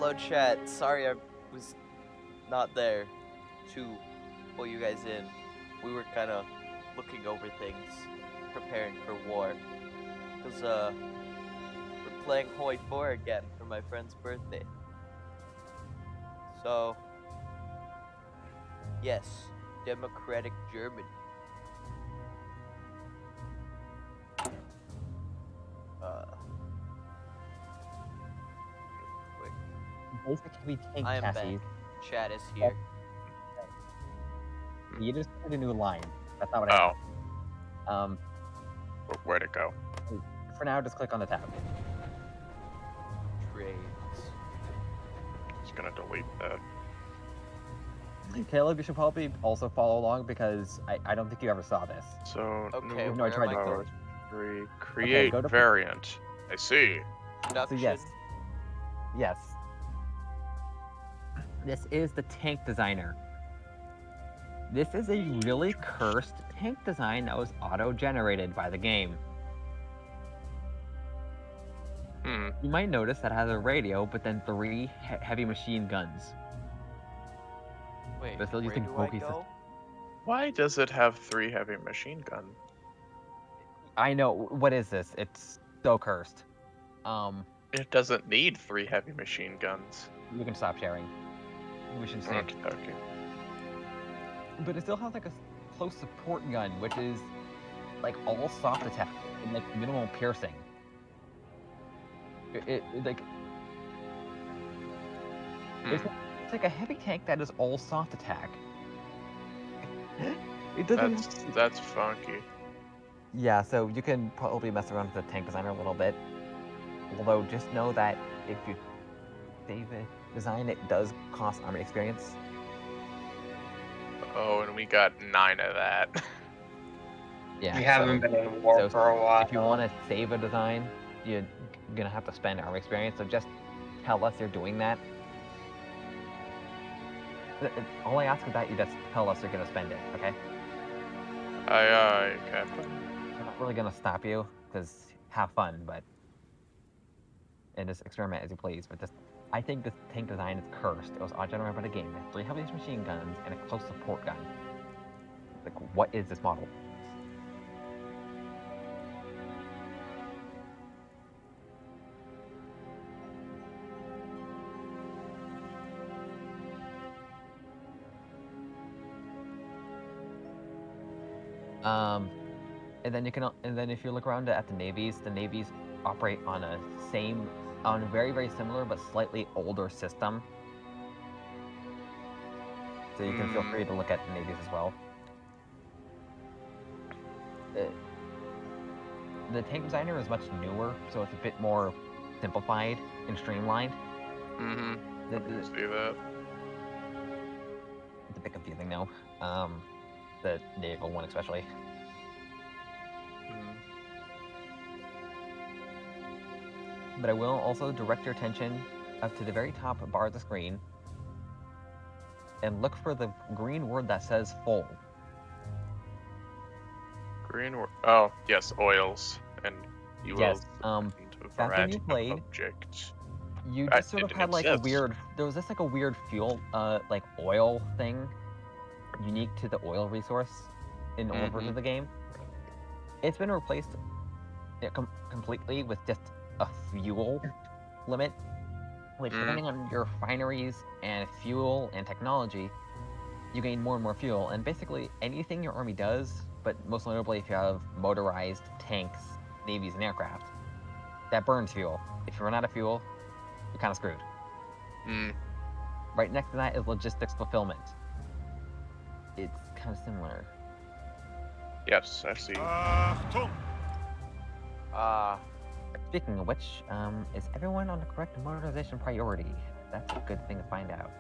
hello chat. Sorry I was not there to pull you guys in. We were kind of looking over things, preparing for war. Because, we're playing Hoi 4 again for my friend's birthday. So, yes, Democratic Germany. Quick. Basic heavy tank I am chassis. back. Chat is here. You just put a new line. That's not what I have. Where'd it go? For now, just click on the tab. Trades. Just gonna delete that. Caleb, you should probably also follow along because I don't think you ever saw this. So, Okay, No, I tried to going? create go to- variant. I see. Production. So yes. This is the tank designer. This is a really cursed tank design that was auto-generated by the game. You might notice that it has a radio, but then 3 heavy machine guns. Wait, They're still where using do I bulky go? Why does it have 3 heavy machine guns? I know. What is this? It's so cursed. It doesn't need 3 heavy machine guns. You can stop sharing. We should sync. Okay. But it still has like a close support gun, which is like all soft attack and like minimal piercing. Like it's like a heavy tank that is all soft attack. It doesn't. That's funky. Yeah, so you can probably mess around with the tank designer a little bit. Although just know that if you save a design, it does cost army experience. Oh, and we got 9 of that. Yeah. We haven't been in war for a while. If you want to save a design, you're gonna have to spend army experience. So just tell us you're doing that. All I ask is that you just tell us you're gonna spend it, okay? Aye, Captain. I'm not really gonna stop you, because have fun, and just experiment as you please. But I think this tank design is cursed. It was auto-generated by the game. It has 3 heavy machine guns and a close support gun. Like, what is this model? And then if you look around at the navies operate on a very, very similar but slightly older system. So you can feel free to look at the navies as well. The tank designer is much newer, so it's a bit more simplified and streamlined. I can see that. It's a bit confusing though. The naval one especially. But I will also direct your attention up to the very top bar of the screen and look for the green word that says full. Green word. Oh, yes, oils and fuels. Yes. And Back when you variety of played, objects. you just sort of had like a weird. There was this like a weird fuel, like oil thing, unique to the oil resource in older versions of the game. It's been replaced completely with just a fuel limit, which depending on your refineries and fuel and technology, you gain more and more fuel. And basically anything your army does, but most notably if you have motorized tanks, navies, and aircraft, that burns fuel. If you run out of fuel, you're kind of screwed. Right next to that is logistics fulfillment. It's kind of similar. Yes, I see. Speaking of which, is everyone on the correct motorization priority? That's a good thing to find out.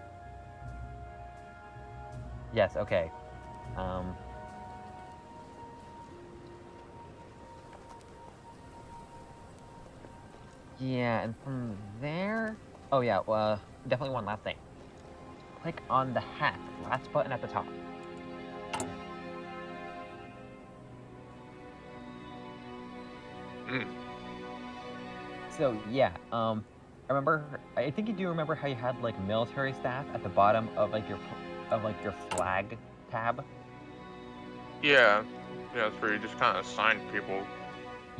Yes, okay. Yeah, and from there... Oh yeah, well, definitely one last thing. Click on the hat, last button at the top. So yeah, I think you do remember how you had like military staff at the bottom of like your flag tab. Yeah, that's where you just kind of assign people.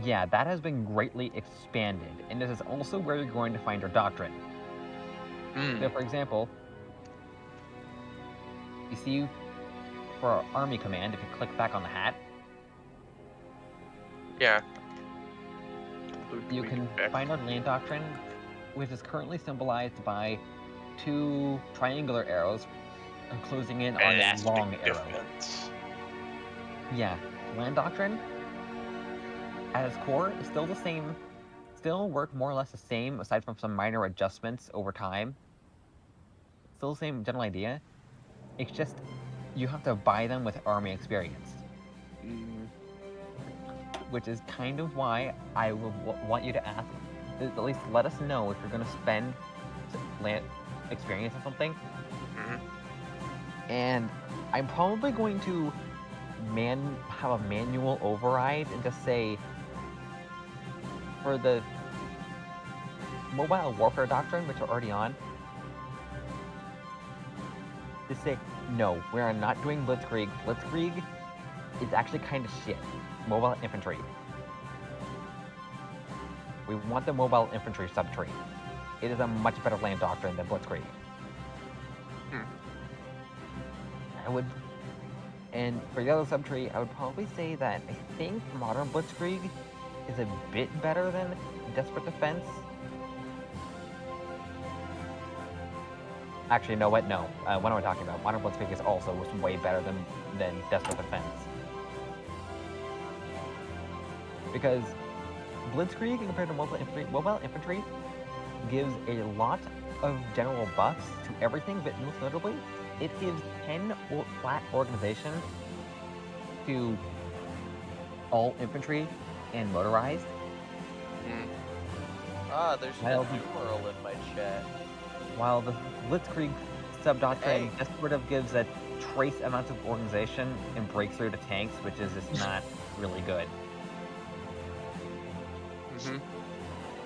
Yeah, that has been greatly expanded, and this is also where you're going to find your doctrine. So, for example, you see for our army command, if you click back on the hat, Yeah. you can find our land doctrine, which is currently symbolized by 2 triangular arrows closing in on a long arrow. Defense. Yeah, land doctrine at its core is still the same, still work more or less the same aside from some minor adjustments over time. Still the same general idea. It's just you have to buy them with army experience. Which is kind of why I would want you to ask, at least let us know if you're going to spend land experience or something. And I'm probably going to have a manual override and just say, for the mobile warfare doctrine, which we're already on, to say, no, we are not doing Blitzkrieg. Blitzkrieg is actually kind of shit. Mobile infantry. We want the mobile infantry subtree. It is a much better land doctrine than Blitzkrieg. And for the other subtree, I would probably say that I think modern Blitzkrieg is a bit better than Desperate Defense. Actually, no, what? No. What am I talking about? Modern Blitzkrieg is also way better than Desperate Defense. Because Blitzkrieg, compared to mobile infantry gives a lot of general buffs to everything, but most notably, it gives 10 flat organization to all infantry and motorized. There's a numeral in my chat. While the Blitzkrieg sub-doctrine just sort of gives a trace amount of organization and breakthrough to tanks, which is just not really good.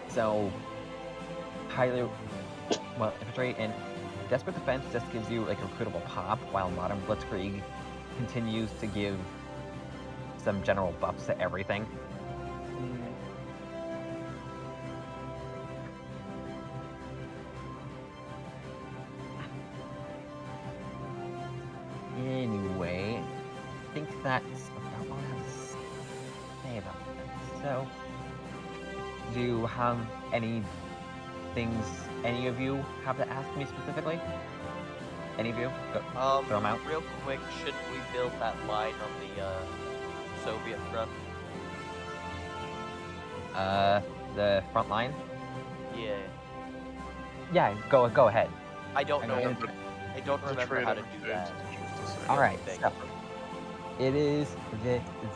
So, infantry and Desperate Defense just gives you like a recruitable pop, while modern Blitzkrieg continues to give some general buffs to everything. Anyway, I think that's about all I have to say about that. So, do you have any things any of you have to ask me specifically? Any of you? Go, throw them out. Real quick, should we build that line on the Soviet front? The front line? Yeah. Yeah, go ahead. I don't know. I don't remember how to do that. Alright, so it is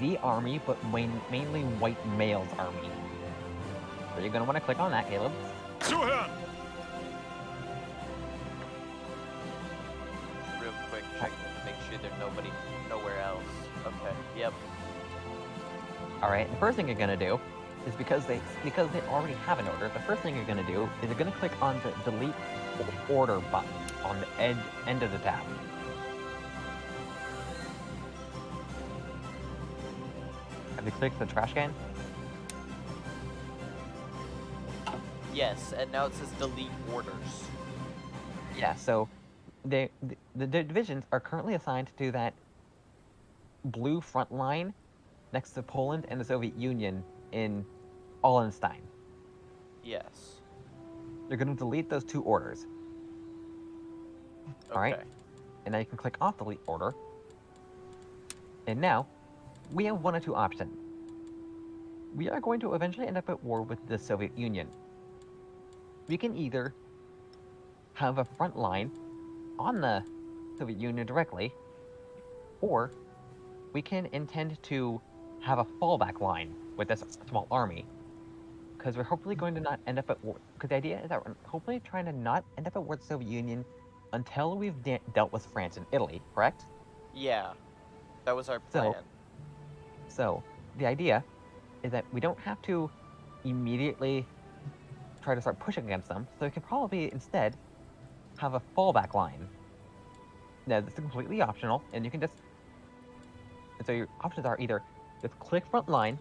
the army, but mainly white males army. So you're gonna want to click on that, Caleb. Real quick, check to make sure there's nowhere else. Okay, yep. Alright, the first thing you're gonna do is because they already have an order, the first thing you're gonna do is you're gonna click on the delete order button on the end of the tab. Have you clicked the trash can? Yes, and now it says delete orders. Yeah, so the divisions are currently assigned to that blue front line next to Poland and the Soviet Union in Allenstein. Yes. You're going to delete those 2 orders. Okay. Alright? And now you can click off delete order. And now, we have 1 or 2 options. We are going to eventually end up at war with the Soviet Union. We can either have a front line on the Soviet Union directly, or we can intend to have a fallback line with this small army, because we're hopefully going to not end up at war. Because the idea is that we're hopefully trying to not end up at war with the Soviet Union until we've dealt with France and Italy, correct? Yeah, that was our plan. So the idea is that we don't have to immediately try to start pushing against them. So you can probably instead have a fallback line. Now, this is completely optional, and you can just. And so your options are either just click front line,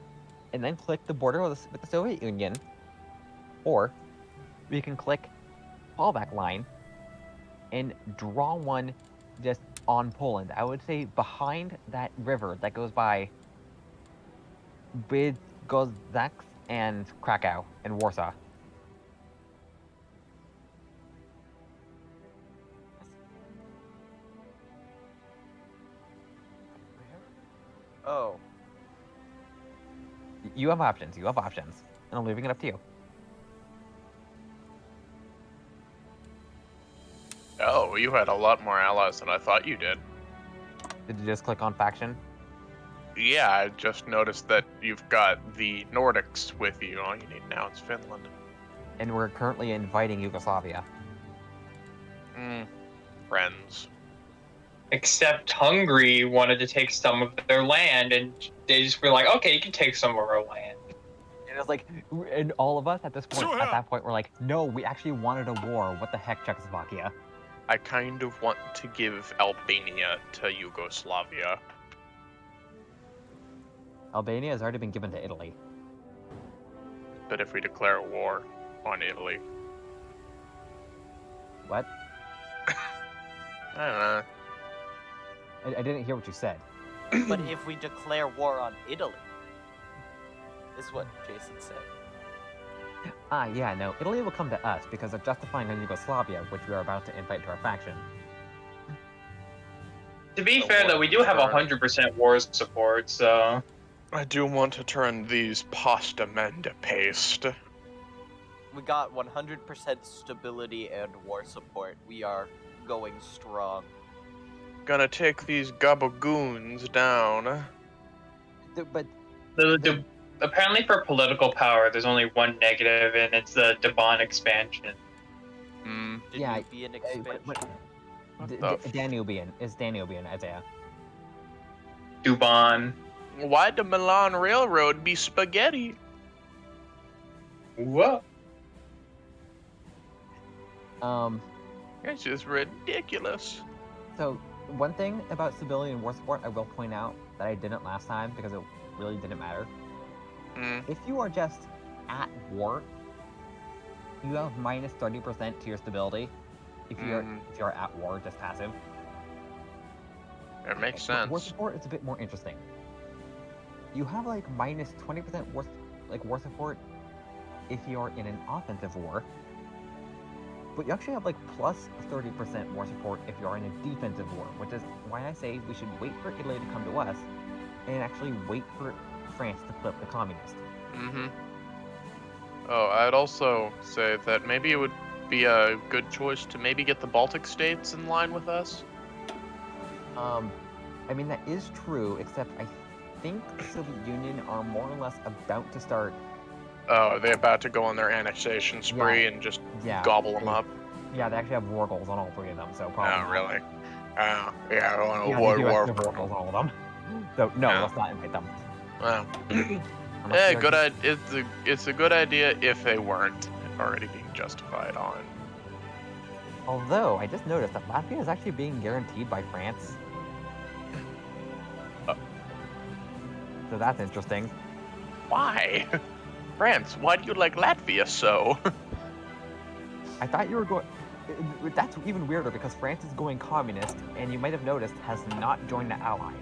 and then click the border with the Soviet Union, or you can click fallback line and draw one just on Poland. I would say behind that river that goes by Bydgoszcz and Krakow and Warsaw. Oh. You have options. You have options. And I'm leaving it up to you. Oh, you had a lot more allies than I thought you did. Did you just click on faction? Yeah, I just noticed that you've got the Nordics with you. All you need now is Finland. And we're currently inviting Yugoslavia. Friends. Except Hungary wanted to take some of their land, and they just were like, okay, you can take some of our land. And it's like, and all of us at this point, at that point, we're like, no, we actually wanted a war. What the heck, Czechoslovakia? I kind of want to give Albania to Yugoslavia. Albania has already been given to Italy. But if we declare a war on Italy, What? I don't know. I didn't hear what you said. But if we declare war on Italy, is what Jason said. Yeah, no. Italy will come to us because of justifying on Yugoslavia, which we are about to invite to our faction. To be fair, though, we do have 100% war support, so... I do want to turn these pasta men to paste. We got 100% stability and war support. We are going strong. Gonna take these gabagoons down. But apparently for political power, there's only one negative, and it's the Devon expansion. Danubian expansion. Danubian. Is Danubian, Isaiah. Dubon. Why'd the Milan Railroad be spaghetti? What? It's just ridiculous. So, one thing about civilian war support I will point out that I didn't last time because it really didn't matter. If you are just at war, you have minus 30% to your stability. If you're at war, just passive. It makes sense. War support is a bit more interesting. You have like minus 20% war support if you're in an offensive war, but you actually have like plus 30% war support if you're in a defensive war, which is why I say we should wait for Italy to come to us and actually wait for France to flip the communist. Oh, I'd also say that maybe it would be a good choice to maybe get the Baltic states in line with us. I mean, that is true, except I think the Soviet Union are more or less about to start. Oh, they're about to go on their annexation spree and just gobble them up. Yeah, they actually have war goals on all three of them, so probably. Oh, really? Oh, yeah, I want to they avoid do war. have war goals on all of them. So, no, let's not invite them. Well, yeah, good idea. It's a good idea if they weren't already being justified on. Although, I just noticed that Latvia is actually being guaranteed by France. So that's interesting. Why? France, why do you like Latvia so? I thought you were going... That's even weirder because France is going communist, and you might have noticed has not joined the Allies.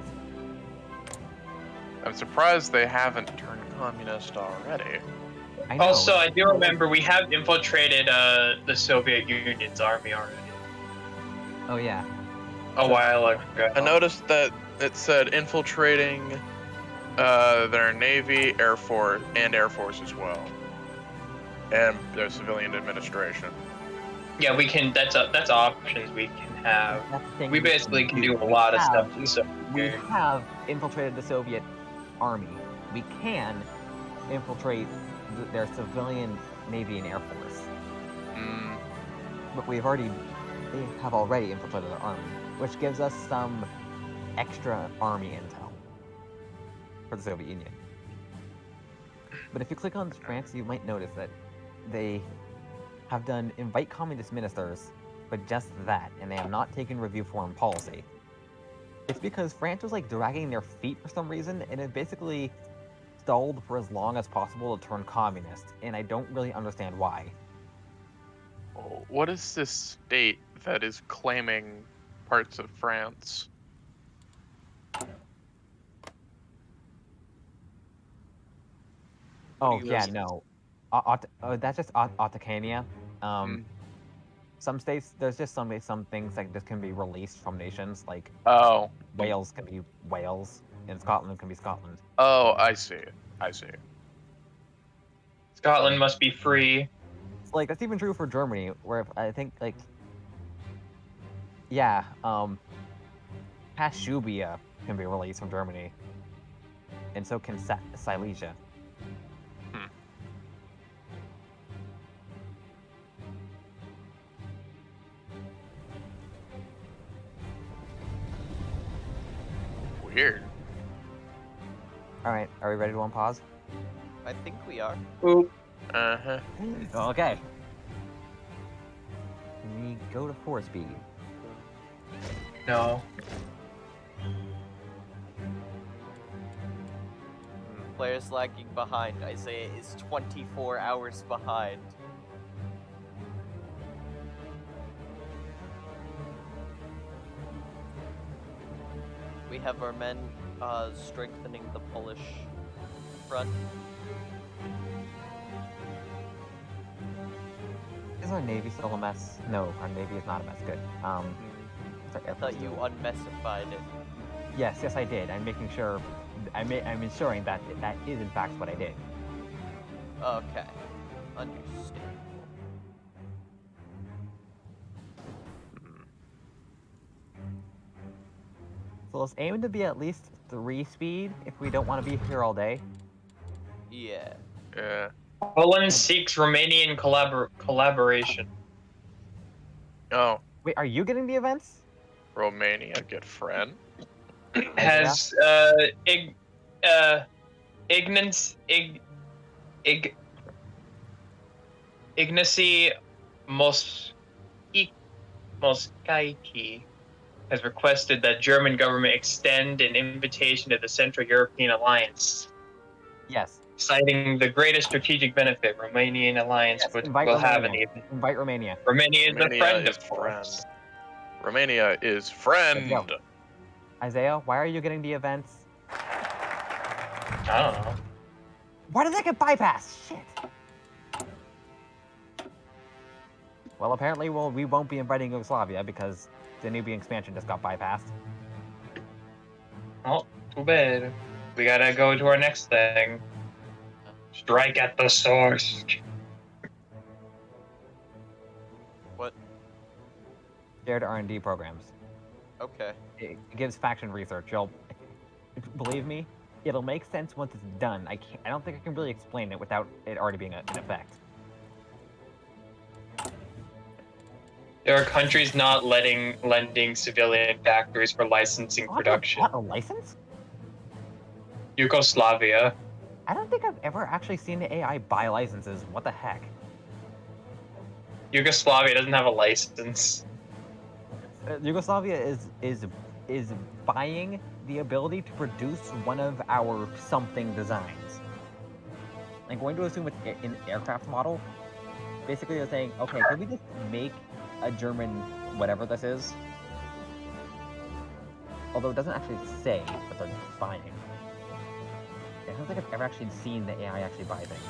I'm surprised they haven't turned communist already. I know. Also, I do remember we have infiltrated the Soviet Union's army already. Oh, yeah. A while ago. I noticed that it said infiltrating their Navy, Air Force, and Air Force as well. And their civilian administration. Yeah, we can. That's options we can have. We basically can do a lot of stuff. We have infiltrated the Soviet army. We can infiltrate their civilian Navy and Air Force. But they have already infiltrated their army, which gives us some extra army intel for the Soviet Union. But if you click on France, you might notice that they have done invite communist ministers, but just that, and they have not taken review foreign policy. It's because France was like dragging their feet for some reason, and it basically stalled for as long as possible to turn communist, and I don't really understand why. What is this state that is claiming parts of France? Oh do you yeah, mean? no, that's just Autocania. Hmm. Some states, there's just some things that just can be released from nations, like Oh. Wales can be Wales, and Scotland can be Scotland. Oh, I see. I see. Scotland must be free. It's like that's even true for Germany, where I think like, yeah, Kashubia can be released from Germany, and so can Silesia. Weird. All right, are we ready to unpause? I think we are. Oop. Uh-huh. Okay. We go to 4 speed. No. Players lagging behind. Isaiah is 24 hours behind. We have our men strengthening the Polish front. Is our navy still a mess? No, our navy is not a mess. Good. What's our I Air Force thought you doing? unmessified it. Yes, I did. I'm making sure. I'm ensuring that that is in fact what I did. Okay. Understandable. So let's aim to be at least 3 speed if we don't want to be here all day. Yeah. Yeah. Poland seeks Romanian collaboration. Oh, Wait, are you getting the events? Romania get friend? Has Ignacy Moskaiti has requested that German government extend an invitation to the Central European Alliance, Yes. citing the greatest strategic benefit Romanian alliance Yes. Invite will Romania. have in the Invite Romania. Romania is a Romania friend, is of course. Romania is Let's friend. go. Isaiah, why are you getting the events? I don't know. Why did that get bypassed? Shit. Well, apparently, we won't be inviting Yugoslavia because the Nubian expansion just got bypassed. Oh, too bad. We gotta go to our next thing. Strike at the source. What? Shared R&D programs. Okay. It gives faction research. Believe me, it'll make sense once it's done. I don't think I can really explain it without it already being in effect. There are countries not lending civilian factories for licensing production. What, a license? Yugoslavia. I don't think I've ever actually seen the AI buy licenses. What the heck? Yugoslavia doesn't have a license. Yugoslavia is buying the ability to produce one of our something designs. I'm going to assume it's an aircraft model. Basically, they're saying, okay, can we just make a German whatever this is? Although it doesn't actually say what they're buying. I don't think I've ever actually seen the AI actually buy things.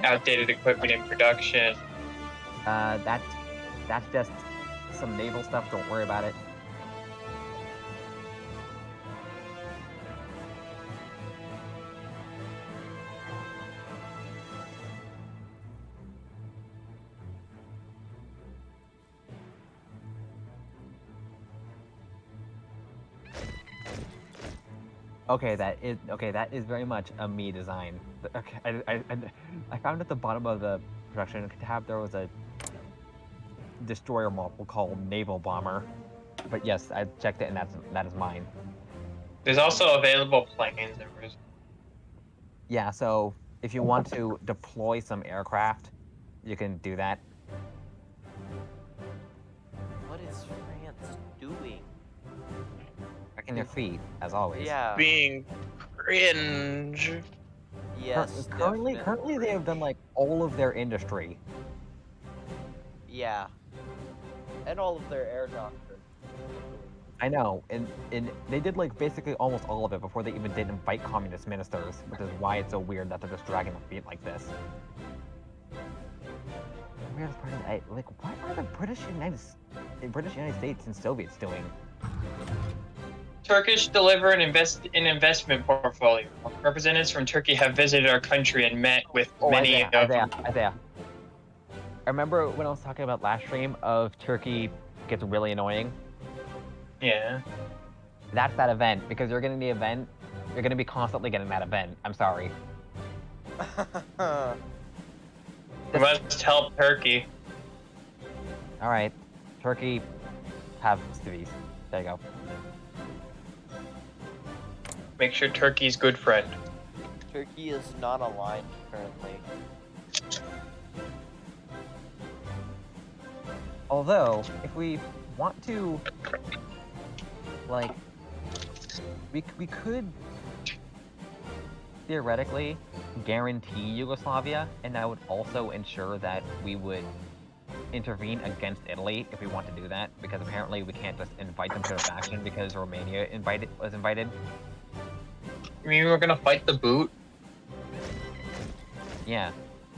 Outdated equipment in production. That's just some naval stuff. Don't worry about it. Okay, that is very much a me design. Okay, I found at the bottom of the production tab there was a destroyer model called Naval Bomber, but yes, I checked it and that is mine. There's also available planes. Yeah, so If you want to deploy some aircraft, you can do that. What is France doing? Back in your feet, as always. Yeah. Being cringe. Yes. Currently, definitely. they have done like all of their industry. Yeah. And all of their air doctrine. I know, and they did like basically almost all of it before they even did invite communist ministers, which is why it's so weird that they're just dragging their feet like this. The weirdest part is, like, what are the British United States and Soviets doing? Turkish deliver an investment portfolio. Representatives from Turkey have visited our country and met with many of Isaiah. I remember when I was talking about last stream of Turkey gets really annoying. Yeah. That's that event, because you're getting the event, you're gonna be constantly getting that event. I'm sorry. We must help Turkey. Alright. Turkey have cities. There you go. Make sure Turkey's good friend. Turkey is not aligned currently. Although, if we want to, like, we could theoretically guarantee Yugoslavia, and that would also ensure that we would intervene against Italy if we want to do that, because apparently we can't just invite them to a faction because Romania was invited. You mean we're gonna fight the boot? Yeah.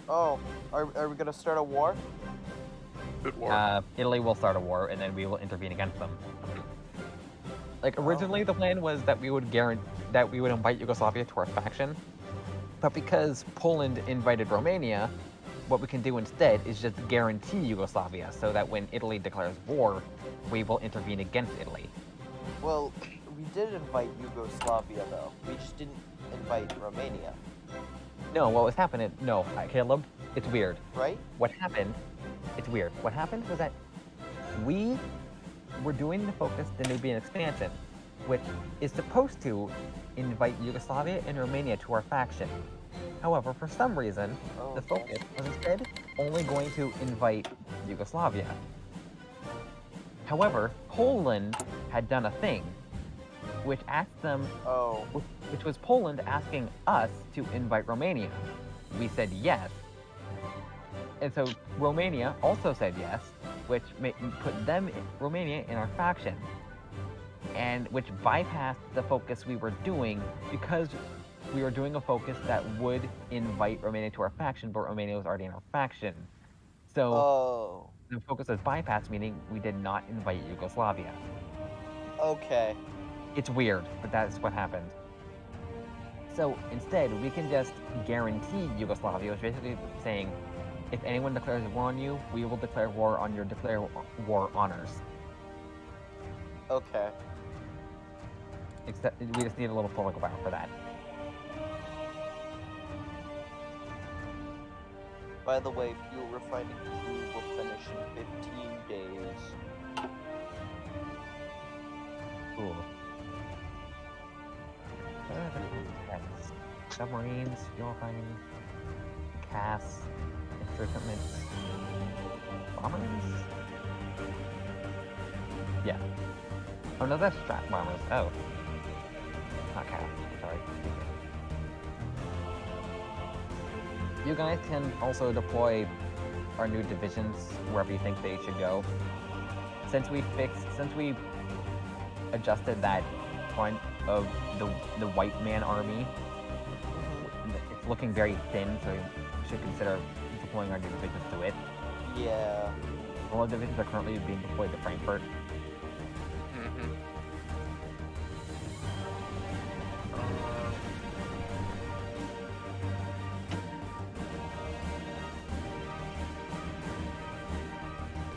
Oh, are we gonna start a war? Good war. Italy will start a war, and then we will intervene against them. Like, originally the plan was that we would invite Yugoslavia to our faction, but because Poland invited Romania, what we can do instead is just guarantee Yugoslavia, so that when Italy declares war, we will intervene against Italy. Well, we did invite Yugoslavia though. We just didn't invite Romania. No, what was happening? No, Caleb, it's weird. Right? What happened? It's weird. What happened was that we were doing the focus Danubian expansion, which is supposed to invite Yugoslavia and Romania to our faction. However, for some reason, the focus was instead only going to invite Yugoslavia. However, Poland had done a thing, which asked them, which was Poland asking us to invite Romania. We said yes. And so Romania also said yes, which put Romania in our faction, and which bypassed the focus we were doing because we were doing a focus that would invite Romania to our faction, but Romania was already in our faction. So the focus was bypassed, meaning we did not invite Yugoslavia. Okay. It's weird, but that's what happened. So instead, we can just guarantee Yugoslavia, which is basically saying, if anyone declares war on you, we will declare war on your declare war honors. Okay. Except we just need a little political power for that. By the way, fuel refining 2 will finish in 15 days. Cool. Submarines, fuel refining, CAS, equipment, bombers? Yeah. Oh no, that's strat bombers. Oh. Not CAS, sorry. You guys can also deploy our new divisions wherever you think they should go. Since we adjusted that front of the white man army, it's looking very thin, so you should consider deploying our new divisions to it. Yeah. All the divisions are currently being deployed to Frankfurt.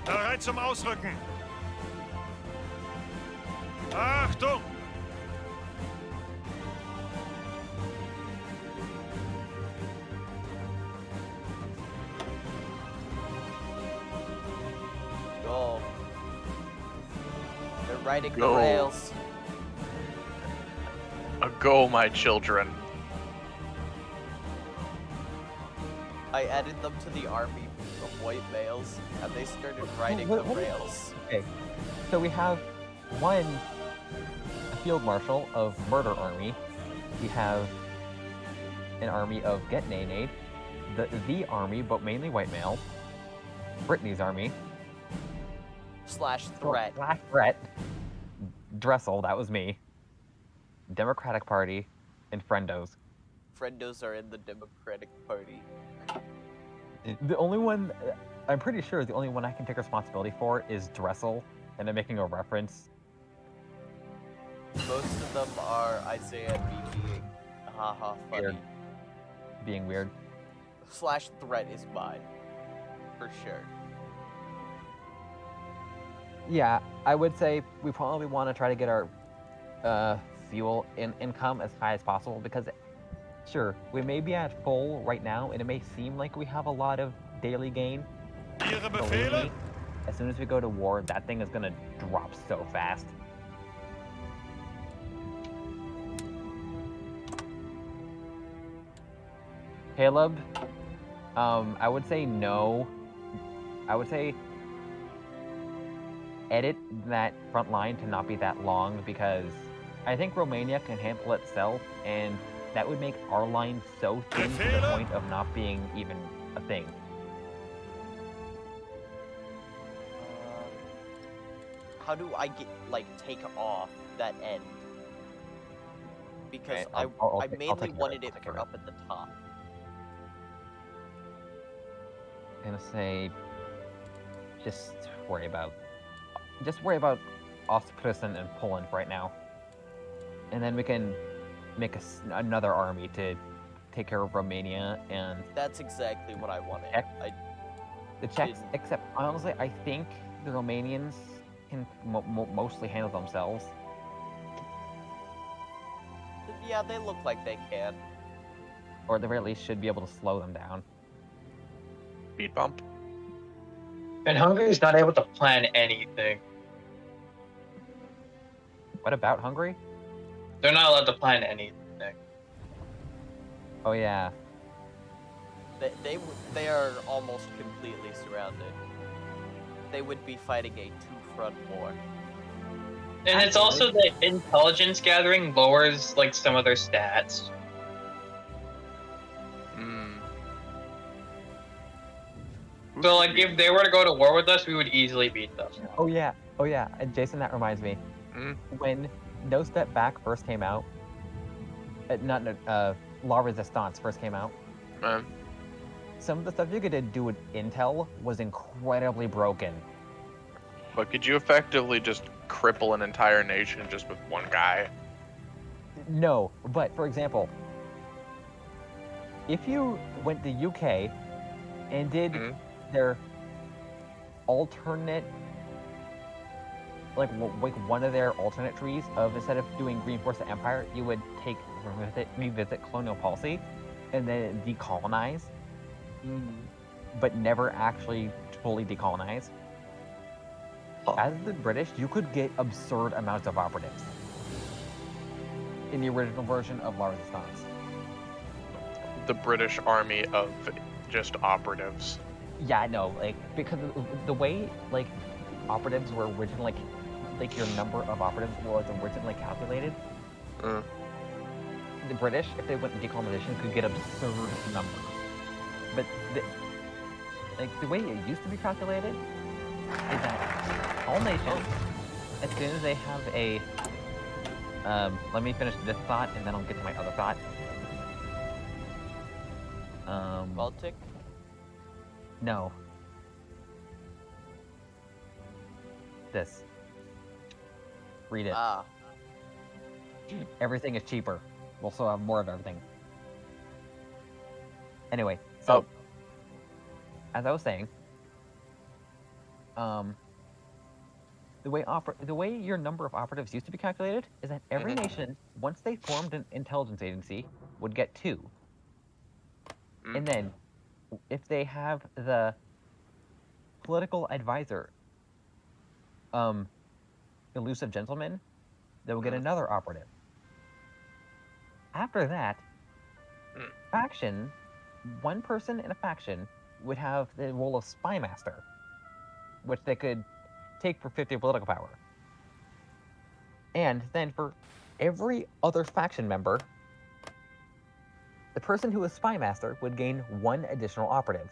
Bereit zum Ausrücken! Achtung! Go. They're riding the rails. Go, my children. I added them to the army of white males, and they started riding the rails. Okay, so we have one field marshal of murder army. We have an army of get nay, the army, but mainly white male. Brittany's army. Slash threat. Slash threat. Dressel, that was me. Democratic Party, and Friendos. Friendos are in the Democratic Party. The only one, I'm pretty sure the only one I can take responsibility for is Dressel, and I'm making a reference. Most of them are Isaiah and me being haha funny. Weird. Being weird. Slash threat is mine. For sure. Yeah, I would say we probably want to try to get our fuel income as high as possible because, sure, we may be at full right now and it may seem like we have a lot of daily gain. Ihre Believe Befehle? me, as soon as we go to war, that thing is going to drop so fast. Caleb, I would say no. I would say edit that front line to not be that long because I think Romania can handle itself, and that would make our line so thin to the point of not being even a thing. How do I get take off that end? Because Okay, I mainly wanted it for it. up at the top. I'm gonna say, just worry about Ostpreußen and Poland right now, and then we can make another army to take care of Romania and That's exactly what I wanted. Czech. The Czechs. didn't- Except honestly, I think the Romanians can mostly handle themselves. Yeah, they look like they can. Or at the very least should be able to slow them down. Speed bump. And Hungary's not able to plan anything. What about Hungary? They're not allowed to plan anything. Oh yeah. They are almost completely surrounded. They would be fighting a two-front war. And it's also the intelligence gathering lowers some of their stats. So if they were to go to war with us, we would easily beat them. Oh yeah. Oh yeah. And Jason, that reminds me. When No Step Back first came out, La Resistance first came out. Some of the stuff you could do with Intel was incredibly broken. But could you effectively just cripple an entire nation just with one guy? No, but for example, if you went to UK and did their alternate, one of their alternate trees of instead of doing reinforce the empire, you would revisit colonial policy and then decolonize, but never actually fully decolonize. As the British, you could get absurd amounts of operatives in the original version of La Resistance. The British army of just operatives. Yeah, no, because the way operatives were originally your number of operatives was originally calculated. The British, if they went in decolonization, could get absurd numbers. But the way it used to be calculated is that all nations, as soon as they have a let me finish this thought and then I'll get to my other thought. Baltic? No. This. Read it. Ah. Everything is cheaper. We'll still have more of everything. Anyway, so as I was saying, the way your number of operatives used to be calculated is that every nation, once they formed an intelligence agency, would get 2. And then, if they have the political advisor, elusive gentleman, they will get another operative. After that, faction one person in a faction would have the role of spy master, which they could take for 50 political power. And then for every other faction member, the person who is spy master would gain 1 additional operative.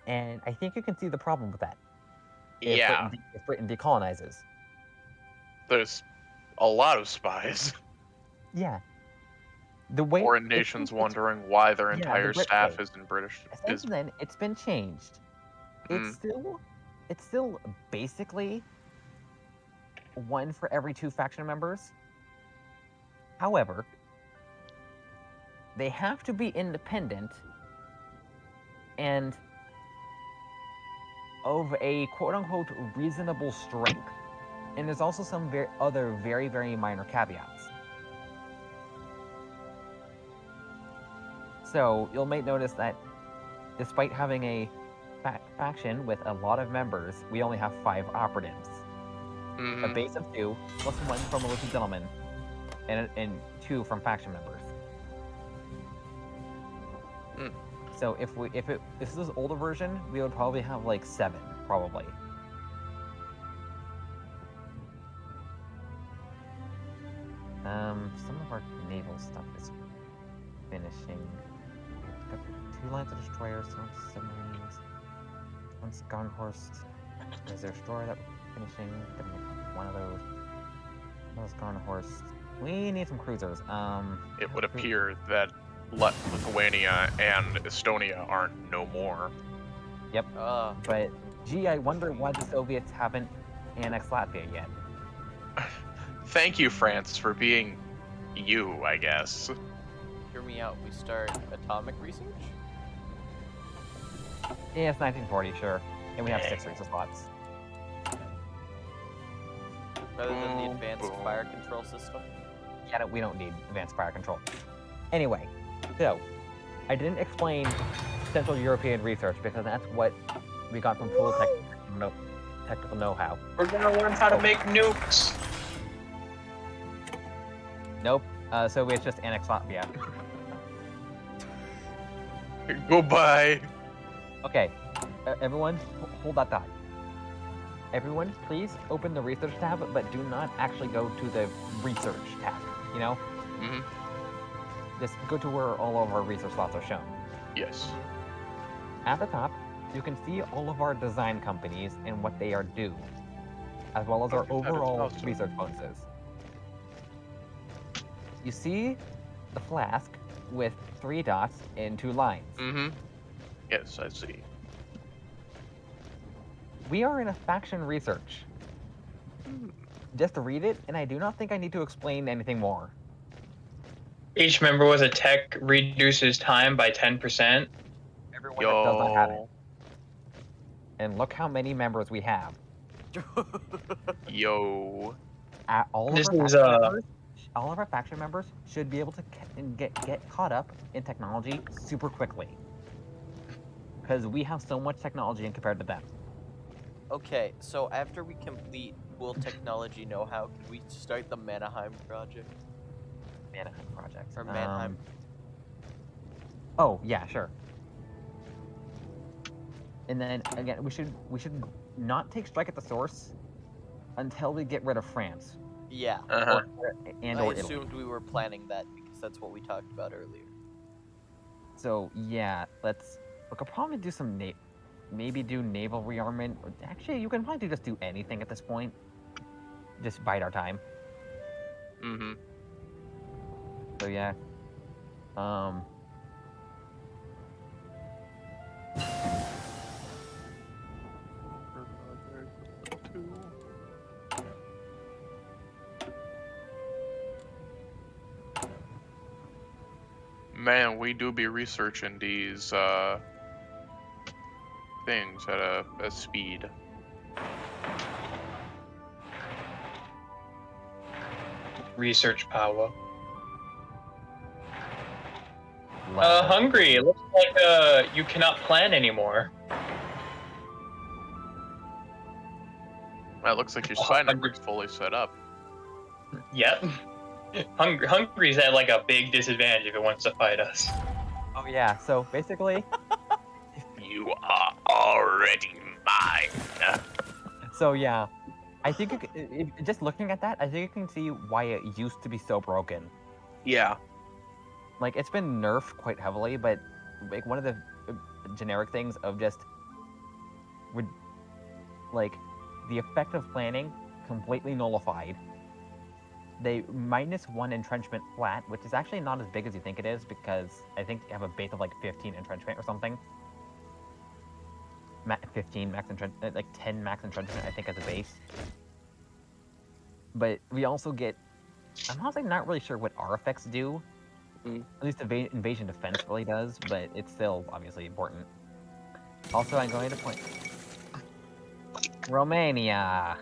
And I think you can see the problem with that. Yeah. If Britain decolonizes. There's a lot of spies. Yeah. The way Foreign nations wondering why their yeah, entire the Brit- staff okay. isn't British. Since then, it's been changed. It's still basically 1 for every 2 faction members. However, they have to be independent and of a quote-unquote reasonable strength. And there's also some other very, very minor caveats. So you'll may notice that despite having a faction with a lot of members, we only have 5 operatives. A base of 2, plus 1 from a lieutenant gentleman, and 2 from faction members. So if this was older version, we would probably have like 7, probably. Some of our naval stuff is finishing. Got 2 lines of destroyers, 1 submarines, 1 Skarnhorst. There's a destroyer that we're finishing. Gonna make 1 of those. Those Skarnhorst. We need some cruisers. It would appear that Lithuania and Estonia aren't no more. Yep. But gee, I wonder why the Soviets haven't annexed Latvia yet. Thank you, France, for being you, I guess. Hear me out. We start atomic research? Yeah, it's 1940, sure. And we have 6 research slots. Rather than the advanced fire control system? Yeah, we don't need advanced fire control. Anyway, so, I didn't explain Central European research because that's what we got from full technical know-how. We're gonna learn how to make nukes. Nope. Soviets just annexed Latvia. Goodbye. Okay, everyone, hold that thought. Everyone, please open the research tab, but do not actually go to the research tab, you know? Just go to where all of our research slots are shown. Yes. At the top, you can see all of our design companies and what they are due, as well as our overall research bonuses. You see the flask with 3 dots and 2 lines. Yes, I see. We are in a faction research. Just read it, and I do not think I need to explain anything more. Each member with a tech reduces time by 10%. Everyone that does not have it. And look how many members we have. Yo. All of our faction members should be able to get caught up in technology super quickly. Because we have so much technology compared to them. Okay, so after we complete Cool Technology Know-How, can we start the Manheim project? Manheim project. Or Manheim. Oh, yeah, sure. And then, again, we should not take strike at the source until we get rid of France. Yeah. I assumed Italy. we were planning that because that's what we talked about earlier. So, yeah, we could probably do some maybe do naval rearmament. Actually, you can probably just do anything at this point. Just bide our time. So yeah. Man, we do be researching these things at a speed. Research power. Hungary. It looks like you cannot plan anymore. Well, it looks like your spy network's fully set up. Yep. Hungary's at like a big disadvantage if it wants to fight us. Oh yeah, so basically, You are already mine. so yeah, I think just looking at that, I think you can see why it used to be so broken. Yeah. Like it's been nerfed quite heavily, but like one of the generic things of just would like the effect of planning completely nullified. They -1 entrenchment flat, which is actually not as big as you think it is because I think you have a base of like 15 entrenchment or something. 15 max entrenchment, like 10 max entrenchment, I think, as a base. But we also get, I'm honestly not really sure what our effects do. At least invasion defense really does, but it's still obviously important. Also, I'm going to point Romania.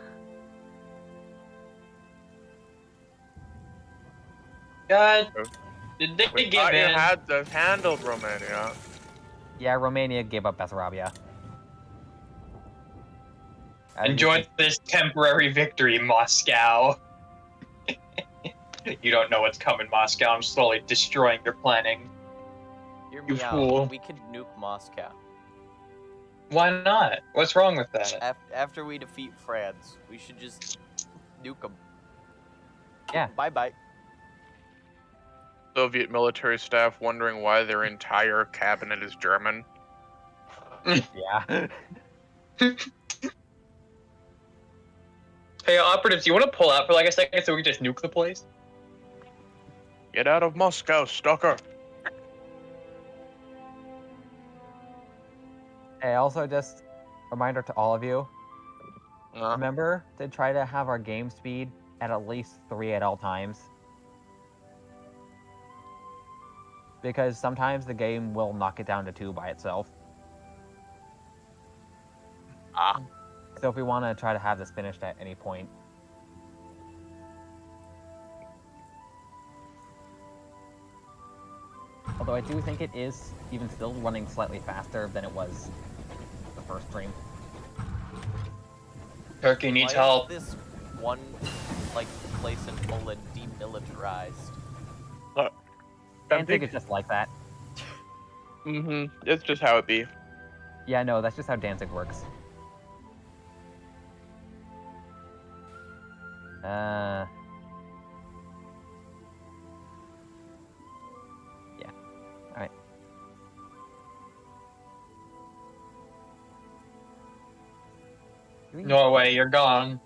God, did they We give thought you in? had this handled, Romania. Yeah, Romania gave up Bessarabia. Enjoy this temporary victory, Moscow. You don't know what's coming, Moscow. I'm slowly destroying your planning. Hear You me out. fool. We could nuke Moscow. Why not? What's wrong with that? After we defeat France, we should just nuke them. Yeah. Bye-bye. Soviet military staff wondering why their entire cabinet is German. Yeah. Hey, operatives, you want to pull out for like a second so we can just nuke the place? Get out of Moscow, stalker. Hey, also just reminder to all of you, remember to try to have our game speed at least 3 at all times. Because sometimes the game will knock it down to 2 by itself. So if we want to try to have this finished at any point. Although I do think it is even still running slightly faster than it was the first stream. Turkey needs Why help. is this one like place in Poland demilitarized? I think it's just like that. It's just how it be. Yeah, no, that's just how Danzig works. Yeah. Alright. Norway, you're gone.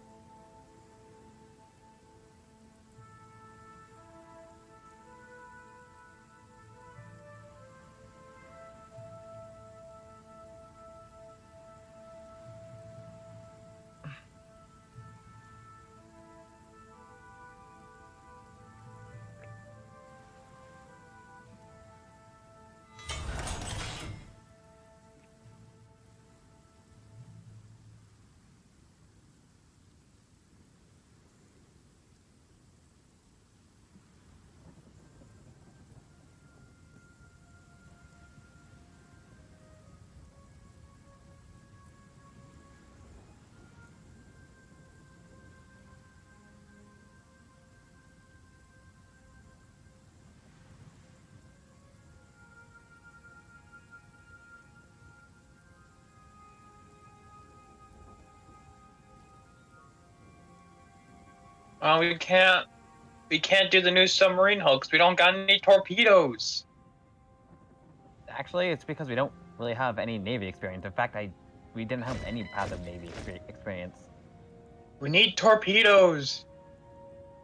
We can't do the new submarine hull because we don't got any torpedoes. Actually, it's because we don't really have any Navy experience. In fact, we didn't have any passive Navy experience. We need torpedoes.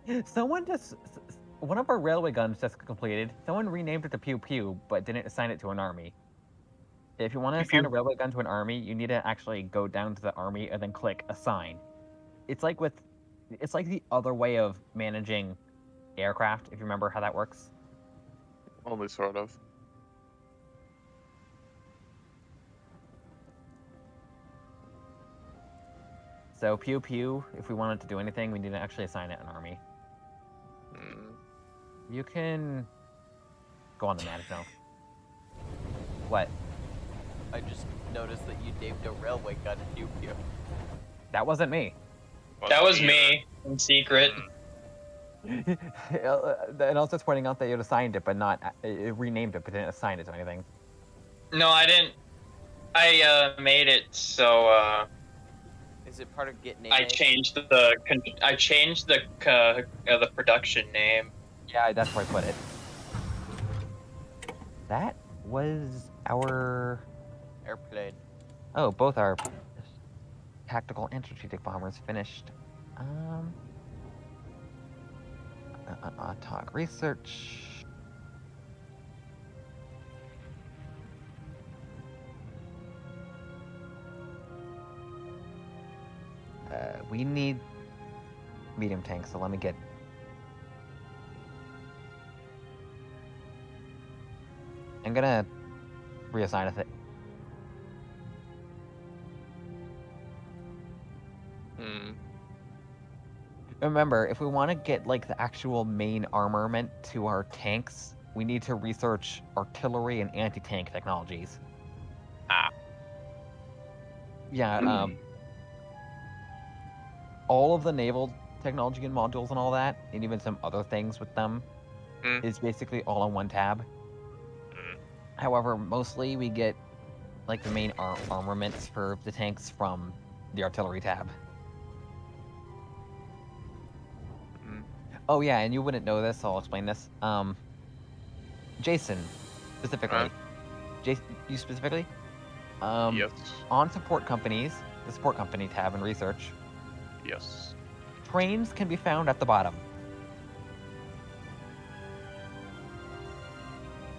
One of our railway guns just completed. Someone renamed it to Pew Pew, but didn't assign it to an army. If you want to assign a railway gun to an army, you need to actually go down to the army and then click assign. It's like the other way of managing aircraft, if you remember how that works. Only sort of. So Pew Pew, if we wanted to do anything, we need to actually assign it an army. You can go on the map now. What? I just noticed that you named a railway gun Pew Pew. That wasn't me. That was me in secret. And also it's pointing out that you had assigned it, but not renamed it, but didn't assign it to anything. No, I didn't. I made it so Is it part of Get Name? I changed the the production name. Yeah, that's where I put it. That was our Airplane. Oh, both our tactical and strategic bombers finished. Talk research. We need medium tanks, so let me get. I'm gonna reassign a thing. Remember, if we want to get like the actual main armament to our tanks, we need to research artillery and anti-tank technologies. Yeah, all of the naval technology and modules and all that, and even some other things with them, is basically all on one tab. However, mostly we get like the main armaments for the tanks from the artillery tab. Oh yeah, and you wouldn't know this, so I'll explain this. Jason, specifically. Jason, you specifically? Yes. On support companies, the support company tab and research. Yes. Trains can be found at the bottom.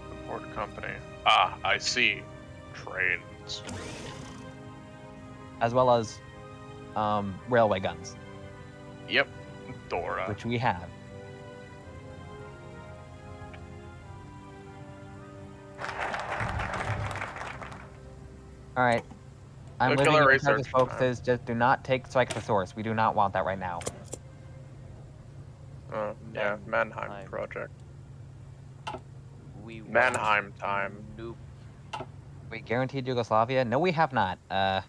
Support company. Ah, I see. Trains. As well as railway guns. Yep. Dora. Which we have. Alright. I'm leaving you in charge, folks. Just do not take strike the source. We do not want that right now. Yeah, Mannheim project. Mannheim time. Nope. We guaranteed Yugoslavia? No, we have not. The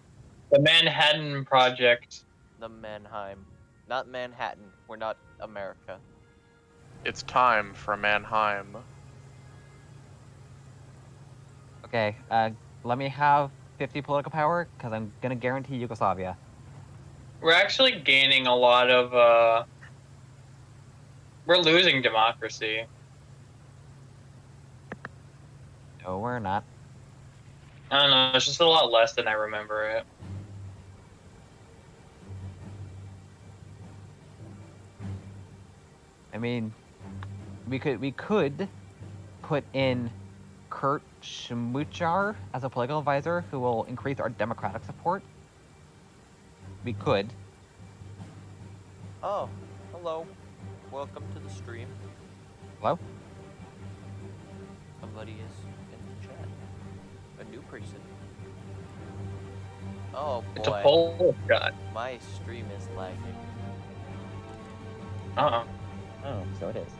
Manhattan Project. The Mannheim. Not Manhattan. We're not America. It's time for Mannheim. Okay, let me have 50 political power, because I'm gonna guarantee Yugoslavia. We're actually gaining a lot of, we're losing democracy. No, we're not. I don't know, it's just a lot less than I remember it. I mean, we could put in Kurt Schmuchar as a political advisor who will increase our democratic support. We could. Oh, hello. Welcome to the stream. Hello? Somebody is in the chat. A new person. Oh boy. It's a Polish guy. My stream is lagging. Oh, so it is.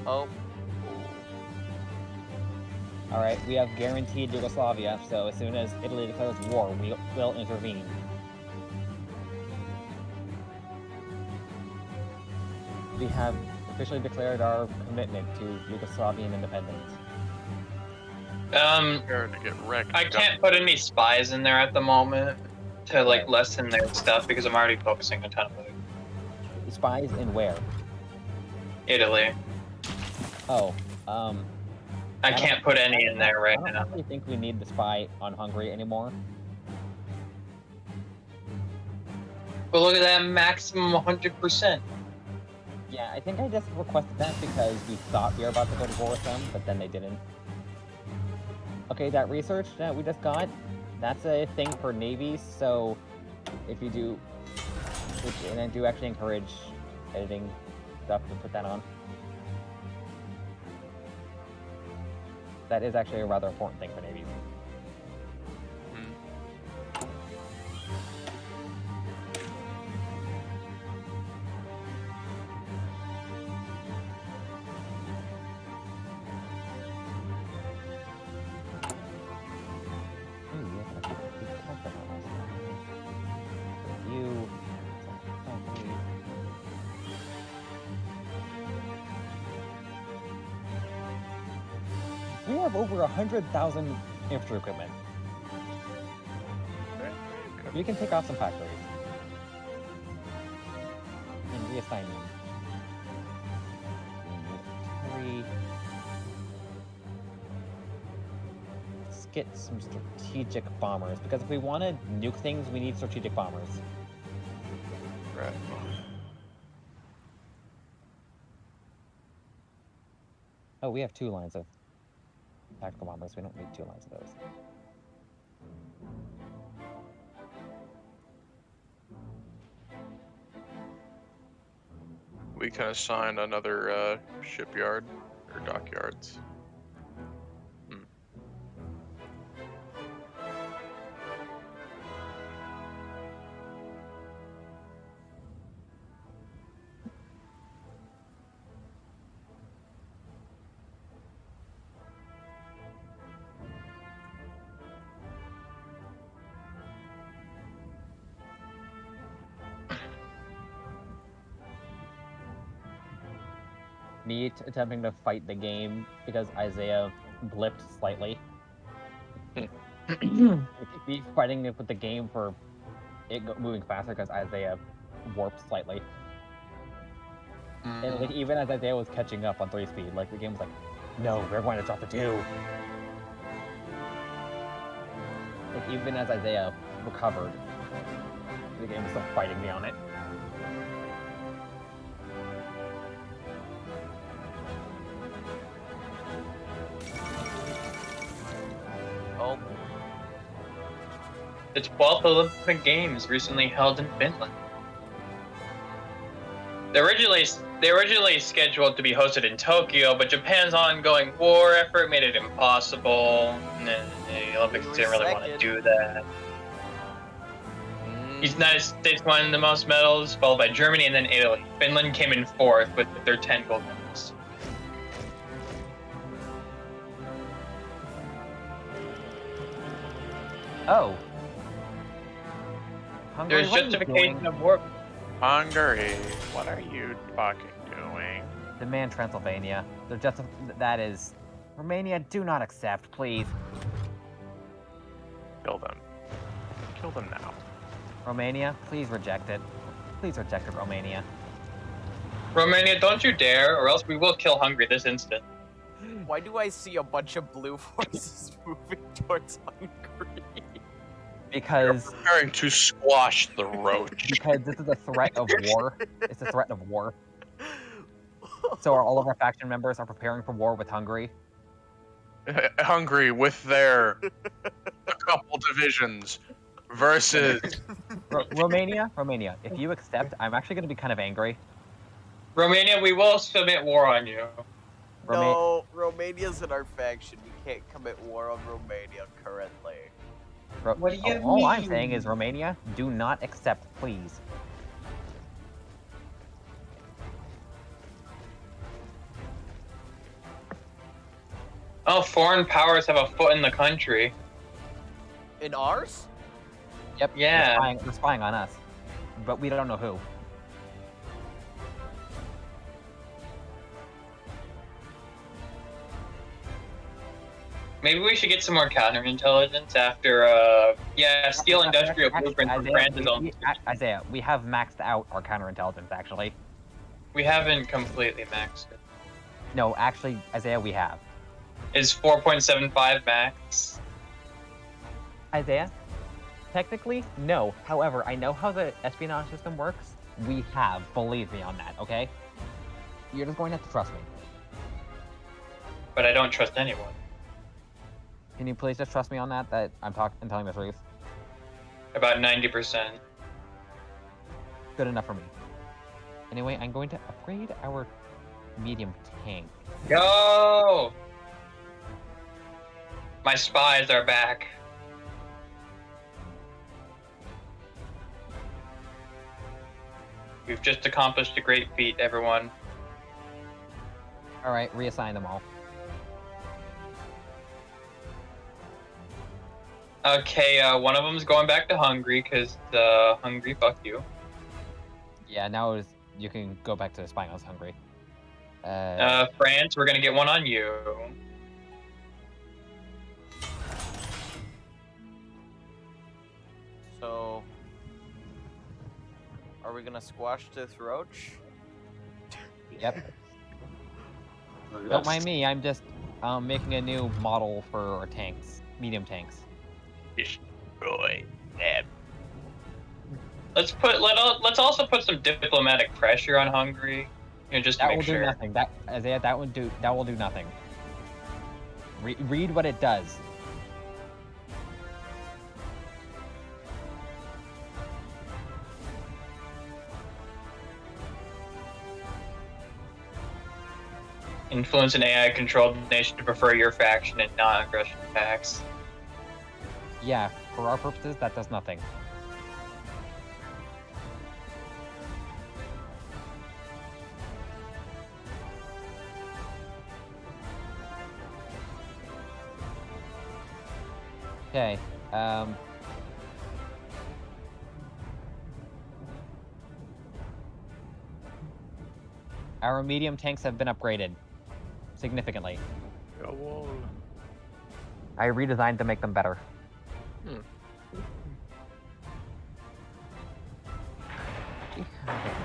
Oh. Alright, we have guaranteed Yugoslavia, so as soon as Italy declares war, we will intervene. We have officially declared our commitment to Yugoslavian independence. To get wrecked. I can't put any spies in there at the moment to like lessen their stuff because I'm already focusing a ton of it. Spies in where? Italy. Oh, I can't put any in there right now. I don't really think we need the spy on Hungary anymore. But look at that maximum 100%. Yeah, I think I just requested that because we thought we were about to go to war with them, but then they didn't. Okay, that research that we just got, that's a thing for navies, so if you do, and I do actually encourage editing stuff to put that on. That is actually a rather important thing for navies. We have over 100,000 infantry equipment. We can take off some factories and reassign them. We need 3. Let's get some strategic bombers, because if we want to nuke things, we need strategic bombers. Right. Oh, we have 2 lines of tactical bombers. We don't need 2 lines of those. We can assign another shipyard or dockyards. Me attempting to fight the game because Isaiah blipped slightly. Me fighting it with the game for it moving faster because Isaiah warped slightly. And like even as Isaiah was catching up on 3 speed, like the game was like, no, we're going to drop the 2. Like even as Isaiah recovered, the game was still fighting me on it. Oh, The 12th Olympic Games recently held in Finland. They originally scheduled to be hosted in Tokyo, but Japan's ongoing war effort made it impossible. And then the Olympics didn't really want to do that. The United States won the most medals, followed by Germany and then Italy. Finland came in 4th with their 10 gold medals. Oh. Hungary, There's what are you justification doing? of war. Hungary, what are you fucking doing? Demand Transylvania. They're just that is Romania. Do not accept, please. Kill them. Kill them now. Romania, please reject it. Please reject it, Romania. Romania, don't you dare, or else we will kill Hungary this instant. why do I see a bunch of blue forces moving towards Hungary? Because You're preparing to squash the roach. because this is a threat of war. It's a threat of war. So all of our faction members are preparing for war with Hungary. Hungary with their a couple divisions versus Romania, if you accept, I'm actually going to be kind of angry. Romania, we will submit war on you. No, Romania's in our faction. We can't commit war on Romania currently. What do you all I'm mean? saying is, Romania, do not accept, please. Oh, foreign powers have a foot in the country. In ours? Yep. Yeah. They're spying on us, but we don't know who. Maybe we should get some more counterintelligence after, Steel Industrial Blueprint from France is on. Isaiah, we have maxed out our counterintelligence, actually. We haven't completely maxed it. No, actually, Isaiah, we have. Is 4.75 max? Isaiah, technically, no. However, I know how the espionage system works. We have. Believe me on that, okay? You're just going to have to trust me. But I don't trust anyone. Can you please just trust me on that, that I'm telling the truth? About 90%. Good enough for me. Anyway, I'm going to upgrade our medium tank. Go! My spies are back. We've just accomplished a great feat, everyone. All right, reassign them all. Okay, one of them's going back to Hungary because Hungary, fuck you. Yeah, now you can go back to spying on Hungary. France, we're gonna get one on you. So, are we gonna squash this roach? Yep. Don't mind me. I'm just making a new model for our tanks, medium tanks. Destroy them. Let's also put some diplomatic pressure on Hungary, just to That make will do sure. nothing. Isaiah, that will do nothing. Read what it does. Influence an AI-controlled nation to prefer your faction and non-aggression pacts. Yeah, for our purposes, that does nothing. Okay. Our medium tanks have been upgraded significantly. Jawohl. I redesigned to make them better.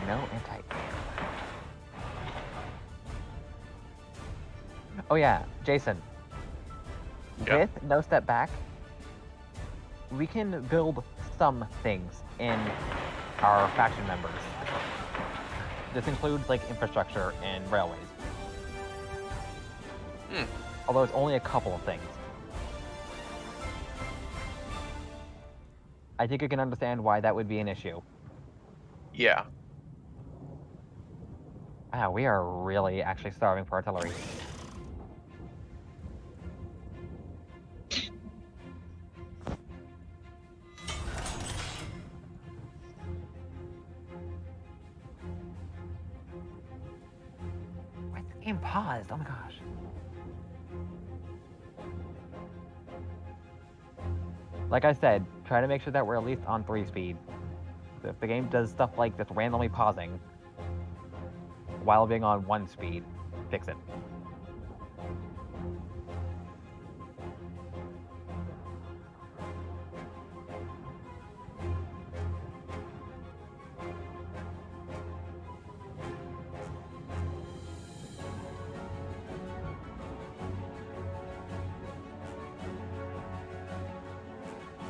No anti-air. Oh yeah, Jason. Yeah. With No Step Back, we can build some things in our faction members. This includes like infrastructure and railways. Although it's only a couple of things. I think you can understand why that would be an issue. Yeah. Wow, we are really actually starving for artillery. Why is the game paused? Oh my gosh. Like I said, try to make sure that we're at least on 3 speed. So if the game does stuff like just randomly pausing while being on 1 speed, fix it.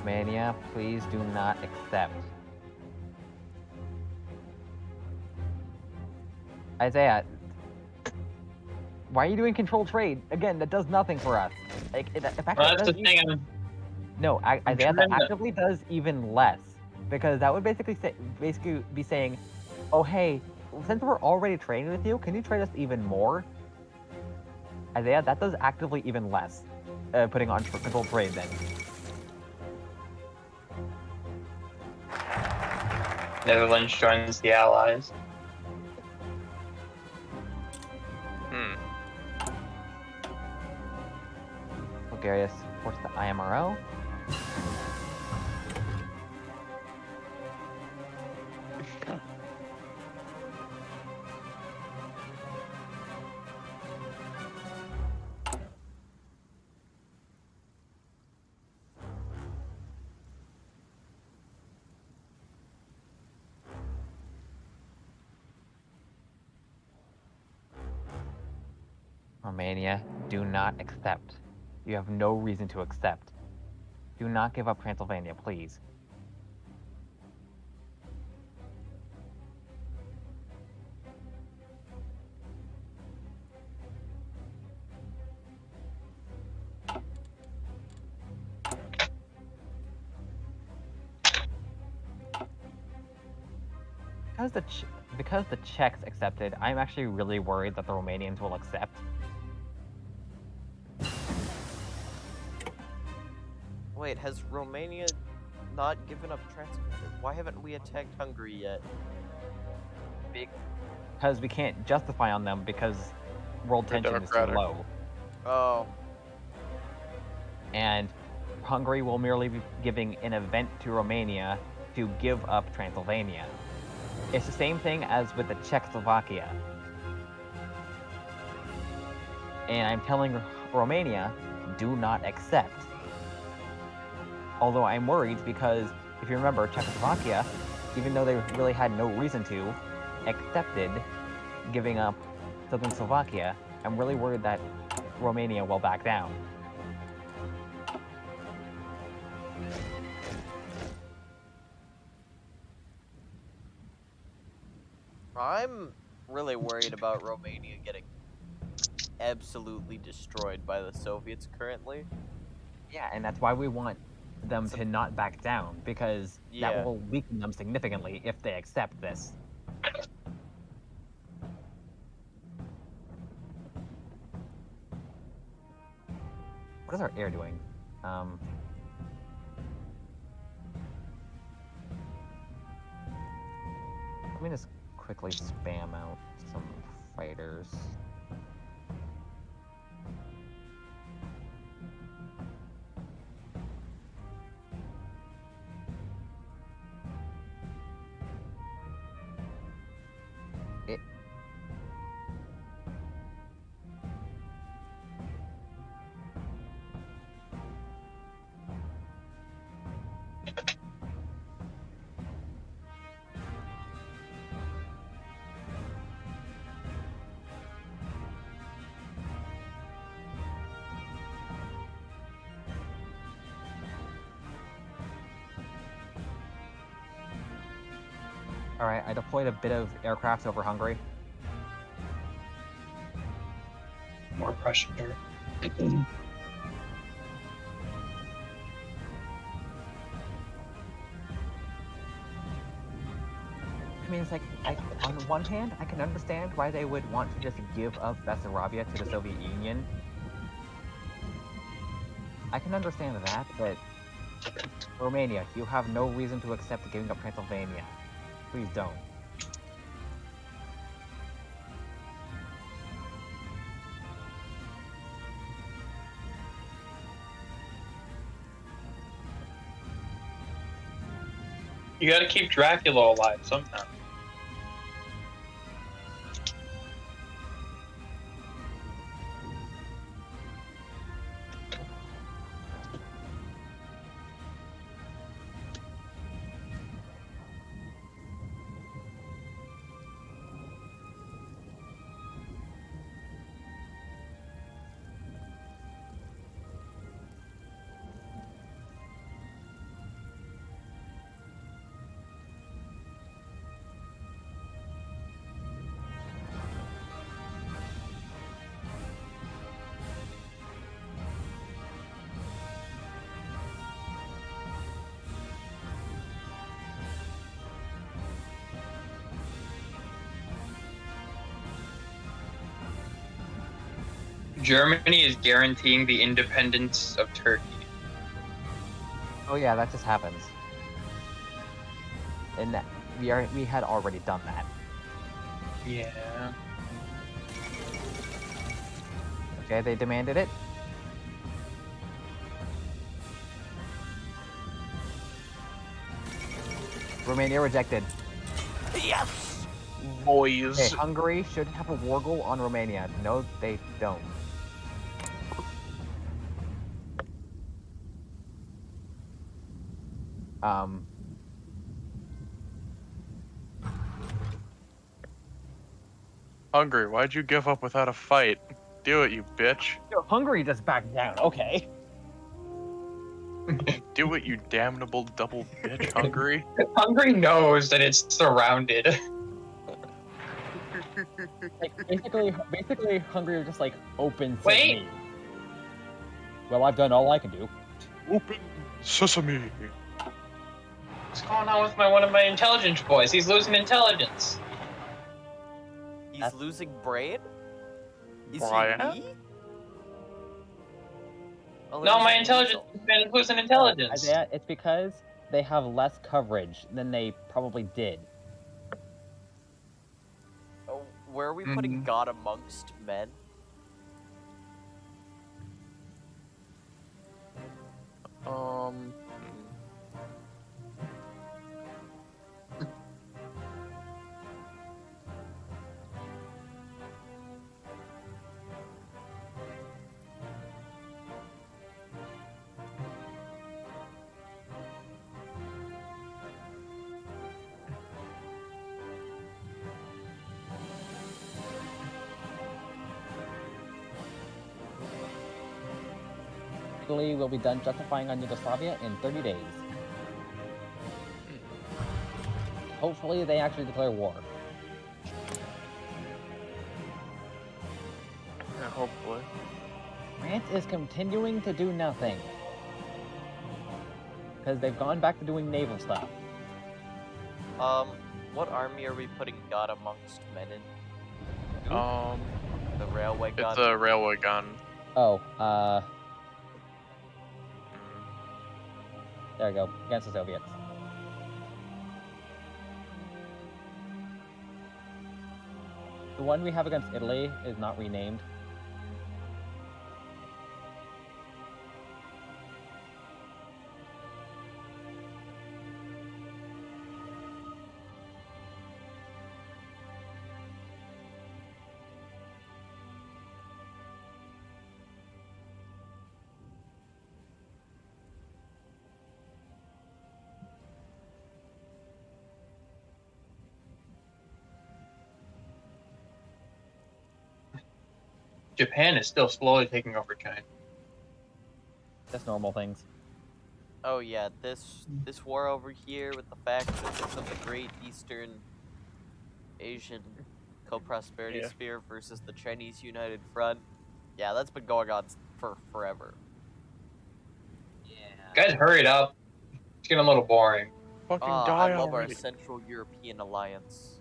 Mania, please do not accept. Isaiah, why are you doing control trade? Again, that does nothing for us. Like, it actually Well, that's does the thing. No, Isaiah, that trying to- actively does even less. Because that would basically be saying, oh hey, since we're already trading with you, can you trade us even more? Isaiah, that does actively even less. Putting on control trade then. Netherlands joins the Allies. Bulgaria supports the IMRO. Romania, do not accept. You have no reason to accept. Do not give up Transylvania, please. Because the Czechs accepted, I'm actually really worried that the Romanians will accept. Wait, has Romania not given up Transylvania? Why haven't we attacked Hungary yet? Because we can't justify on them because world They're tension is too democratic. low. Oh, And Hungary will merely be giving an event to Romania to give up Transylvania. It's the same thing as with the Czechoslovakia. And I'm telling Romania, do not accept. Although I'm worried because, if you remember, Czechoslovakia, even though they really had no reason to, accepted giving up Southern Slovakia. I'm really worried that Romania will back down. I'm really worried about Romania getting absolutely destroyed by the Soviets currently. Yeah, and that's why we want them to not back down, because Yeah. that will weaken them significantly if they accept this. What is our air doing? Let me just quickly spam out some fighters. Alright, I deployed a bit of aircraft over Hungary. More pressure. I mean, it's like, on one hand, I can understand why they would want to just give up Bessarabia to the Soviet Union. I can understand that, but Romania, you have no reason to accept giving up Transylvania. Please don't. You gotta keep Dracula alive somehow. Germany is guaranteeing the independence of Turkey. Oh yeah, that just happens. And we had already done that. Yeah. Okay, they demanded it. Romania rejected. Yes! Boys. Okay, Hungary should have a war goal on Romania. No, they don't. Hungary, why'd you give up without a fight? Do it, you bitch. Yo, Hungary just backed down. Okay. Do it, you damnable double bitch, Hungary. Hungary knows that it's surrounded. Like, basically, Hungary was just like open Wait. sesame. Well, I've done all I can do. Open sesame. What's going on with one of my intelligence boys? He's losing intelligence. He's losing brain? Is Brian? he me? Well, No, there's my a intelligence weasel. has been boosted No, intelligence. Isaiah, it's because they have less coverage than they probably did. Oh, where are we putting God amongst men? Um. Italy will be done justifying on Yugoslavia in 30 days. Hopefully, they actually declare war. Yeah, hopefully. France is continuing to do nothing. Because they've gone back to doing naval stuff. What army are we putting God amongst men in? The railway It's gun? a railway gun. Oh, Mm. there we go. Against the Soviets. The one we have against Italy is not renamed. Japan is still slowly taking over China. Just normal things. Oh yeah, this war over here with the factions of the Great Eastern Asian Co-Prosperity Yeah. Sphere versus the Chinese United Front. Yeah, that's been going on for forever. Guys, hurry it up. It's getting a little boring. Fucking I die love our already. Central European alliance.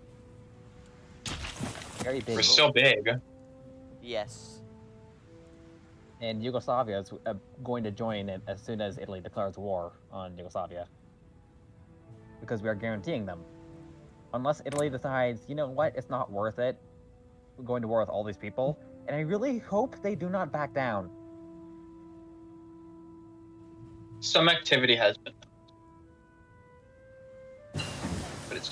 Very big. We're so big. Yes. And Yugoslavia is going to join it as soon as Italy declares war on Yugoslavia. Because we are guaranteeing them. Unless Italy decides, you know what, it's not worth it. We're going to war with all these people. And I really hope they do not back down. Some activity has been done. But it's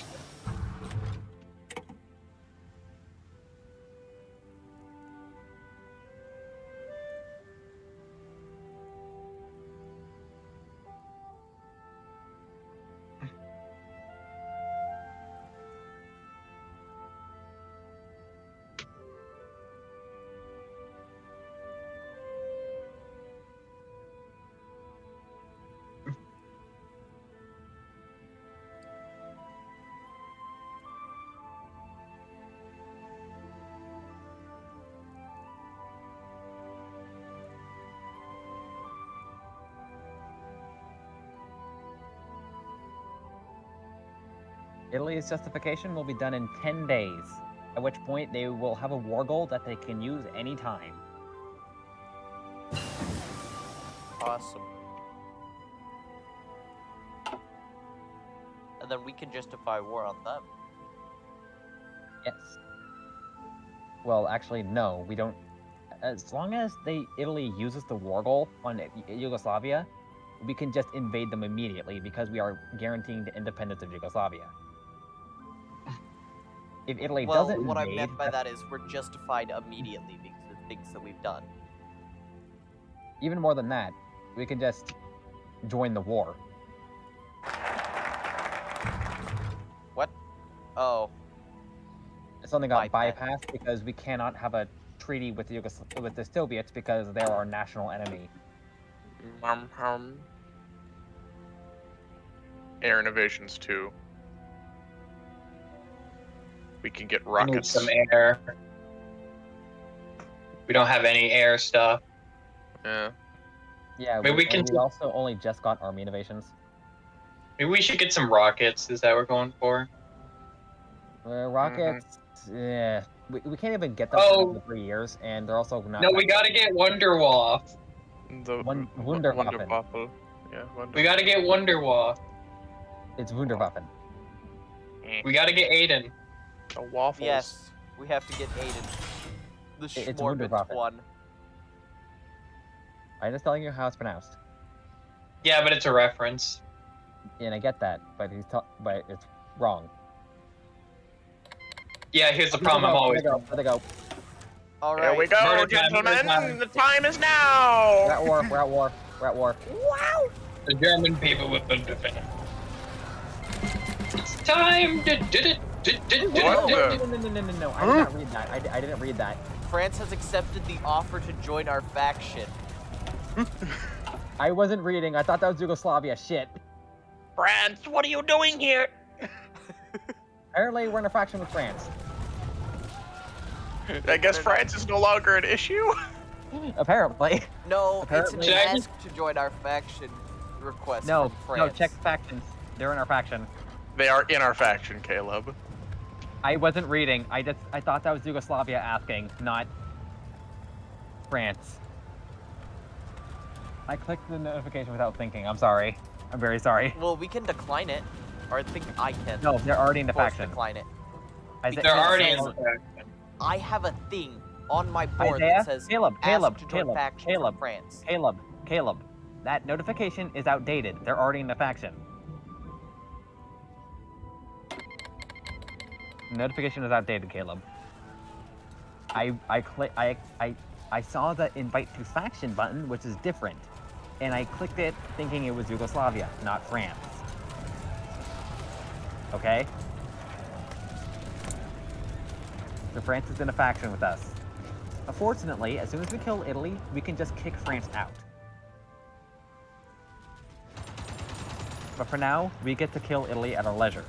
Italy's justification will be done in 10 days, at which point they will have a war goal that they can use anytime. Awesome. And then we can justify war on them. Yes. Well, actually, no, we don't. As long as Italy uses the war goal on Yugoslavia, we can just invade them immediately because we are guaranteeing the independence of Yugoslavia. If Italy Well, doesn't what I invade, meant by that is we're justified immediately because of things that we've done. even more than that, we can just join the war. What? Oh, Something got Bypass. bypassed because we cannot have a treaty with the Soviets because they're our national enemy. Air innovations too. We can get we need rockets. some air. We don't have any air stuff. Yeah. Yeah, Maybe we can. we also only just got army innovations. Maybe we should get some rockets. Is that what we're going for? Rockets, yeah, we can't even get them for Oh. another 3 years, and they're also not. No, we gotta get Wonderwall. The Wunderwaffen. Wunderwaffel. Yeah, We gotta get Wonderwall. It's Wunderwaffen. We gotta get Aiden. The waffles. Yes, we have to get Aiden. The It's Schmorbit Wunderwaffen. one. I'm just telling you how it's pronounced. Yeah, but it's a reference. And I get that, but but it's wrong. Yeah, here's the problem. I'm always There they go. All Here right. we go, Murder time, murder gentlemen. time. The time is now. We're at war. We're at war. We're at war. Wow. The German people will defend. It's time to did it. What? No. I did not read that. I didn't read that. France has accepted the offer to join our faction. I wasn't reading. I thought that was Yugoslavia. Shit. France, what are you doing here? Apparently, we're in a faction with France. I guess France is no longer an issue. Apparently. No, it's an Apparently- ask to join our faction request No, from no. France. Check factions. They're in our faction. They are in our faction, Caleb. I wasn't reading. I thought that was Yugoslavia asking, not France. I clicked the notification without thinking. I'm sorry. I'm very sorry. Well, we can decline it. Or I think I can. No, they're already in the force faction. decline it. Isaiah, They're already in says- the faction. I have a thing on my board Isaiah, that says Caleb, ask to join faction from Caleb, France. Caleb. That notification is outdated. They're already in the faction. Notification is outdated, Caleb. I saw the invite to faction button, which is different, and I clicked it thinking it was Yugoslavia, not France. Okay? So France is in a faction with us. Unfortunately, as soon as we kill Italy, we can just kick France out. But for now, we get to kill Italy at our leisure.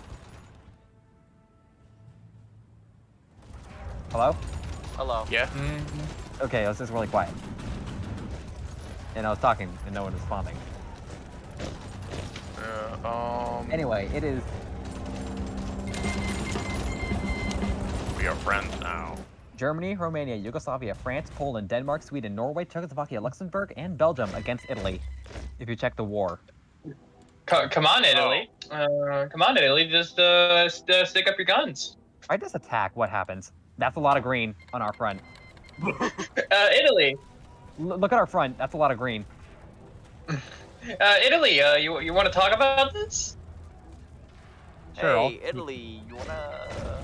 Hello? Hello. Yeah. Okay, it was just really quiet. And I was talking, and no one was responding. Anyway, it is... We are friends now. Germany, Romania, Yugoslavia, France, Poland, Denmark, Sweden, Norway, Czechoslovakia, Luxembourg, and Belgium against Italy. If you check the war. Come on, Italy. Come on, Italy. Just stick up your guns. If I just attack, what happens? That's a lot of green on our front. Italy. Look at our front. That's a lot of green. Italy. You want to talk about this? Sure. Hey, Italy, you wanna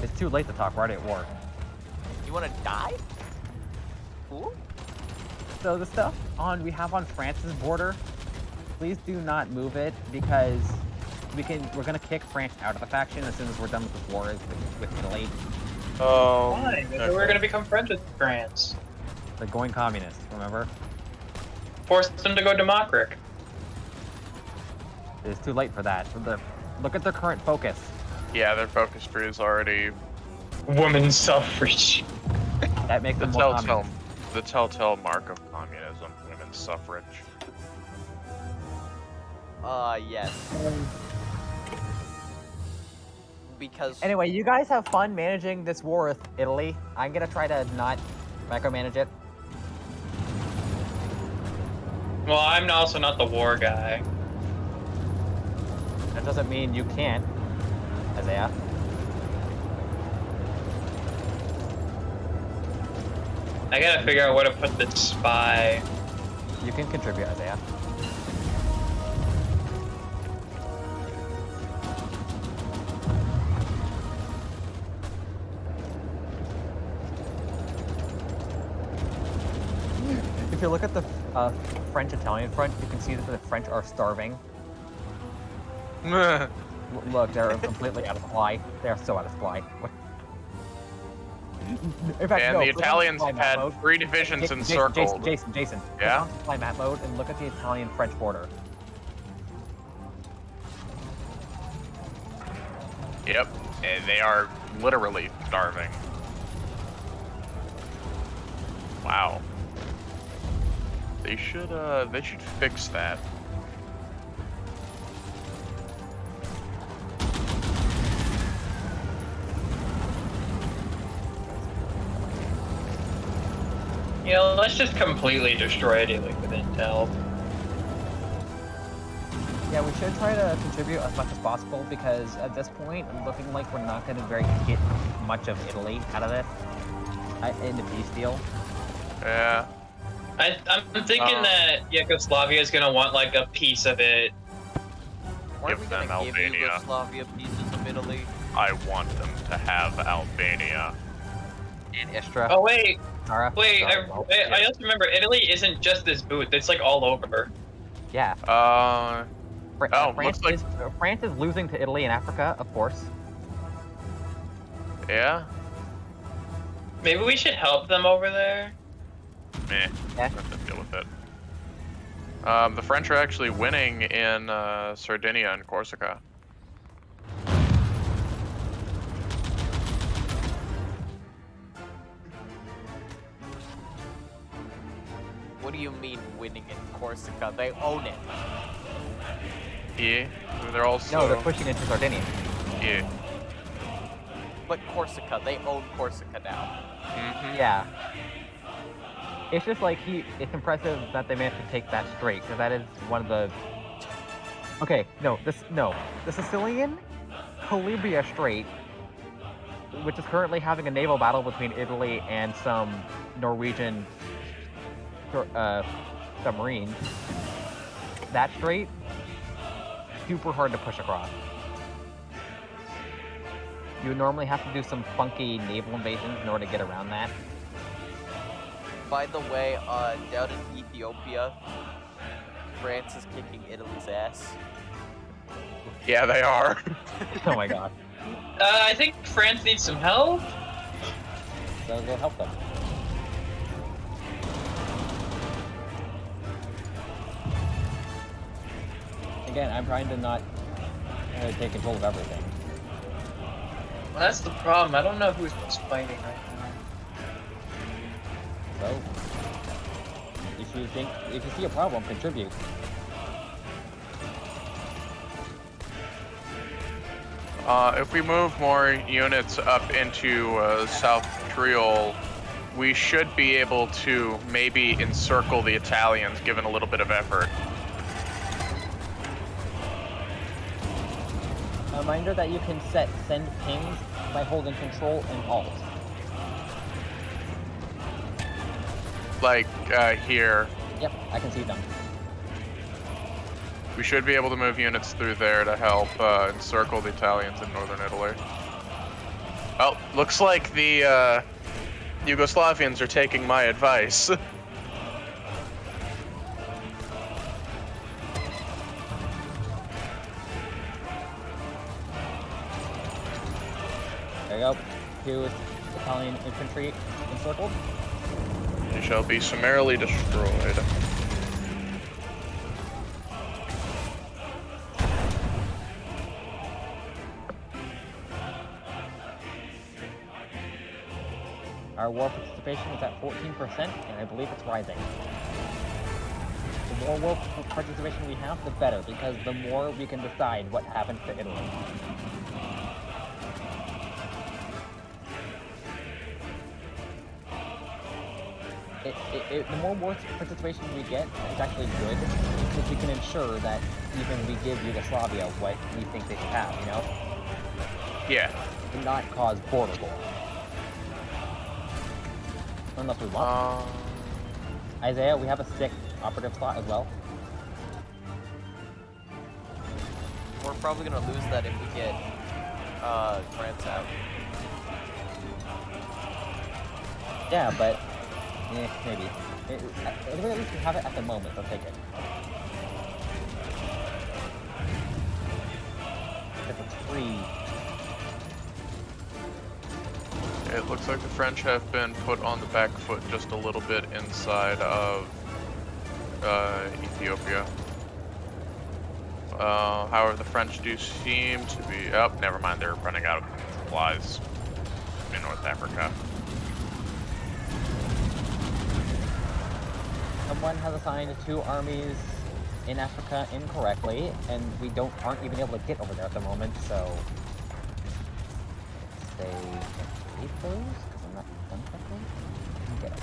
It's too late to talk. We're already at war. die? Cool. So the stuff we have on France's border, please do not move it because we're gonna kick France out of the faction as soon as we're done with this war with Italy. Why? Okay. We're gonna become friends with France. They're going communist, remember? Force them to go democratic. It's too late for that. Look at their current focus. Yeah, their focus tree is already Women's suffrage. That makes the them more communist. telltale mark of communism, women's suffrage. Yes. Because Anyway, you guys have fun managing this war with Italy. I'm gonna try to not micromanage it. Well, I'm also not the war guy. That doesn't mean you can't, Isaiah. I gotta figure out where to put this spy. You can contribute, Isaiah. If you look at the French-Italian front, you can see that the French are starving. Look, they're completely out of supply. They're so out of supply. In fact, And no, the put on Italians supply map had mode. 3 divisions Jason, encircled. Jason. Yeah? Put on supply map mode and look at the Italian-French border. Yep, and they are literally starving. Wow. They should fix that. let's just completely destroy Italy with intel. Yeah, we should try to contribute as much as possible because at this point, looking like we're not going to get much of Italy out of this in the peace deal. Yeah. I'm thinking that Yugoslavia is gonna want like a piece of it. Weren't we Give gonna them give Albania. Yugoslavia pieces of Italy? I want them to have Albania. And Istra. Oh wait, Tara. wait! Sorry, I well, also remember Italy isn't just this booth; it's like all over. yeah. Looks like... France is losing to Italy in Africa, of course. Yeah? Maybe we should help them over there. Meh. Yeah. Have to deal with it. The French are actually winning in Sardinia and Corsica. What do you mean winning in Corsica? They own it. Yeah. They're also... No, they're pushing into Sardinia. Yeah. But Corsica, they own Corsica now. Mm-hmm. Yeah. It's just like it's impressive that they managed to take that straight, because that is one of the... Okay, the Sicilian Calabria Strait, which is currently having a naval battle between Italy and some Norwegian submarines. That strait, super hard to push across. You would normally have to do some funky naval invasions in order to get around that. By the way, down in Ethiopia, France is kicking Italy's ass. Yeah, they are. Oh my god. I think France needs some help. So we'll help them. Again, I'm trying to not take control of everything. Well, that's the problem. I don't know who's fighting right now. So, if you see a problem, contribute. If we move more units up into South Triol, we should be able to maybe encircle the Italians, given a little bit of effort. A reminder that you can send pings by holding Control and Alt. Like, here. Yep, I can see them. We should be able to move units through there to help encircle the Italians in northern Italy. Well, looks like the Yugoslavians are taking my advice. There you go. 2 Italian infantry encircled. They shall be summarily destroyed. Our war participation is at 14%, and I believe it's rising. The more war participation we have, the better, because the more we can decide what happens to Italy. The more war participation we get, it's actually good, because we can ensure that even we give Yugoslavia what we think they should have, you know? Yeah. And not cause border war. Unless we want to. Isaiah, we have a 6th operative slot as well. We're probably gonna lose that if we get France out. Yeah, but maybe. At least we have it at the moment. I'll take it. If it's free. It looks like the French have been put on the back foot just a little bit inside of Ethiopia. However, the French do seem to be... Oh, never mind, they're running out of supplies in North Africa. Someone has assigned 2 armies in Africa incorrectly, and we aren't even able to get over there at the moment, so... Stay... Those? Because I'm not done correctly? Get away.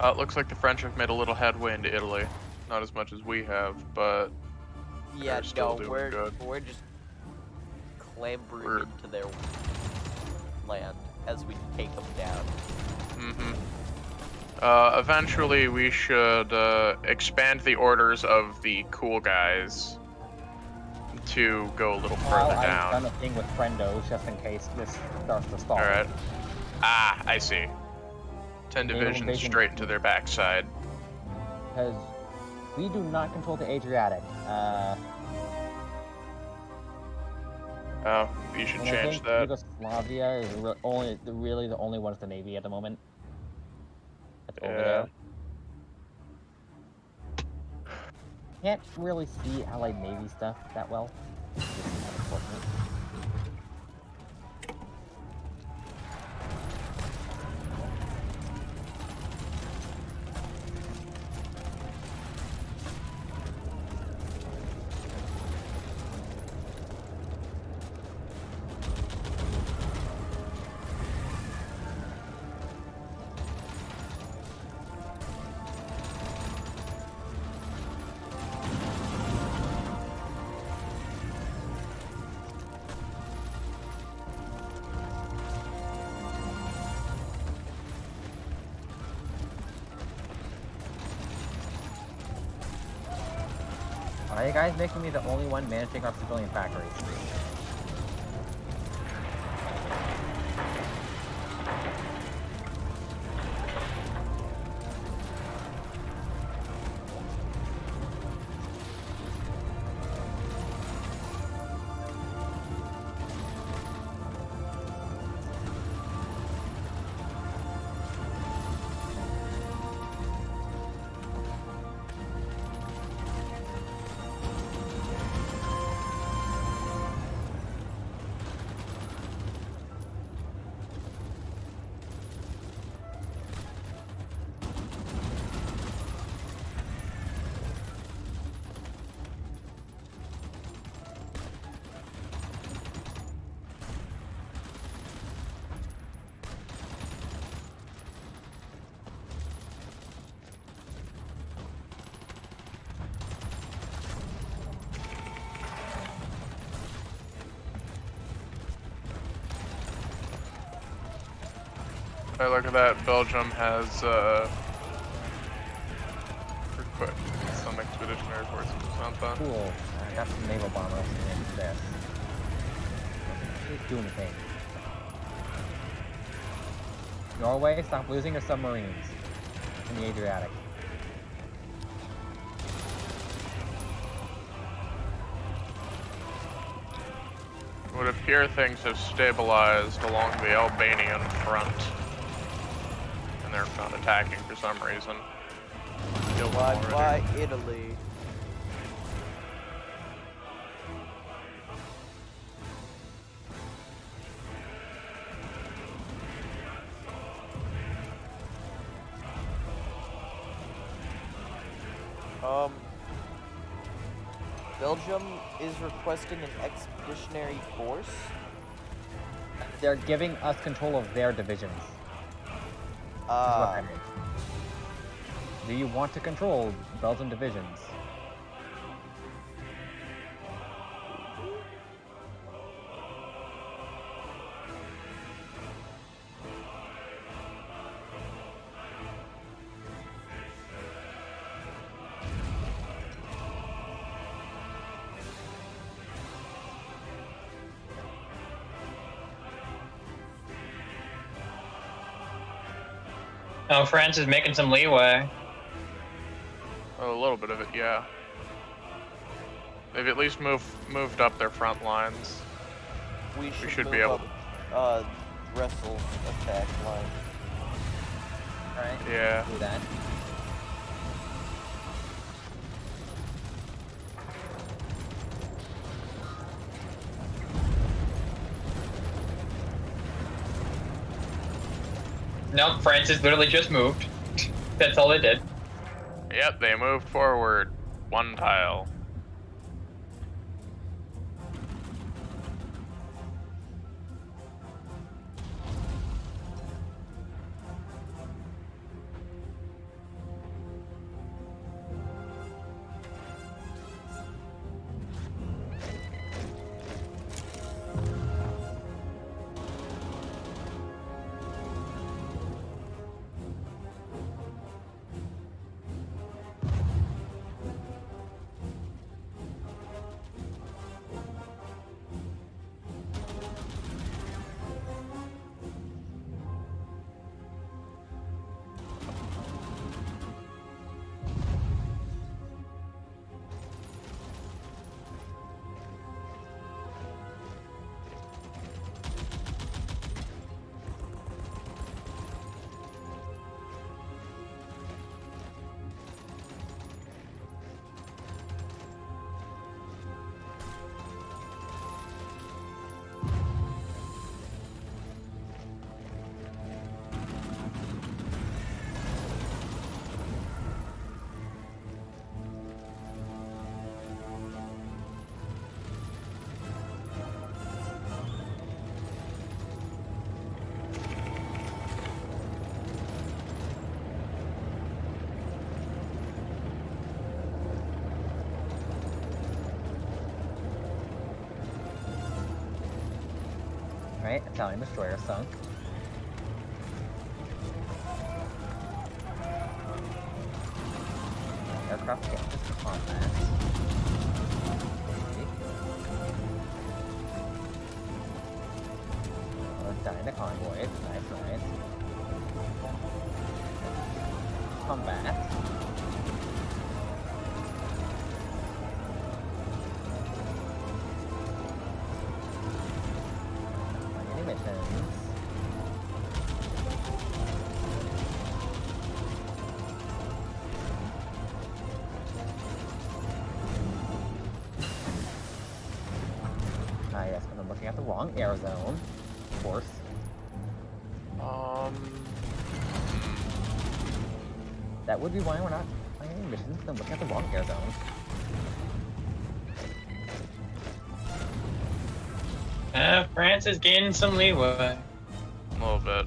It looks like the French have made a little headway into Italy. Not as much as we have, but Yeah, they're still no, doing we're good. we're just clambering We're- into their land as we take them down. Mm-hmm. Eventually, we should expand the orders of the cool guys to go a little further I've down. done a thing with Friendo just in case this starts to stall. All right. Ah, I see. 10 Naval divisions invasion. straight into their backside. Because we do not control the Adriatic. Oh, you should And I change think that. Yugoslavia is really the only one with the Navy at the moment. That's over Yeah. there. Can't really see Allied Navy stuff that well. Which is kind of unfortunate. Are you guys making me the only one managing our civilian factories? Hey, look at that. Belgium has some expeditionary forces or something. Cool. I got some naval bombers in this. Let's do anything. Norway, stop losing your submarines in the Adriatic. It would appear things have stabilized along the Albanian front. And they're not attacking for some reason. Killed them already. Bye, Italy. Belgium is requesting an expeditionary force. They're giving us control of their divisions. Is what that is. Do you want to control Belgian divisions? Oh, France is making some leeway. A little bit of it, yeah. They've at least moved up their front lines. We should move be able up, Russell's attack line. Alright. Yeah. Do that. Nope, France has literally just moved. That's all it did. Yep, they moved forward. One tile. Right, Italian destroyer sunk. Aircraft can't just combat. Dying convoys. Nice. Combat. Any missions? Yes, but I'm looking at the wrong air zone. Of course. That would be why we're not playing any missions. I'm looking at the wrong air zone. France is gaining some leeway. A little bit.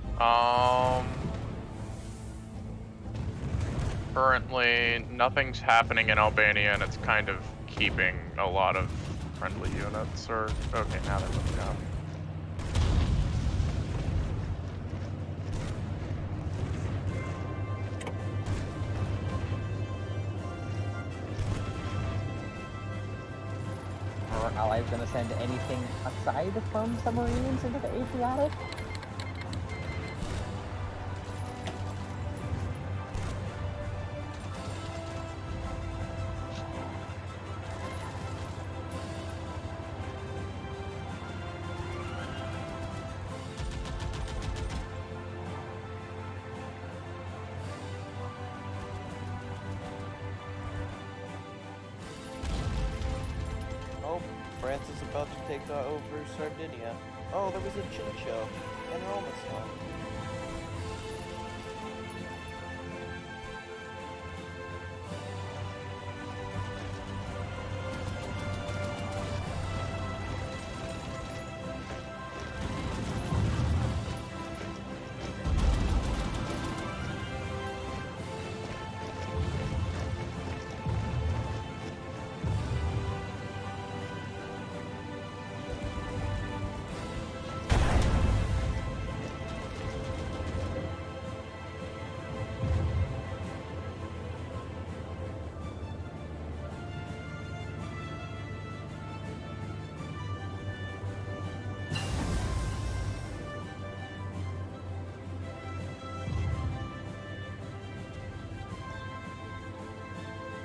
Currently, nothing's happening in Albania, and it's kind of keeping a lot of friendly units. Or okay, now they're moving up. Are our allies going to send anything aside from submarines into the Adriatic? Oh, France is about to take over Sardinia. Oh, there was a chincho, and they're almost done.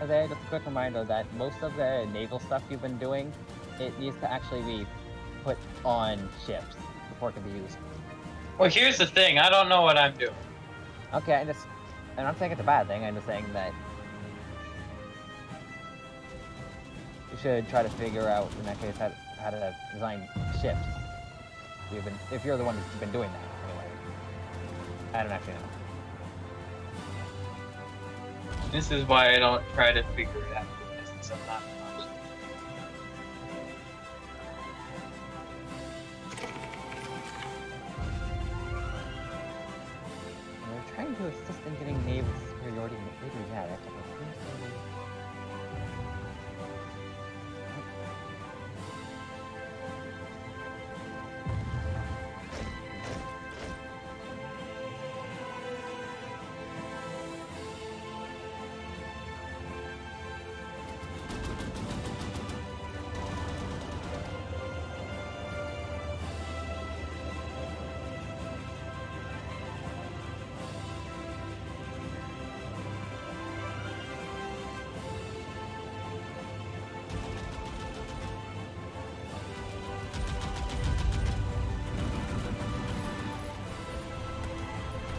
There, just a quick reminder that most of the naval stuff you've been doing, it needs to actually be put on ships before it can be used. Well, here's the thing. I don't know what I'm doing. Okay, and I'm not saying it's a bad thing. I'm just saying that you should try to figure out, in that case, how to design ships. If you're the one who's been doing that, anyway. I don't actually know. This is why I don't try to figure it out. Since I'm not. We're trying to assist in getting naval superiority in the Adriatic.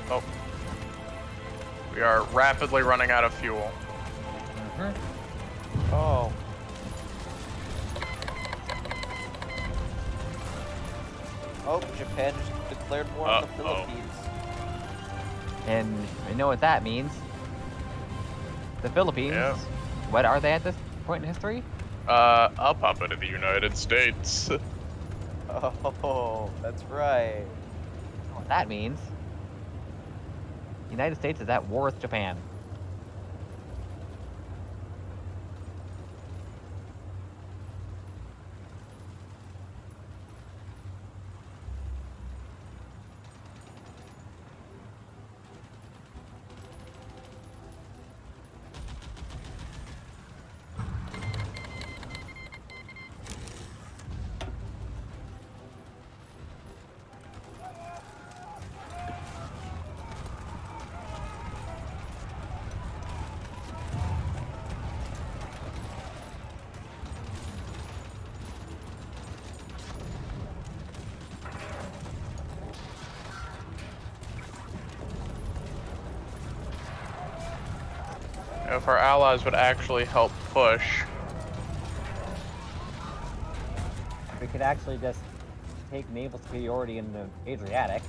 Oh. We are rapidly running out of fuel. Oh. Oh, Japan just declared war on the Philippines. And we know what that means. The Philippines. Yeah. What are they at this point in history? A puppet of the United States. Oh, that's right. What that means. The United States is at war with Japan. if our allies would actually help push. We could actually just take naval superiority in the Adriatic.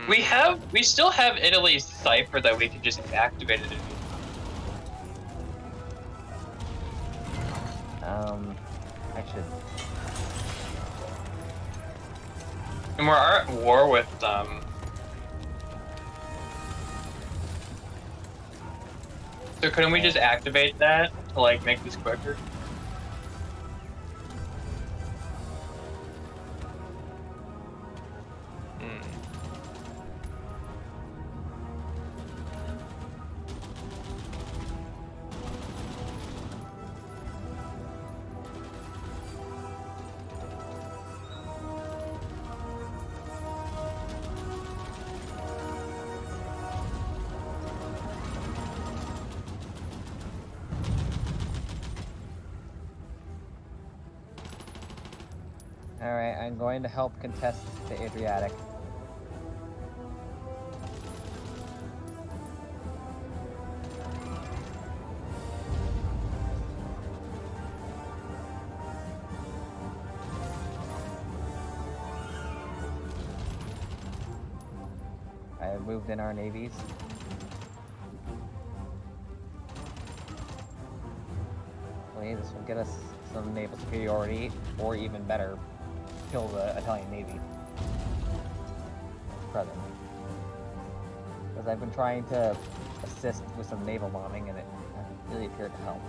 We still have Italy's cipher that we could just activate it. I should. And we're at war with So couldn't we just activate that to like make this quicker? Alright, I'm going to help contest the Adriatic. I have moved in our navies. Hopefully this will get us some naval superiority, or even better, kill the Italian Navy. Present. Because I've been trying to assist with some naval bombing and it hasn't really appeared to help.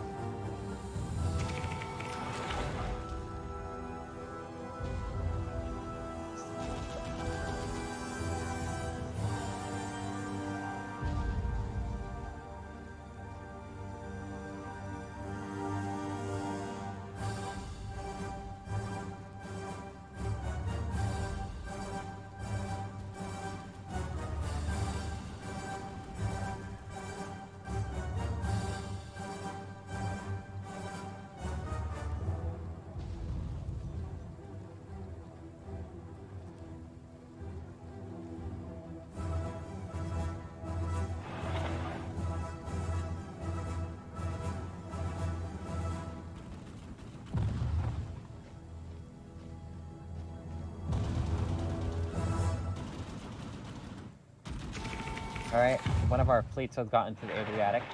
Alright, one of our fleets has gotten to the Adriatic.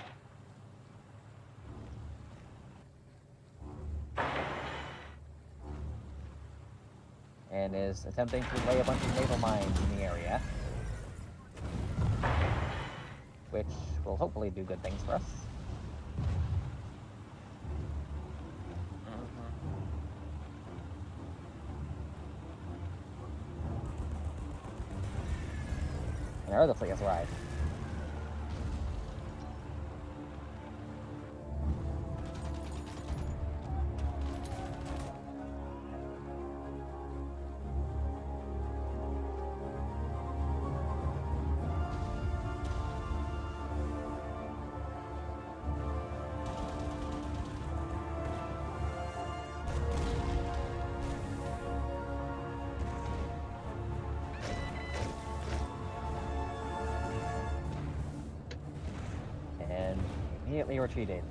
And is attempting to lay a bunch of naval mines in the area. Which will hopefully do good things for us. And our other fleet has arrived. And immediately retreated.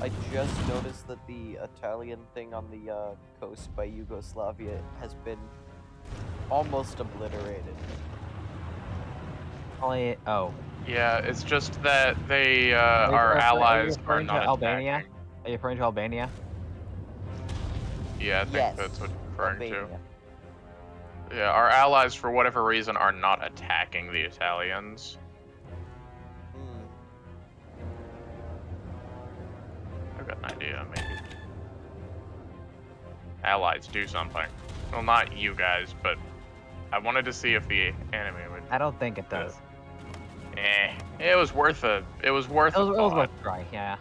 I just noticed that the Italian thing on the coast by Yugoslavia has been almost obliterated. Oh. Yeah, it's just that they Are our you allies are referring to not Albania? attacking. Are you referring to Albania? Yeah, I think Yes, that's what you're referring to. Albania. Yeah, our allies for whatever reason are not attacking the Italians. Hmm. I've got an idea, maybe. Allies do something. Well, not you guys, but I wanted to see if the enemy would. I don't think it does. It was worth a. It was worth It was a thought. worth a try, yeah.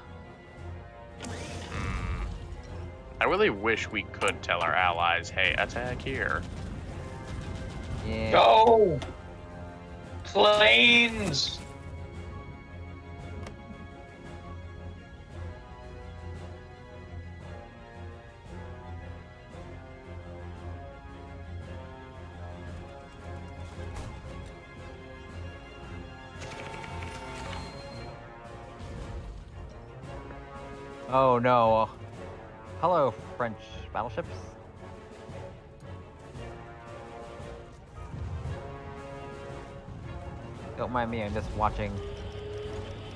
I really wish we could tell our allies, hey, attack here. Yeah. Go! Planes! Oh no. Hello, French battleships. Don't mind me, I'm just watching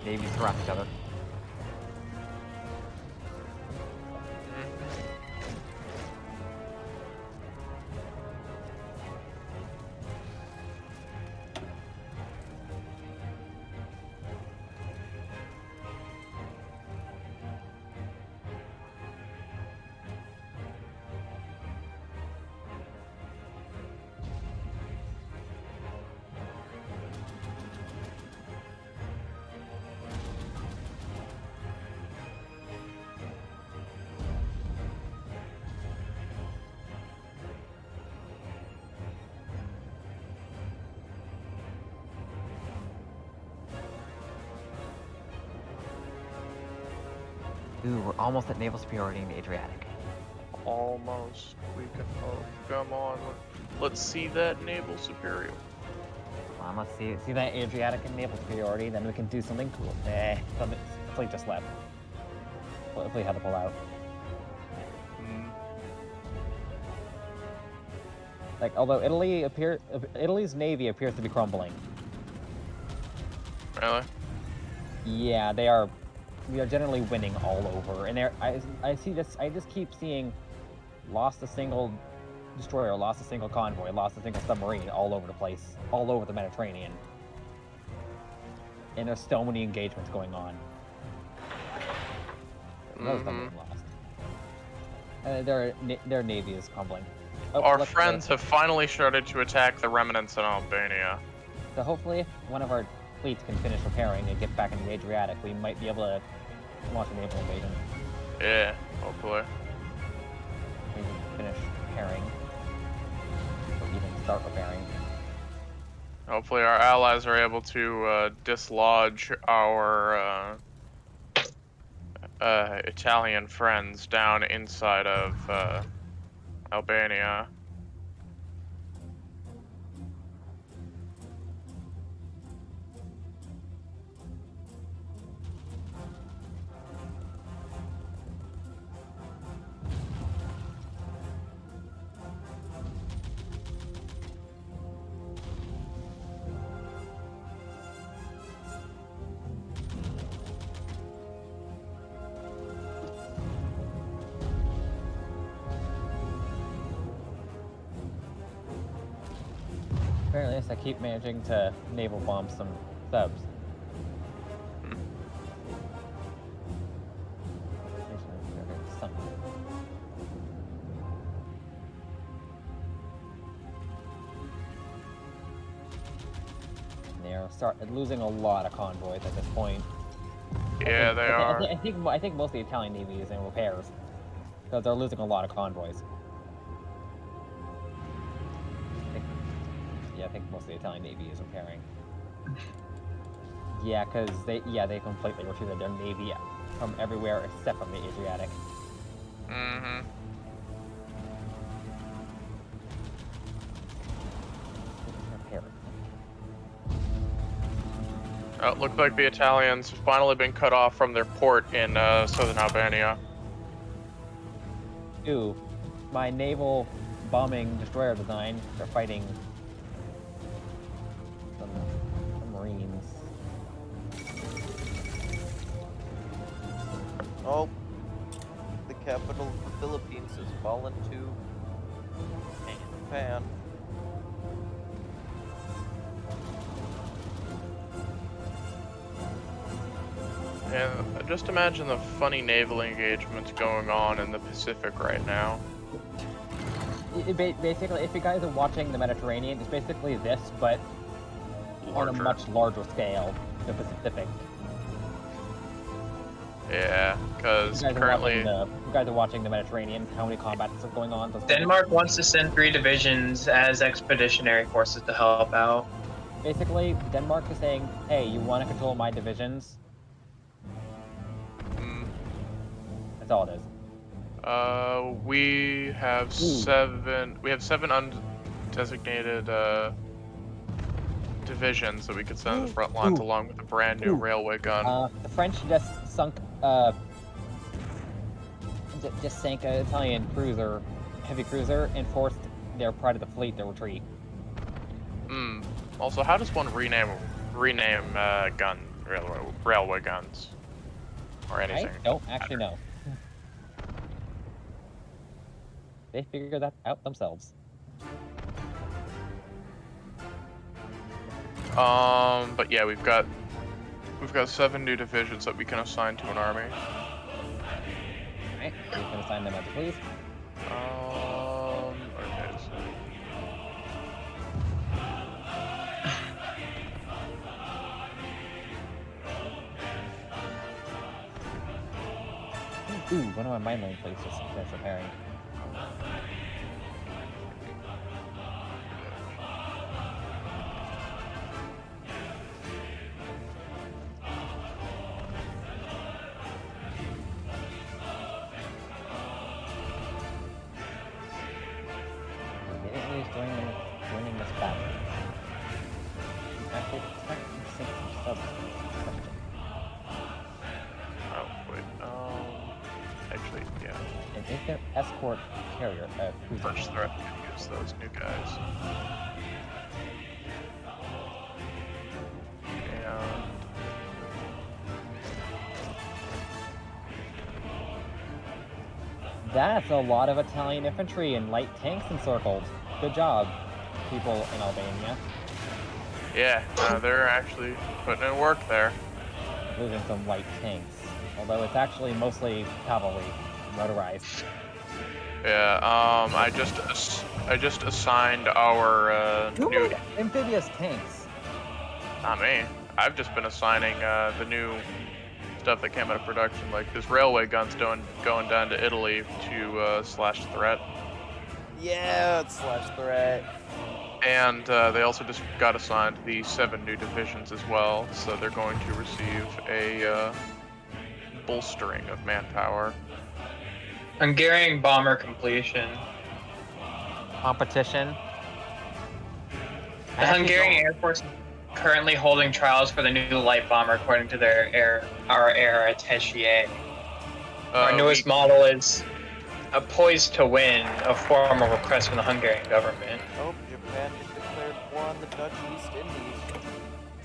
navies harass each other. Ooh, we're almost at naval superiority in the Adriatic. Almost. We can. Oh, come on. Let's see that naval superior. Come on, let's see that Adriatic and naval superiority, then we can do something cool. The fleet just left. The fleet had to pull out. Like, although Italy's navy appears to be crumbling. Really? Yeah, we are generally winning all over, and I just keep seeing lost a single destroyer, lost a single convoy, lost a single submarine all over the place, all over the Mediterranean. And there's so many engagements going on. Another submarine lost. Their navy is crumbling. Our friends have finally started to attack the remnants in Albania. So hopefully, if one of our fleets can finish repairing and get back into the Adriatic, we might be able to launch a naval invasion. Yeah, hopefully. We can finish repairing, or even start repairing. Hopefully our allies are able to dislodge our Italian friends down inside of Albania. Apparently, I keep managing to naval bomb some subs. They're losing a lot of convoys at this point. Yeah, they are. I think most of the Italian navy is in repairs because they're losing a lot of convoys. I think most of the Italian navy is repairing. Yeah, because they completely retreated their navy from everywhere except from the Adriatic. Looked like the Italians have finally been cut off from their port in southern Albania. Ooh, my naval bombing destroyer design. They're fighting some Marines. Oh, the capital of the Philippines has fallen to Japan. And just imagine the funny naval engagements going on in the Pacific right now. Basically, if you guys are watching the Mediterranean, it's basically this, but on a Larger. much larger scale, the Pacific. Yeah, because You currently... guys are watching the Mediterranean, how many combats are going on? Denmark wants to send 3 divisions as expeditionary forces to help out. Basically, Denmark is saying, hey, you want to control my divisions? That's all it is. We have 7. We have 7 undesignated divisions that we could send to the front lines, along with a brand new railway gun. The French just sunk, just sank an Italian cruiser, heavy cruiser, and forced their pride of the fleet to retreat. Also, how does one rename railway guns or anything? I don't actually know. They figure that out themselves. But yeah, we've got 7 new divisions that we can assign to an army. Alright, you can assign them as you please. Okay, Ooh, one of my mine lane plates just finished repairing. Immediately joining this battle. Actually, expect to sink some subs. Question. oh wait, actually, yeah. And is their escort carrier cruiser? First threat, we can use those new guys. And That's a lot of Italian infantry and light tanks encircled. Good job, people in Albania. yeah, they're actually putting in work there. Losing some light tanks, although it's actually mostly cavalry, motorized. Yeah, I just assigned our new. Amphibious tanks. Not me. I've just been assigning the new stuff that came out of production, like this railway gun's going down to Italy to slash threat. Yeah, it's slash threat. And they also just got assigned the 7 new divisions as well, so they're going to receive a bolstering of manpower. Hungarian bomber completion. Competition. The Hungarian Air Force is currently holding trials for the new light bomber, according to our air attaché. Our newest model is poised to win a formal request from the Hungarian government. Oh, Japan has declared war on the Dutch East Indies.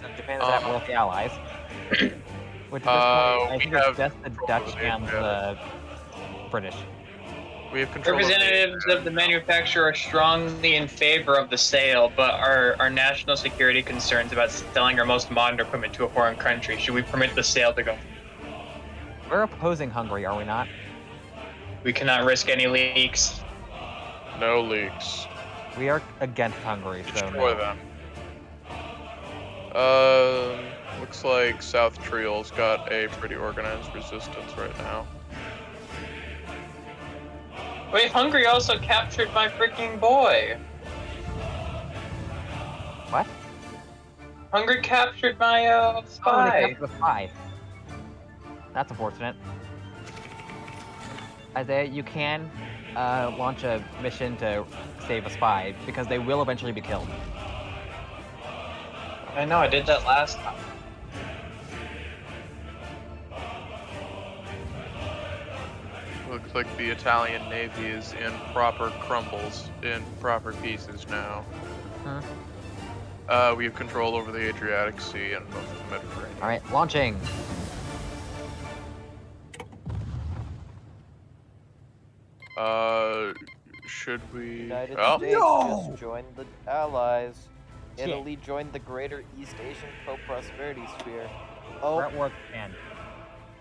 So Japan is at war with the Allies. Which at this point, I think we it's have just the Dutch and the British. We have control Representatives of the manufacturer are strongly in favor of the sale, but our national security concerns about selling our most modern equipment to a foreign country. Should we permit the sale to go? We're opposing Hungary, are we not? We cannot risk any leaks. No leaks. We are against Hungary, so Destroy no. them. Looks like South Triol's got a pretty organized resistance right now. Wait, Hungary also captured my freaking boy. What? Hungary captured my Oh, they spy. kept the spy. That's unfortunate. Isaiah, you can launch a mission to save a spy, because they will eventually be killed. I know, I did that last time. Looks like the Italian Navy is in proper crumbles, in proper pieces now. Huh? We have control over the Adriatic Sea and most of the Mediterranean. All right, launching. Should we? United Oh, States No! just joined the Allies. Shit. Italy joined the Greater East Asian Co-Prosperity Sphere. We're Oh, at war with Japan.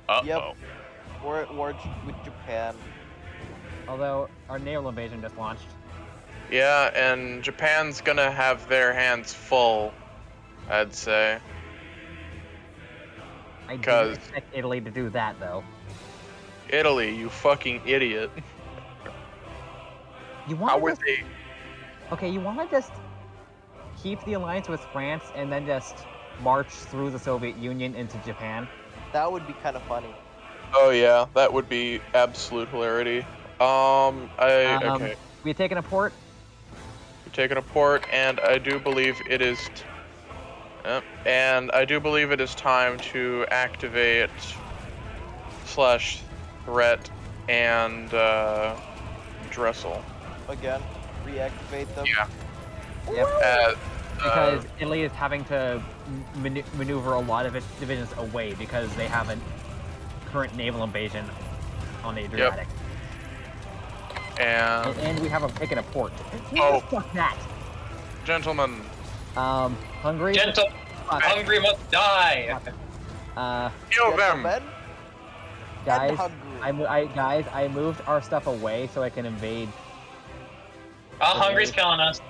uh-oh. we're at war with Japan. Although our naval invasion just launched. Yeah, and Japan's gonna have their hands full, I'd say. I 'Cause- didn't expect Italy to do that though. Italy, you fucking idiot. You How want were to they? okay? You want to just keep the alliance with France and then just march through the Soviet Union into Japan? That would be kind of funny. Oh yeah, that would be absolute hilarity. Okay. We had taken a port. We're taking a port, and I do believe it is. And I do believe it is time to activate /threat and Dressel. Again, reactivate them. Yeah. Yep. Because Italy is having to maneuver a lot of its divisions away because they have a current naval invasion on the Adriatic. And we have them taking a port. Oh. Fuck that. Gentlemen, Hungary. Gentle, Hungary must die. kill them! Gentlemen, Guys, and Hungary. I moved our stuff away so I can invade. Hungary's killing us.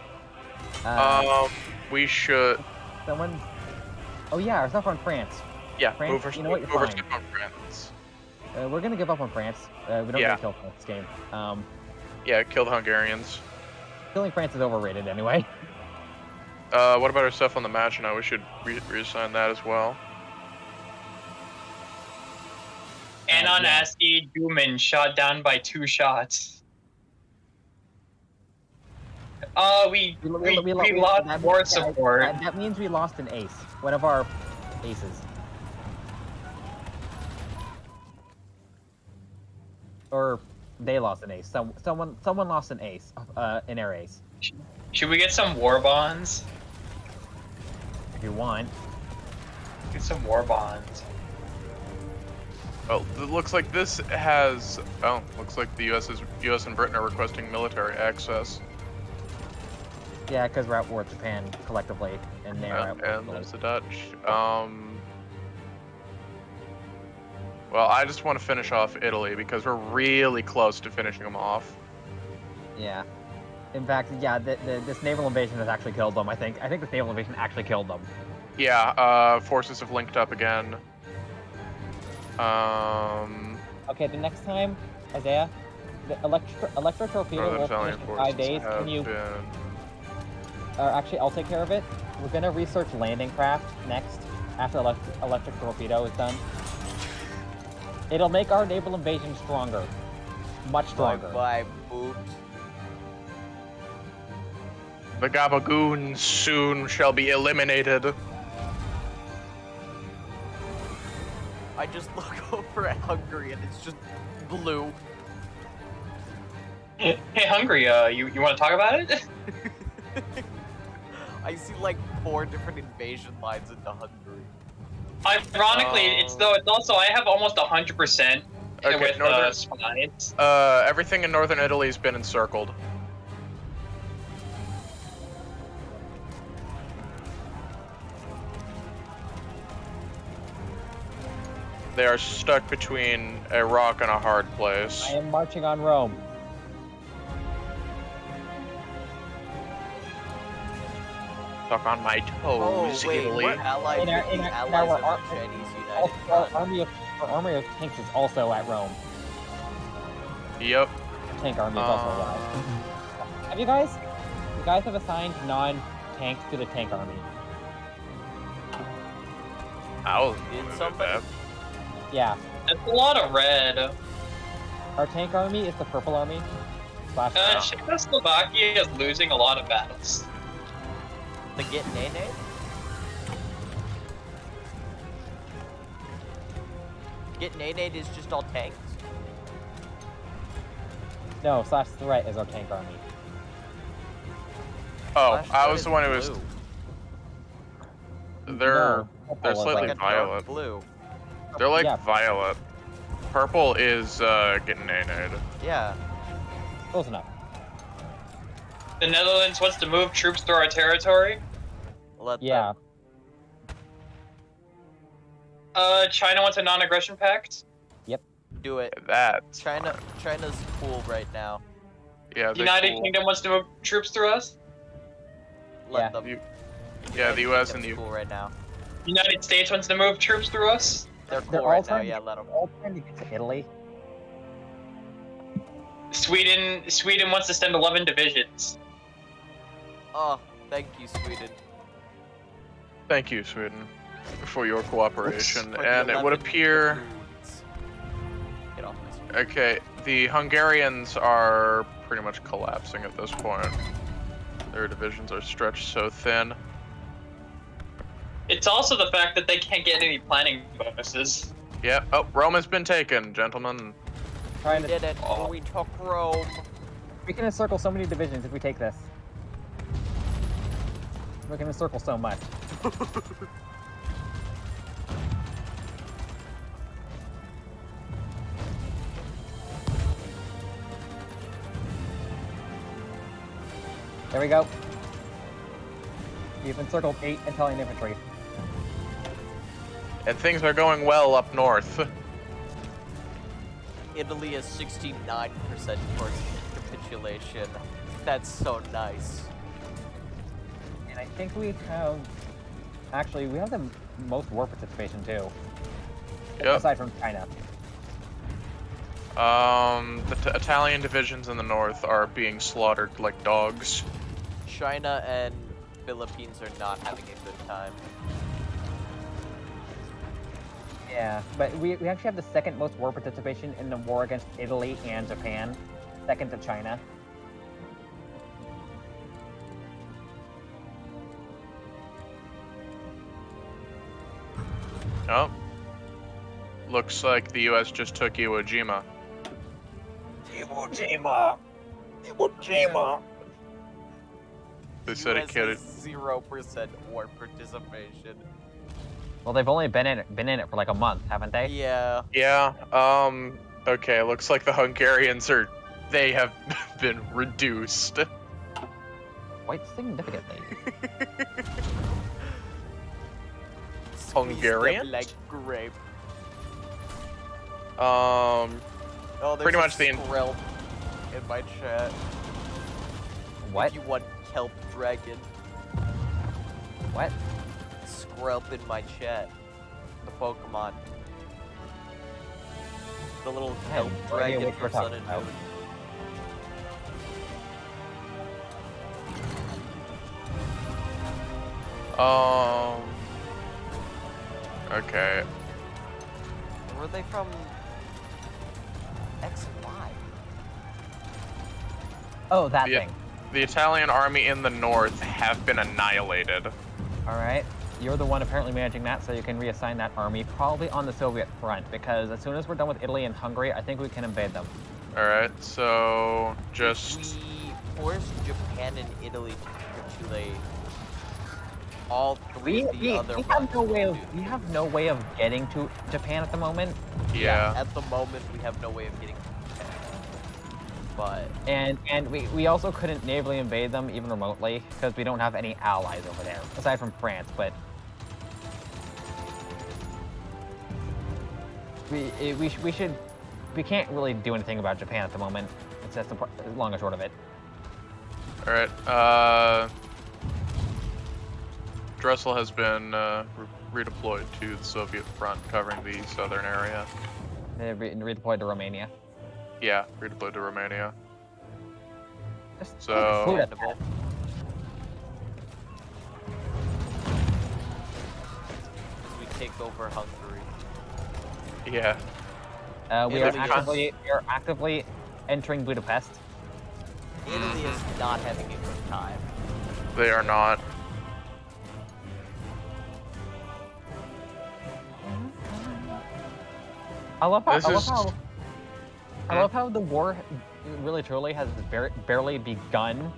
We should. Someone. Oh yeah, our stuff on France. Yeah, France, move our you know what, you're move our fine. stuff on France. We're gonna give up on France. We don't Yeah. really kill France this game. Yeah, kill the Hungarians. Killing France is overrated anyway. What about our stuff on the Maginot? We should reassign that as well. Anon yeah. Asti Duman shot down by 2 shots. We lost that war means- support. That means we lost an ace. One of our aces. Or they lost an ace. Someone lost an ace. An air ace. Should we get some war bonds? If you want. Get some war bonds. Well, it looks like this has. Oh, looks like the U.S. and Britain are requesting military access. Yeah, because we're at war with Japan collectively, and they're at war And with there's the Dutch. Well, I just want to finish off Italy because we're really close to finishing them off. Yeah. In fact, yeah, this naval invasion has actually killed them, I think. I think this naval invasion actually killed them. Yeah, forces have linked up again. Okay, the next time, Isaiah, the electric torpedo Northern will Italian finish in forces 5 days. have Can you... been. actually, I'll take care of it. We're gonna research landing craft next, after electric torpedo is done. It'll make our naval invasion stronger. Much stronger. Bye, boot. The Gabagoons soon shall be eliminated. I just look over at Hungary and it's just blue. Hey, Hungary, you want to talk about it? I see like 4 different invasion lines into Hungary. Ironically, it's also I have almost 100% Okay, with northern- spies. Everything in northern Italy has been encircled. They are stuck between a rock and a hard place. I am marching on Rome. Stuck on my Oh toes, wait, Italy. we're allied In our- with in the our- allies our of ar- the Chinese Also, United our Front. army of tanks is also at Rome. Yep. Tank army is also alive. Have you guys have assigned non-tanks to the tank army? Ow. Did somebody? Yeah. That's a lot of red. Our tank army is the purple army. Slash Czechoslovakia is losing a lot of battles. The Get Nene? Get Nene is just all tanks. No, slash threat is our tank army. Oh, Flash I Red was is the one who was. blue. They're No, purple they're is slightly Like a violet. dark blue. They're like yeah, violet. Purple is getting nay-nayed. Yeah. close enough. The Netherlands wants to move troops through our territory. Let Yeah, them China wants a non-aggression pact. do it. That's China's cool right now. Yeah, The they're United cool. Kingdom wants to move troops through us. Let Yeah. them. Yeah, the US and Kingdom's the cool right now. United States wants to move troops through us. They're they're cool all right now. trying. Yeah, let them. All trying to get to Italy. Sweden wants to send 11 divisions. Oh, thank you, Sweden. Thank you, Sweden, for your cooperation. For the And it would 11 appear. doubloons. Get off my screen. Okay, the Hungarians are pretty much collapsing at this point. Their divisions are stretched so thin. It's also the fact that they can't get any planning bonuses. Yeah. Oh, Rome has been taken, gentlemen. Trying We to. did it. Oh. We took Rome. We can encircle so many divisions if we take this. We can encircle so much. There we go. We've encircled 8 Italian infantry. And things are going well up north. Italy is 69% towards capitulation. That's so nice. And I think we have... Actually, we have the most war participation, too. Yep. Aside from China. The Italian divisions in the north are being slaughtered like dogs. China and Philippines are not having a good time. Yeah, but we actually have the second most war participation in the war against Italy and Japan. Second to China. Oh. Looks like the US just took Iwo Jima. Iwo Jima! Iwo Jima! They said it US killed has 0% war participation. Well, they've only been in it for like a month, haven't they? Yeah. Yeah, okay, looks like the Hungarians they have been reduced. Quite significantly. Squeeze Hungarian? them like grape. Um, Oh, there's Pretty a much the Skrelp in my chat. What? If you want kelp dragon, What? Skrelp in my chat. The Pokemon. The little I have kelp no idea dragon what you're from Sun talking and about. Moon. Okay. Were they from X and Y? Oh, that Yeah. thing. The Italian army in the north have been annihilated. Alright. You're the one apparently managing that, so you can reassign that army probably on the Soviet front, because as soon as we're done with Italy and Hungary, I think we can invade them. Alright, so just... We forced Japan and Italy to capitulate. All three of the other ones have no way of do. we have no way of getting to Japan at the moment, Yeah. At the moment, we have no way of getting to Japan. But and we also couldn't navally invade them even remotely because we don't have any allies over there aside from France. But we can't really do anything about Japan at the moment. It's just the long and short of it. Alright, Dressel has been redeployed to the Soviet front, covering the southern area. They redeployed to Romania. Yeah, redeployed to Romania. Just So- understandable. As we take over Hungary. Yeah. We Italy are actively entering Budapest. Italy is not having a good time. They are not. I love This is- I love how the war really truly has barely begun,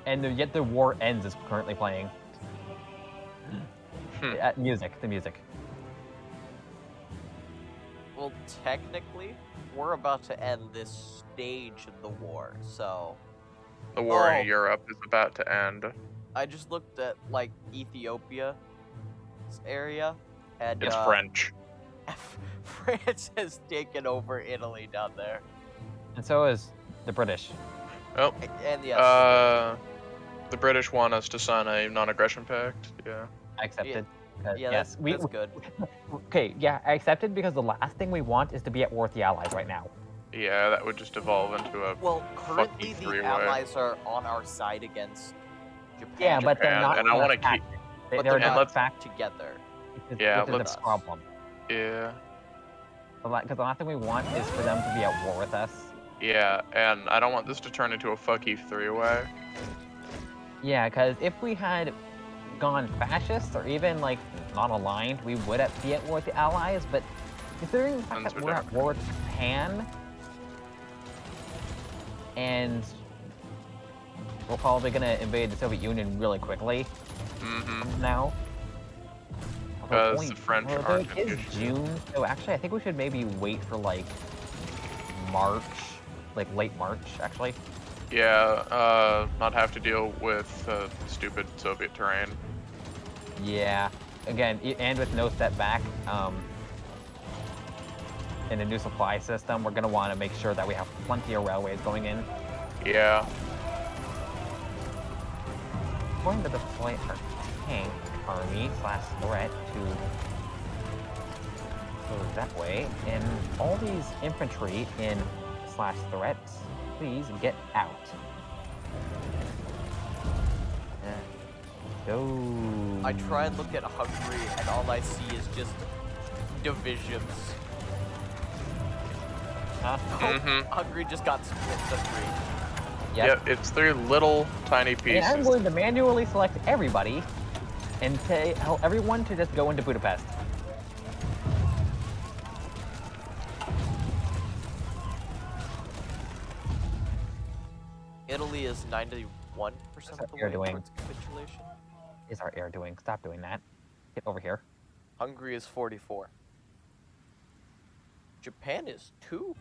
and yet the war ends is currently playing. The music. Well, technically, we're about to end this stage of the war, so The war Oh. in Europe is about to end. I just looked at like Ethiopia's area, and It's French. France has taken over Italy down there. And so is the British. Oh, And yes, the British want us to sign a non-aggression pact. Yeah. I accepted. yeah, Yes, that's good. Okay, yeah, I accepted because the last thing we want is to be at war with the Allies right now. Yeah, that would just evolve into a. Well, currently the three-way. Allies are on our side against Japan. Yeah, but they're Japan, not. and I want to keep- but They're they're not not fact together. Yeah, Because let's- the problem. Yeah. Because the last thing we want is for them to be at war with us. Yeah, and I don't want this to turn into a fucky three-way. Yeah, because if we had gone fascist or even like non-aligned, we would be at war with the Allies. But considering the fact Friends that with we're at war with Japan, and we're probably gonna invade the Soviet Union really quickly Mm-hmm. now. Because Although the French although aren't it is interested. June, so actually I think we should maybe wait for like March, like late March, actually. Yeah, not have to deal with stupid Soviet terrain. Yeah. Again, and with no step back, in a new supply system, we're gonna want to make sure that we have plenty of railways going in. Yeah. Going to deploy our tank army / threat to go that way, and all these infantry in / threats, please get out. Go. I try and look at Hungary, and all I see is just divisions. Mm-hmm. Hungary just got split to 3. Yep, it's 3 little tiny And I'm pieces. going to manually select everybody and tell everyone to just go into Budapest. Italy is 91% What's of that the air way doing? towards capitulation. Is our air doing? Stop doing that. Get over here. Hungary is 44. Japan is 2.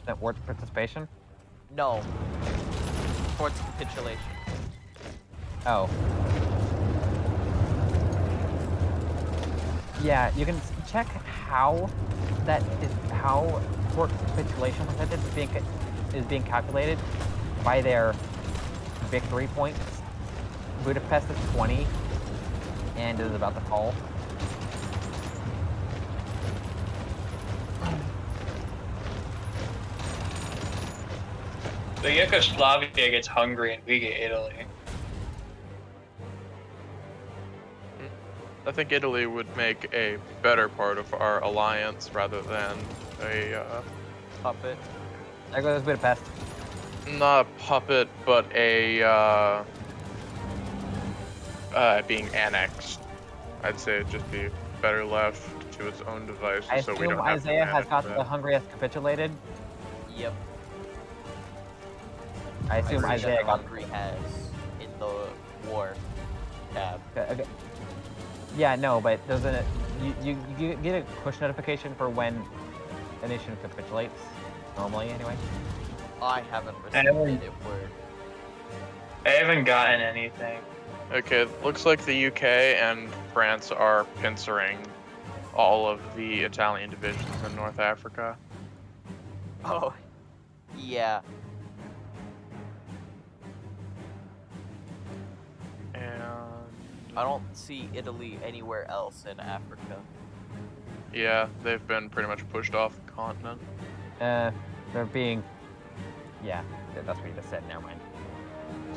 That war participation? No. Towards capitulation. Oh. Yeah, you can check how port capitulation percentage is being calculated by their victory points. Budapest is 20 and is about to fall. So Yugoslavia gets Hungary and we get Italy. I think Italy would make a better part of our alliance rather than a, Puppet. There goes Budapest. not a puppet, but a, being annexed. I'd say it'd just be better left to its own devices I so we assume don't have to Isaiah has manage got that. the Hungary has capitulated. Yep. I assume I see Isaiah that got. Hungary has in the war tab. Okay. Yeah, no, but doesn't it? You get a push notification for when a nation capitulates. Normally, anyway. I haven't I received haven't- it. It were I haven't gotten anything. Okay, looks like the UK and France are pincering all of the Italian divisions in North Africa. Oh, yeah. And I don't see Italy anywhere else in Africa. yeah, they've been pretty much pushed off the continent. They're being. Yeah, that's what you just said. Never mind.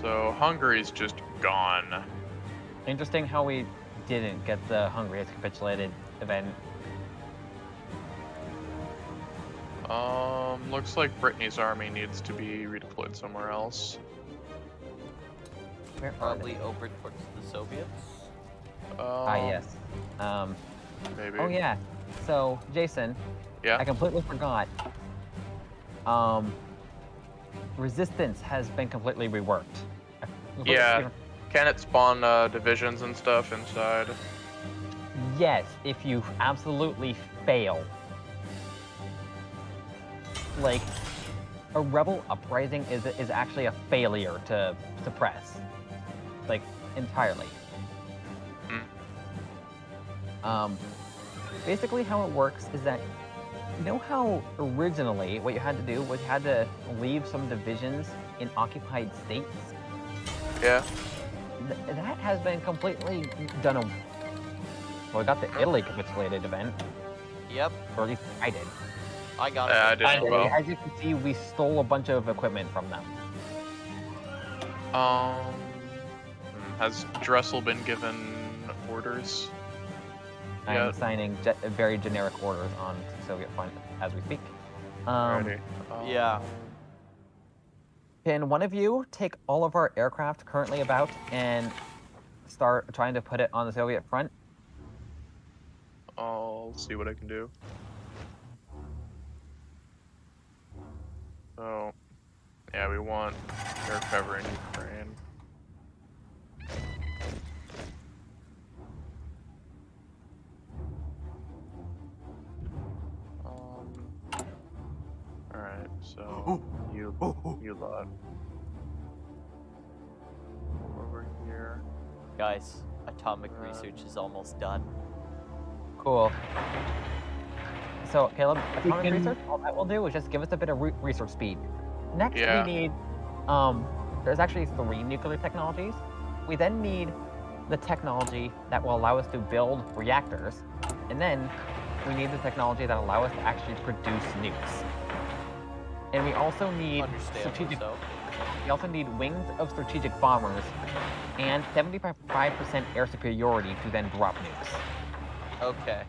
So Hungary's just gone. Interesting how we didn't get the Hungary has capitulated event. Looks like Brittany's army needs to be redeployed somewhere else. Where are Probably they? over towards the Soviets. Ah, yes. Maybe. Oh yeah. So Jason, Yeah. I completely forgot. Resistance has been completely reworked. Yeah. Can it spawn divisions and stuff inside? Yes, if you absolutely fail. Like, a rebel uprising is actually a failure to suppress. Like, entirely. Basically how it works is that, you know how originally what you had to do was you had to leave some divisions in occupied states? Yeah. That has been completely done. Well, we got the Italy capitulated event, Yep, or at least I did. I got I it. did as well. As you can see, we stole a bunch of equipment from them. Has Dressel been given orders? I'm Yet? signing very generic orders on Soviet front as we speak. Ready. Yeah. Can one of you take all of our aircraft currently about and start trying to put it on the Soviet front? I'll see what I can do. So, yeah, we want air cover in Ukraine. Alright, so you lot over here. Guys, atomic research is almost done. Cool. So, Caleb, atomic research, all that will do is just give us a bit of research speed. Next, Yeah. we need, there's actually 3 nuclear technologies. We then need the technology that will allow us to build reactors, and then we need the technology that allow us to actually produce nukes. And we also need Understandably so. We also need wings of strategic bombers and 75% air superiority to then drop nukes. Okay.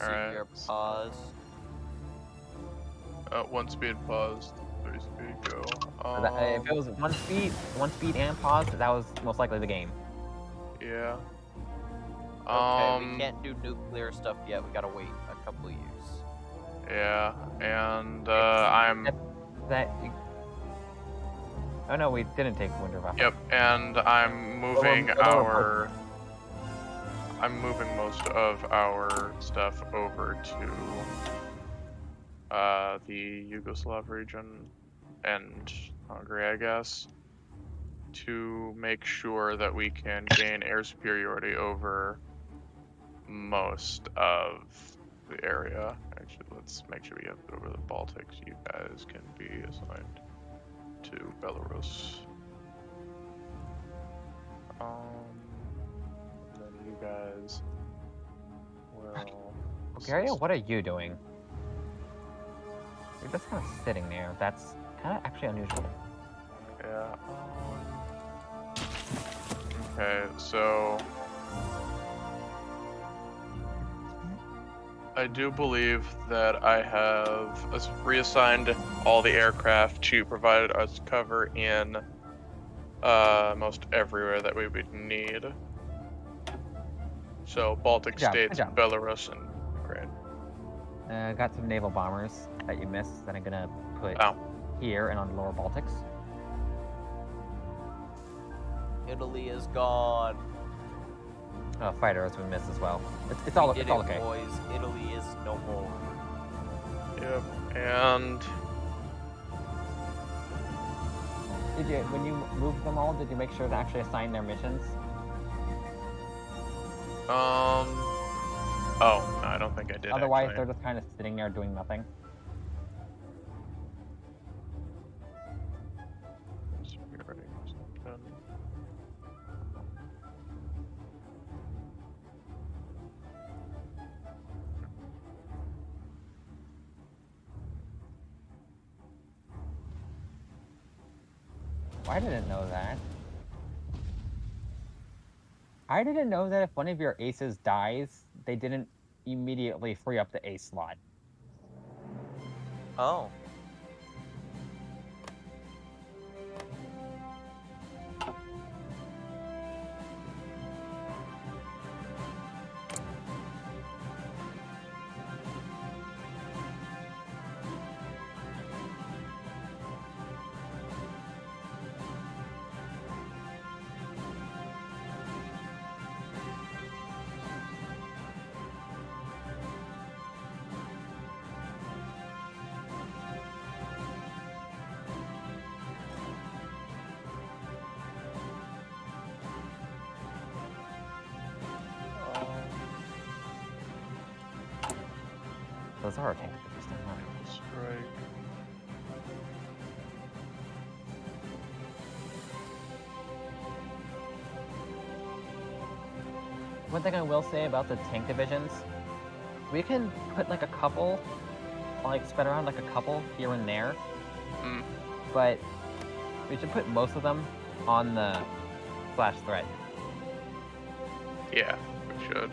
I see your pause. 1 speed paused, 3 speed go. If it was one speed and pause, that was most likely the game. Yeah. Okay, we can't do nuclear stuff yet. We gotta wait a couple of years. Yeah, and Oh no, we didn't take Winterwaffe. Yep, and I'm moving I'm moving most of our stuff over to the Yugoslav region and Hungary, I guess, to make sure that we can gain air superiority over most of the area. Actually, let's make sure we have it over the Baltics. You guys can be assigned to Belarus. And then you guys will. Bulgaria, what are you doing? You're just kind of sitting there. That's kind of actually unusual. Yeah. Okay, so I do believe that I have reassigned all the aircraft to provide us cover in most everywhere that we would need. So Baltic states, Belarus, and Ukraine. Got some naval bombers that you missed that I'm gonna put here and on the lower Baltics. Italy is gone. Oh, fighters we missed as well. It's all okay. Boys, Italy is no more. Yep, and when you moved them all, did you make sure to actually assign their missions? Oh, no, I don't think I did. Otherwise, they're just kind of sitting there doing nothing. I didn't know that. I didn't know that if one of your aces dies, they didn't immediately free up the ace slot. Oh. Those are tank divisions, don't worry. Strike. One thing I will say about the tank divisions, we can put like a couple, like spread around like a couple here and there, but we should put most of them on the slash threat. Yeah, we should.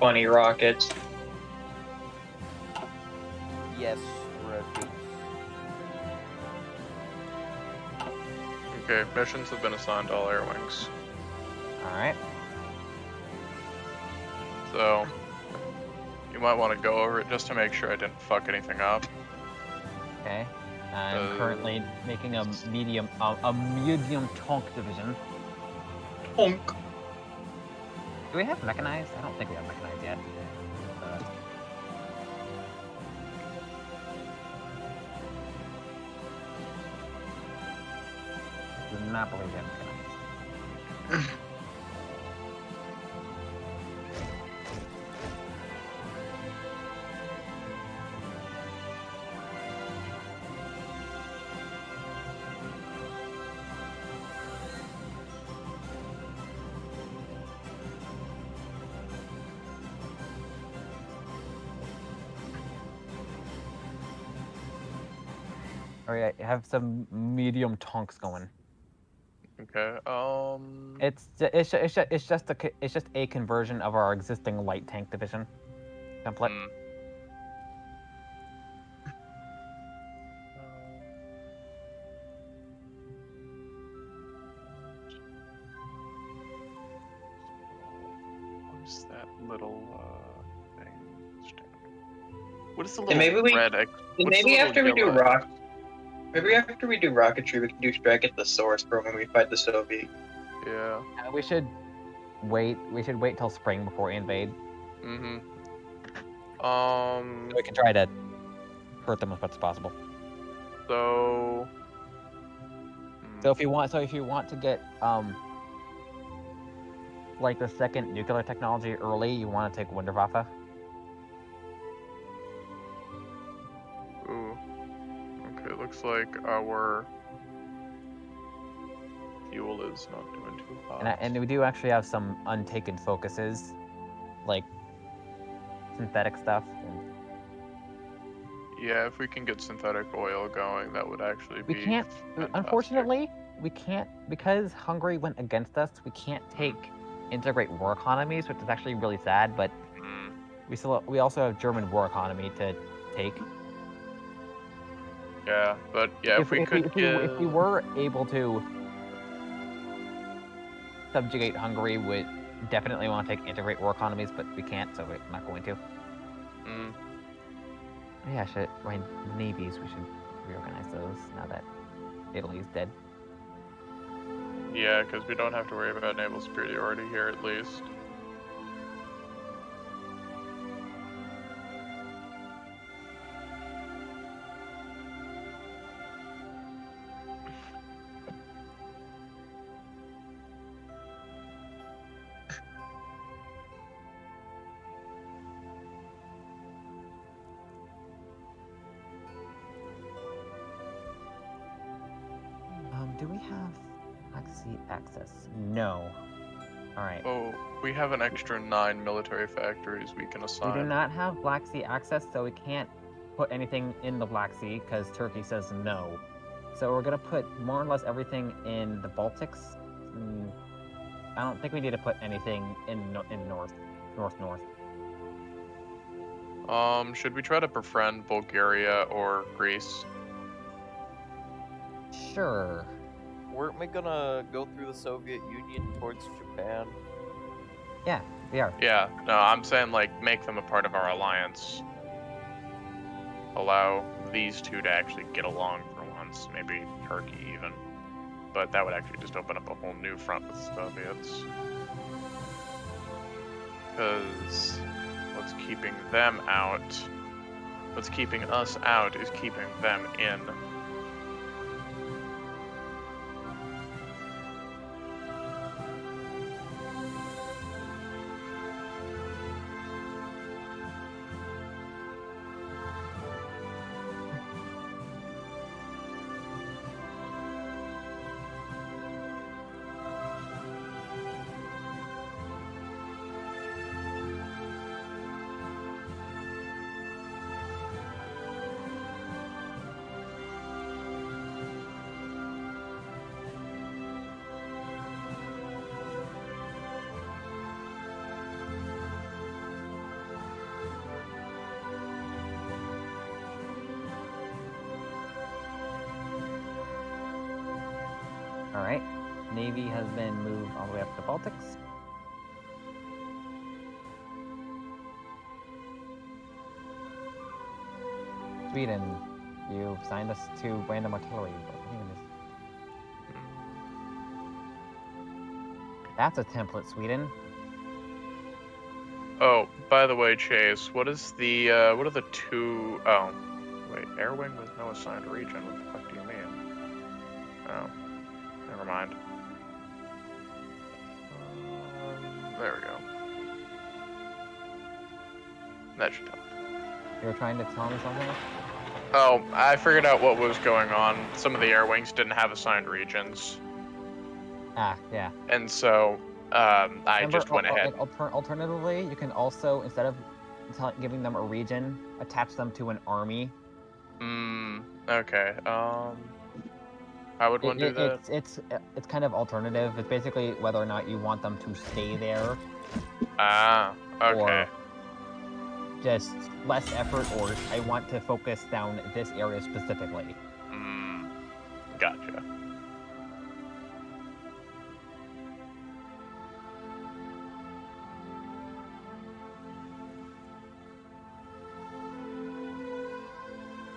Bunny rockets. Yes, rockets. Okay, missions have been assigned to all air wings. Alright. So, you might want to go over it just to make sure I didn't fuck anything up. Okay. I'm currently making a medium tank division. Honk. Do we have mechanized? I don't think we have mechanized yet. Do not believe we have mechanized. Alright, I have some medium tanks going. Okay. It's just a conversion of our existing light tank division template. What's that little thing? What is the And little maybe we, red? maybe after we do rock, maybe after we do rocketry, we can do strike at the source for when we fight the Soviet. Yeah. We should wait. We should wait till spring before we invade. We can try to hurt them as much as possible. So if you want to get like the second nuclear technology early, you want to take Wunderwaffe. Ooh. Okay, looks like our fuel is not doing too hot. And we do actually have some untaken focuses, like synthetic stuff. Yeah, if we can get synthetic oil going, that would actually be. We can't. Fantastic. Unfortunately, we can't because Hungary went against us. We can't integrate war economies, which is actually really sad. But we also have German war economy to take. Yeah, but yeah, if we were able to subjugate Hungary, we definitely want to take integrate war economies, but we can't, so we're not going to. Yeah, my navies, we should reorganize those now that Italy's dead. Yeah, because we don't have to worry about naval superiority here, at least. Do we have Black Sea access? No. Alright. Oh, we have an extra 9 military factories we can assign. We do not have Black Sea access, so we can't put anything in the Black Sea because Turkey says no. So we're gonna put more or less everything in the Baltics. I don't think we need to put anything in north. Should we try to befriend Bulgaria or Greece? Sure. Weren't we gonna go through the Soviet Union towards Japan? Yeah, we are. Yeah, no, I'm saying like make them a part of our alliance. Allow these two to actually get along for once, maybe Turkey even. But that would actually just open up a whole new front with the Soviets. Because what's keeping them out, what's keeping us out is keeping them in. Alright. Navy has been moved all the way up to the Baltics. Sweden, you've signed us to random artillery. That's a template, Sweden. Oh, by the way, Chase, what is the what are the two? Oh, wait, air wing with no assigned region. What the fuck do you mean? Oh, never mind. There we go. That should help. You were trying to tell me something? Oh, I figured out what was going on. Some of the air wings didn't have assigned regions, Ah, yeah. and so I just went ahead. Alternatively, you can also, instead of giving them a region, attach them to an army. Okay. How would one do that? It's kind of alternative. It's basically whether or not you want them to stay there. Ah, okay. Or just less effort, or I want to focus down this area specifically. Gotcha.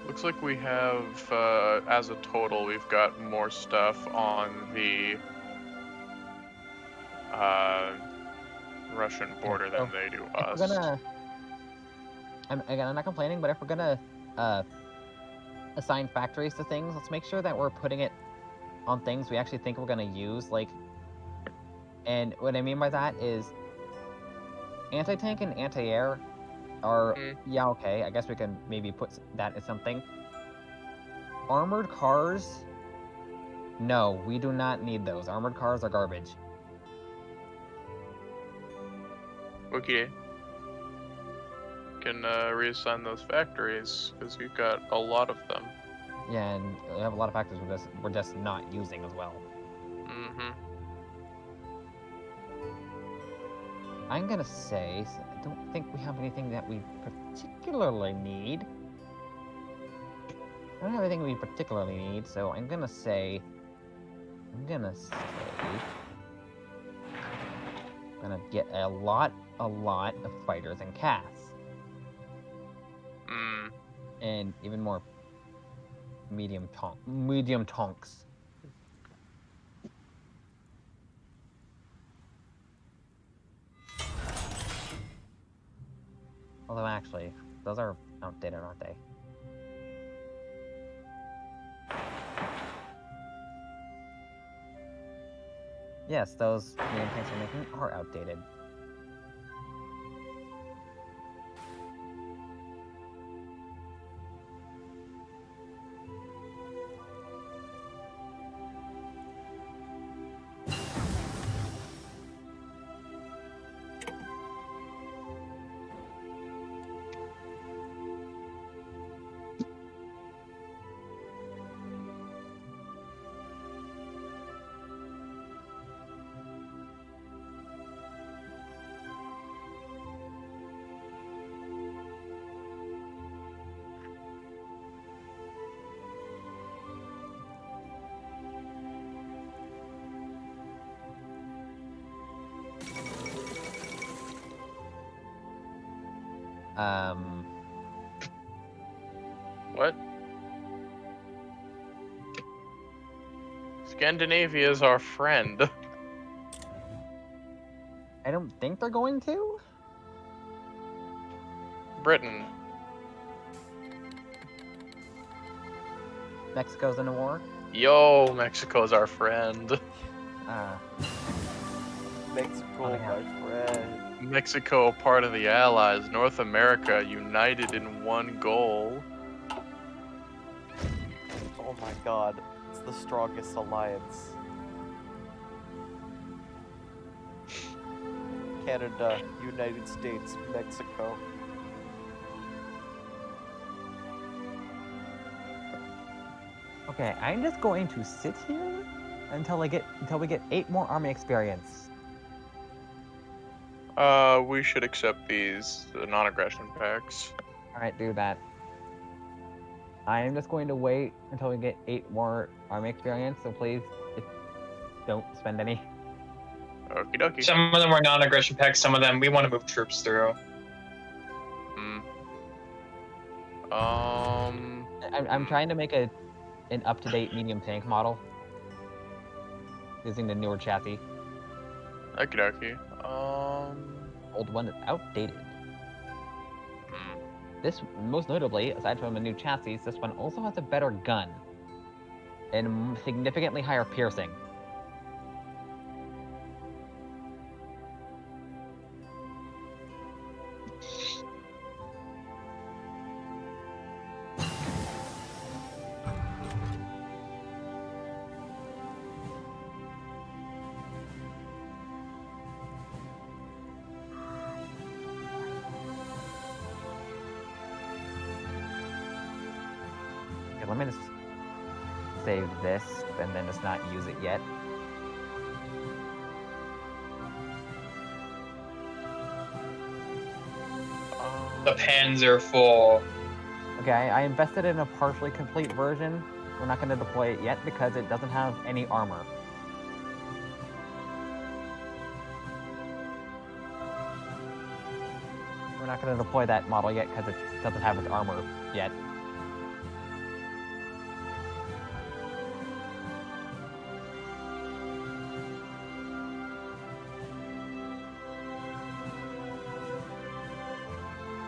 Looks like we have, as a total, we've got more stuff on the Russian border than they do us. We're gonna, I'm not complaining, but if we're gonna assign factories to things, let's make sure that we're putting it on things we actually think we're gonna use. Like, and what I mean by that is anti-tank and anti-air are yeah, okay. I guess we can maybe put that as something. Armored cars, no, we do not need those. Armored cars are garbage. Okay. Can reassign those factories because we've got a lot of them. Yeah, and we have a lot of factors we're just not using as well. I'm gonna say I don't think we have anything that we particularly need. I don't have anything we particularly need, so I'm gonna say I'm gonna get a lot of fighters and cats. And even more medium tonks. Although actually, those are outdated, aren't they? Yes, those medium tanks we're making are outdated. What? Scandinavia is our friend. I don't think they're going to. Britain. Mexico's in a war. Yo, Mexico's our friend. Mexico, yeah. my friend. Mexico, part of the Allies. North America, united in one goal. Oh my god, it's the strongest alliance. Canada, United States, Mexico. Okay, I'm just going to sit here until we get 8 more army experience. We should accept these non-aggression pacts. All right, do that. I am just going to wait until we get 8 more army experience. So please, don't spend any. Okie dokie. Some of them are non-aggression packs. Some of them we want to move troops through. I'm trying to make an up-to-date medium tank model using the newer chassis. Okie dokie. Old one is outdated. This, most notably, aside from a new chassis, this one also has a better gun and significantly higher piercing. Okay, let me just save this and then just not use it yet. The Panzer full. Okay, I invested in a partially complete version. We're not going to deploy it yet because it doesn't have any armor. We're not going to deploy that model yet because it doesn't have its armor yet.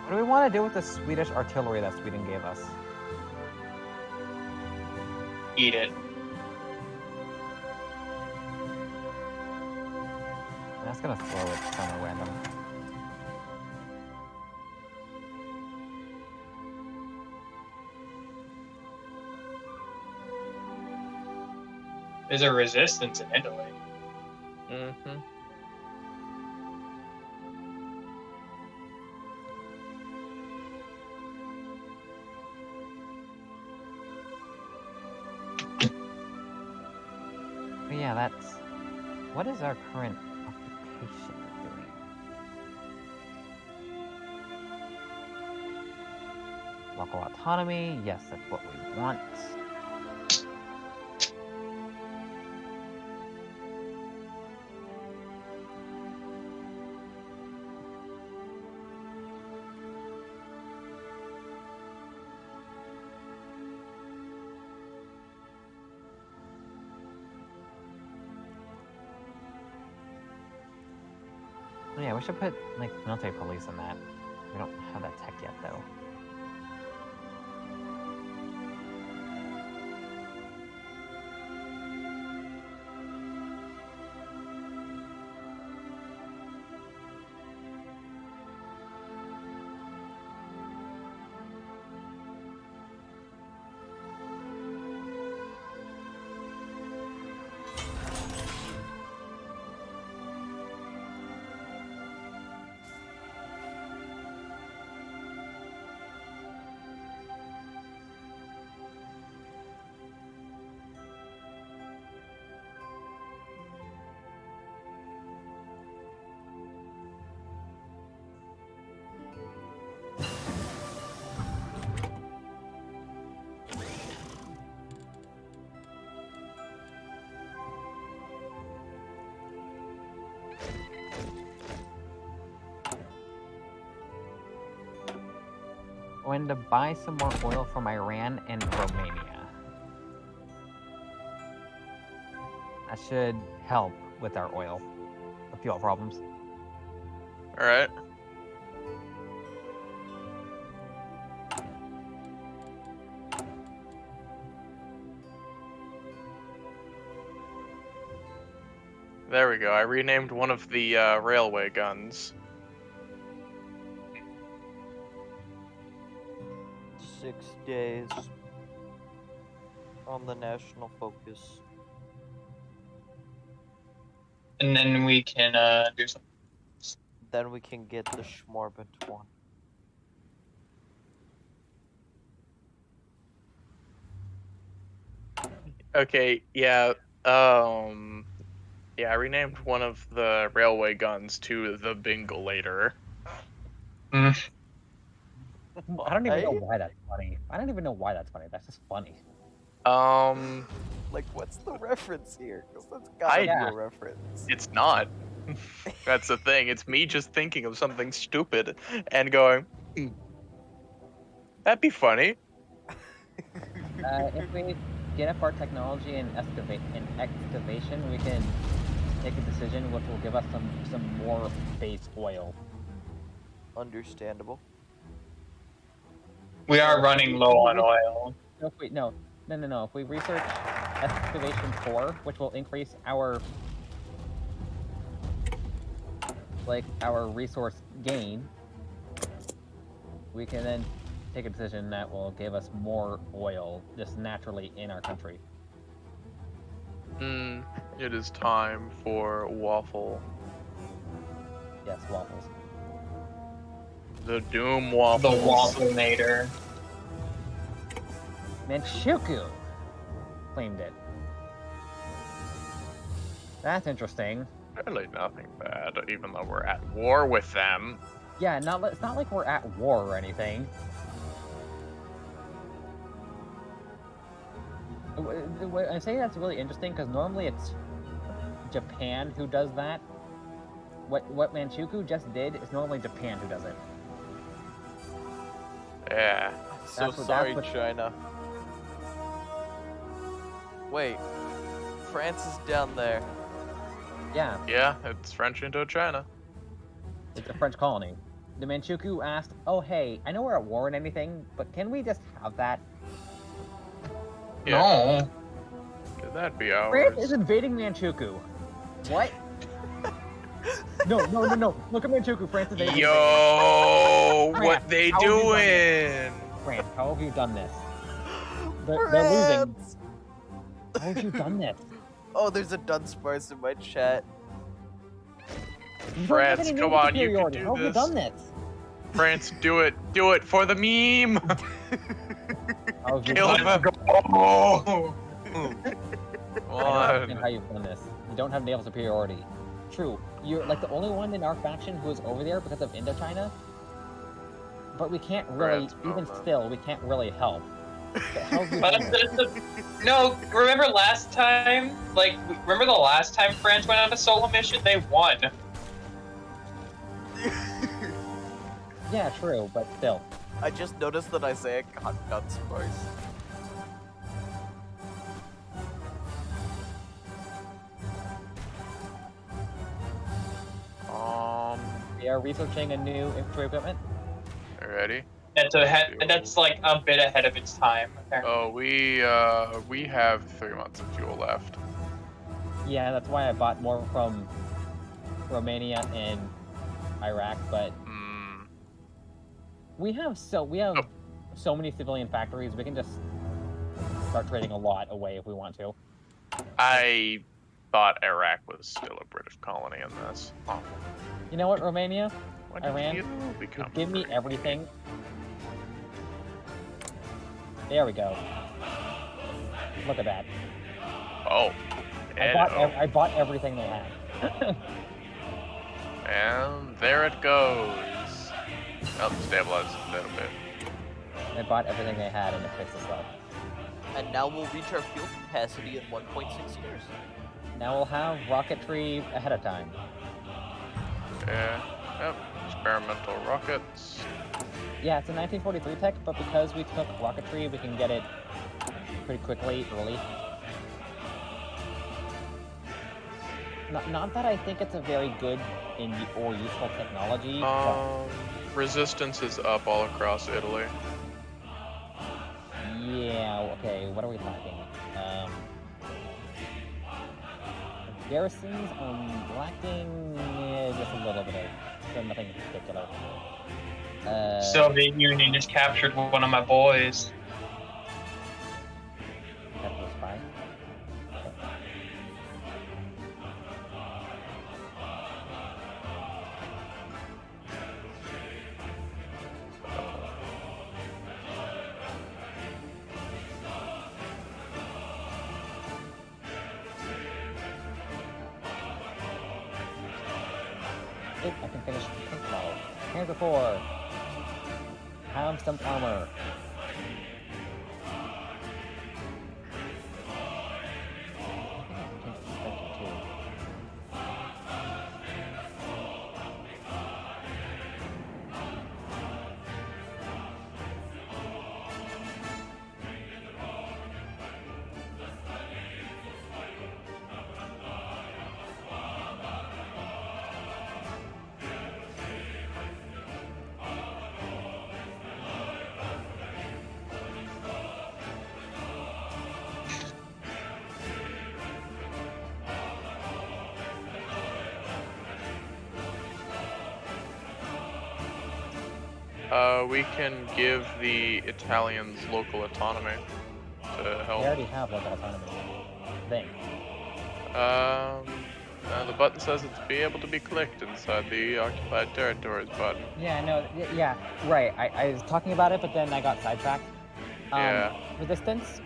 What do we want to do with the Swedish artillery that Sweden gave us? Eat it. That's gonna throw it somewhere random. There's a resistance in Italy. Mm-hmm. But yeah, that's... What is our current occupation doing? Local autonomy, yes, that's what we want. Oh yeah, we should put, like, military police in that. We don't have that tech yet, though. going to buy some more oil from Iran and Romania. That should help with our oil fuel problems. All right. There we go. I renamed one of the railway guns. 6 days on the national focus. And then we can do something. Then we can get the Schmorbent one. Okay, yeah. Yeah, I renamed one of the railway guns to the Bingolator. I don't even know Hey? why that's funny. I don't even know why that's funny. That's just funny. Like, what's the reference here? Because that's gotta be a reference. It's not. That's the thing. It's me just thinking of something stupid and going, that'd be funny. If we get up our technology in excavation, we can take a decision which will give us some more base oil. Understandable. We are running low on oil. No. If we research excavation 4, which will increase our resource gain, we can then take a decision that will give us more oil just naturally in our country. It is time for waffle. Yes, waffles. The Doom waffles. The Wafflenator. Manchukuo claimed it. That's interesting. Really nothing bad, even though we're at war with them. Yeah, it's not like we're at war or anything. I say that's really interesting because normally it's Japan who does that. What Manchukuo just did is normally Japan who does it. Yeah. So sorry, China. Wait, France is down there. Yeah. Yeah, it's French Indochina. It's a French colony. The Manchukuo asked, "Oh hey, I know we're at war and anything, but can we just have that?" Yeah. No. Could that be ours? France is invading Manchukuo. What? No. Look at Manchukuo. France is invading. Yo, France, what they how have you done doing? France, how have you done this? They're losing. How have you done this? Oh, there's a Dunsparce in my chat. You don't have France, any come naval on, you can superiority. do How have you this. done this? France, do it for the meme. How have you Kill done him. this? Oh. I don't One. understand how you've done this. You don't have naval superiority. True, you're like the only one in our faction who is over there because of Indochina. But we can't really, still, we can't really help. But how have you done this? No, remember last time? Remember the last time France went on a solo mission? They won. Yeah, true, but still. I just noticed that Isaiah got Dunsparce. We are researching a new infantry equipment. Ready? That's like a bit ahead of its time. Apparently. Oh, we have 3 months of fuel left. Yeah, that's why I bought more from Romania and Iraq, but we have so many civilian factories, we can just start trading a lot away if we want to. I thought Iraq was still a British colony in this. Oh. You know what, Romania? When did Iran, you become give me British? everything. There we go. Look at that. Oh. I bought everything they had. And there it goes. Oh, stabilized a little bit. I bought everything they had and it fixed us up. And now we'll reach our fuel capacity in 1.6 years. Now we'll have rocketry ahead of time. Yeah. Yep. Experimental rockets. Yeah, it's a 1943 tech, but because we took rocketry, we can get it pretty quickly, early. Not that I think it's a very good or useful technology. But... Resistance is up all across Italy. Yeah, okay, what are we talking? Garrisons, lacking just a little bit of, so nothing in particular. Soviet Union just captured one of my boys. Capital spy. I can finish the pink model. Here's the 4. Have some armor. We can give the Italians local autonomy to help. They already have local autonomy thing. The button says it's be able to be clicked inside the occupied territories button. Yeah, no, yeah, right. I was talking about it, but then I got sidetracked. Yeah. Resistance.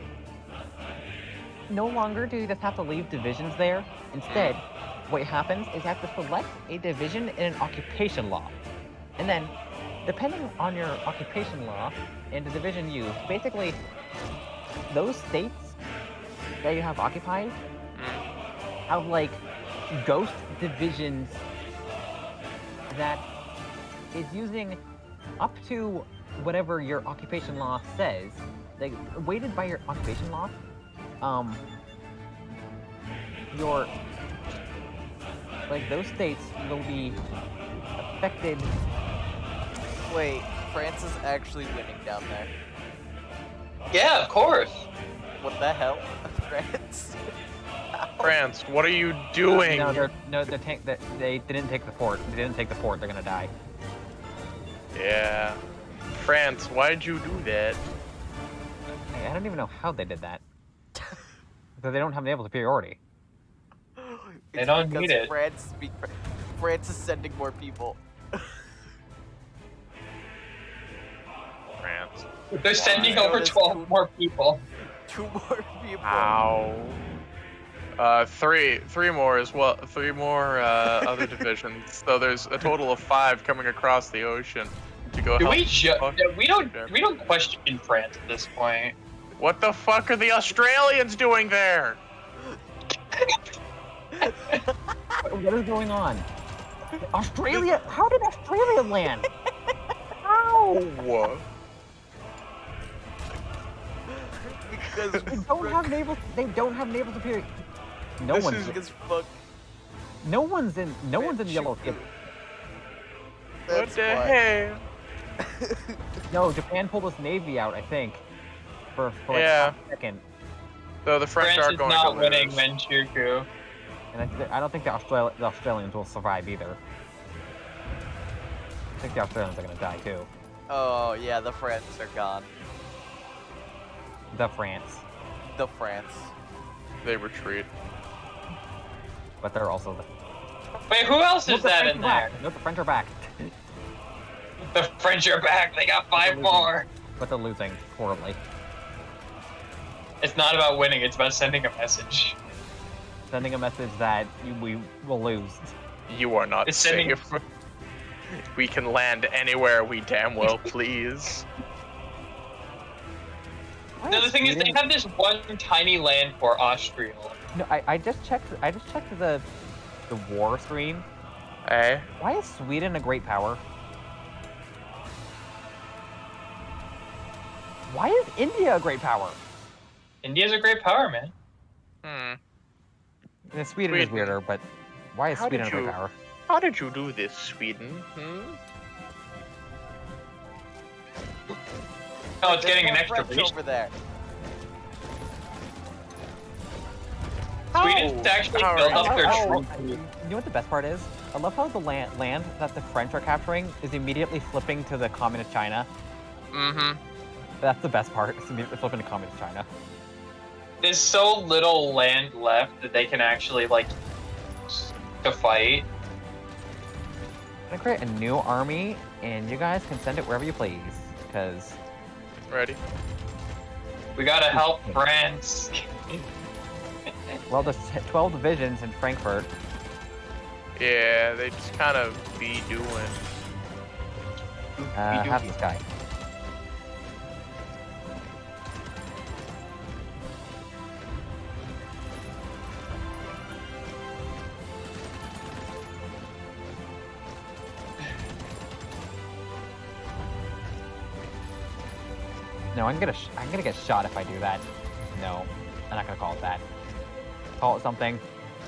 No longer do you just have to leave divisions there. Instead, what happens is you have to select a division in an occupation law. And then, depending on your occupation law and the division used, basically, those states that you have occupied have, like, ghost divisions that is using up to whatever your occupation law says, like, weighted by your occupation law, your, like, those states will be affected. Wait, France is actually winning down there. Yeah, of course. What the hell? France? France, what are you doing? They didn't take the fort. They didn't take the fort. They're gonna die. Yeah. France, why'd you do that? Hey, I don't even know how they did that. Because they don't have naval superiority. They don't because need it. France is sending more people. France. They're sending over 12 more people. 2 more people. Ow. Three more as well. 3 more other divisions. So there's a total of 5 coming across the ocean to go help. We don't question France at this point. What the fuck are the Australians doing there? What is going on? Australia? How did Australia land? How? Because They don't have naval superiority. No one's in the yellow skip. What the hell? No, Japan pulled its navy out, I think. For like a second. So the French are is going not to winning lose. And I don't think the Australians will survive either. I think the Australians are gonna die too. Oh yeah, the France are gone. The France. The France. They retreat. But they're also the... Wait, who else is that French in are there? back. No, the French are back. The French are back. They got 5 more. But they're losing horribly. It's not about winning. It's about sending a message. Sending a message that we will lose. You are not safe. We can land anywhere we damn well please. No, the thing is, they have this one tiny land for Austria. No, I just checked. I just checked the war screen. Eh? Why is Sweden a great power? India a great power? India's a great power, man. Yeah, Sweden is weirder, but why is How Sweden did a great you- power? How did you do this, Sweden? Oh, it's There's getting an more extra French boost. over there. Sweden's actually All built right. up their Oh, troops. you know what the best part is? I love how the land that the French are capturing is immediately flipping to the communist China. That's the best part. It's immediately flipping to communist China. There's so little land left that they can actually like to fight. I'm gonna create a new army, and you guys can send it wherever you please, because Ready? We gotta help France. well, there's 12 divisions in Frankfurt. Yeah, they just kind of be doing. Have this guy. No, I'm gonna get shot if I do that. No, I'm not gonna call it that. Call it something.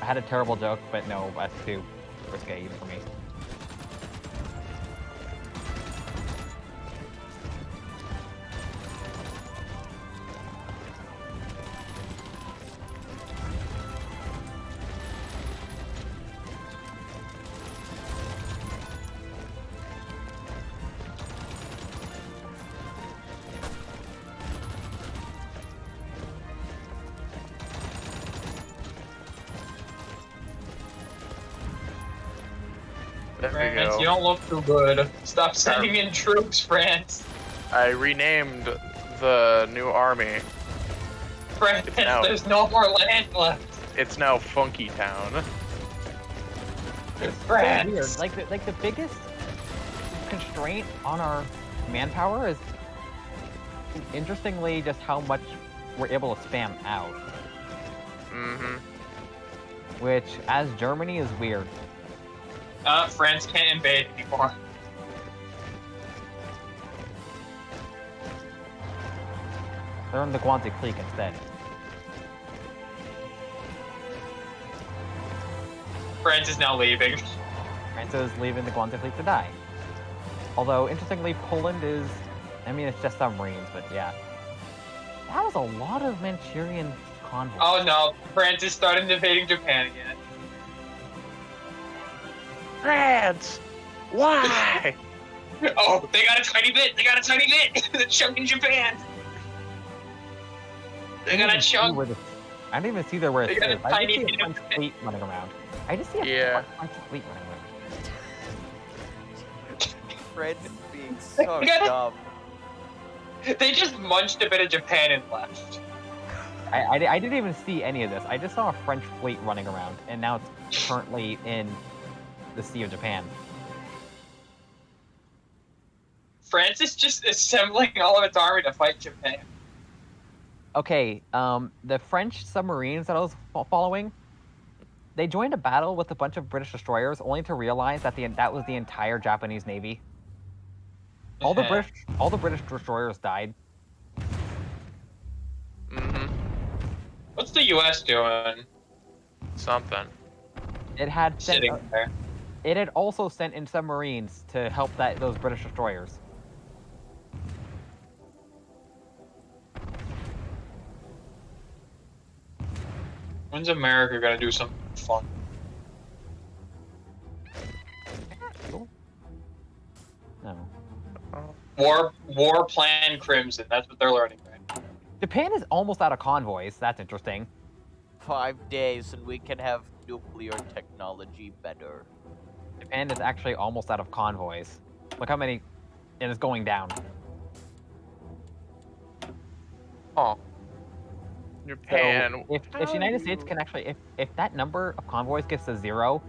I had a terrible joke, but no, that's too risque even for me. There we France, go. you don't look too good. Stop sending in troops, France. I renamed the new army. France, now- there's no more land left. It's now Funky Town. France. So weird. Like the biggest constraint on our manpower is, interestingly, just how much we're able to spam out. Which, as Germany, is weird. France can't invade anymore. They're in the Guanzi Creek instead. France is now leaving. France is leaving the Guanzi Creek to die. Although, interestingly, Poland is... I mean, it's just submarines, but yeah. That was a lot of Manchurian convoys. Oh no, France is starting invading Japan again. France! Why? Oh, they got a tiny bit! They got a tiny bit! They're chunking Japan! They got a chunk! I don't even see there where They it got a is. I tiny just see a bit of French fleet running around. I just see a Yeah. French fleet running around. Fred being so You gotta- dumb. They just munched a bit of Japan and left. I didn't even see any of this. I just saw a French fleet running around, and now it's currently in the Sea of Japan. France is just assembling all of its army to fight Japan. Okay, the French submarines that I was following, they joined a battle with a bunch of British destroyers, only to realize that that was the entire Japanese navy. All the British destroyers died. What's the U.S. doing? Something. It had sent, Sitting there. it had also sent in submarines to help those British destroyers. When's America gonna do something fun? No. War Plan Crimson. That's what they're learning, right? Japan is almost out of convoys. That's interesting. 5 days and we can have nuclear technology better. Japan is actually almost out of convoys. Look how many, and it's going down. Oh. Japan. So if the United States can actually, if that number of convoys gets to 0,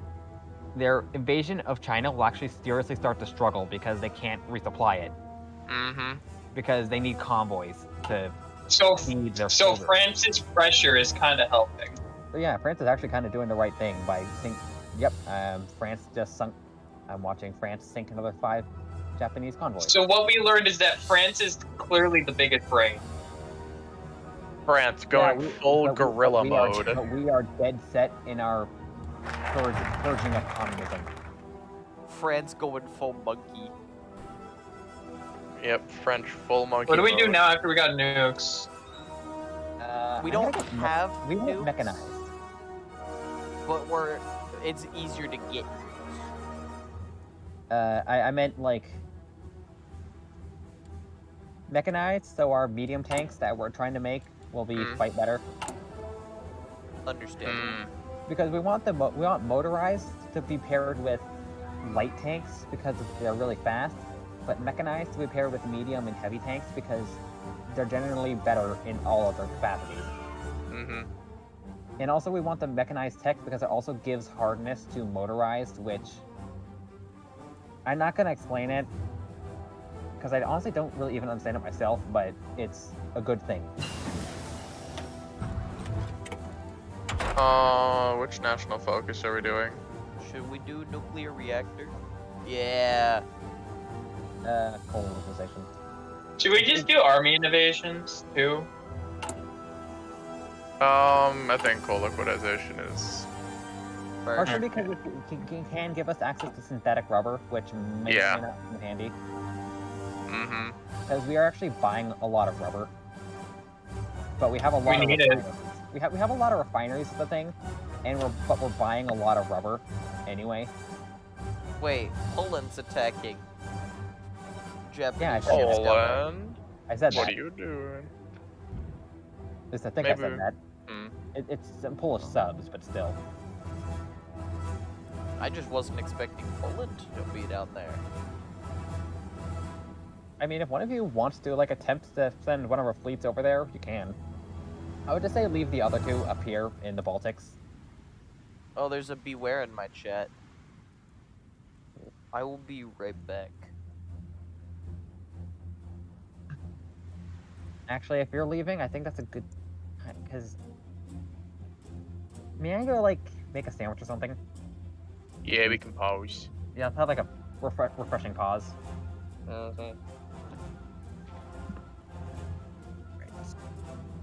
their invasion of China will actually seriously start to struggle because they can't resupply it. Because they need convoys to feed their So soldiers. France's pressure is kind of helping. So yeah, France is actually kind of doing the right thing by yep, France just sunk. I'm watching France sink another 5 Japanese convoys. So what we learned is that France is clearly the biggest brain. France going full guerrilla mode. But we are dead set in our purging of communism. France going full monkey. Yep, French full monkey. What do we mode. do now after we got nukes? We don't have we nukes, won't mechanize. but it's easier to get. I meant like mechanized, so our medium tanks that we're trying to make will be fight better. Understand. Because we want motorized to be paired with light tanks because they're really fast, but mechanized to be paired with medium and heavy tanks because they're generally better in all of their capacities. And also we want the mechanized tech because it also gives hardness to motorized, which I'm not going to explain it because I honestly don't really even understand it myself, but it's a good thing. Which national focus are we doing? Should we do nuclear reactor? Yeah. Colonization. Should we just do army innovations too? I think coal liquidization is. Partially because it can give us access to synthetic rubber, which may not come in handy. Because we are actually buying a lot of rubber, but we have a lot of refineries. We have a lot of refineries is the thing, and we're buying a lot of rubber anyway. Wait, Poland's attacking. Japanese. Yeah, Poland. I said that. What are you doing? At least I think I said that. It's some Polish subs, but still. I just wasn't expecting Poland to be down there. I mean, if one of you wants to like attempt to send one of our fleets over there, you can. I would just say leave the other two up here in the Baltics. Oh, there's a beware in my chat. I will be right back. Actually, if you're leaving, I think that's a good time, because... May I go, like, make a sandwich or something? Yeah, we can pause. Yeah, let's have, like, a refreshing pause. Right. In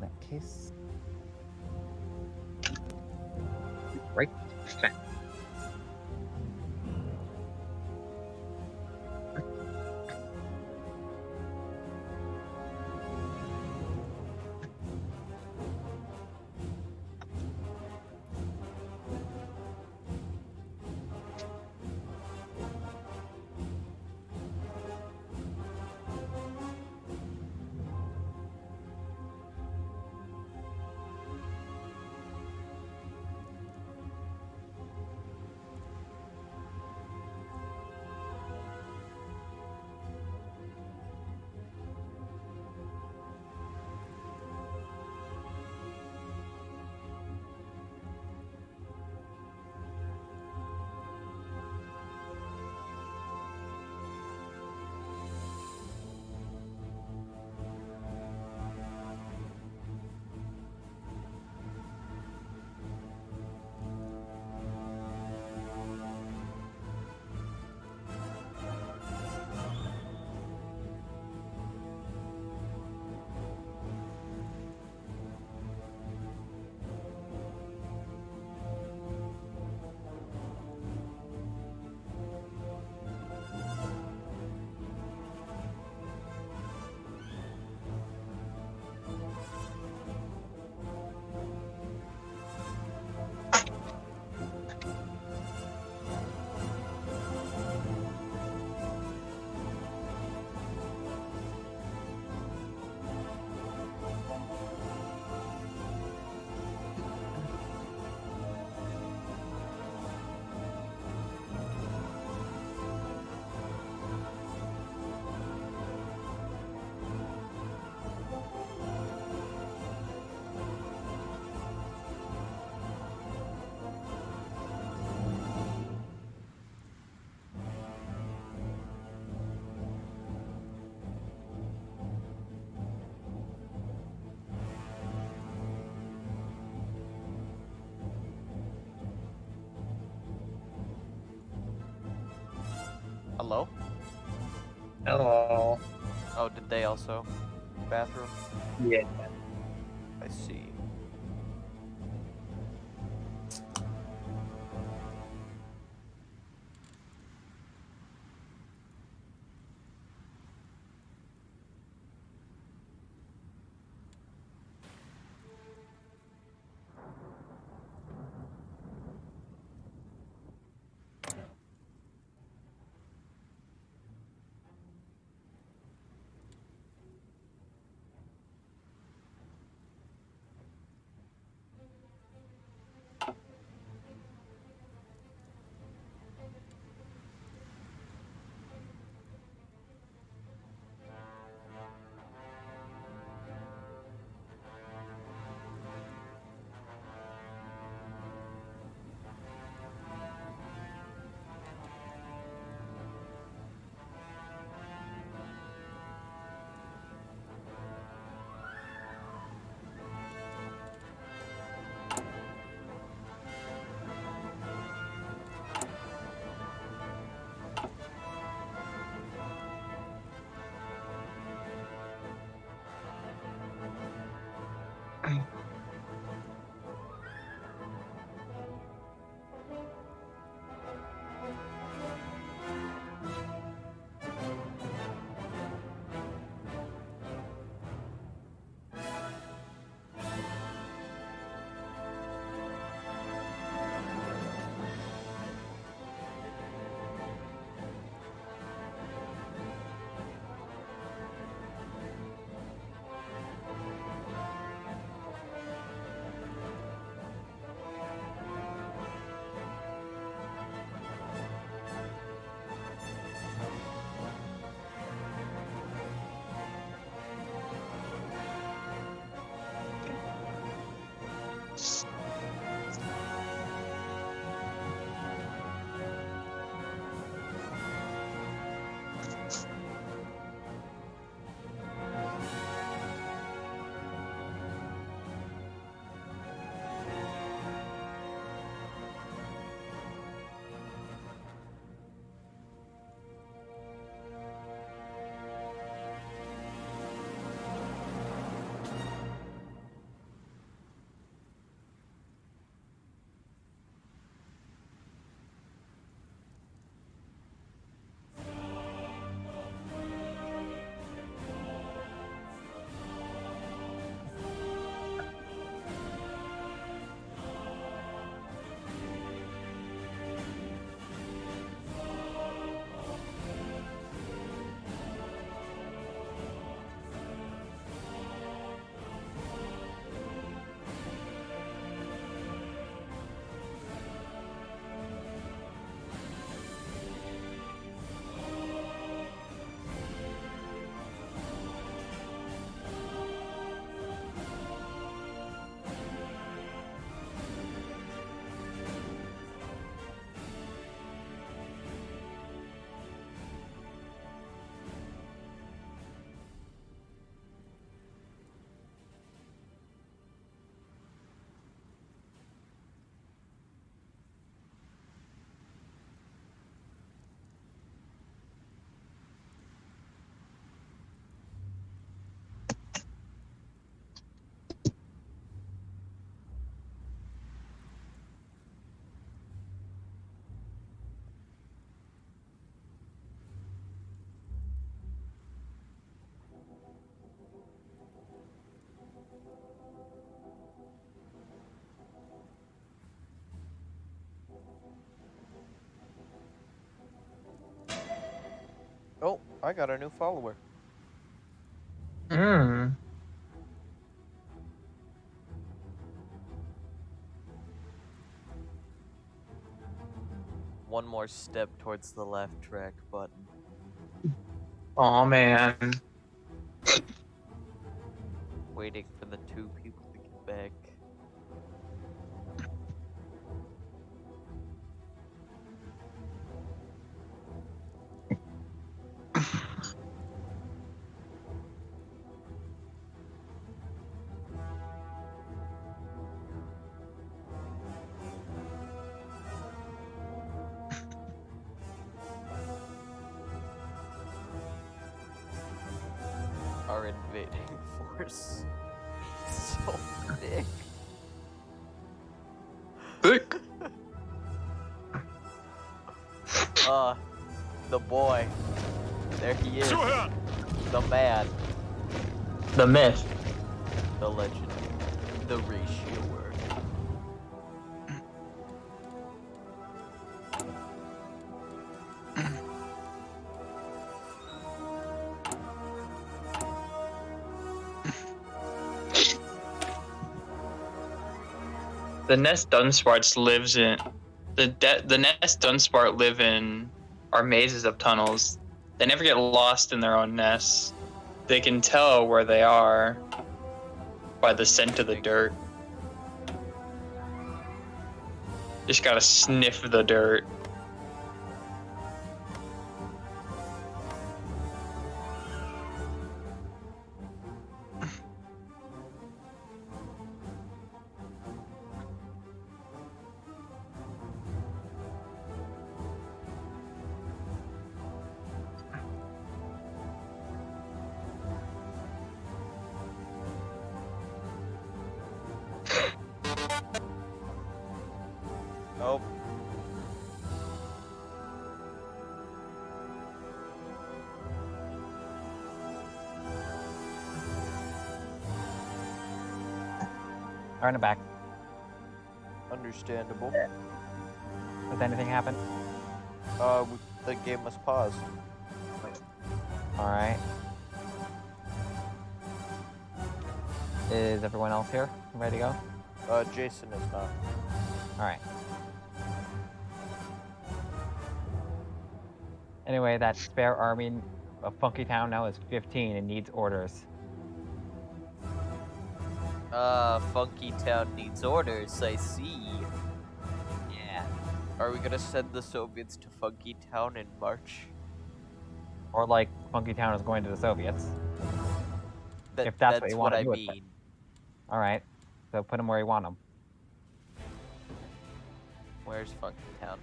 that case... Right. Hello? Hello. Oh, did they also? Bathroom? Yeah. I see. Oh, I got a new follower. Hmm. One more step towards the left track button. Oh man. Waiting for the two people to get back. Our invading force. so thick. Thick. The boy. There he is. Zuhören! The man. The myth. The legend. The ratio word. The Nest Dunsparts lives in the Nest Dunspart live in our mazes of tunnels. They never get lost in their own nests. They can tell where they are by the scent of the dirt. Just gotta sniff the dirt. Nope. Alright, I'm back. Understandable. Has anything happened? The game was paused. Alright. Is everyone else here? Ready to go? Jason is not. Alright. Anyway, that spare army of Funky Town now is 15 and needs orders. Funky Town needs orders, I see. Yeah. Are we gonna send the Soviets to Funky Town in March? Or like Funky Town is going to the Soviets. If that's what you what wanna I do with it. mean. Alright. So put them where you want them. Where's Funky Town?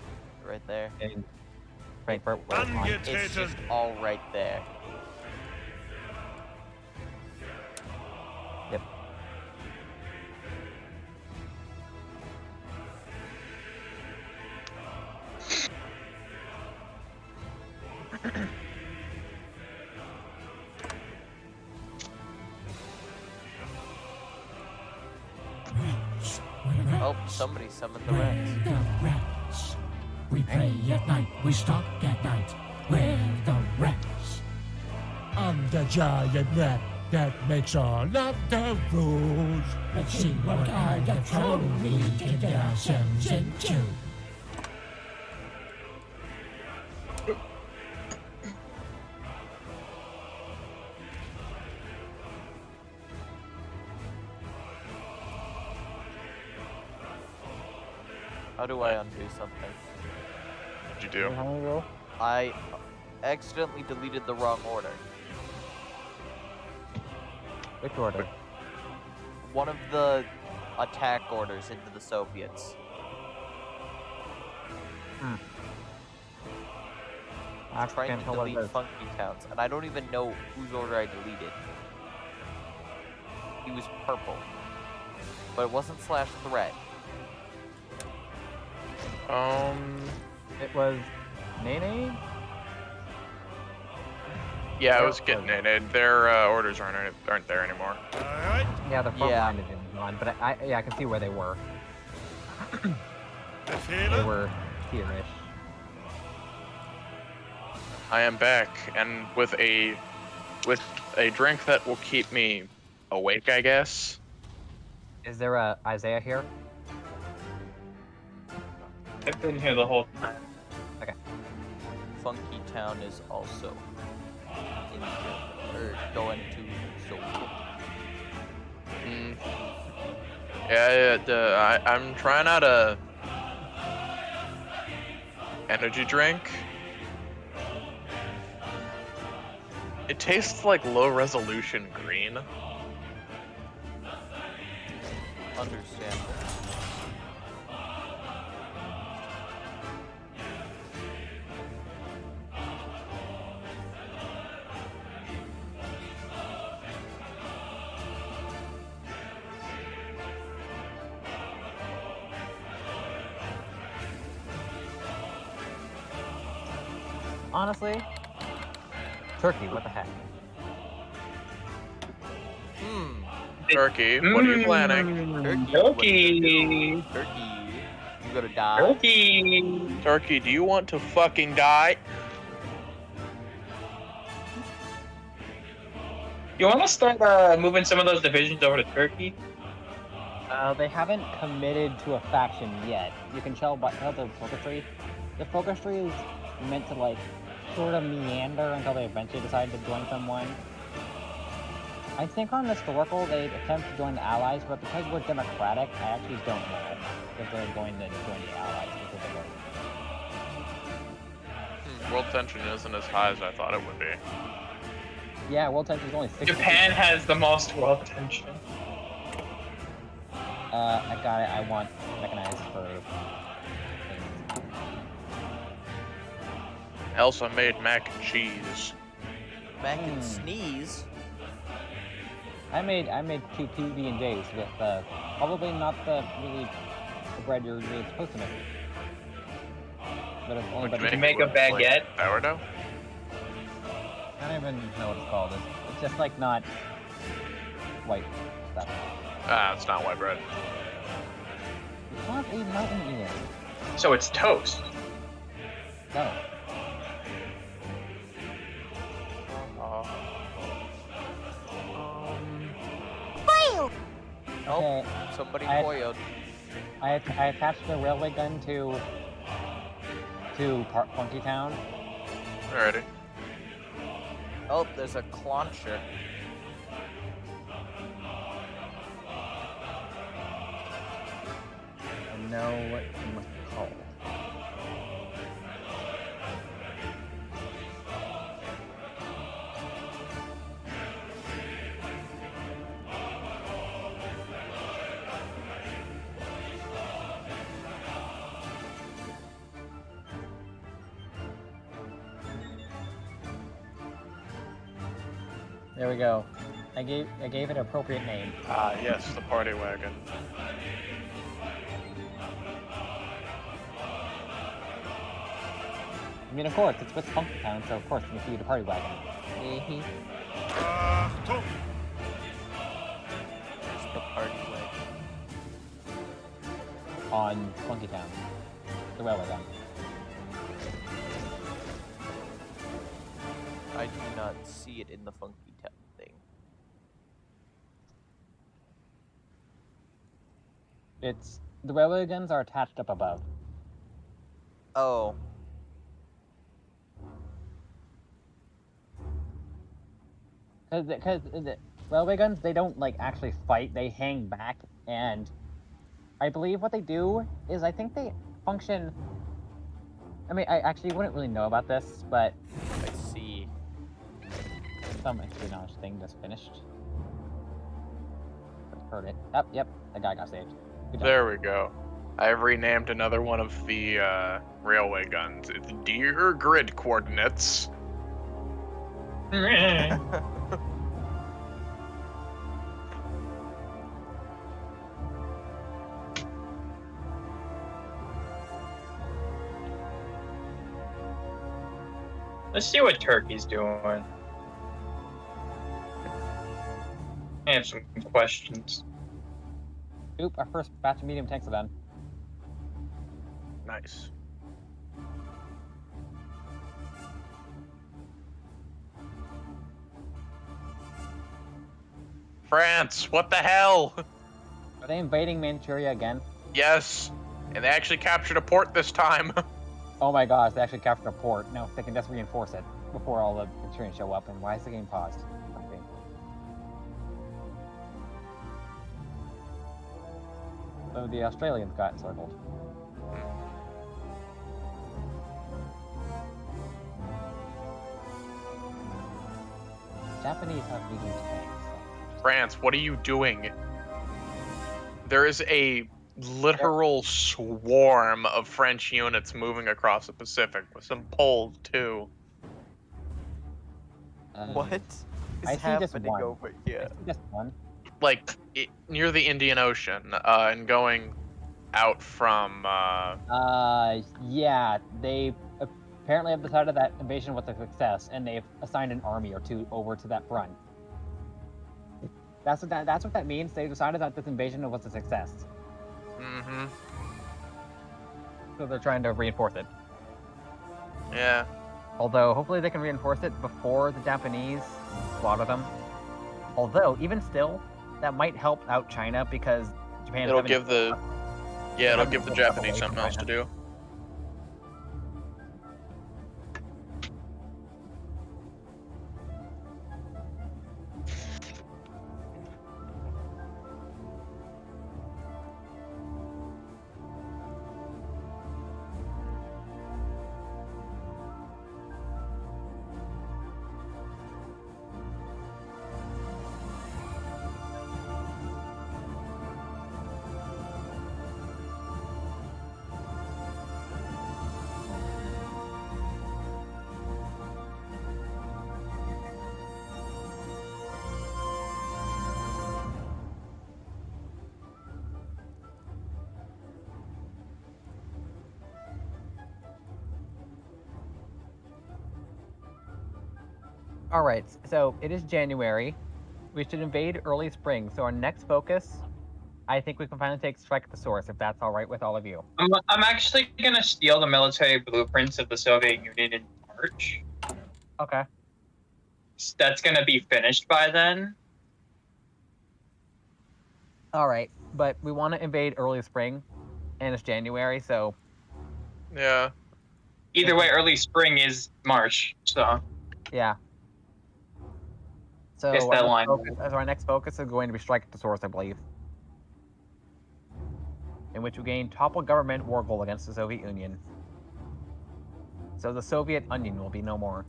Right there. In Frankfurt. where it's on. It's Angetreten! just all right there. Yep. Oh, somebody summoned the rats. We're the rats. We play at night, we stalk at night. We're the rats. I'm the giant rat that makes all of the rules. Let's see what kind of trouble we can get ourselves into. How do I undo something? What'd you do? How long ago? I accidentally deleted the wrong order. Which order? One of the attack orders into the Soviets. I Trying can't to tell what it delete is. Funky Towns, and I don't even know whose order I deleted. He was purple. But it wasn't slash threat. It was Nene? Yeah, I was getting it. Their orders aren't there anymore. Alright, Yeah, the front Yeah. line is in one, but I can see where they were. They Befehle? were here-ish. I am back, and with a drink that will keep me awake, I guess. Is there a Isaiah here? I've been here the whole time. Funky Town is also in Germany, or going to Soviet. Yeah, I'm trying out a energy drink. It tastes like low resolution green. Understandable. Honestly, Turkey. What the heck? Hmm. Turkey, what are you planning? Turkey. What are you gonna do? Turkey. Turkey. You gonna die? Turkey. Turkey, do you want to fucking die? You want to start moving some of those divisions over to Turkey? They haven't committed to a faction yet. You can tell by the focus tree. The focus tree is meant to like sort of meander until they eventually decide to join someone. I think on historical they attempt to join the Allies, but because we're democratic, I actually don't know if they're going to join the Allies specifically. World tension isn't as high as I thought it would be. Yeah, world tension is only 60. Japan has the most world tension. I got it. I want mechanized for. Else I made mac and cheese. Mac and sneeze. I made 2 PB&Js with probably not the bread you're really supposed to make. But it's only Would better. you make a baguette? Like sourdough? I don't even know what it's called. It's just like not white stuff. Ah, it's not white bread. It's not a mountain eater. So it's toast. No. Oh, Okay, somebody I- boiled. I attached the railway gun to Funky Town. Alrighty. Oh, there's a clauncher. I know what it must be called. There we go. I gave it an appropriate name. Ah, yes, the party wagon. I mean, of course, it's with Funky Town, so of course you can see the party wagon. Mm-hmm. Achtung! There's the party wagon. On Funky Town. The railway gun. I do not see it in the Funky Town thing. It's the railway guns are attached up above. Oh. Because the railway guns, they don't like actually fight, they hang back, and I believe what they do is I think they function. I mean, I actually wouldn't really know about this, but I see. some espionage thing just finished. Heard it. Yep, the guy got saved. Good job. There we go. I've renamed another one of the railway guns. It's Deer Grid Coordinates. Let's see what Turkey's doing. I have some questions. Oop, our first batch of medium tanks are done. Nice. France, what the hell? Are they invading Manchuria again? Yes, and they actually captured a port this time. Oh my gosh, they actually captured a port. No, they can just reinforce it before all the Manchurians show up. And why is the game paused? Okay. So the Australians got encircled. Japanese have medium tanks. France, what are you doing? There is a literal swarm of French units moving across the Pacific with some poles too. What is I see just happening one. over here? Just one. Like near the Indian Ocean, and going out from. Yeah, they apparently have decided that invasion was a success, and they've assigned an army or two over to that front. That's what that means. They decided that this invasion was a success. Mm-hmm. So they're trying to reinforce it. Yeah. Although, hopefully they can reinforce it before the Japanese slaughter them. Although, even still, that might help out China because Japan. It'll give the Japanese something else to do. Alright, so it is January. We should invade early spring, so our next focus, I think we can finally take strike at the source, if that's alright with all of you. I'm actually gonna steal the military blueprints of the Soviet Union in March. Okay. That's gonna be finished by then. Alright, but we want to invade early spring, and it's January, so... Yeah. Either way, early spring is March, so... Yeah. So Guess that line. our next focus is going to be strike at the source, I believe. In which we gain topple government war goal against the Soviet Union. So the Soviet Onion will be no more.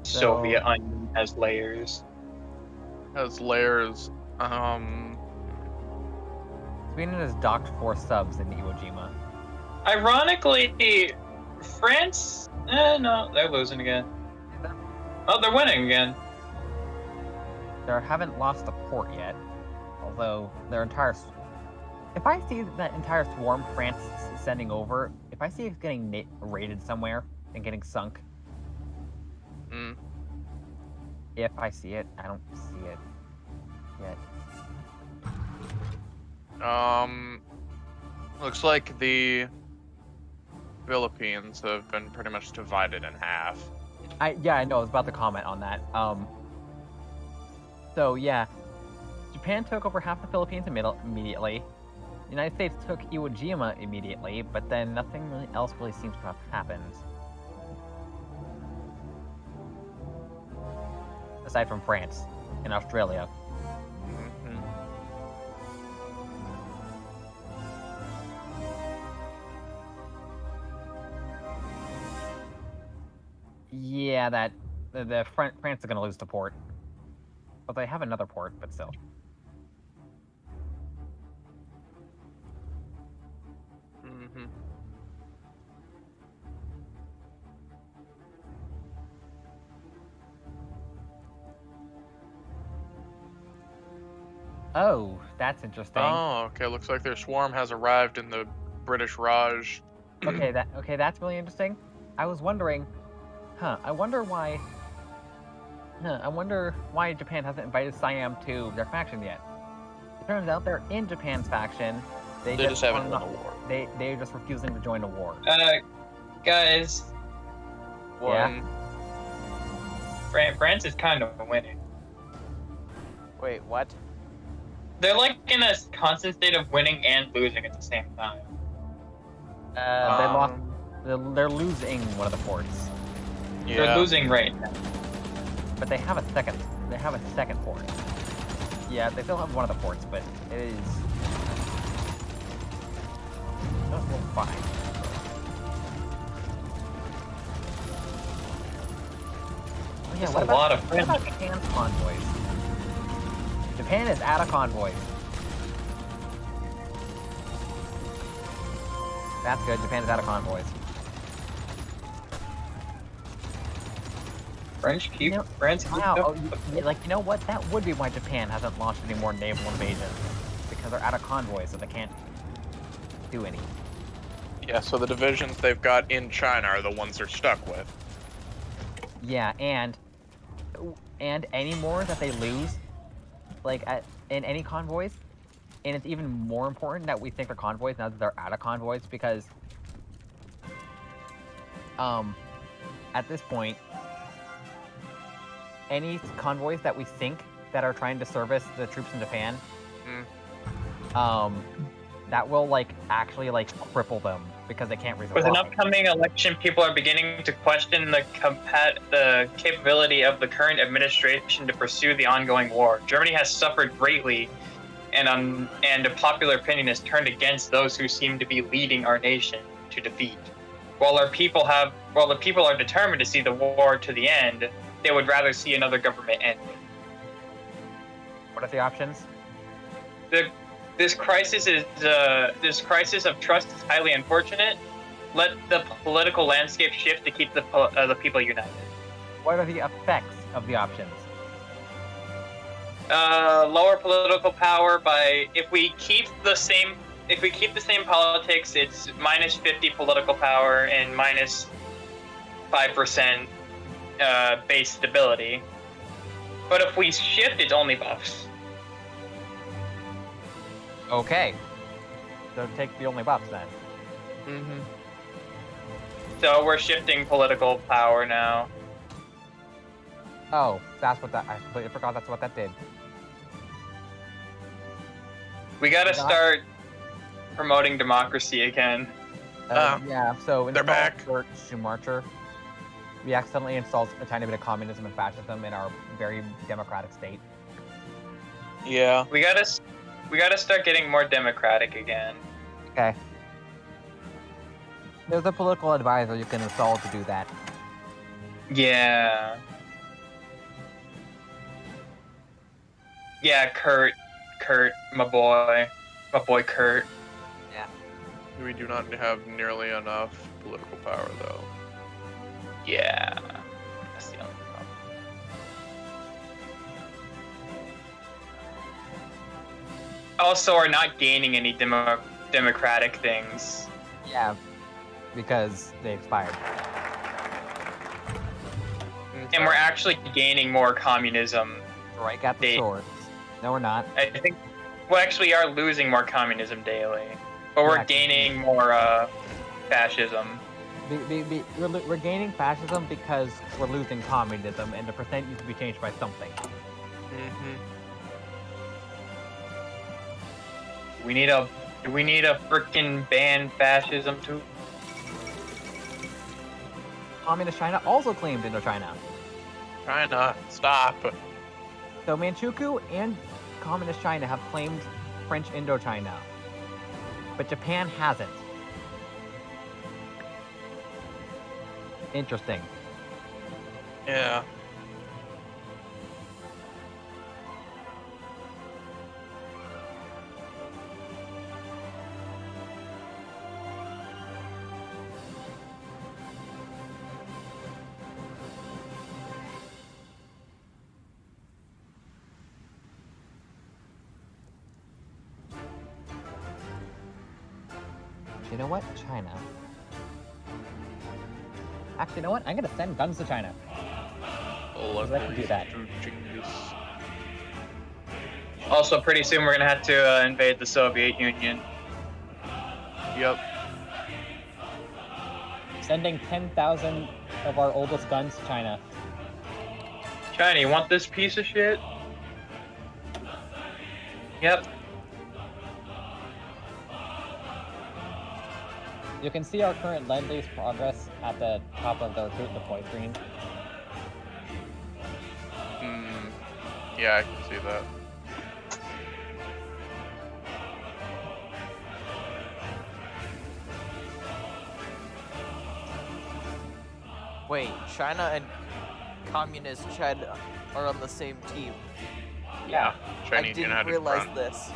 Soviet Onion has layers. Has layers. Sweden has docked 4 subs in Iwo Jima. Ironically, France... no, they're losing again. Oh, they're winning again. They haven't lost a port yet, although their entire... If I see that entire swarm France is sending over, if I see it getting raided somewhere and getting sunk, if I see it, I don't see it yet. Looks like the Philippines have been pretty much divided in half. Yeah, I know. I was about to comment on that. So yeah, Japan took over half the Philippines immediately. The United States took Iwo Jima immediately, but then nothing else really seems to have happened. Aside from France and Australia. Yeah, that France is going to lose the port. Well, they have another port, but still. Oh, that's interesting. Oh, okay. Looks like their swarm has arrived in the British Raj. Okay, that's really interesting. I was wondering, I wonder why Japan hasn't invited Siam to their faction yet. It turns out they're in Japan's faction. They just haven't won a war. They're just refusing to join a war. Guys. Yeah? France is kind of winning. Wait, what? They're like in a constant state of winning and losing at the same time. They lost. They're losing one of the ports. Yeah. They're losing right now. But they have a second. They have a second port. Yeah, they still have one of the ports, but it is. That's a little fine. Oh, yeah, what about Japan's convoys? Japan is out of convoys. That's good. Japan is out of convoys. French keep You know, France keep Wow, up. like, you know what? That would be why Japan hasn't launched any more naval invasions. Because they're out of convoys, so they can't do any. Yeah, so the divisions they've got in China are the ones they're stuck with. Yeah, and any more that they lose, like, in any convoys, and it's even more important that we think they're convoys now that they're out of convoys, because, at this point, any convoys that we sink that are trying to service the troops in Japan, that will, like, actually, like, cripple them because they can't resupply. With an upcoming election, people are beginning to question the capability of the current administration to pursue the ongoing war. Germany has suffered greatly, and the popular opinion has turned against those who seem to be leading our nation to defeat. While the people are determined to see the war to the end, they would rather see another government end. What are the options? This crisis of trust is highly unfortunate. Let the political landscape shift to keep the people united. What are the effects of the options? Lower political power by if we keep the same politics, it's minus 50 political power and minus 5% base stability. But if we shift, it's only buffs. Okay. So take the only buffs then. Mm-hmm. So we're shifting political power now. Oh, that's what that. I completely forgot that's what that did. We gotta start promoting democracy again. Yeah, so they're back. Schumacher. We accidentally installed a tiny bit of communism and fascism in our very democratic state. Yeah. We gotta start getting more democratic again. Okay. There's a political advisor you can install to do that. Yeah. Yeah, Kurt, my boy Kurt. Yeah. We do not have nearly enough political power, though. Yeah. That's the only problem. Also, we're not gaining any democratic things. Yeah, because they expired. And we're actually gaining more communism. Right, got the swords. No, we're not. I think we actually are losing more communism daily, but we're gaining more fascism. We're gaining fascism because we're losing communism, and the percent needs to be changed by something. Mm-hmm. We need a frickin' ban fascism too. Communist China also claimed Indochina. China, stop. So Manchukuo and Communist China have claimed French Indochina, but Japan hasn't. Interesting. Yeah. You know what? China. Actually, you know what? I'm gonna send guns to China. Let I can do that. Also, pretty soon we're gonna have to invade the Soviet Union. Yep. Sending 10,000 of our oldest guns to China. China, you want this piece of shit? Yep. You can see our current Lend-Lease progress at the top of the recruit deploy screen. Yeah, I can see that. Wait, China and Communist China are on the same team. Yeah. Chinese I didn't United realize Front. this.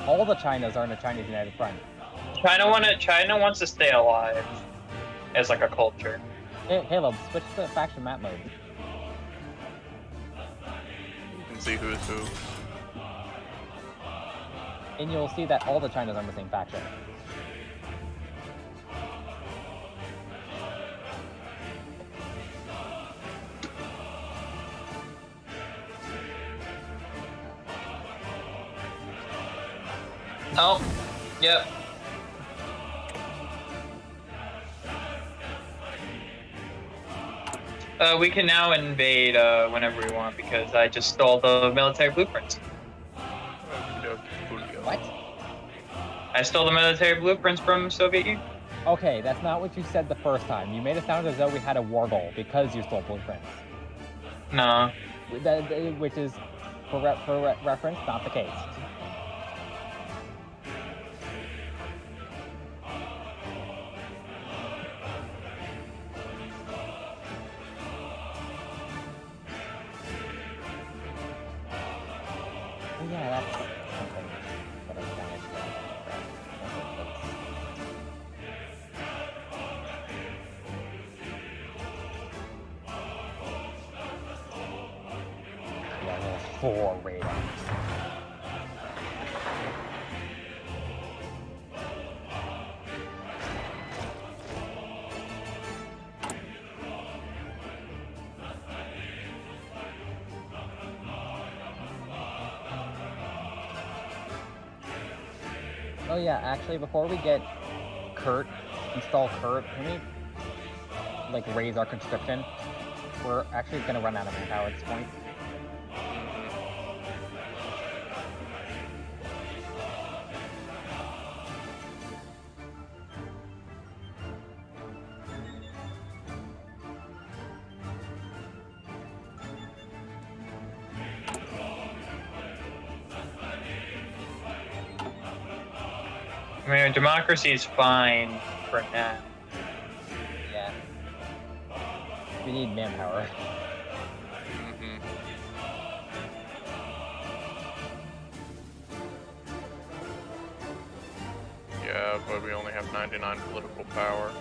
All the Chinas are in the Chinese United Front. China wants to stay alive as like a culture. Hey, Caleb, switch to faction map mode. You can see who's who. And you'll see that all the Chinas are in the same faction. Oh, yep. We can now invade whenever we want because I just stole the military blueprints. What? I stole the military blueprints from Soviet Union. Okay, that's not what you said the first time. You made it sound as though we had a war goal because you stole blueprints. No. Which is, for reference, not the case. Oh, yeah, that's something that I wanted to Level 4 radars. Oh yeah, actually, before we get install Kurt, can we, like, raise our conscription? We're actually gonna run out of manpower at this point. I mean, democracy is fine for now. Yeah. We need manpower. Mm-hmm. Yeah, but we only have 99 political power.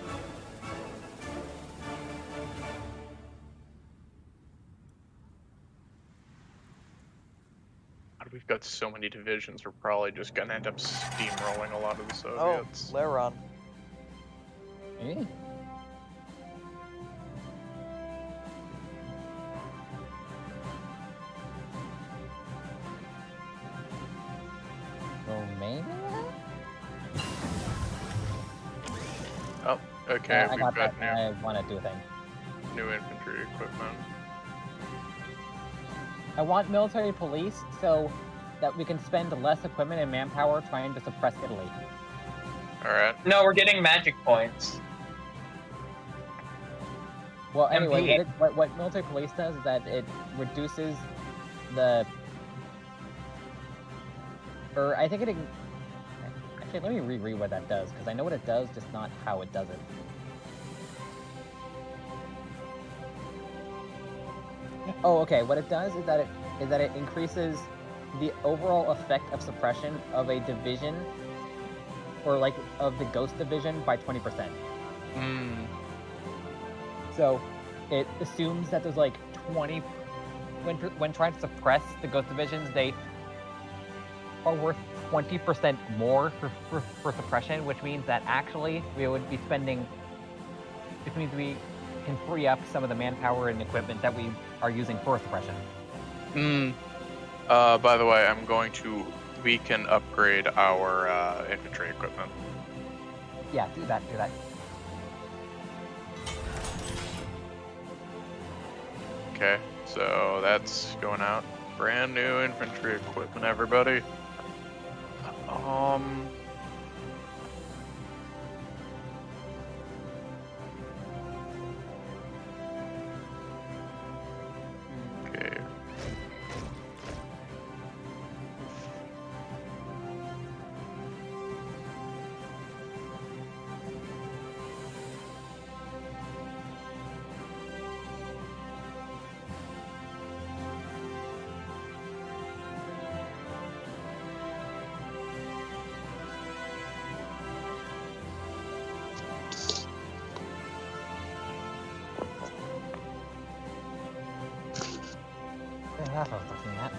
God, we've got so many divisions, we're probably just gonna end up steamrolling a lot of the Oh, Soviets. Laron. Eh? Romania? Oh, okay, Yeah, I we've got got that. I want to do a thing. new infantry equipment. I want military police so that we can spend less equipment and manpower trying to suppress Italy. Alright. No, we're getting magic points. Well, anyway, MP. what military police does is that it reduces the... Or I think it... Actually, let me reread what that does, because I know what it does, just not how it does it. Oh, okay. What it does is that it increases the overall effect of suppression of a division, or like of the Ghost division, by 20%. Mm. So it assumes that there's like 20 when trying to suppress the Ghost divisions, they are worth 20% more for suppression, which means that actually we would be spending. Which means we can free up some of the manpower and equipment that we are using for suppression. By the way, we can upgrade our infantry equipment. Yeah, do that. Okay, so that's going out. Brand new infantry equipment, everybody. Okay. That's what I was looking at.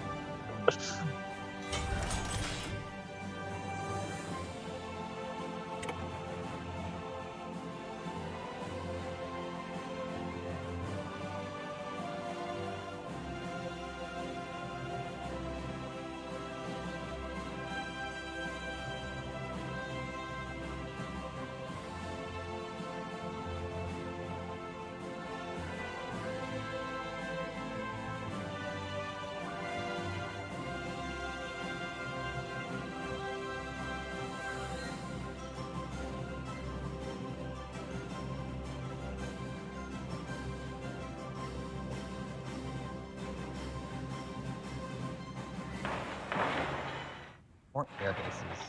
More air bases.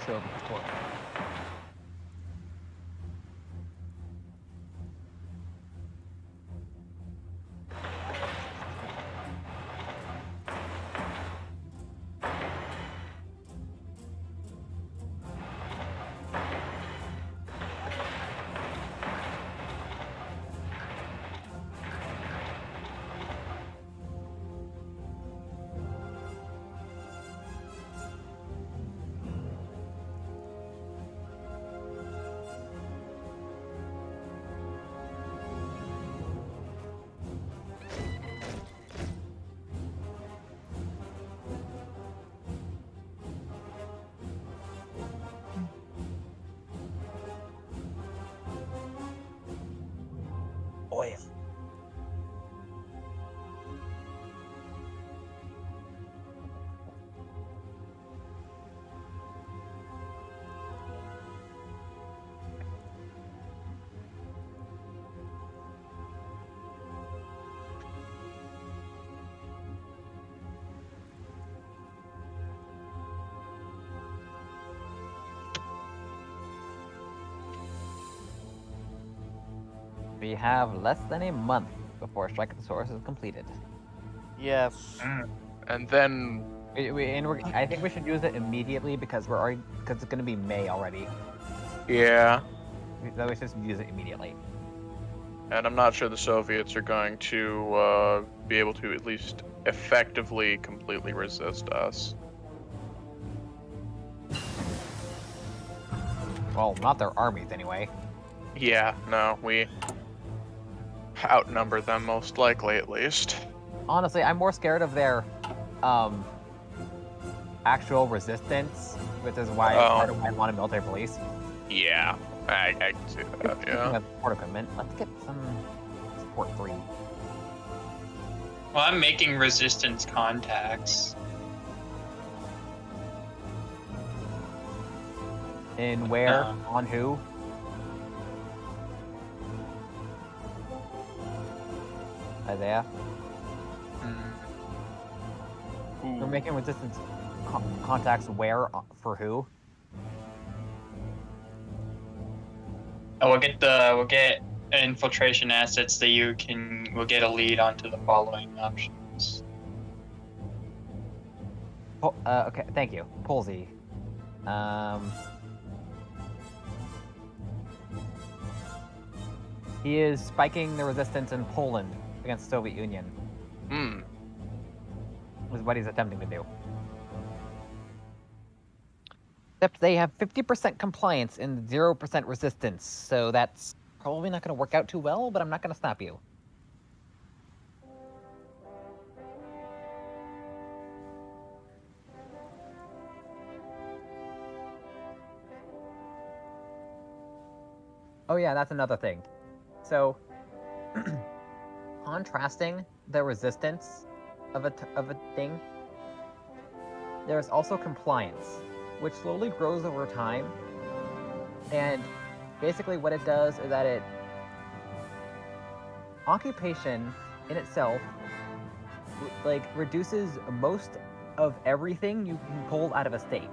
So before. Oil. We have less than a month before Strike at the Source is completed. Yes. And then I think we should use it immediately because it's going to be May already. yeah, So we should just use it immediately. and I'm not sure the Soviets are going to be able to at least effectively completely resist us. Well, not their armies anyway. Yeah, no, we outnumber them most likely, at least. Honestly, I'm more scared of their actual resistance, which is why part of why I want a military police. Yeah, I can see that. Speaking Yeah. of support equipment, let's get some support 3. Well, I'm making resistance contacts. In where? Uh. On who? Isaiah? We're making resistance contacts where? For who? Oh, we'll get infiltration assets that we'll get a lead onto the following options. Okay, thank you. Polsey. He is spiking the resistance in Poland against the Soviet Union. Is what he's attempting to do. Except they have 50% compliance and 0% resistance, so that's probably not going to work out too well, but I'm not going to stop you. Oh yeah, that's another thing. So, contrasting the resistance of a thing, there's also compliance, which slowly grows over time. And basically what it does is that occupation in itself reduces most of everything you can pull out of a state.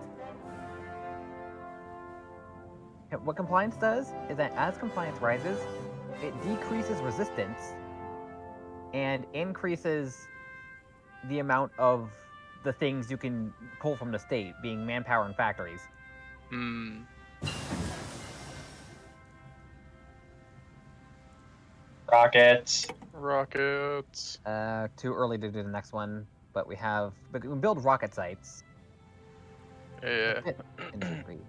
What compliance does is that as compliance rises, it decreases resistance and increases the amount of the things you can pull from the state, being manpower and factories. Rockets. Rockets. Too early to do the next one, but we can build rocket sites. Yeah. Infantry.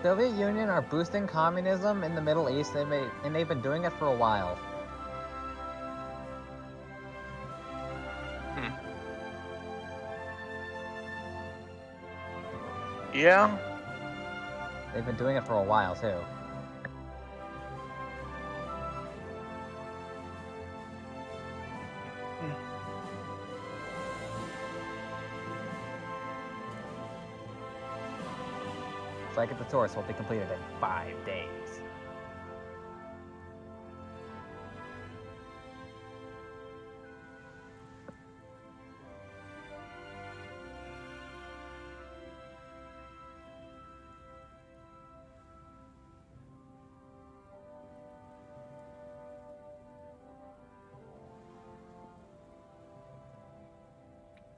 Soviet Union are boosting communism in the Middle East, and they've been doing it for a while. Yeah. They've been doing it for a while too. Strike at the source will be completed in 5 days.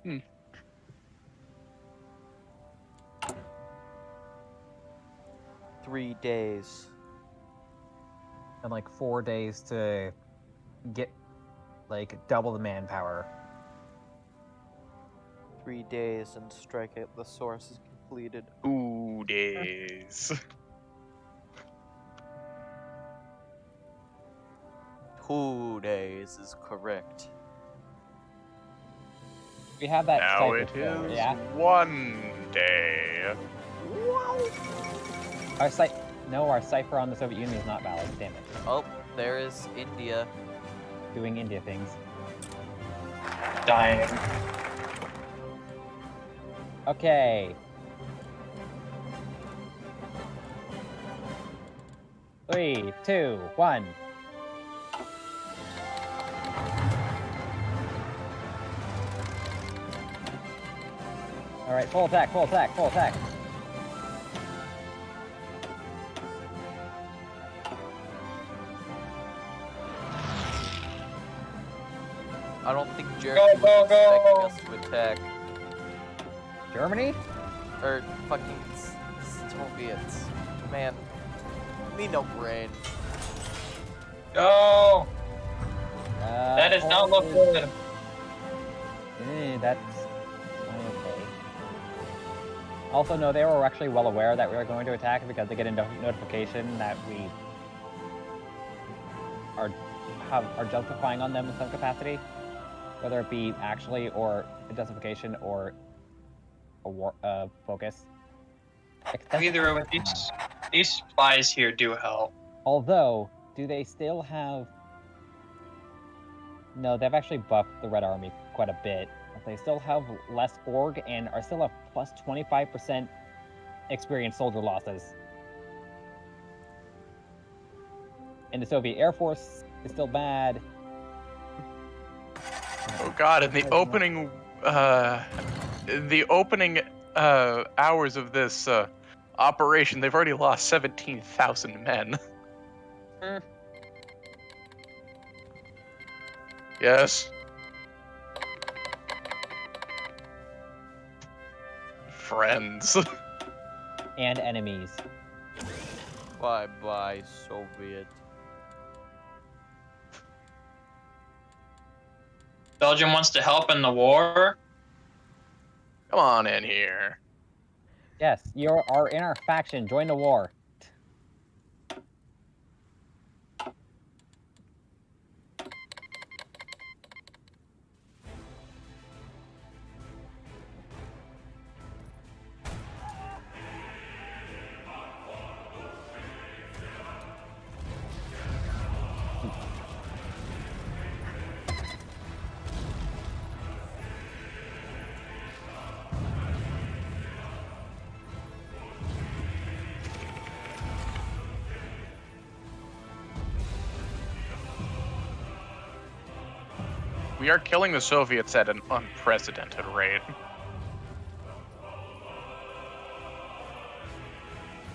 Hmm. 3 days. And like 4 days to get like double the manpower. 3 days and strike at the source is completed. 2 days. 2 days is correct. We have that Now cipher it still, is yeah? 1 day. Our cipher on the Soviet Union is not valid. Damn it. Oh, there is India. Doing India things. Dying. Okay. 3, 2, 1. All right, full attack, full attack, full attack. I don't think Germany was expecting us to attack. Germany? Or fucking Soviets. Man, me no brain. No! That does not look good. That's okay. Also, no, they were actually well aware that we were going to attack because they get a notification that we are justifying on them in some capacity, whether it be actually or a justification or a war focus. Either way, these spies here do help. Although, do they still have? No, they've actually buffed the Red Army quite a bit. They still have less org and are still at plus 25% experienced soldier losses. And the Soviet Air Force is still bad. Oh god, in the opening hours of this operation, they've already lost 17,000 men. Yes. Friends. And enemies. Bye-bye, Soviet. Belgium wants to help in the war. Come on in here. Yes, you are in our faction. Join the war. We are killing the Soviets at an unprecedented rate.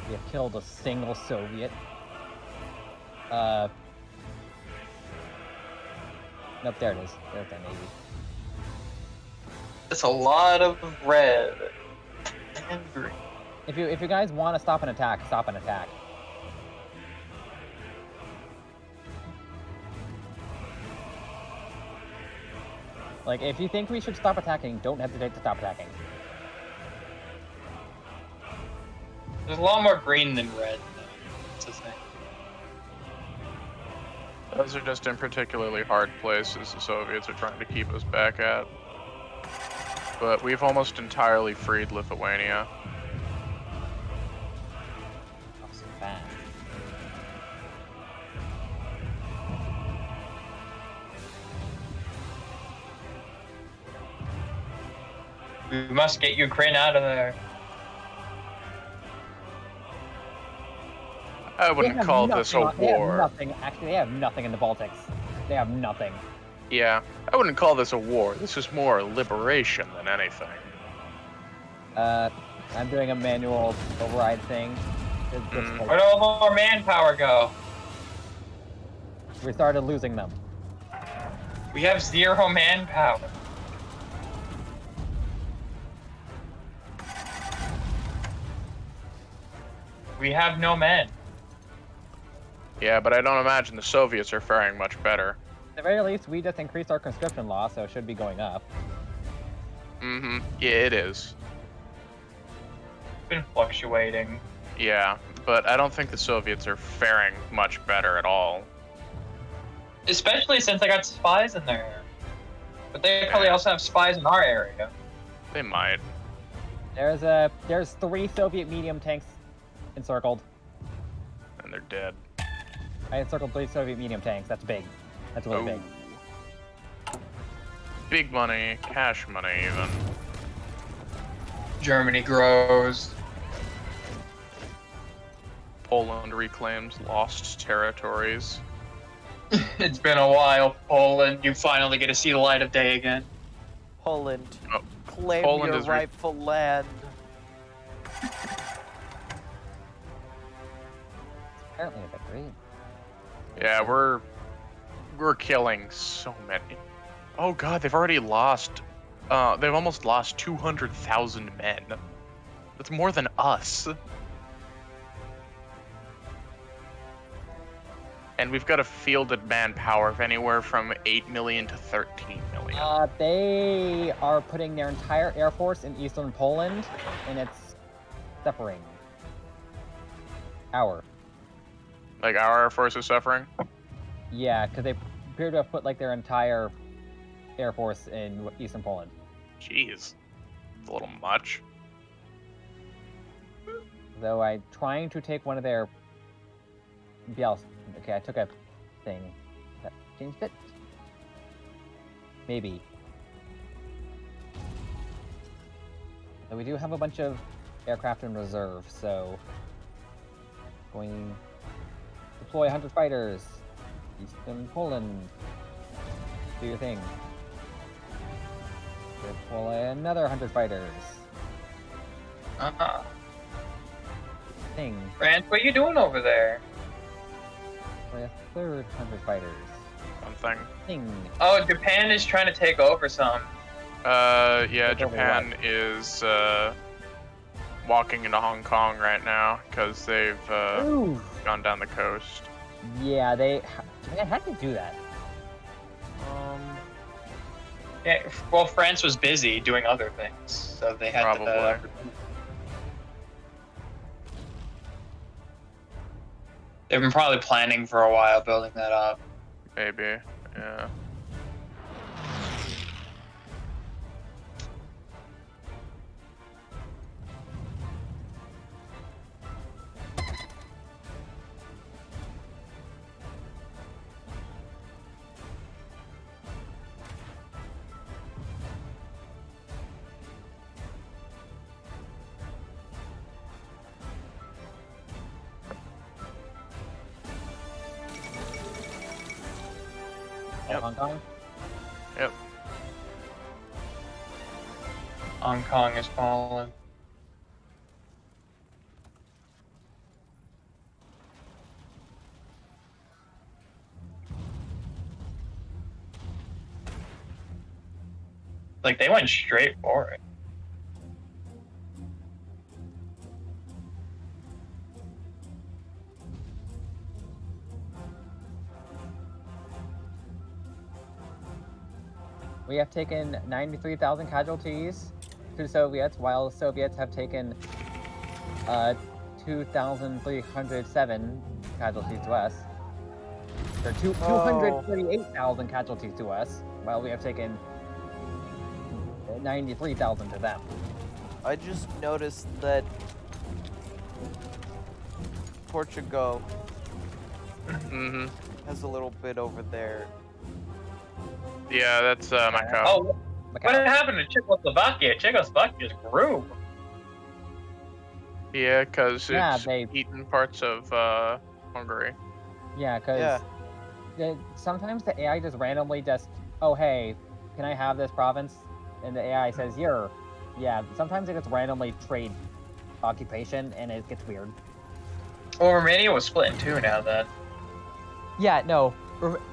We have killed a single Soviet. Nope, there it is. There's that navy. It's a lot of red and green. If you guys want to stop an attack, stop an attack. Like, if you think we should stop attacking, don't hesitate to stop attacking. There's a lot more green than red, though. That's the thing. Those are just in particularly hard places the Soviets are trying to keep us back at. But we've almost entirely freed Lithuania. That's bad. We must get Ukraine out of there. I wouldn't call this a war. They have nothing. Actually, they have nothing in the Baltics. They have nothing. Yeah, I wouldn't call this a war. This is more liberation than anything. I'm doing a manual override thing. Where'd all more manpower go? We started losing them. We have 0 manpower. We have no men. Yeah, but I don't imagine the Soviets are faring much better. At the very least, we just increased our conscription law, so it should be going up. Mm-hmm. Yeah, it is. It's been fluctuating. Yeah, but I don't think the Soviets are faring much better at all. Especially since I got spies in there. But they probably also have spies in our area. They might. There's 3 Soviet medium tanks encircled. And they're dead. I encircled 3 Soviet medium tanks. That's big. That's really big. Big money, cash money even. Germany grows. Poland reclaims lost territories. It's been a while, Poland. You finally get to see the light of day again. Poland, Oh, claim Poland your is rightful land. Apparently, a bit great. Yeah, we're killing so many. Oh god, they've already lost. They've almost lost 200,000 men. That's more than us. And we've got a fielded manpower of anywhere from 8 million to 13 million. They are putting their entire air force in eastern Poland, and it's suffering. Like our Air Force is suffering? Yeah, because they appear to have put like their entire air force in eastern Poland. Jeez. It's a little much. Though I'm trying to take one of their Bielsk. Okay, I took a thing. That changed it? Maybe. So we do have a bunch of aircraft in reserve, so going deploy 100 fighters. Eastern Poland. Do your thing. Deploy another 100 fighters. Thing. France, what are you doing over there? Deploy a third 100 fighters. One thing. Thing. Oh, Japan is trying to take over some. Yeah, Take over Japan is walking into Hong Kong right now because they've Ooh. gone down the coast. Yeah, Japan had to do that. Yeah, well, France was busy doing other things, so they had Probably. to. They've been probably planning for a while, building that up. Maybe, yeah. Hong Kong? Yep. Hong Kong is falling. Like they went straight for it. We have taken 93,000 casualties to the Soviets, while the Soviets have taken 2,307 casualties to us. Or 238,000 casualties to us, while we have taken 93,000 to them. I just noticed that Portugal has a little bit over there. Yeah, that's Macau. Oh, what happened to Czechoslovakia? Czechoslovakia just grew. Yeah, because it's they- eaten parts of Hungary. Yeah, because sometimes the AI just randomly oh hey, can I have this province? And the AI says, yeah, sometimes it gets randomly trade occupation, and it gets weird. Well, Romania was split in two now then. Yeah, no.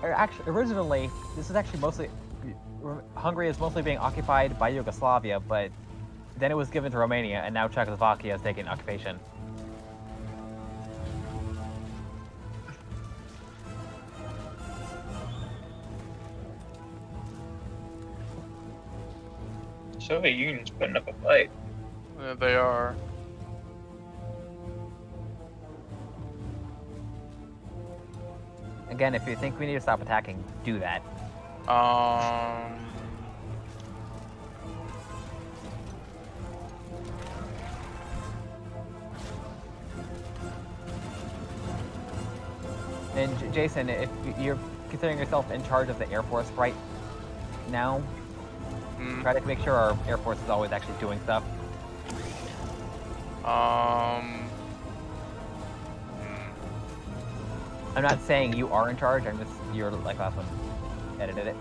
Actually, originally, this is actually mostly... Hungary is mostly being occupied by Yugoslavia, but then it was given to Romania, and now Czechoslovakia has taken occupation. Soviet Union's putting up a fight. Yeah, they are. Again, if you think we need to stop attacking, do that. And Jason, if you're considering yourself in charge of the Air Force right now, try to make sure our Air Force is always actually doing stuff. I'm not saying you are in charge, I'm just, you're like last one edited it.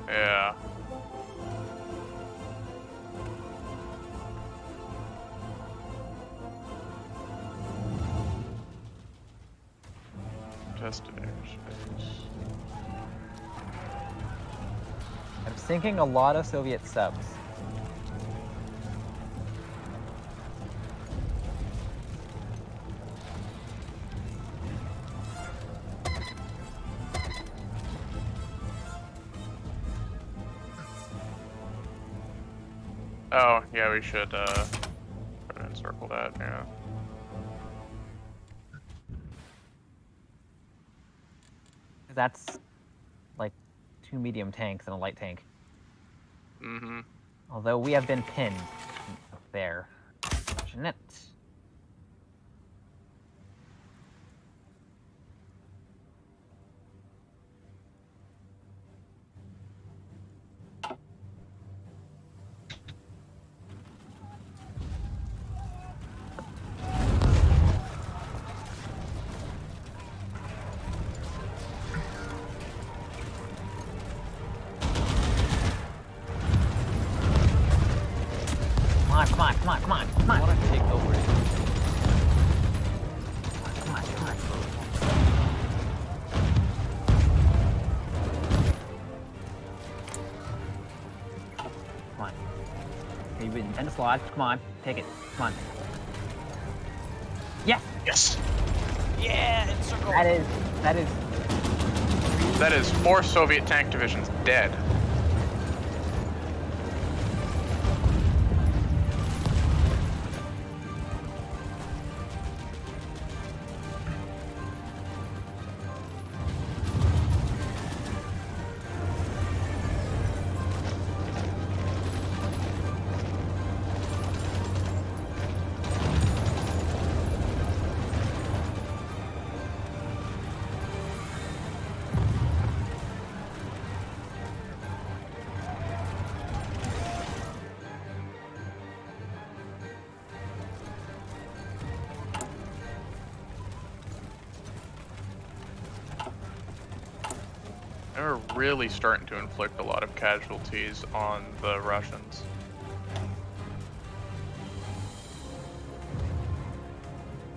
Yeah. Tested airspace. I'm sinking a lot of Soviet subs. Oh, yeah, we should try to encircle that, yeah. That's like 2 medium tanks and a light tank. Although we have been pinned up there. Unfortunate. Come on. I want to take over it. Come on. You've been 10 slots. Come on, take it. Come on. Yes. Yes. Yeah, encircle. That is 4 Soviet tank divisions dead. They're really starting to inflict a lot of casualties on the Russians.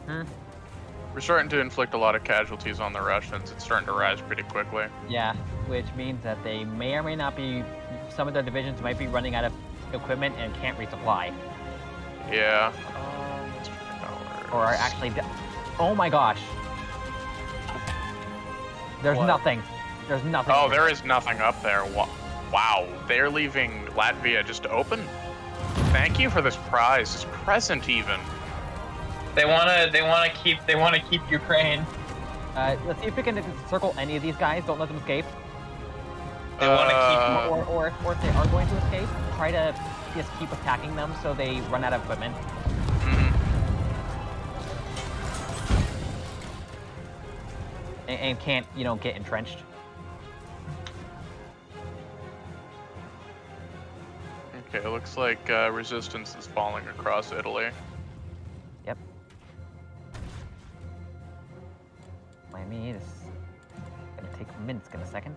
We're starting to inflict a lot of casualties on the Russians. It's starting to rise pretty quickly. Yeah, which means that they may or may not be. Some of their divisions might be running out of equipment and can't resupply. Yeah. Or are actually. Oh my gosh. There's What? nothing. There's nothing. Oh, there is nothing up there. Wow, they're leaving Latvia just open. Thank you for this prize, this present even. They wanna keep Ukraine. Let's see if we can circle any of these guys. Don't let them escape. They want to keep. Or if they are going to escape, try to just keep attacking them so they run out of equipment. And can't, get entrenched. Okay, it looks like resistance is falling across Italy. Yep. This is gonna take Minsk in a second.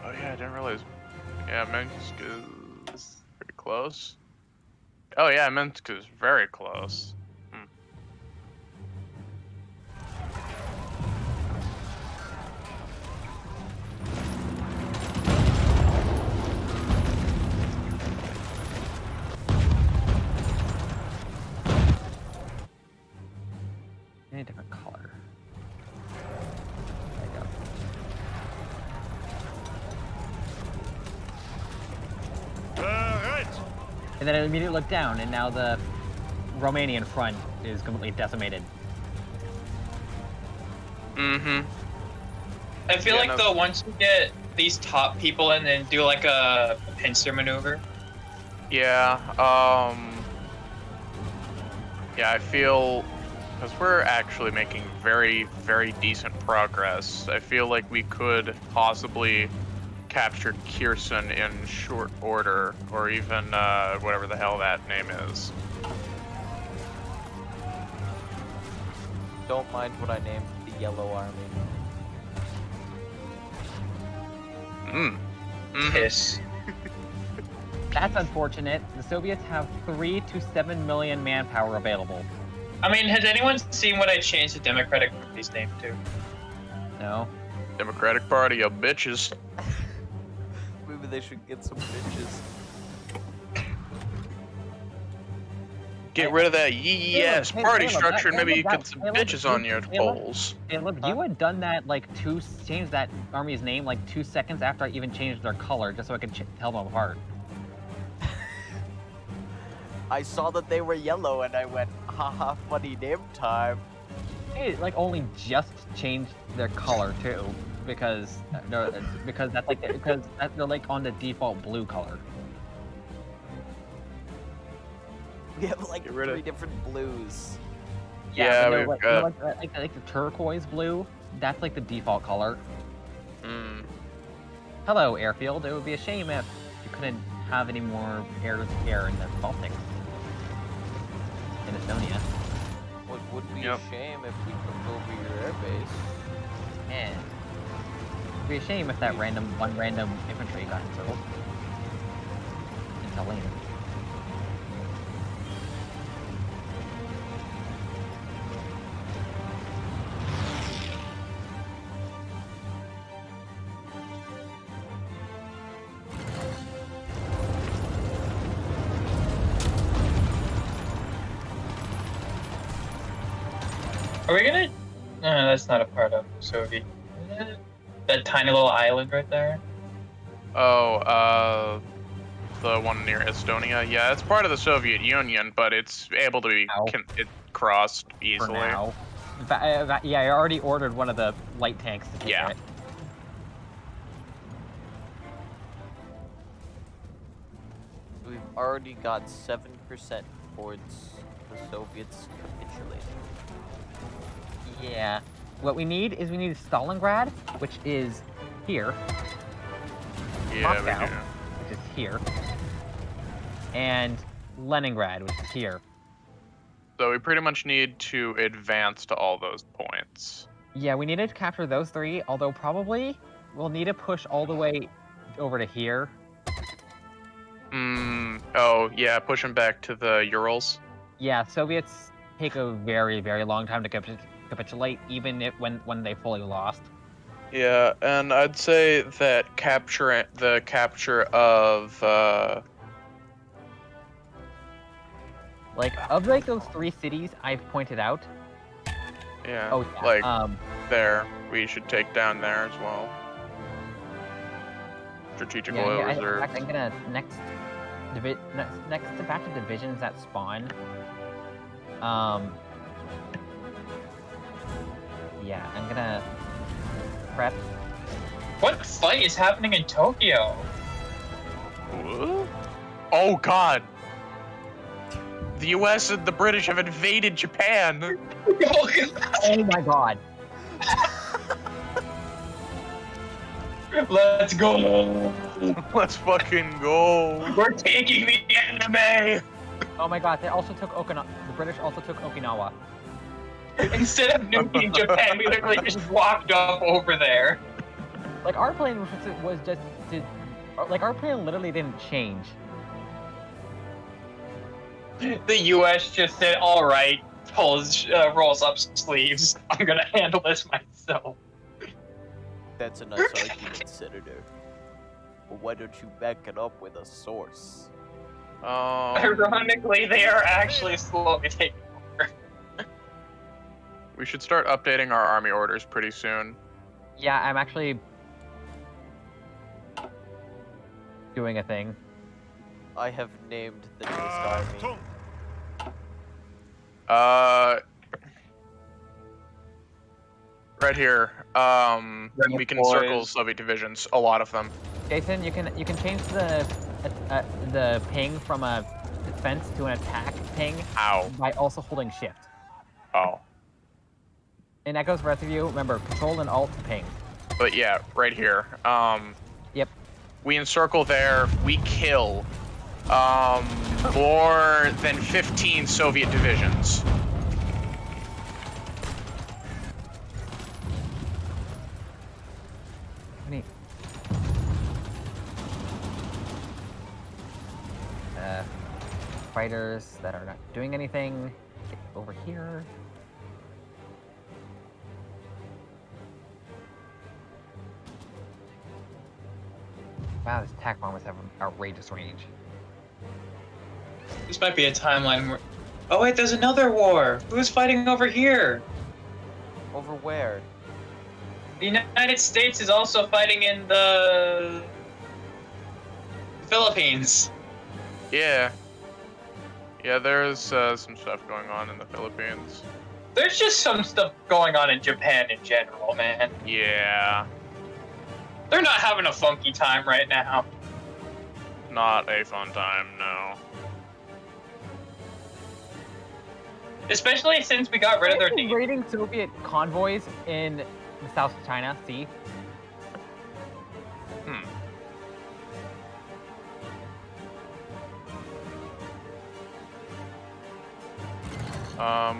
Oh yeah, I didn't realize. Yeah, Minsk is pretty close. Oh yeah, Minsk is very close. I need a different color. There you go. Right. And then I immediately look down, and now the Romanian front is completely decimated. I feel like though once you get these top people in and do like a pincer maneuver. Yeah, yeah, I feel, because we're actually making very, very decent progress, I feel like we could possibly capture Kherson in short order, or even whatever the hell that name is. Don't mind what I named the Yellow Army. Piss. That's unfortunate. The Soviets have 3 to 7 million manpower available. I mean, has anyone seen what I changed the Democratic Party's name to? No. Democratic Party, you bitches. Maybe they should get some bitches. Get rid of that yee-ass party Caleb, structure, and maybe you Caleb, get some Caleb, bitches on your Caleb, polls. Caleb, Huh? you had done that changed that army's name 2 seconds after I even changed their color, just so I could tell them apart. I saw that they were yellow and I went, haha, funny name time. They only just changed their color too, because they're like on the default blue color. We have like Get rid of- 3 different blues. Yeah, but we've like, got- like the turquoise blue. That's like the default color. Hello, airfield. It would be a shame if you couldn't have any more air in the Baltic. In Estonia. What would be Yep. a shame if we took over your airbase. Yeah. It'd be a shame if that random infantry got encircled. Into lane. Are we gonna? No, that's not a part of Soviet. Is it? That tiny little island right there. Oh, the one near Estonia. Yeah, it's part of the Soviet Union, but it's able to be Ow. it crossed For easily. now. Yeah, I already ordered one of the light tanks to take Yeah. it. We've already got 7% towards the Soviets capitulating. Yeah. What we need is Stalingrad, which is here, Yeah, we Moscow, do. which is here, and Leningrad, which is here. So we pretty much need to advance to all those points. Yeah, we need to capture those 3, although probably we'll need to push all the way over to here. Oh, yeah, push them back to the Urals. Yeah, Soviets take a very, very long time to capitulate, even when they fully lost. Yeah, and I'd say that the capture of Like, of like those 3 cities I've pointed out. yeah, Oh yeah. like there, we should take down there as well. Strategic Yeah, oil in reserves. fact, I'm gonna next to batch of divisions that spawn. Yeah, I'm gonna prep. What fight is happening in Tokyo? Oh God! The U.S. and the British have invaded Japan. Oh my God! Let's go! Let's fucking go! We're taking the enemy! Oh my God! They also took Okinawa. The British also took Okinawa. Instead of nuking Japan, we literally just walked up over there. Like our plan was just like our plan literally didn't change. The U.S. just said, "All right," rolls up sleeves. I'm gonna handle this myself. That's a nice argument, Senator. But why don't you back it up with a source? Ironically, they are actually slowly taking over. We should start updating our army orders pretty soon. Yeah, I'm actually doing a thing. I have named the newest army. Achtung! Right here. We can circle Soviet divisions, a lot of them. Jason, you can change the ping from a defense to an attack ping Ow. by also holding shift. Oh. And that goes for the rest of you. Remember, Control and Alt to ping. But yeah, right here. Yep. We encircle there. We kill more than 15 Soviet divisions. Neat. Fighters that are not doing anything. Get over here. Wow, these attack bombers have an outrageous range. This might be a timeline where... Oh wait, there's another war! Who's fighting over here? Over where? The United States is also fighting in the... Philippines. Yeah. Yeah, there's some stuff going on in the Philippines. There's just some stuff going on in Japan in general, man. Yeah. They're not having a funky time right now. Not a fun time, no. Especially since we got rid of their team. Raiding Soviet convoys in the South China Sea.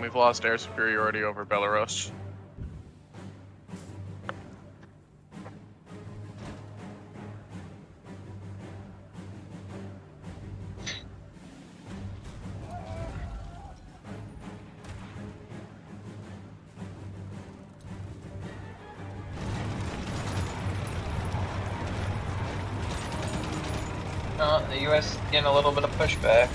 We've lost air superiority over Belarus. The U.S. getting a little bit of pushback.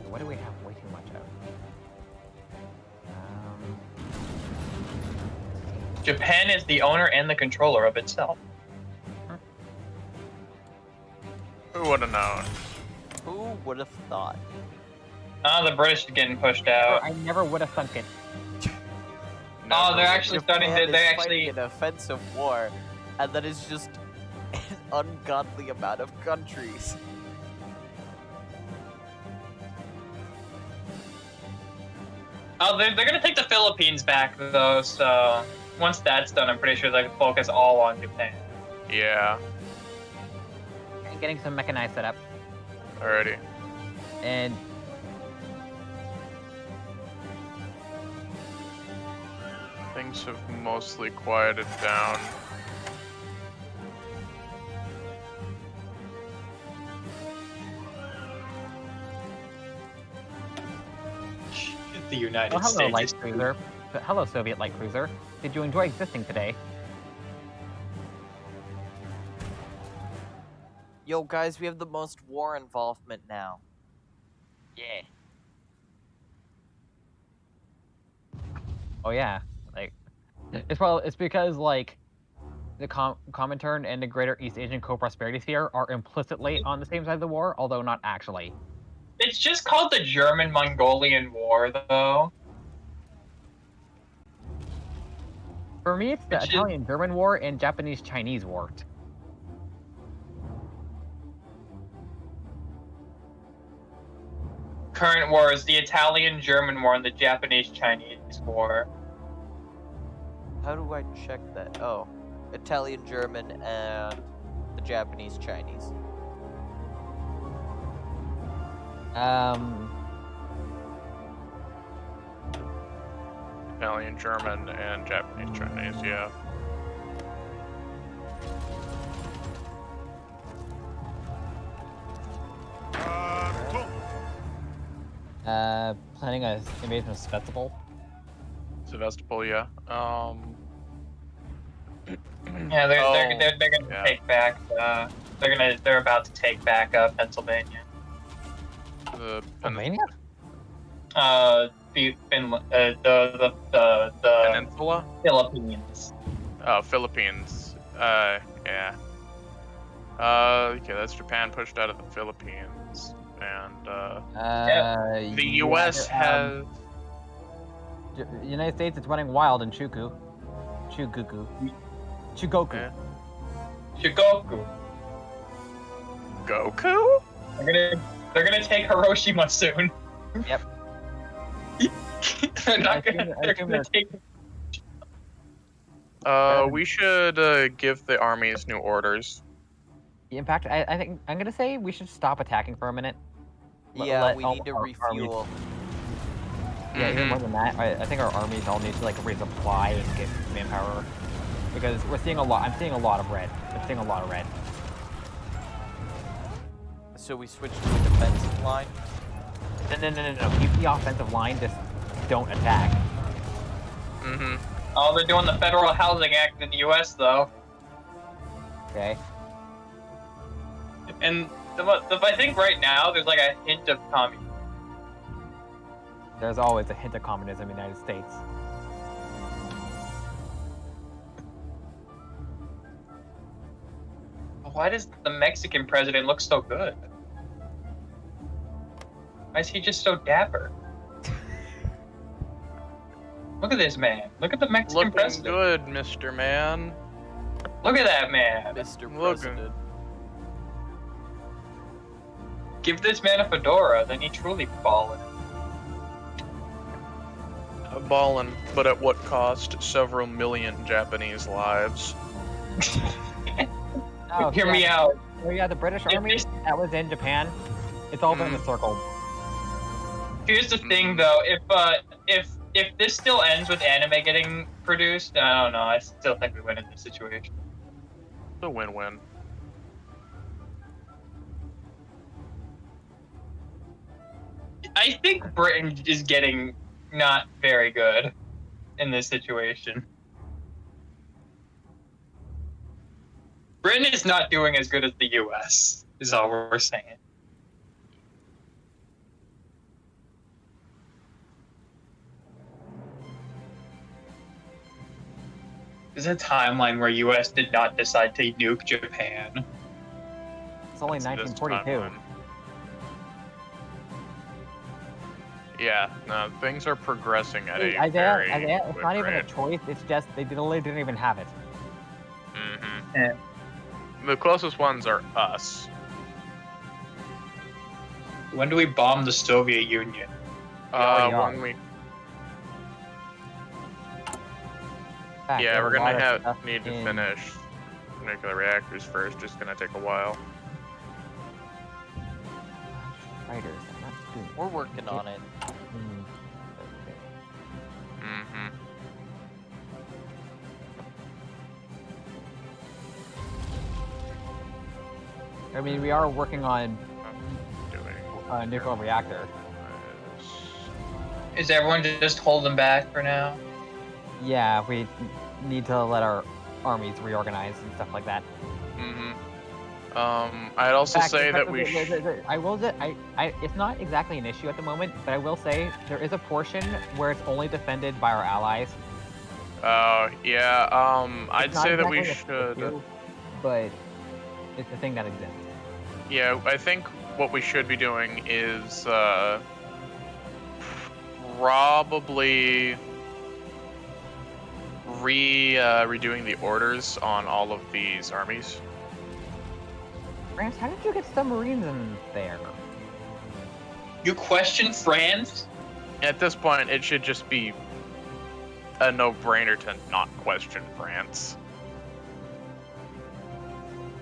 What do we have way too much of? Japan is the owner and the controller of itself. Who would have known? Who would have thought? The British are getting pushed out. I never would have thunk it. Oh, they're actually starting to. Japan They is actually. fighting an offensive war, and that is just an ungodly amount of countries. Oh, they're gonna take the Philippines back though. So once that's done, I'm pretty sure they can focus all on Japan. Yeah. And getting some mechanized set up. Alrighty. And Things have mostly quieted down. The United hello, States. light cruiser. Hello, Soviet light cruiser. Did you enjoy existing today? Yo, guys, we have the most war involvement now. Yeah. Oh yeah, like it's because like the Comintern and the Greater East Asian Co-Prosperity Sphere are implicitly on the same side of the war, although not actually. It's just called the German-Mongolian War, though. For me, it's the Which is- Italian-German War and Japanese-Chinese War. Current war is the Italian-German War and the Japanese-Chinese War. How do I check that? Oh, Italian, German, and the Japanese, Chinese. Italian, German, and Japanese, Chinese, yeah. Planning a invasion of Sebastopol. Sevastopol, yeah. Yeah, they're Oh, gonna yeah. take back. They're about to take back Pennsylvania. Pennsylvania? The Peninsula? Philippines. Oh, Philippines. Yeah. Okay, that's Japan pushed out of the Philippines, and the U.S. has. The United States is running wild in Chugoku. Yeah. Shikoku. Goku? They're gonna take Hiroshima soon. Yep. They're not I gonna. assume They're gonna take. We should give the armies new orders. In fact, I think I'm gonna say we should stop attacking for a minute. Yeah, we all need to our armies- refuel. Yeah, even Mhm. more than that, I think our armies all need to like resupply and get manpower because we're seeing a lot. I'm seeing a lot of red. I'm seeing a lot of red. So we switch to a defensive line. No. Keep the offensive line. Just don't attack. Mm-hmm. Oh, they're doing the Federal Housing Act in the U.S. though, Okay. and I think right now there's like a hint of communism. There's always a hint of communism in the United States. Why does the Mexican president look so good? Why is he just so dapper? Look at this man. Look at the Mexican Looking president. good, Mr. Man. Look at that man. Mr. Look. President. Give this man a fedora, then he truly ballin'. Ballin', but at what cost? Several million Japanese lives. Oh, Hear yeah. me out. Oh yeah, the British If army this- that was in Japan. It's all been in a circle. Here's the thing, though. If this still ends with anime getting produced, I don't know. I still think we win in this situation. It's a win-win. I think Britain is getting not very good in this situation. Britain is not doing as good as the U.S. is all we're saying. There's a timeline where U.S. did not decide to nuke Japan. It's only That's this 1942. timeline. Yeah, no, things are progressing at a very It's quick not even a rate. choice. It's just they literally didn't even have it. Mm-hmm. Yeah. The closest ones are us. When do we bomb the Soviet Union? already are. When we fact, Yeah, there's we're a lot gonna of stuff need to in finish nuclear reactors first. Just gonna take a while. Fighters. I'm not doing. We're working on it. Okay. Mm-hmm. I mean, we are working on Doing. a nuclear reactor. Is everyone just holding back for now? Yeah, we need to let our armies reorganize and stuff like that. Mm-hmm. I'd also In fact, say in that fact, we. I will say, it's not exactly an issue at the moment, but I will say there is a portion where it's only defended by our allies. Yeah. I'd It's not say that we exactly an should. issue, but it's a thing that exists. Yeah, I think what we should be doing is probably redoing the orders on all of these armies. France, how did you get submarines in there? You question France? At this point, it should just be a no-brainer to not question France.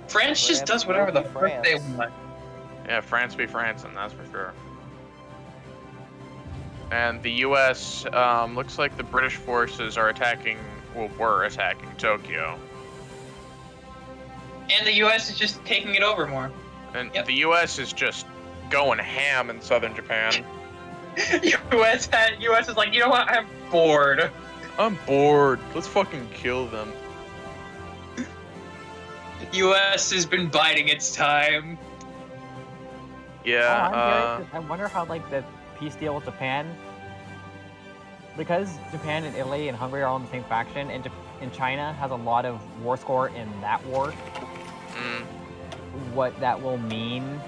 France just does whatever the will be fuck they France. want. Yeah, France be France, and that's for sure. And the U.S. Looks like the British forces are attacking. Well, were attacking Tokyo, And the US is just taking it over more. and Yep. the U.S. is just going ham in southern Japan. US is like, you know what? I'm bored. I'm bored. Let's fucking kill them. US has been biding its time. Yeah. I'm curious. I wonder how like the peace deal with Japan, because Japan and Italy and Hungary are all in the same faction, and China has a lot of war score in that war. What that will mean?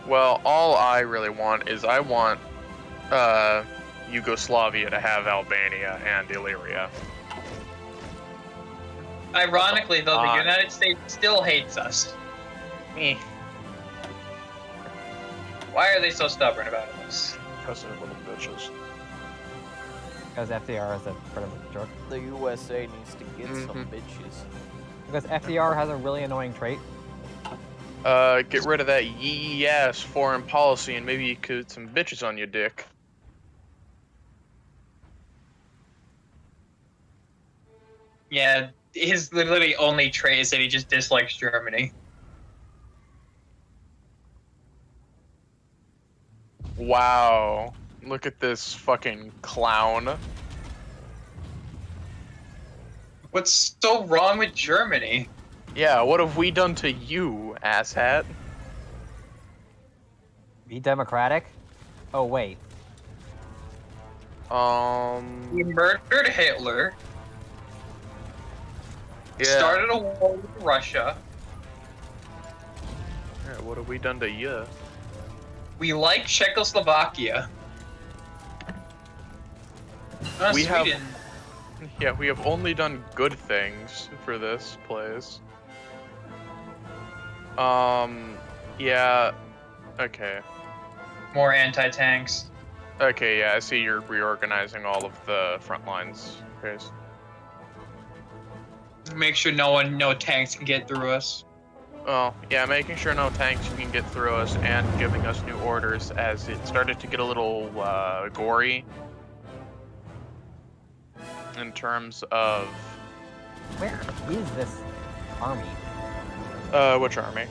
Well, all I really want is I want Yugoslavia to have Albania and Illyria. Ironically, though, the Odd. United States still hates us. Eh. Why are they so stubborn about this? Because they're little bitches. Because FDR is a bit of a jerk. The USA needs to get some Mhm. bitches. Because FDR has a really annoying trait. Get rid of that yee-ass foreign policy and maybe you could some bitches on your dick. Yeah, his literally only trait is that he just dislikes Germany. Wow. Look at this fucking clown. What's so wrong with Germany? Yeah, what have we done to you, asshat? Be democratic? Oh wait. We murdered Hitler, Yeah. started a war with Russia, Yeah, what have we done to you? we like Czechoslovakia. We have- Sweden. Yeah, we have only done good things for this place. Yeah. Okay. More anti-tanks. Okay, yeah, I see you're reorganizing all of the front lines. Okay. Make sure no tanks can get through us. Well, yeah, making sure no tanks can get through us and giving us new orders as it started to get a little gory in terms of Where is this army? which army?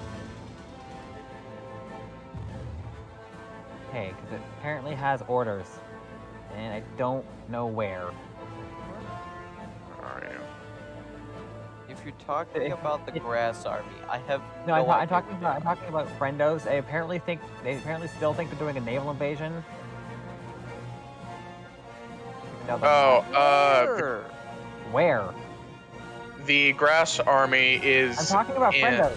Hey, because it apparently has orders, and I don't know where. Where are you? If you're talking about the grass army, I have No, I'm idea talking what about Friendos. They apparently still think they're doing a naval invasion. No, they're Oh, Sure. not. Where? the grass army is I'm talking about in... Friendos.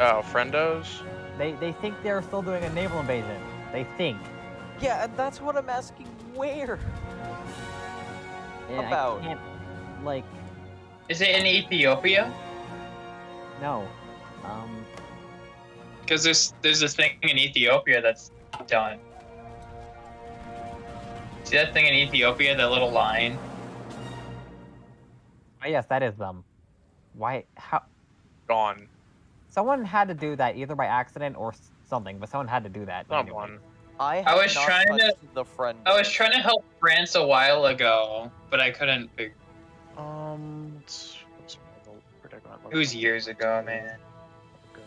Oh, Friendos? They think they're still doing a naval invasion. They think. Yeah, and that's what I'm asking. Where? And About? I can't, like, Is it in Ethiopia? no. Because there's this thing in Ethiopia that's done. See that thing in Ethiopia, that little line? Oh, yes, that is them. Why? How? Gone. Someone had to do that either by accident or something, but someone had to do that manually. Someone. I I have was not trying to- touched the friend. I was trying to help France a while ago, but I couldn't figure. What's the predicament? It was years ago, man. Good.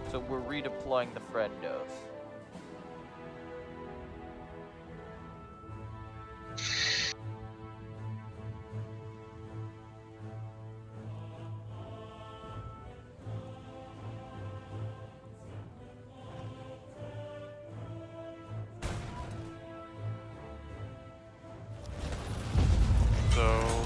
So we're redeploying the friendos. So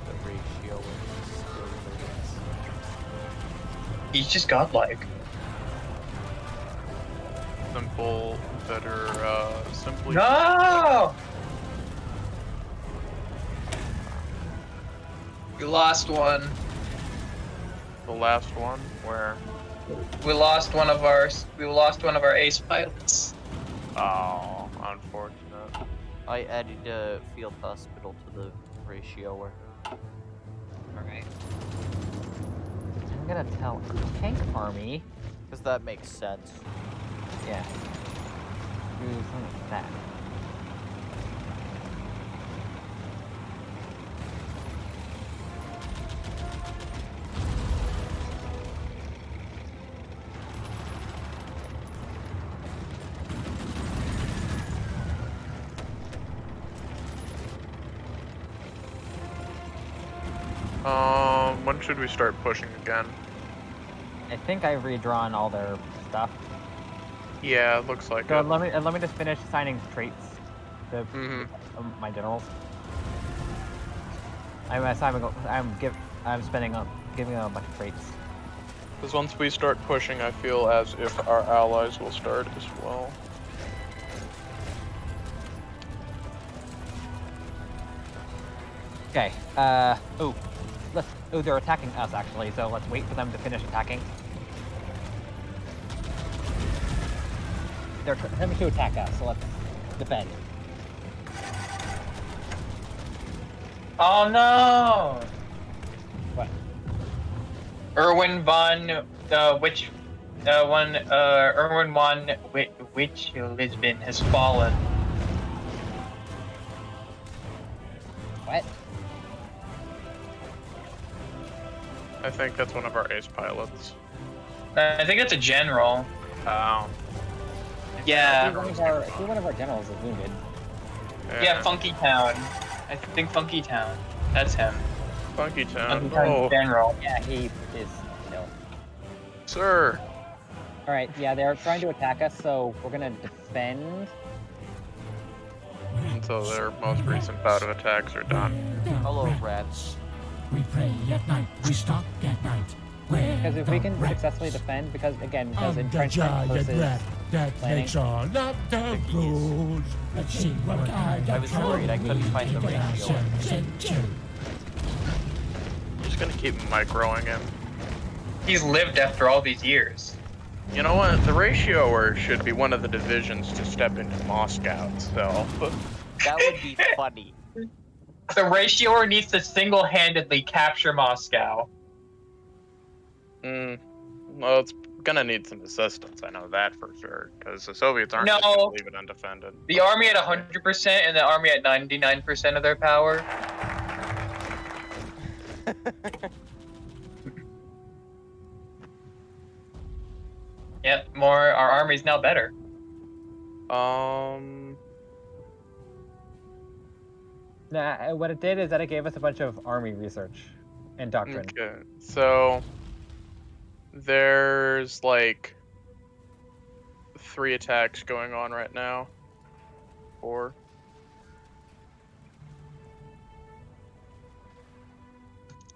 The ratio is still limits. He's just godlike. simple, better, simply. No! We lost one. The last one, where? We lost one of our ace pilots. Oh, unfortunate. I added a field hospital to the ratioer. Alright. I'm gonna tell tank army. Because that makes sense. Yeah. Do something like that. When should we start pushing again? I think I've redrawn all their stuff. Yeah, it looks like So it. let me just finish assigning traits to my generals. I'm spending on giving them a bunch of traits. Because once we start pushing, I feel as if our allies will start as well. Okay. They're attacking us actually. So let's wait for them to finish attacking. They're coming to attack us, so let's defend. Oh no! What? Erwin von Erwin von which Lisbon has fallen. What? I think that's one of our ace pilots. I think it's a general. Oh. Yeah. One of our generals is wounded. Yeah, Funky Town. I think Funky Town. That's him. Funky Town. Funky Town Oh, general. Yeah, he is killed. sir. Alright, yeah, they're trying to attack us, so we're gonna defend. Until their most recent bout of attacks are done. Hello, rats. We pray at night, we stalk at night. Because if we can successfully defend, because entrenchment versus that planning. makes all of the rules. Let's see what kind I of was worried I couldn't find the ratio. Just gonna keep microing him. He's lived after all these years. You know what? The ratioer should be one of the divisions to step into Moscow itself. That would be funny. The ratioer needs to single-handedly capture Moscow. Well, it's gonna need some assistance. I know that for sure, because the Soviets aren't just No. gonna leave it undefended. The army at 100% and the army at 99% of their power. Yep, our army's now better. Nah, what it did is that it gave us a bunch of army research and doctrine. Okay, so there's like 3 attacks going on right now. 4.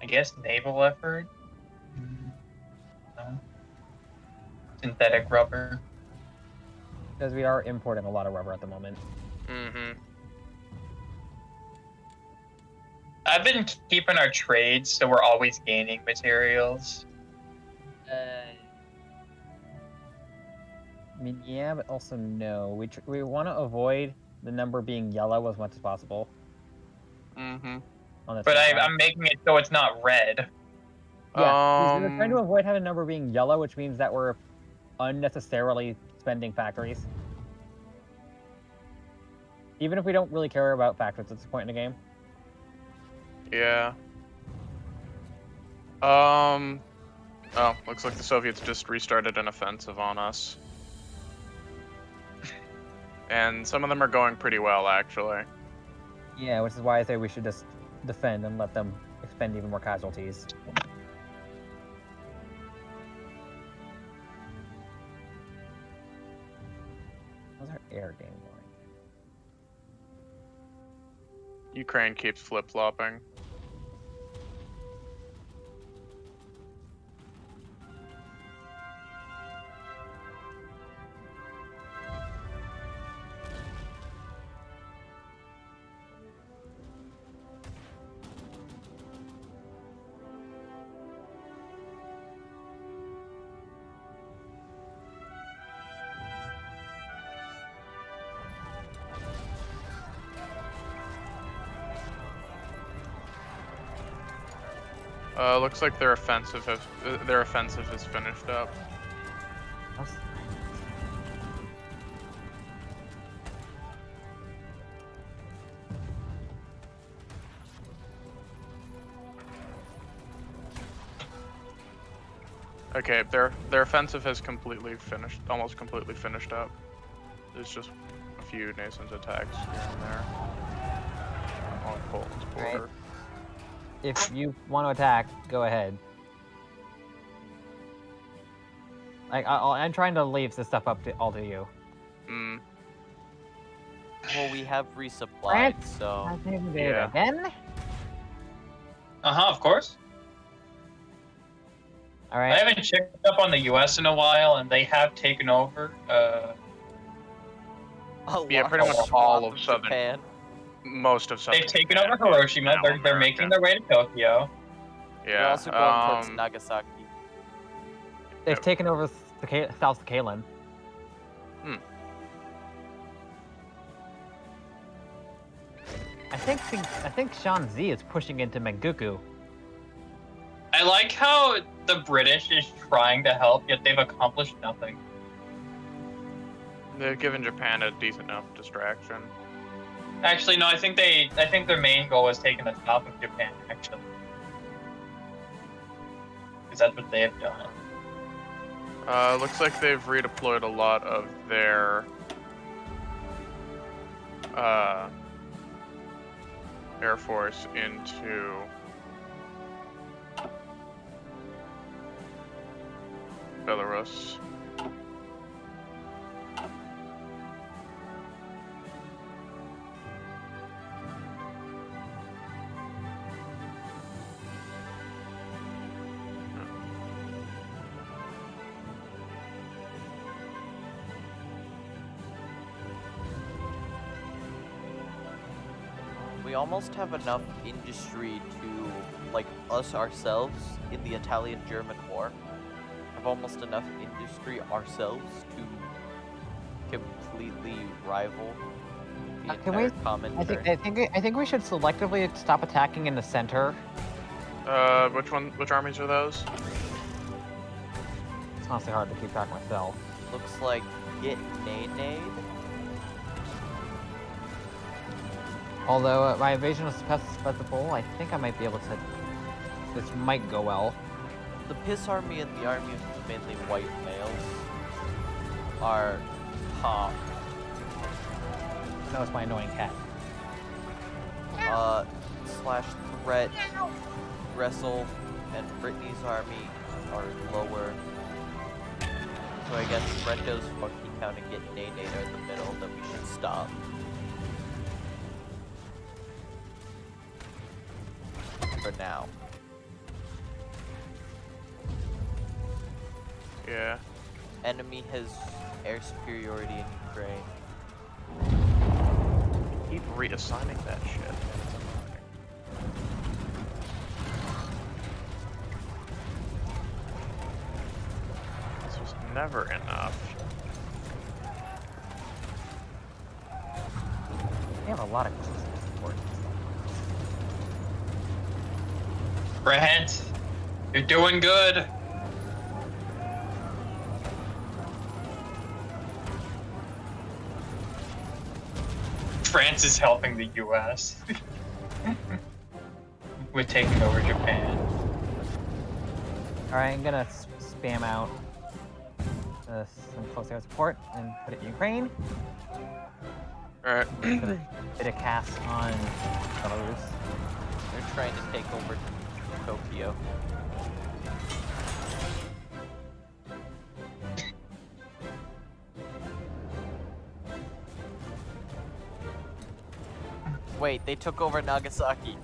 I guess naval effort. No. Synthetic rubber. Because we are importing a lot of rubber at the moment. Mm-hmm. I've been keeping our trades, so we're always gaining materials. I mean, yeah, but also no. We want to avoid the number being yellow as much as possible. Mm-hmm. On the But side. I'm making it so it's not red. Yeah, we're trying to avoid having a number being yellow, which means that we're unnecessarily spending factories. Even if we don't really care about factories at this point in the game. Yeah. Oh, looks like the Soviets just restarted an offensive on us. And some of them are going pretty well, actually. Yeah, which is why I say we should just defend and let them expend even more casualties. How's our air game going? Ukraine keeps flip-flopping. Looks like their offensive has finished up. Okay, their offensive has almost completely finished up. There's just a few nascent attacks here and there on Poland's border. Right. If you want to attack, go ahead. Like, I'm trying to leave this stuff up to all to you. Mm. Well, we have resupplied, France so... has invaded Yeah. again? Of course. I Alright. haven't checked up on the U.S. in a while, and they have taken over. Yeah, pretty much all of southern Japan. Most of southern They've taken Japan. over Hiroshima. They're America. making their way to Tokyo. They're Yeah. also going towards Nagasaki. They've taken over South Sakhalin. I think Shanxi is pushing into Menguku. I like how the British is trying to help, yet they've accomplished nothing. They've given Japan a decent enough distraction. Actually, no. I think their main goal was taking the top of Japan. Actually, because that's what they have done. Looks like they've redeployed a lot of their Air Force into Belarus. We almost have enough industry to, like, us ourselves in the Italian-German War. Have almost enough industry ourselves to completely rival the entire common turn. I think we should selectively stop attacking in the center. Which armies are those? It's honestly hard to keep track myself. Looks like get Nade. Although my evasion is specifiable, I think I might be able to. This might go well. The Piss Army and the army of mainly white males are top. That was my annoying cat. Slash Threat, Wrestle, and Brittany's army are lower. So I guess Frendo's Funky Town and Get Nade are in the middle that we should stop. For now. Yeah. Enemy has air superiority in Ukraine. Keep reassigning that shit. is never enough. We have a lot of support. Brent, you're doing good. France is helping the U.S. with taking over Japan. Alright, I'm gonna spam out some close air support and put it in Ukraine. Alright. Bit of cast on Belarus. They're trying to take over Tokyo. Wait, they took over Nagasaki.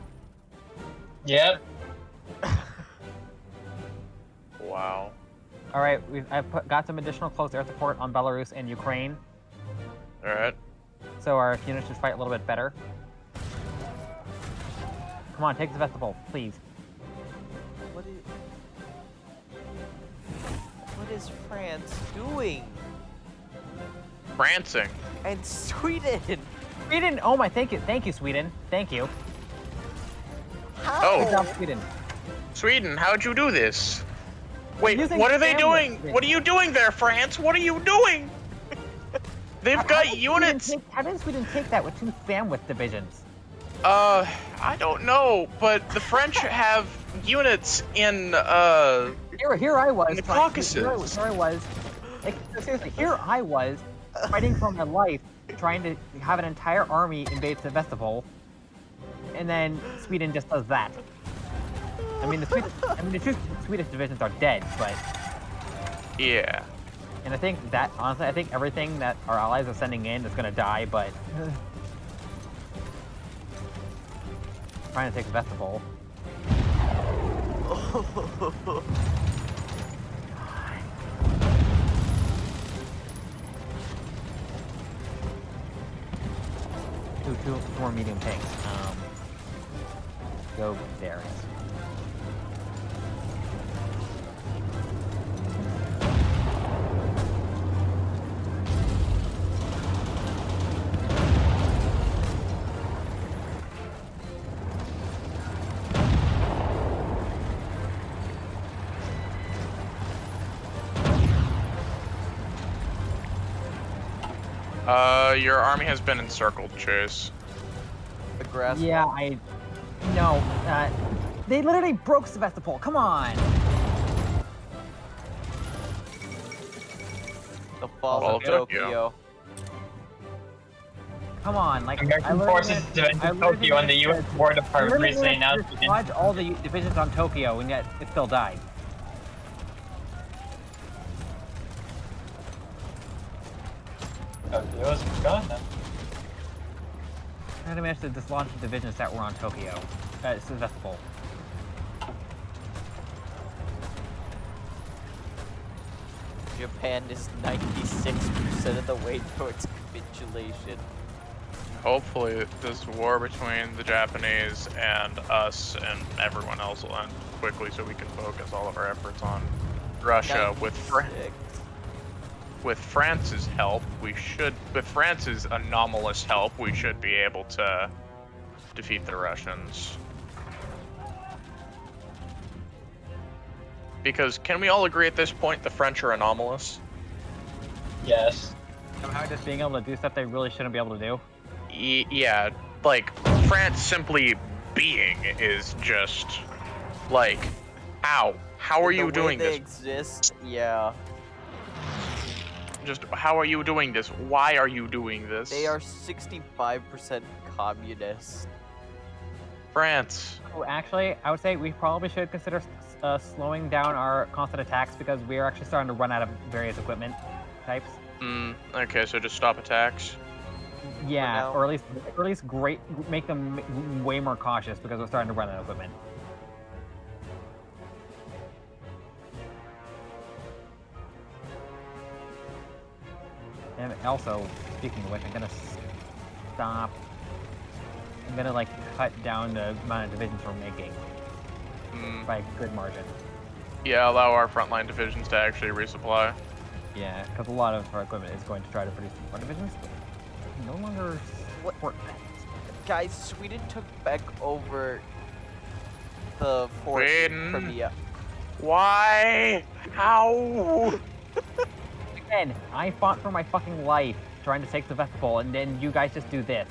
Yep. Wow. Alright, I've got some additional close air support on Belarus and Ukraine, Alright. so our units should fight a little bit better. Come on, take Sevastopol, please. What is France doing? Prancing. And Sweden! Sweden! Oh my, thank you, Sweden. Thank you. How? Oh. Good job, Sweden. Sweden, how'd you do this? Wait, Using what are they spam doing? weapons. What are you doing there, France? What are you doing? They've How got did units. How did Sweden take that with 2 bandwidth divisions? I don't know, but the French have units in, Here I was. In the trying- Caucasus. Here I was. Like, seriously, here I was fighting for my life, trying to have an entire army invade Sevastopol, and then Sweden just does that. I mean, the 2 Swedish divisions are dead, but yeah. and I think that honestly, I think everything that our allies are sending in is gonna die, but trying to take Sevastopol. Two more medium tanks. Go there. Your army has been encircled, Chase. The grass. Yeah, no. They literally broke Sevastopol. Come on. The fall Fall of of Tokyo. Tokyo. Come on. Like American forces defended Tokyo, and the U.S. War Department recently announced it. Dislodge all the divisions on Tokyo, and yet it still died. Tokyo's gone then. I managed to dislodge the divisions that were on Tokyo. Sevastopol. Japan is 96% of the way towards capitulation. Hopefully, this war between the Japanese and us and everyone else will end quickly, so we can focus all of our efforts on Russia. With France's help, with France's anomalous help, we should be able to defeat the Russians. Because can we all agree at this point the French are anomalous? Yes. Somehow just being able to do stuff they really shouldn't be able to do. Yeah, like, France simply being is just, like, how are you doing they this? Exist, yeah. Just, how are you doing this? Why are you doing this? They are 65% communist. France. Oh, actually, I would say we probably should consider slowing down our constant attacks because we are actually starting to run out of various equipment types. Okay, so just stop attacks. Yeah, now. or at least make them way more cautious because we're starting to run out of equipment. And also, speaking of which, I'm gonna stop. I'm gonna like cut down the amount of divisions we're making by a good margin. Yeah, allow our frontline divisions to actually resupply. Yeah, because a lot of our equipment is going to try to produce more divisions. No longer support that. Guys, Sweden took back over the fort in Sweden? Crimea. Why? How? Again, I fought for my fucking life trying to take Sevastopol, and then you guys just do this.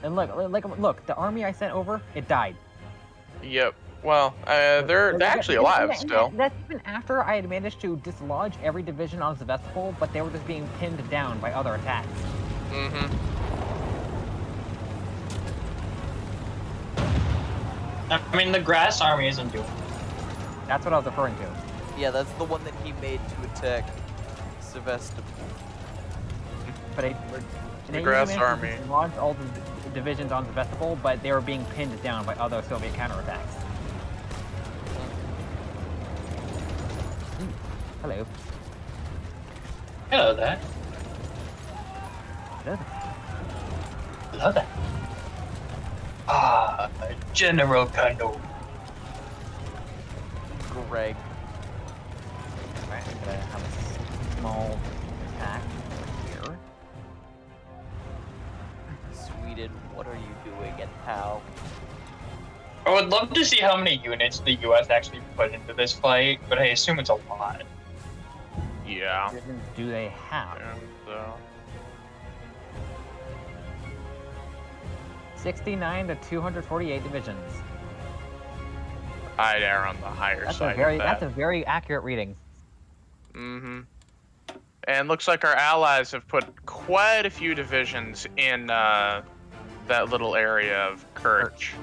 And look, the army I sent over, it died. Yep. Well, they're actually alive still. That's even after I had managed to dislodge every division on Sevastopol, but they were just being pinned down by other attacks. Mm-hmm. I mean, the grass army isn't doing. That's what I was referring to. Yeah, that's the one that he made to attack Sevastopol. But The grass army. Launched all the divisions on Sevastopol, but they were being pinned down by other Soviet counterattacks. Hello. Hello there. Good. Hello there. Ah, General Kando. Greg. Alright, I'm gonna have a small attack here. Sweden, what are you doing and how? I would love to see how many units the U.S. actually put into this fight, but I assume it's a lot. Yeah. Divisions do they have? And, 69 to 248 divisions. I'd err on the higher That's side a very of that. that's a very accurate reading. Mm-hmm. And looks like our allies have put quite a few divisions in that little area of Kerch.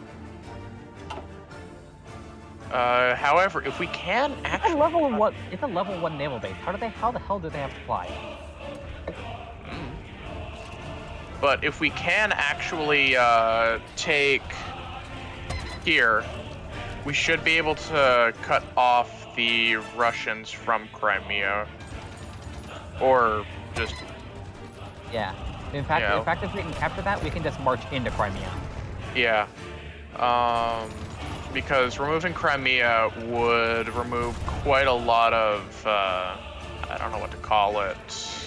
However, if we can It's a actually... level one. It's a level 1 naval base. How the hell do they have to fly? But if we can actually take here, we should be able to cut off the Russians from Crimea. Or just... Yeah. In fact, Yeah. if we can capture that, we can just march into Crimea. Yeah. Because removing Crimea would remove quite a lot of, I don't know what to call it.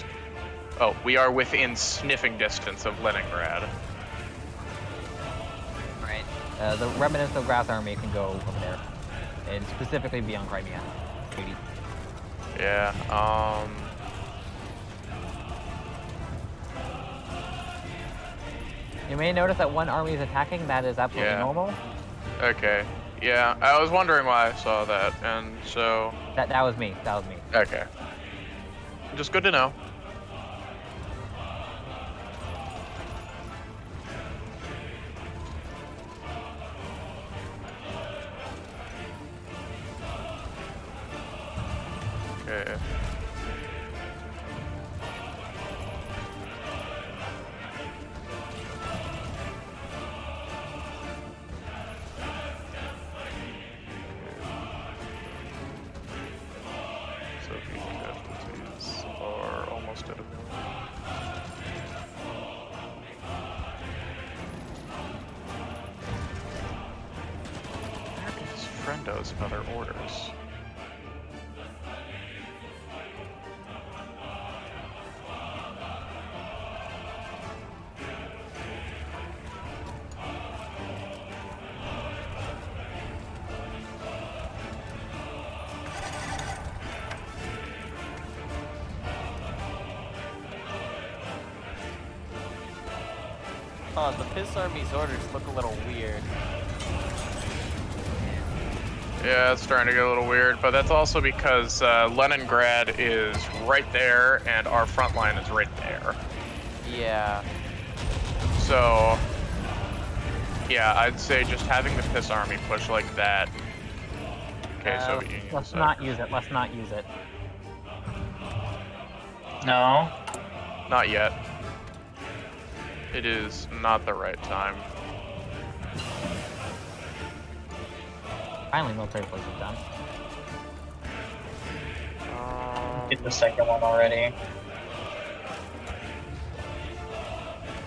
Oh, we are within sniffing distance of Leningrad. Right. The remnants of Grass Army can go over there, and specifically beyond Crimea. Maybe. Yeah, You may notice that one army is attacking. That is absolutely Yeah. normal. okay. Yeah, I was wondering why I saw that, and so... That was me. That was me. Okay. Just good to know. Okay. Soviet casualties are almost at 1 million. Where is Friendo's and other orders? Huh, the Piss Army's orders look a little weird. Yeah, it's starting to get a little weird, but that's also because Leningrad is right there and our front line is right there. Yeah. So, yeah, I'd say just having the Piss Army push like that. Okay, Soviet Union. Let's not use it. Let's not use it. No. Not yet. It is not the right time. Finally, military force is done. Get the second one already.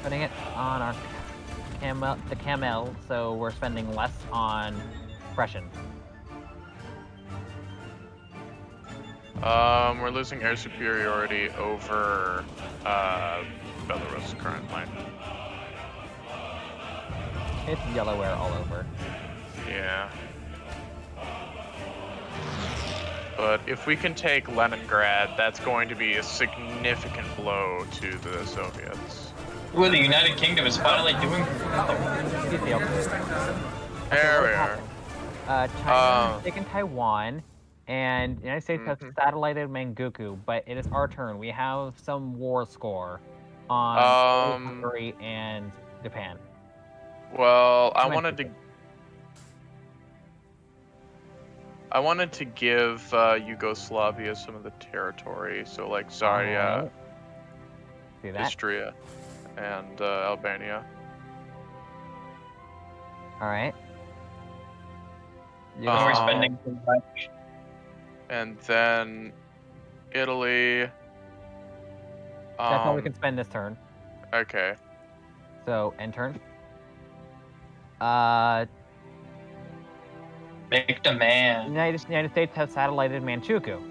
Putting it on our the Camel, so we're spending less on Prussian. We're losing air superiority over Belarus currently. It's yellow air all over. Yeah. But if we can take Leningrad, that's going to be a significant blow to the Soviets. Ooh, the United Kingdom is finally doing There we are. China has taken Taiwan, and the United States has Mhm. satellited Manchukuo, but it is our turn. We have some war score on Hungary and Japan. Well, I Manchukuo. wanted to give Yugoslavia some of the territory, so like Zaria, Alright. See that? Istria, and Albania. Alright. We're spending too much. And then Italy. That's all we can spend this turn. Okay. So, end turn. Make demand. United States has satellited Manchukuo.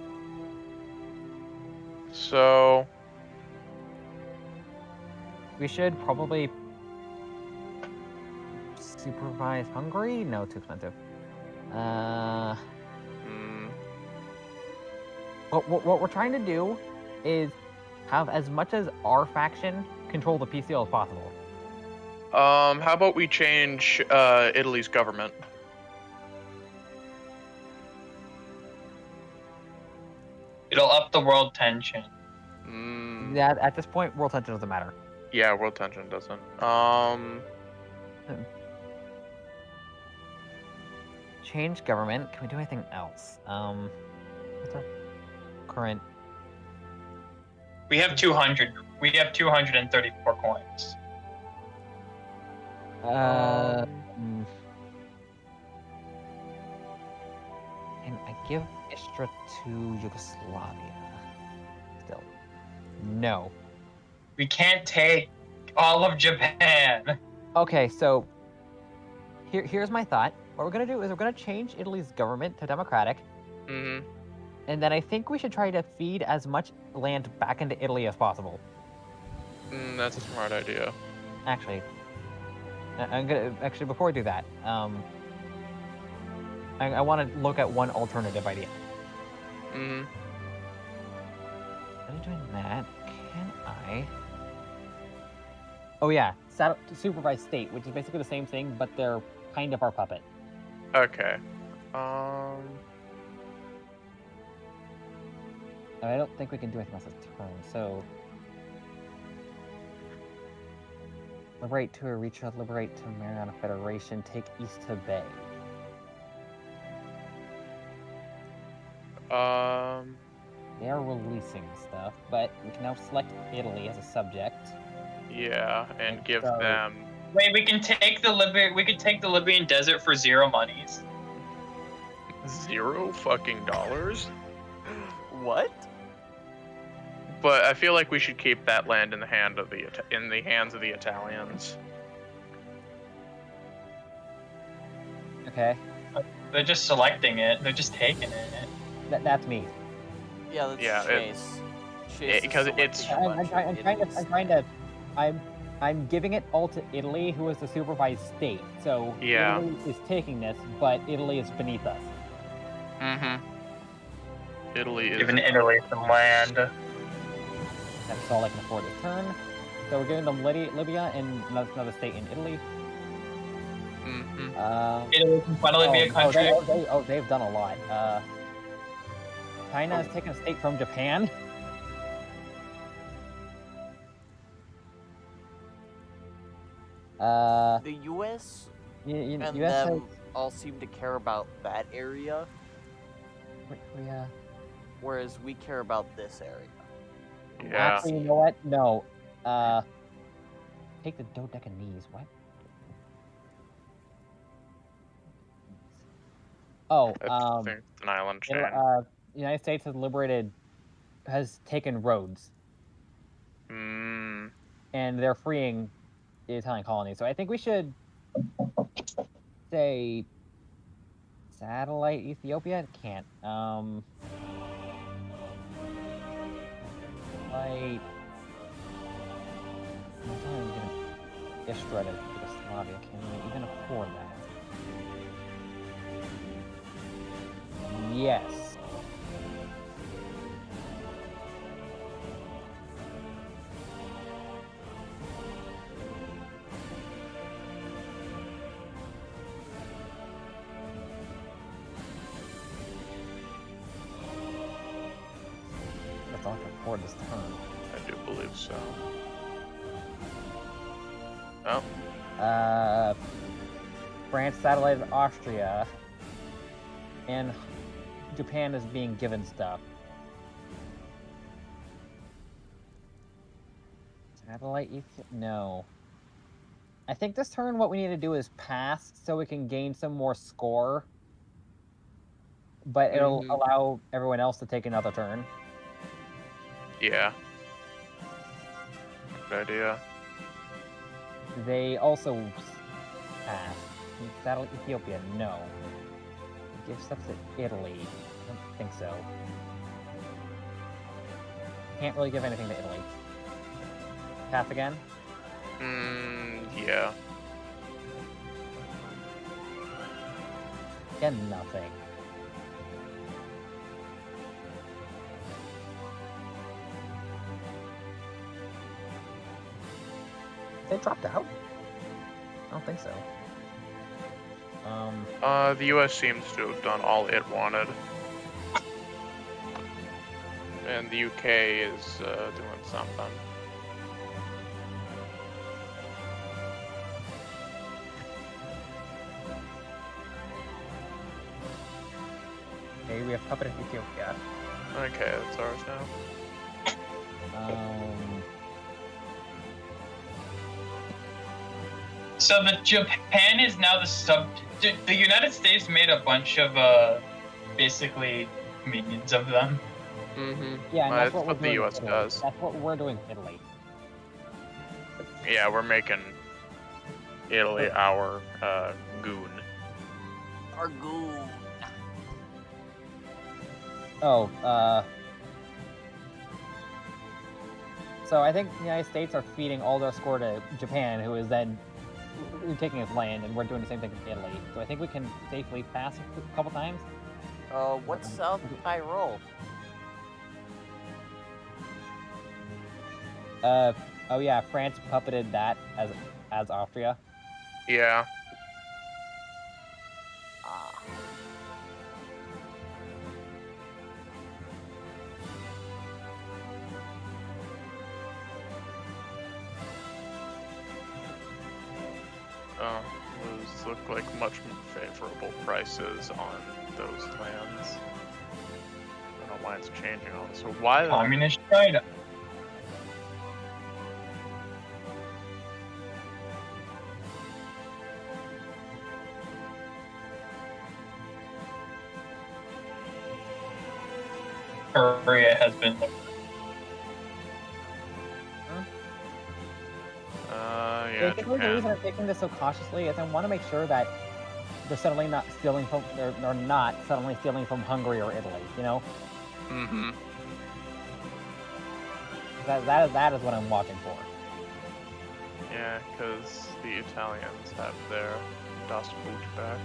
So We should probably supervise Hungary? No, too expensive. What we're trying to do is have as much as our faction control the PCL as possible. how about we change Italy's government? It'll up the world tension. Yeah, at this point, world tension doesn't matter. Yeah, world tension doesn't. Change government. Can we do anything else? What's our current? We have 200. We have 234 coins. Can I give Istra to Yugoslavia? Still, no. We can't take all of Japan. Okay, so here's my thought. What we're gonna do is we're gonna change Italy's government to democratic. Mm-hmm. And then I think we should try to feed as much land back into Italy as possible. That's a smart idea. Actually, before we do that, I want to look at one alternative idea. Mm-hmm. Instead of doing that, can I? Oh yeah, supervised state, which is basically the same thing, but they're kind of our puppet. Okay. I don't think we can do anything else this turn, so... Liberate to Eritrea, liberate to Mariana Federation, take East to Bay. They are releasing stuff, but we can now select Italy as a subject. Yeah, and give them... Wait, we can take the Libyan desert for 0 monies. 0 fucking dollars? What? But I feel like we should keep that land in the hands of the Italians. Okay. They're just selecting it. They're just taking it. That's me. Yeah, that's Yeah, Chase. Chase because is it's- I'm giving it all to Italy, who is the supervised state. So Yeah. Italy is taking this, but Italy is beneath us. Mm-hmm. Italy is... Giving Italy some land. That's all I can afford this turn. So we're giving them Libya and another state in Italy. Mm-hmm. Italy can finally be a country. They've done a lot. China has taken a state from Japan. The U.S. and US them all seem to care about that area, has, whereas we care about this area. Yeah. Actually, you know what? No. Take the Dodecanese. What? Oh, I think it's an island chain. United States has taken Rhodes, Mm. and they're freeing the Italian colony. So I think we should say satellite Ethiopia. Can't. Satellite. I'm telling you, get shredded for Yugoslavia. Can we even afford that? Yes. That's all I can afford this turn. I do believe so. Oh. France satellited Austria, and Japan is being given stuff. Satellite Ethiopia? No. I think this turn what we need to do is pass so we can gain some more score, but it'll allow everyone else to take another turn. Yeah. Good idea. They also pass. Satellite Ethiopia? No. Give stuff to Italy? I don't think so. Can't really give anything to Italy. Pass again? Yeah. Again, nothing. They dropped out? I don't think so. The U.S. seems to have done all it wanted. And the UK is doing something. Okay, we have puppeted Ethiopia. Okay, that's ours now. So the Japan is now the the United States made a bunch of basically minions of them. Yeah, and that's what the U.S. does. That's what we're doing in Italy. Yeah, we're making Italy our goon. Our goon. Oh, so I think the United States are feeding all their score to Japan, who is then taking his land, and we're doing the same thing with Italy. So I think we can safely pass a couple times. What's South Tyrol? Oh yeah, France puppeted that as Austria. Yeah. Those look like much more favorable prices on those lands. I don't know why it's changing all this. So why? Communist China. Korea has been. Yeah, I think the reason I'm taking this so cautiously is I want to make sure that they're suddenly not stealing from they're not suddenly stealing from Hungary or Italy, you know? That is what I'm watching for. Yeah, because the Italians have their Das Boot back.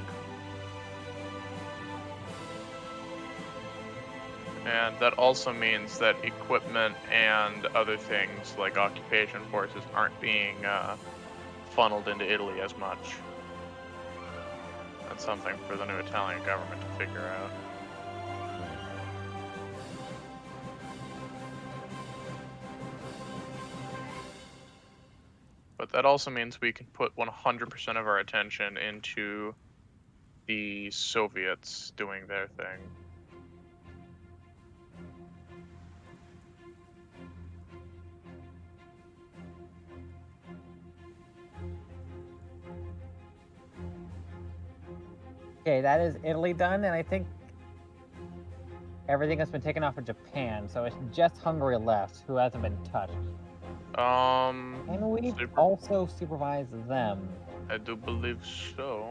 And that also means that equipment and other things like occupation forces aren't being funneled into Italy as much. That's something for the new Italian government to figure out. But that also means we can put 100% of our attention into the Soviets doing their thing. Okay, that is Italy done, and I think everything has been taken off of Japan, so it's just Hungary left, who hasn't been touched. And we also supervise them. I do believe so.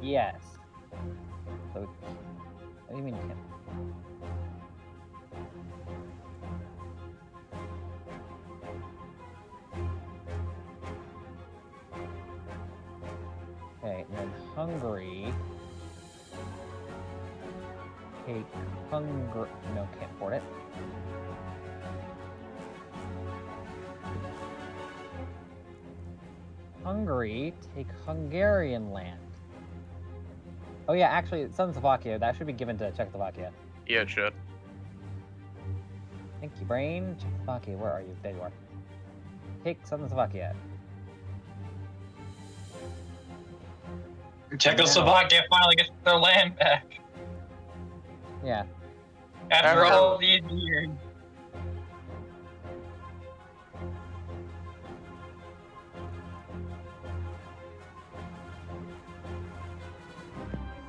Yes. So, what do you mean you can't? Alright, then Hungary. Take Hungary. No, can't afford it. Hungary, take Hungarian land. Oh yeah, actually, Southern Slovakia, that should be given to Czechoslovakia. Yeah, it should. Thank you, brain. Czechoslovakia, where are you? There you are. Take Southern Slovakia. Czechoslovakia finally gets their land back Yeah. after all these years.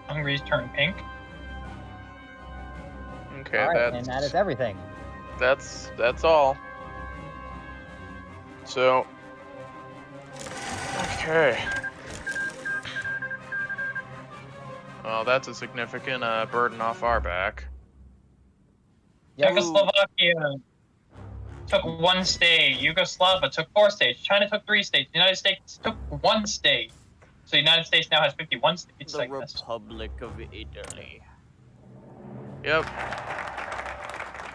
Hungary's turned pink. Okay, Alright, and that is everything. that's all. So, okay. Well, that's a significant burden off our back. Yep. Czechoslovakia took 1 state. Yugoslavia took 4 states. China took 3 states. The United States took 1 state. So the United States now has 51 states. The Like this. Republic of Italy. Yep.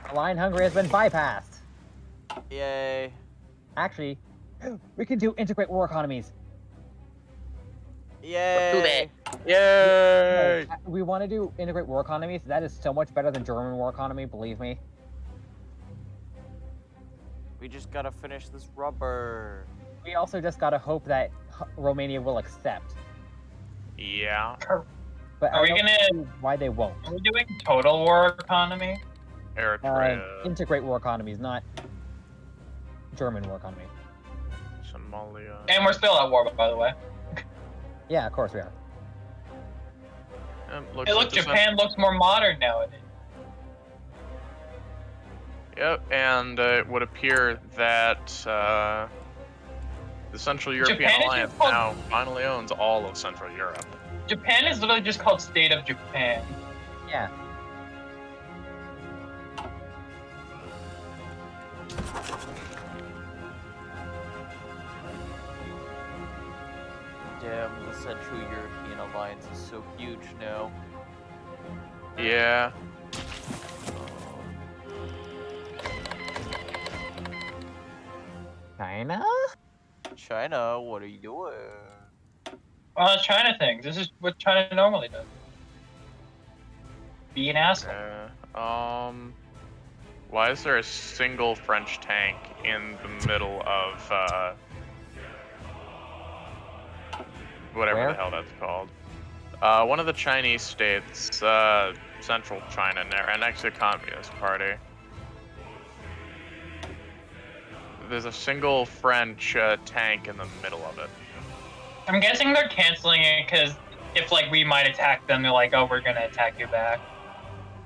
The line Hungary has been bypassed. Yay. Actually, we can do integrate war economies. Yay. Yay! We want to do integrate war economies. That is so much better than German war economy, believe me. We just gotta finish this rubber. We also just gotta hope that Romania will accept. Yeah. But Are I we don't gonna- see why they won't. Are we doing total war economy? Eritrea, Integrate war economies, not German war economy. Somalia. And we're still at war, by the way. Yeah, of course we are. Looks Hey, like look, the Japan looks more modern nowadays. Yep, and it would appear that the Central European Japan is Alliance just called- now finally owns all of Central Europe. Japan is literally just called State of Japan. Yeah. Damn, the Central European Alliance is so huge now. Yeah. China? China, what are you doing? China things. This is what China normally does. Be an asshole. Why is there a single French tank in the middle of whatever Where? the hell that's called? One of the Chinese states, central China, next to the Communist Party. There's a single French tank in the middle of it. I'm guessing they're canceling it because if like we might attack them, they're like, oh, we're gonna attack you back.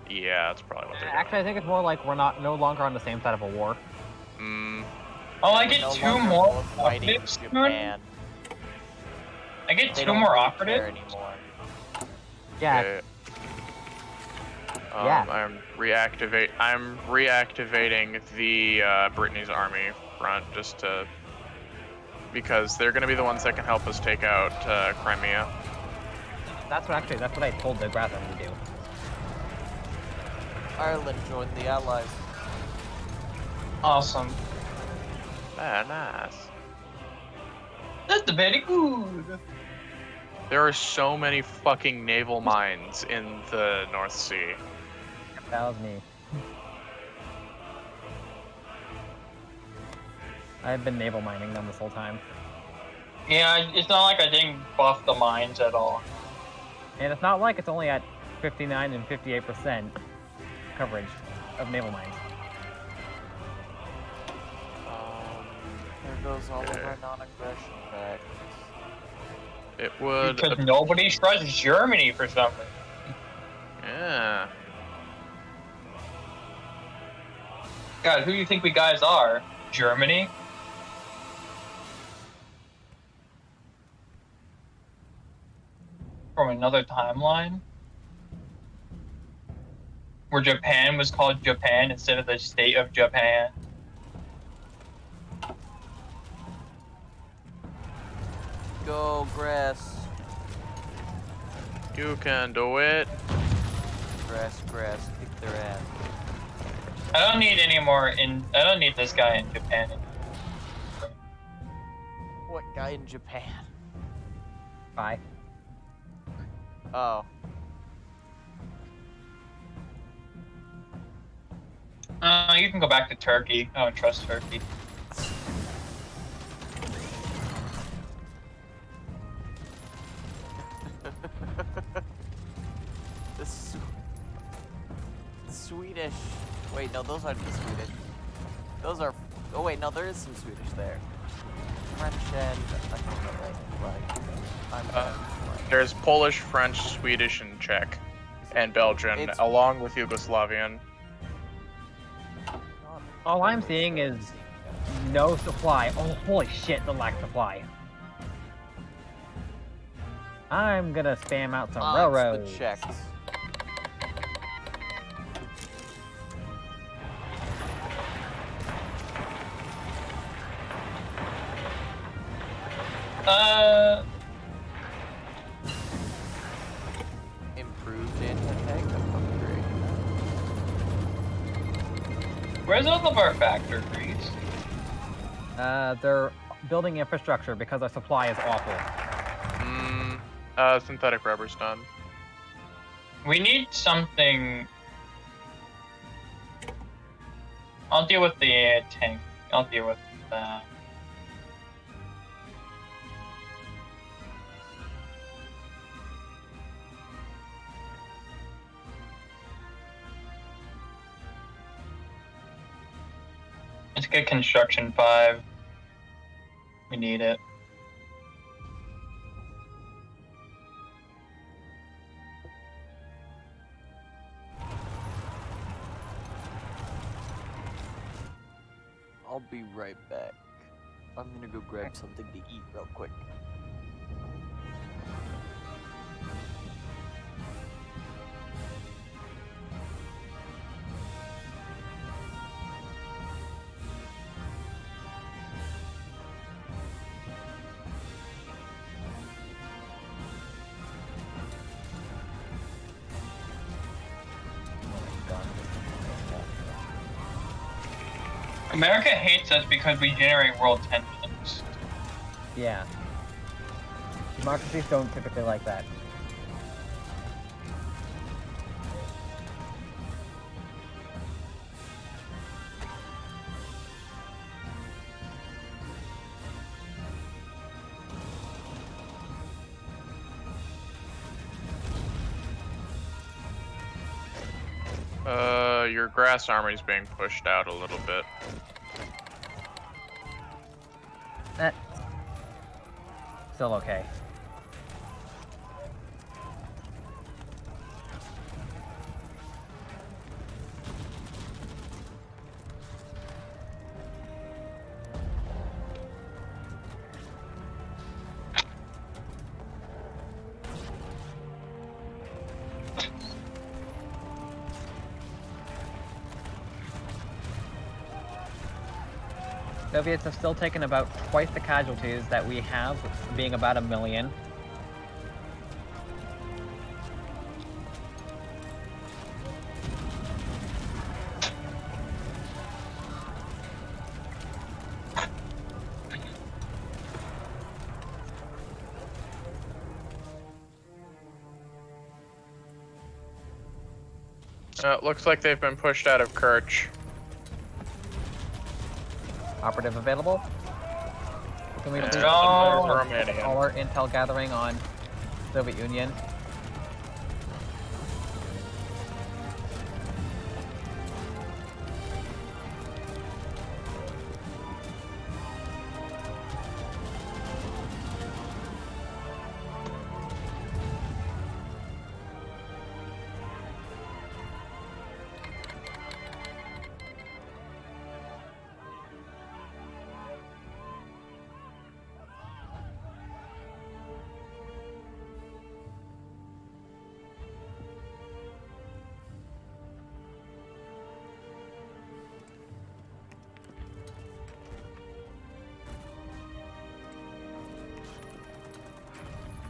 Yeah, that's probably what they're doing. Actually, I think it's more like we're no longer on the same side of a war. Mm, Oh, I We're get no 2 longer more both fighting operatives soon? Japan. I get They 2 don't more really operatives? care anymore. Yeah. okay. Yeah. I'm reactivating the Brittany's army front just to because they're gonna be the ones that can help us take out Crimea. That's what I told the Gratham to do. Ireland joined the Allies. Awesome. Ah, nice. That's very good. There are so many fucking naval mines in the North Sea. That was me. I've been naval mining them this whole time. Yeah, it's not like I didn't buff the mines at all. And it's not like it's only at 59 and 58% coverage of naval mines. There goes all of our non-aggression pacts. It would. Because nobody trusts Germany for some reason. Yeah. God, who do you think we guys are? Germany? From another timeline? Where Japan was called Japan instead of the state of Japan? Go, grass. You can do it. Grass, kick their ass. I don't need any more I don't need this guy in Japan. What guy in Japan? Bye. Oh. You can go back to Turkey. I don't trust Turkey. The Swedish. Wait, no, those aren't the Swedish. Those are. Oh wait, no, there is some Swedish there. French and I don't know, like There's Polish, French, Swedish, and Czech, and Belgian, along with Yugoslavian. All I'm seeing is no supply. Oh, holy shit, the lack supply. I'm gonna spam out some railroads. The Czechs. Improved anti-tank upgrade. Where's all of our factories? They're building infrastructure because our supply is awful. Synthetic rubber's done. We need something. I'll deal with the tank. I'll deal with that. Let's get construction 5. We need it. I'll be right back. I'm gonna go grab something to eat real quick. America hates us because we generate world tensions. Yeah. Democracies don't typically like that. Your grass army's being pushed out a little bit. Still okay. Soviets have still taken about twice the casualties that we have, being about 1 million. It looks like they've been pushed out of Kerch. Operative available? Can we please All all our intel gathering on Soviet Union?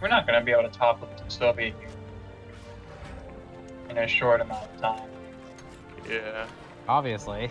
We're not going to be able to topple the Soviet Union. in a short amount of time. Yeah. Obviously.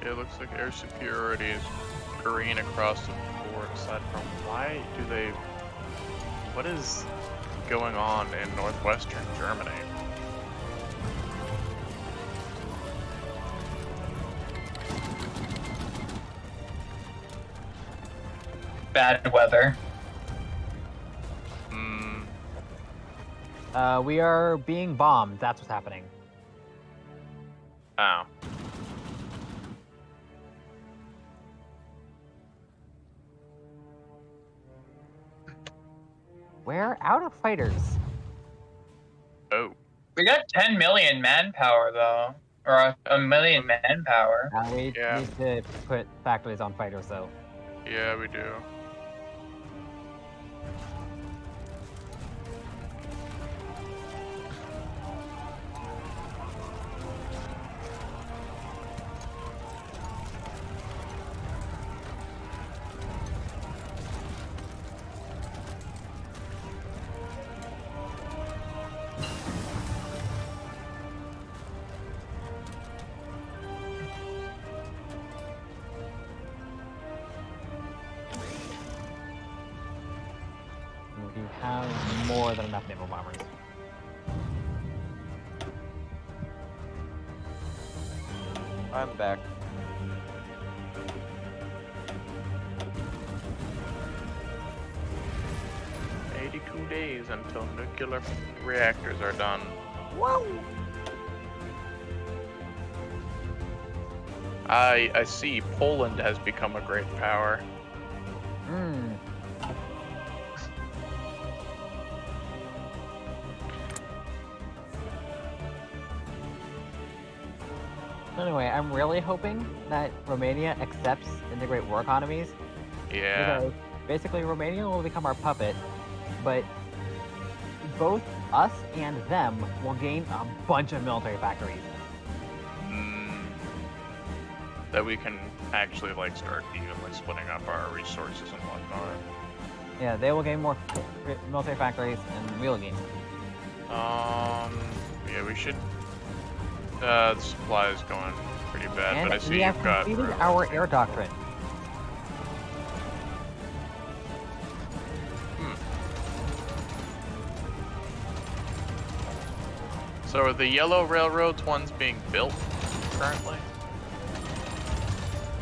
It looks like air superiority is green across the board. Aside from why do they? What is going on in northwestern Germany? Bad weather. Hmm. We are being bombed. That's what's happening. Oh. We're out of fighters. Oh. We got 10 million manpower though, or a million manpower. We Yeah. need to put factories on fighters, though. Yeah, we do. We have more than enough naval bombers. I'm back. Days until nuclear reactors are done. Whoa! I see Poland has become a great power. Hmm. Anyway, I'm really hoping that Romania accepts integrate war economies. Yeah. Because basically Romania will become our puppet, but both us and them will gain a bunch of military factories. That we can actually like start evenly splitting up our resources and whatnot. Yeah, they will gain more military factories, and we'll gain. Yeah, we should. The supply is going pretty bad, And but I see we have you've got. completed our air doctrine. So are the yellow railroads ones being built currently?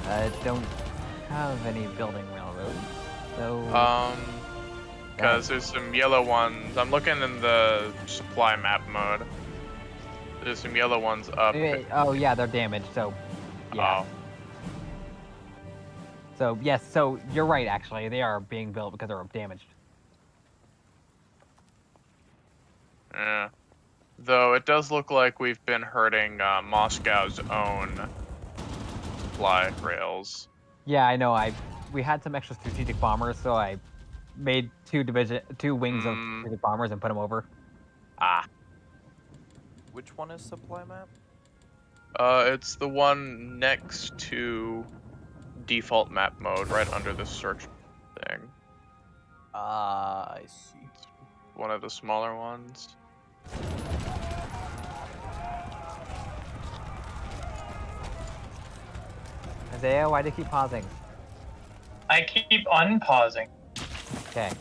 I don't have any building railroads, so... Because there's some yellow ones. I'm looking in the supply map mode. There's some yellow ones up. Oh yeah, they're damaged, so... Yeah. Oh. So, yes, so you're right, actually. They are being built because they're damaged. Yeah. Though it does look like we've been hurting Moscow's own supply rails. Yeah, I know. We had some extra strategic bombers, so I made two wings of strategic bombers and put them over. Ah. Which one is supply map? It's the one next to default map mode, right under the search thing. Ah, I see. It's one of the smaller ones. Isaiah, why do you keep pausing? I keep unpausing. Okay.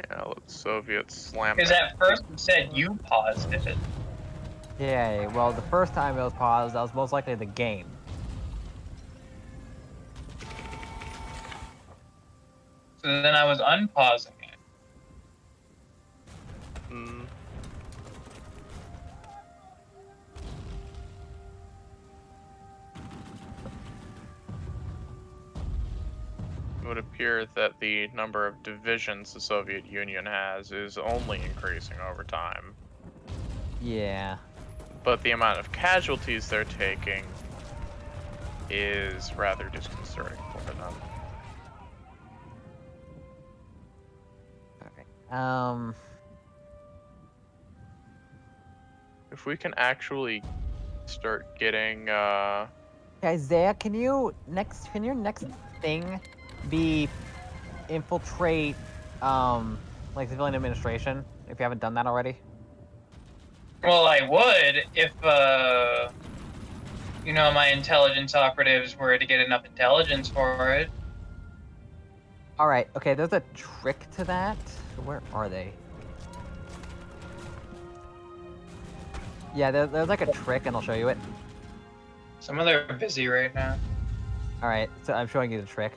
Yeah, let the Soviets slam Because that. at first it said you paused it. Yeah, well, the first time it was paused, that was most likely the game. So then I was unpausing it. Mm. It would appear that the number of divisions the Soviet Union has is only increasing over time. Yeah. But the amount of casualties they're taking is rather disconcerting for them. Okay. If we can actually start getting Isaiah, can your next thing be infiltrate like civilian administration if you haven't done that already? Well, I would if my intelligence operatives were to get enough intelligence for it. All right. Okay, there's a trick to that. Where are they? Yeah, there's like a trick, and I'll show you it. Some of them are busy right now. All right, so I'm showing you the trick.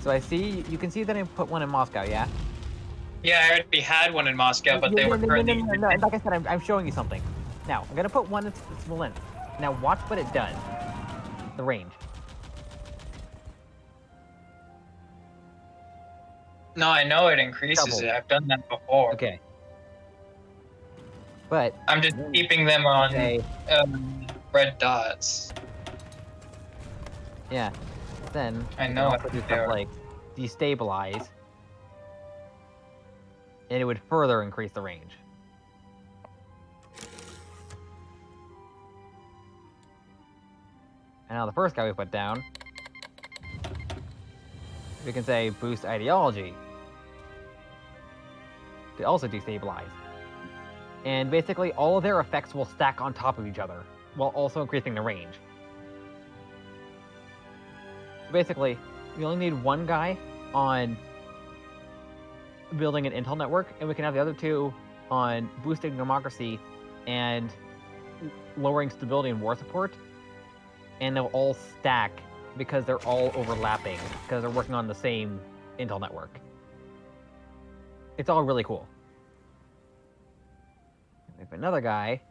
So you can see that I put one in Moscow, yeah? Yeah, I already had one in Moscow, but they were currently. No. Like I said, I'm showing you something. Now, I'm gonna put one in Smolensk. Now, watch what it does. The range. No, I know it increases Double. it. I've done that before. Okay. But I'm just keeping them on okay. red dots. Yeah. Then I you know can what also do they stuff are. like destabilize, and it would further increase the range. And now the first guy we put down, we can say boost ideology to also destabilize. And basically all of their effects will stack on top of each other, while also increasing the range. Basically, we only need one guy on building an intel network, and we can have the other two on boosting democracy and lowering stability and war support, and they'll all stack because they're all overlapping, because they're working on the same intel network. It's all really cool. We have another guy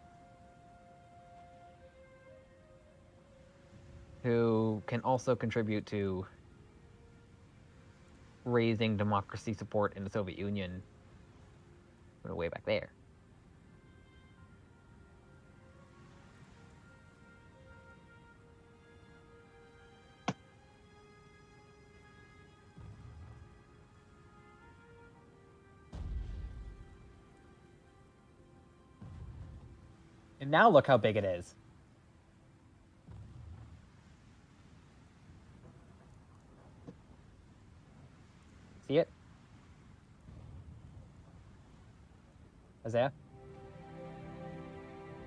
who can also contribute to raising democracy support in the Soviet Union. Put it way back there. And now look how big it is. See it? Isaiah?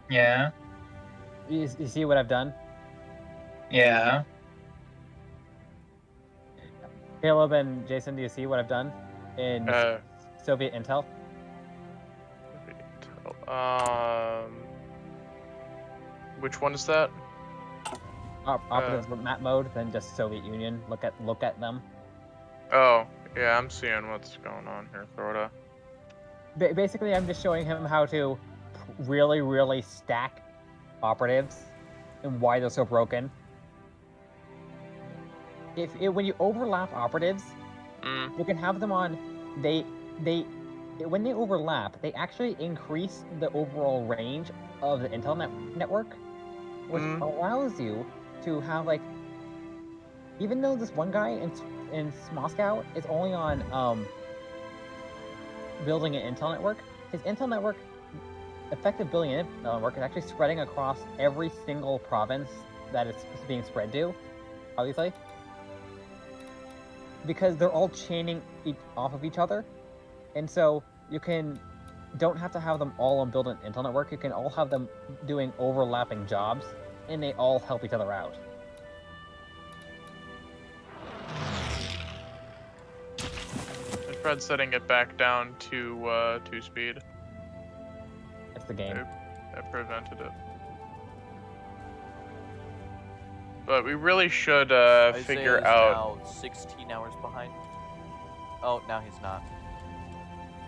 Yeah. You see what I've done? Yeah. Caleb and Jason, do you see what I've done in Soviet Intel? Which one is that? Operatives map mode, then just Soviet Union. Look at them. Oh, yeah, I'm seeing what's going on here, Thorda. Basically, I'm just showing him how to really, really stack operatives and why they're so broken. When you overlap operatives, you can have them on. When they overlap, they actually increase the overall range of the intel network, which allows you to have even though this one guy in Moscow is only on building an intel network, his intel network, effective building an intel network, is actually spreading across every single province that it's being spread to, obviously. Because they're all chaining off of each other, and so you don't have to have them all on build an intel network. You can all have them doing overlapping jobs, and they all help each other out. I tried setting it back down to 2 speed. It's the game. that prevented it. But we really should figure Isaiah is out. now 16 hours behind. Oh, now he's not.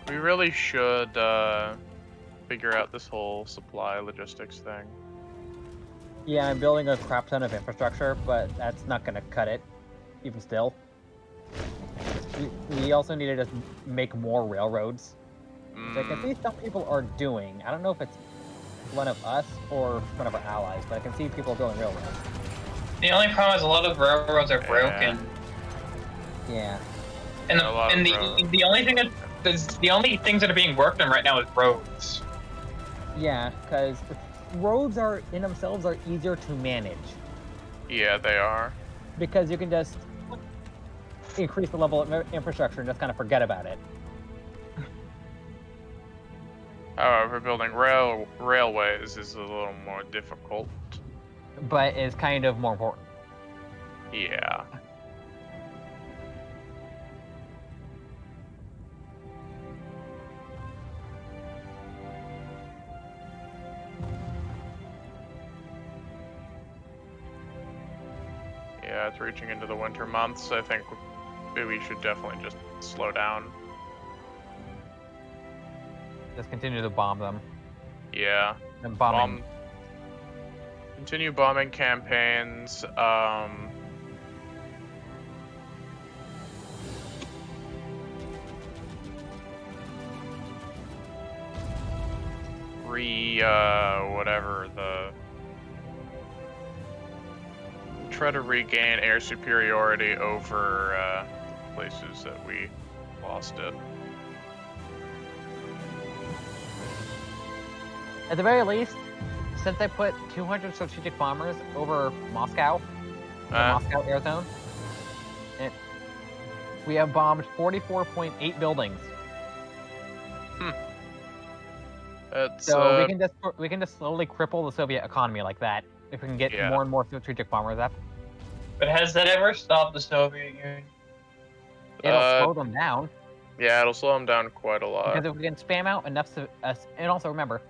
We really should figure out this whole supply logistics thing. Yeah, I'm building a crap ton of infrastructure, but that's not gonna cut it, even still. We also need to just make more railroads. Which I can see some people are doing. I don't know if it's one of us or one of our allies, but I can see people building railroads. The only problem is a lot of railroads are broken. Yeah. And A lot of the only thing the only things that are being worked on right now is roads. Yeah, because roads are in themselves are easier to manage Yeah, they are. because you can just increase the level of infrastructure and just kind of forget about it. However, building railways is a little more difficult. But it's kind of more important. Yeah. Yeah, it's reaching into the winter months. I think we should definitely just slow down. Just continue to bomb them. Yeah. And bombing. Continue bombing campaigns. Whatever try to regain air superiority over places that we lost it. At the very least, since I put 200 strategic bombers over Moscow, the Moscow air zone, we have bombed 44.8 buildings. It's, So we can just slowly cripple the Soviet economy like that if we can get more and more strategic bombers up. But has that ever stopped the Soviet Union? It'll slow them down. Yeah, it'll slow them down quite a lot. Because if we can spam out enough, and also remember,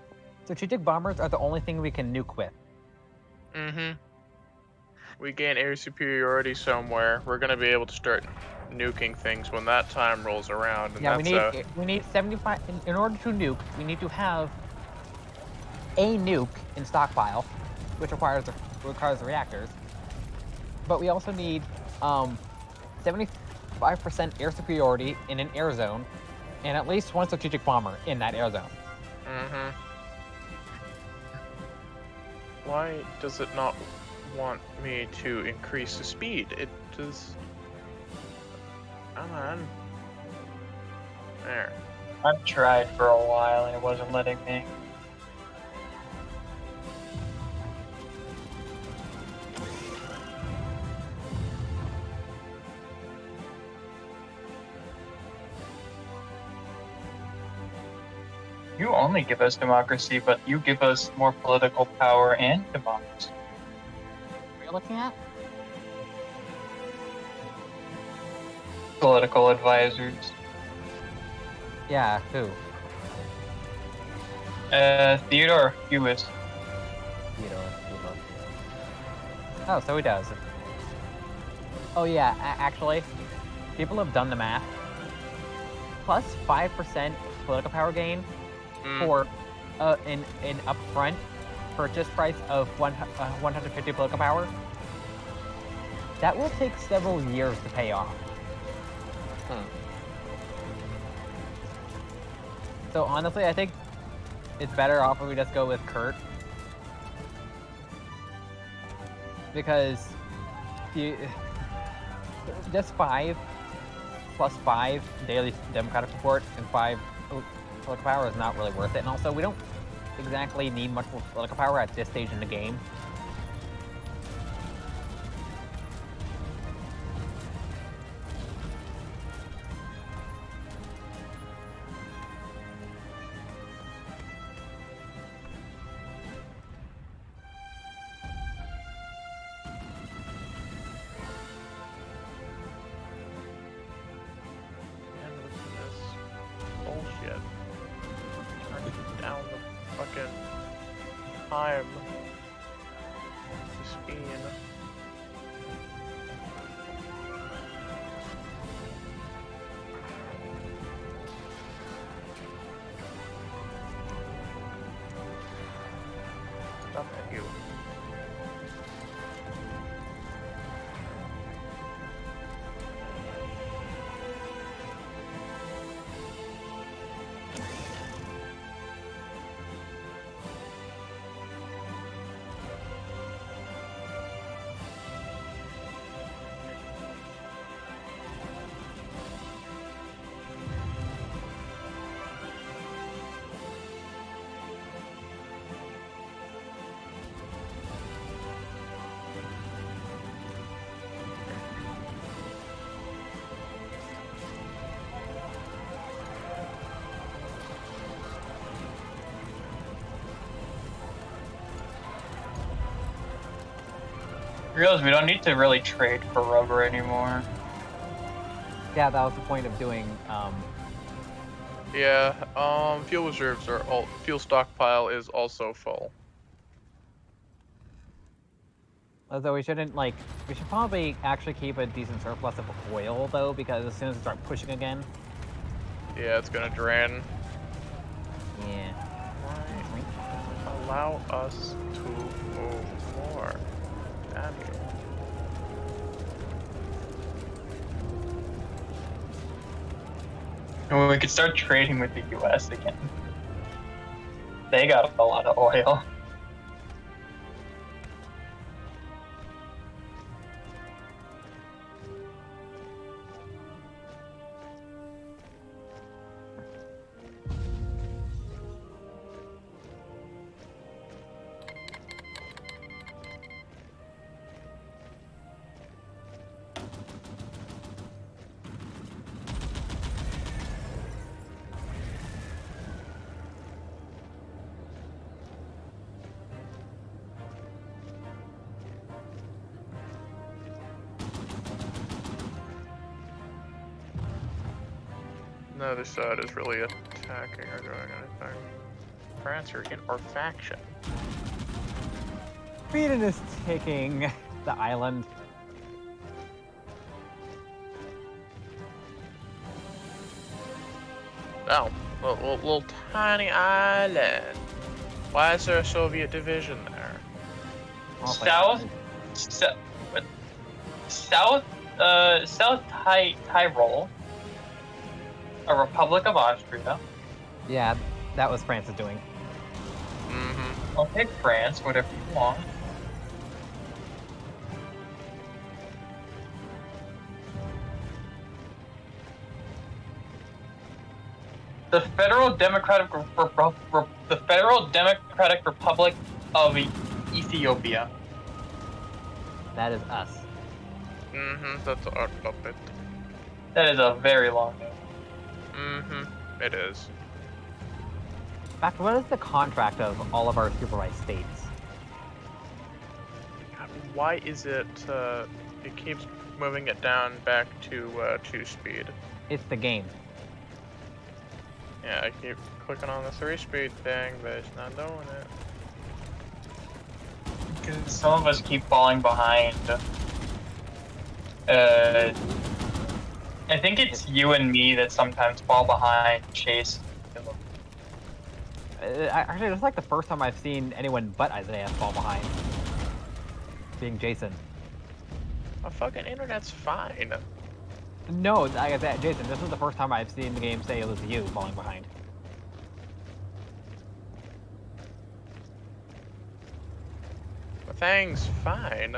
strategic bombers are the only thing we can nuke with. Mm-hmm. We gain air superiority somewhere. We're gonna be able to start nuking things when that time rolls around. And Yeah, that's we need 75. In order to nuke, we need to have a nuke in stockpile, which requires the reactors. But we also need 75% air superiority in an air zone, and at least one strategic bomber in that air zone. Mm-hmm. Why does it not want me to increase the speed? It does. Come on. There. I've tried for a while and it wasn't letting me. You only give us democracy, but you give us more political power and democracy. What are you looking at? Political advisors. Yeah, who? Theodore Hewis. Oh, so he does. Oh yeah, actually, people have done the math. Plus 5% political power gain for an upfront purchase price of 150 political power. That will take several years to pay off. So honestly, I think it's better off if we just go with Kurt. Because just 5 plus 5 daily democratic support and 5 political power is not really worth it. And also, we don't exactly need much more political power at this stage in the game. time. Skiing. Stop at you. Realize we don't need to really trade for rubber anymore. Yeah, that was the point of doing. Yeah, fuel reserves are all, fuel stockpile is also full. Although we shouldn't we should probably actually keep a decent surplus of oil though, because as soon as we start pushing again. Yeah, it's gonna drain. Yeah. Why allow us to move more? Damn you. And we could start trading with the US again. They got a lot of oil. Neither side is really attacking or doing anything. France are in our faction. Sweden is taking the island. Oh, little tiny island. Why is there a Soviet division there? South Tyrol, a Republic of Austria. Yeah, that was France's doing. Mm-hmm. I'll pick France, whatever you want. The Federal Democratic Republic of Ethiopia. That is us. Mm-hmm, that's our puppet. That is a very long name. Mm-hmm, it is. In fact, what is the contract of all of our supervised states? God, why is it, it keeps moving it down back to 2-speed? It's the game. Yeah, I keep clicking on the 3-speed thing, but it's not doing it. Because some of us keep falling behind. I think it's you and me that sometimes fall behind Chase. Actually, it's like the first time I've seen anyone but Isaiah fall behind. Being Jason. My fucking internet's fine. No, like I said, Jason, this is the first time I've seen the game say it was you falling behind. My thing's fine.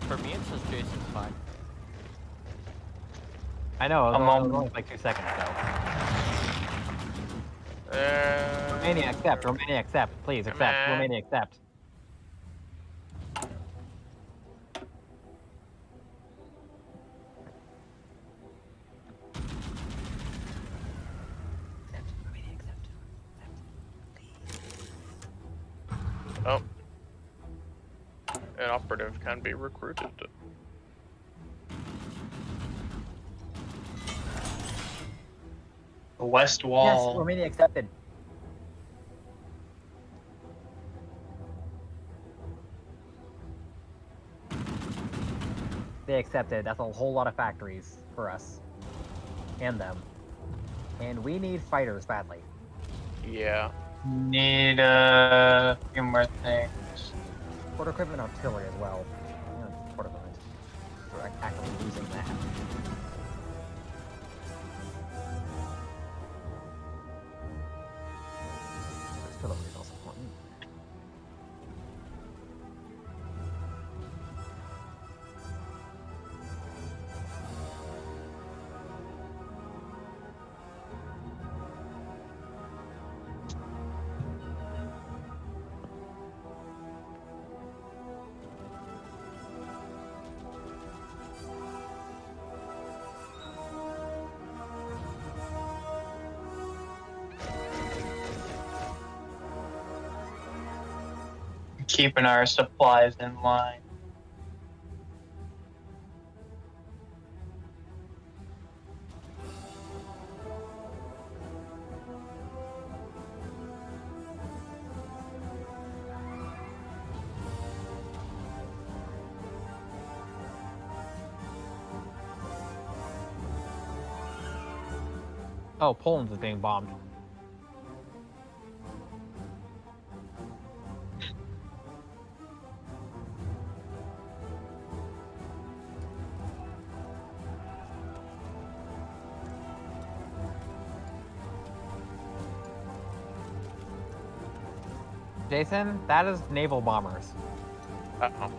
For me, it says Jason's fine. I know, it I'm was on- only like 2 seconds though. Uh, Romania, accept. Romania, accept. Please, accept. Come on. Romania, accept. Oh. An operative can be recruited. The West Yes, Wall. Romania accepted. They accepted. That's a whole lot of factories for us. And them. And we need fighters badly. Yeah. Need a few more things. Port equipment artillery as well. Yeah, port equipment. We're actively losing that. Artillery is also important. Keeping our supplies in line. Oh, Poland is being bombed. Jason, that is naval bombers. Uh-oh.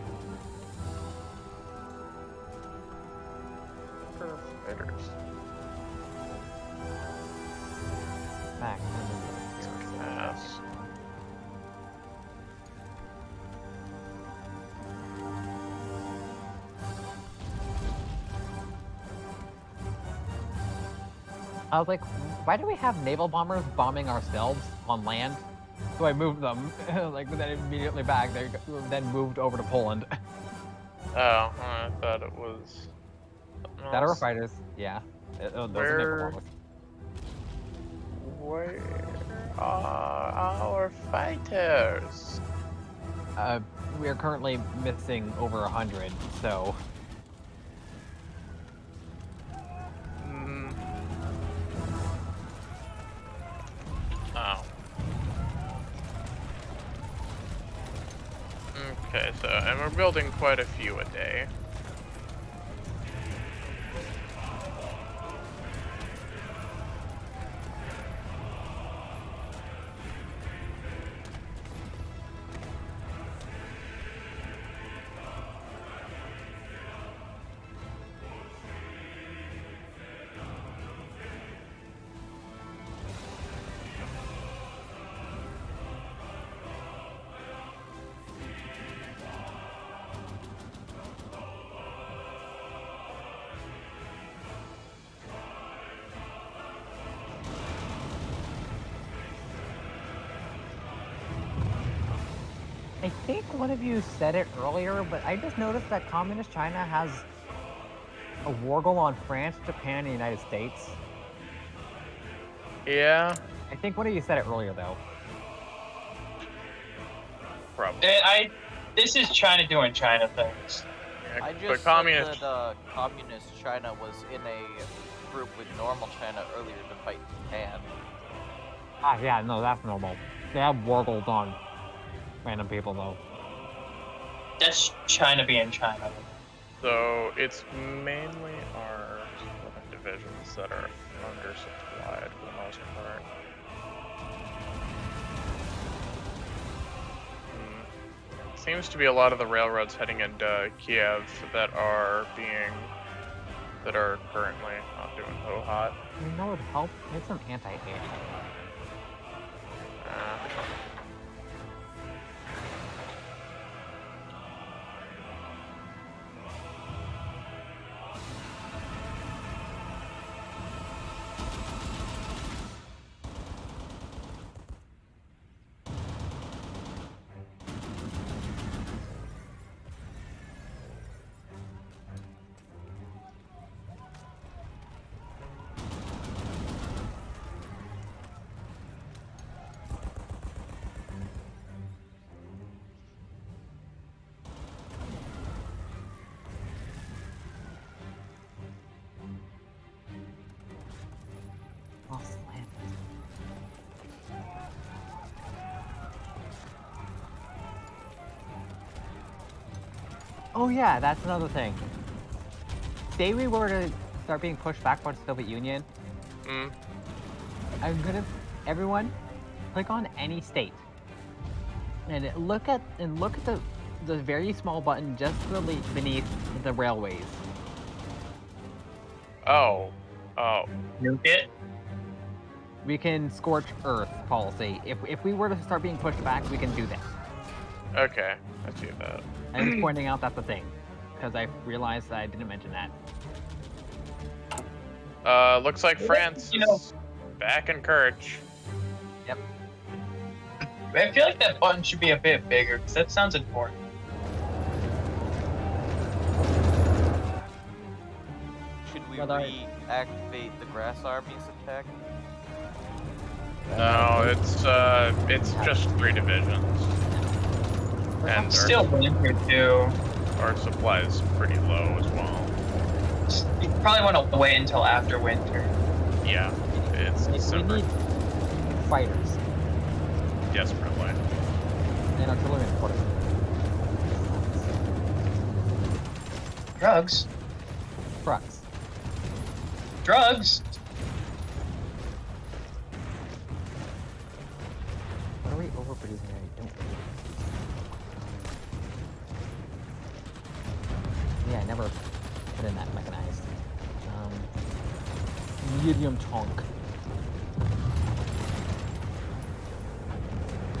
Fighters. Back. Yes. I was like, why do we have naval bombers bombing ourselves on land? So I moved them, like, then immediately back. They then moved over to Poland. Oh, I thought it was something That are else. fighters, yeah. Those are naval Where- bombers. Where are our fighters? We are currently missing over 100, so Mm. Oh. Okay, so, and we're building quite a few a day. I think one of you said it earlier, but I just noticed that Communist China has a war goal on France, Japan, and the United States. Yeah, I think one of you said it earlier, though. probably. This is China doing China things. Yeah, I but just communist. said that communist China was in a group with normal China earlier to fight Japan. Ah, yeah, no, that's normal. They have war goals on random people, though. That's China being China. So it's mainly our southern divisions that are undersupplied for the most part. Seems to be a lot of the railroads heading into Kiev that are currently not doing so hot. You know what would help? Get some anti-air. Oh yeah, that's another thing. Say we were to start being pushed back by the Soviet Union. Mm. Everyone, click on any state, and look at the very small button just beneath the railways. Oh. Oh. Nuke it. We can scorch Earth policy. If we were to start being pushed back, we can do that. Okay. I see that. I'm just pointing out that's the thing, because I realized I didn't mention that. Looks like France is back in Courage. Yep. I feel like that button should be a bit bigger because that sounds important. Should we Brother. reactivate the grass army's attack? No, it's just 3 divisions. And It's still winter too. our supply is pretty low as well. You probably want to wait until after winter. Yeah, it's We December. need fighters Desperately. and artillery reinforcements. Drugs. Trucks. Drugs. What are we overproducing? I don't. Yeah, I never put in that mechanized. Medium tank.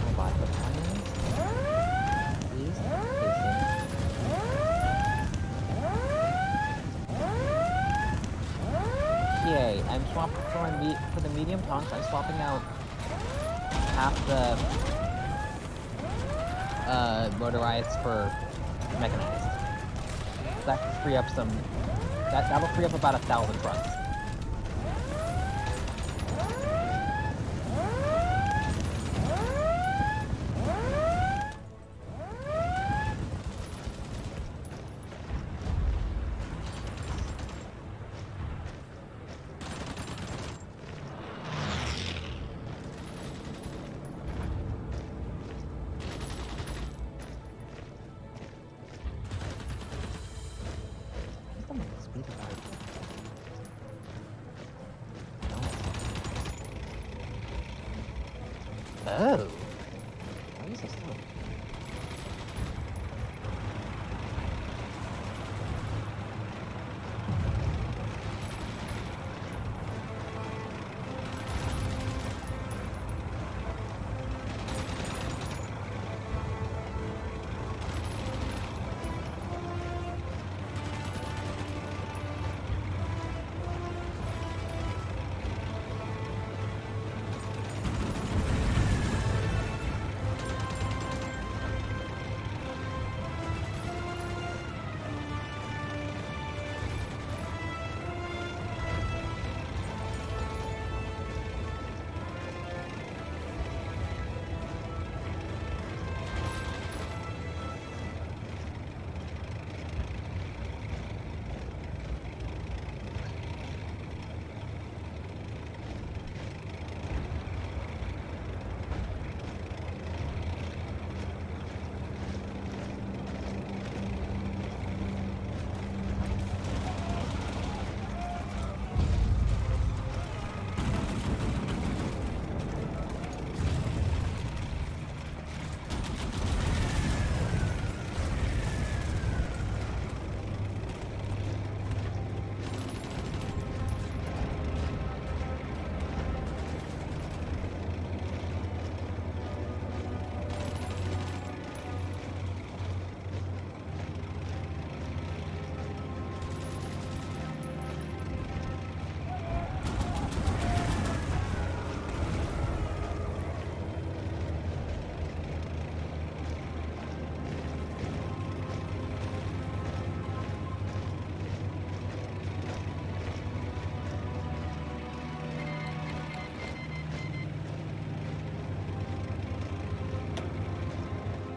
Robot battalions. Please. Okay, I'm swapping for the medium tanks. I'm swapping out half the motorized for mechanized. That could free up some. That'll free up about 1,000 trucks. Oh. Why is this slow?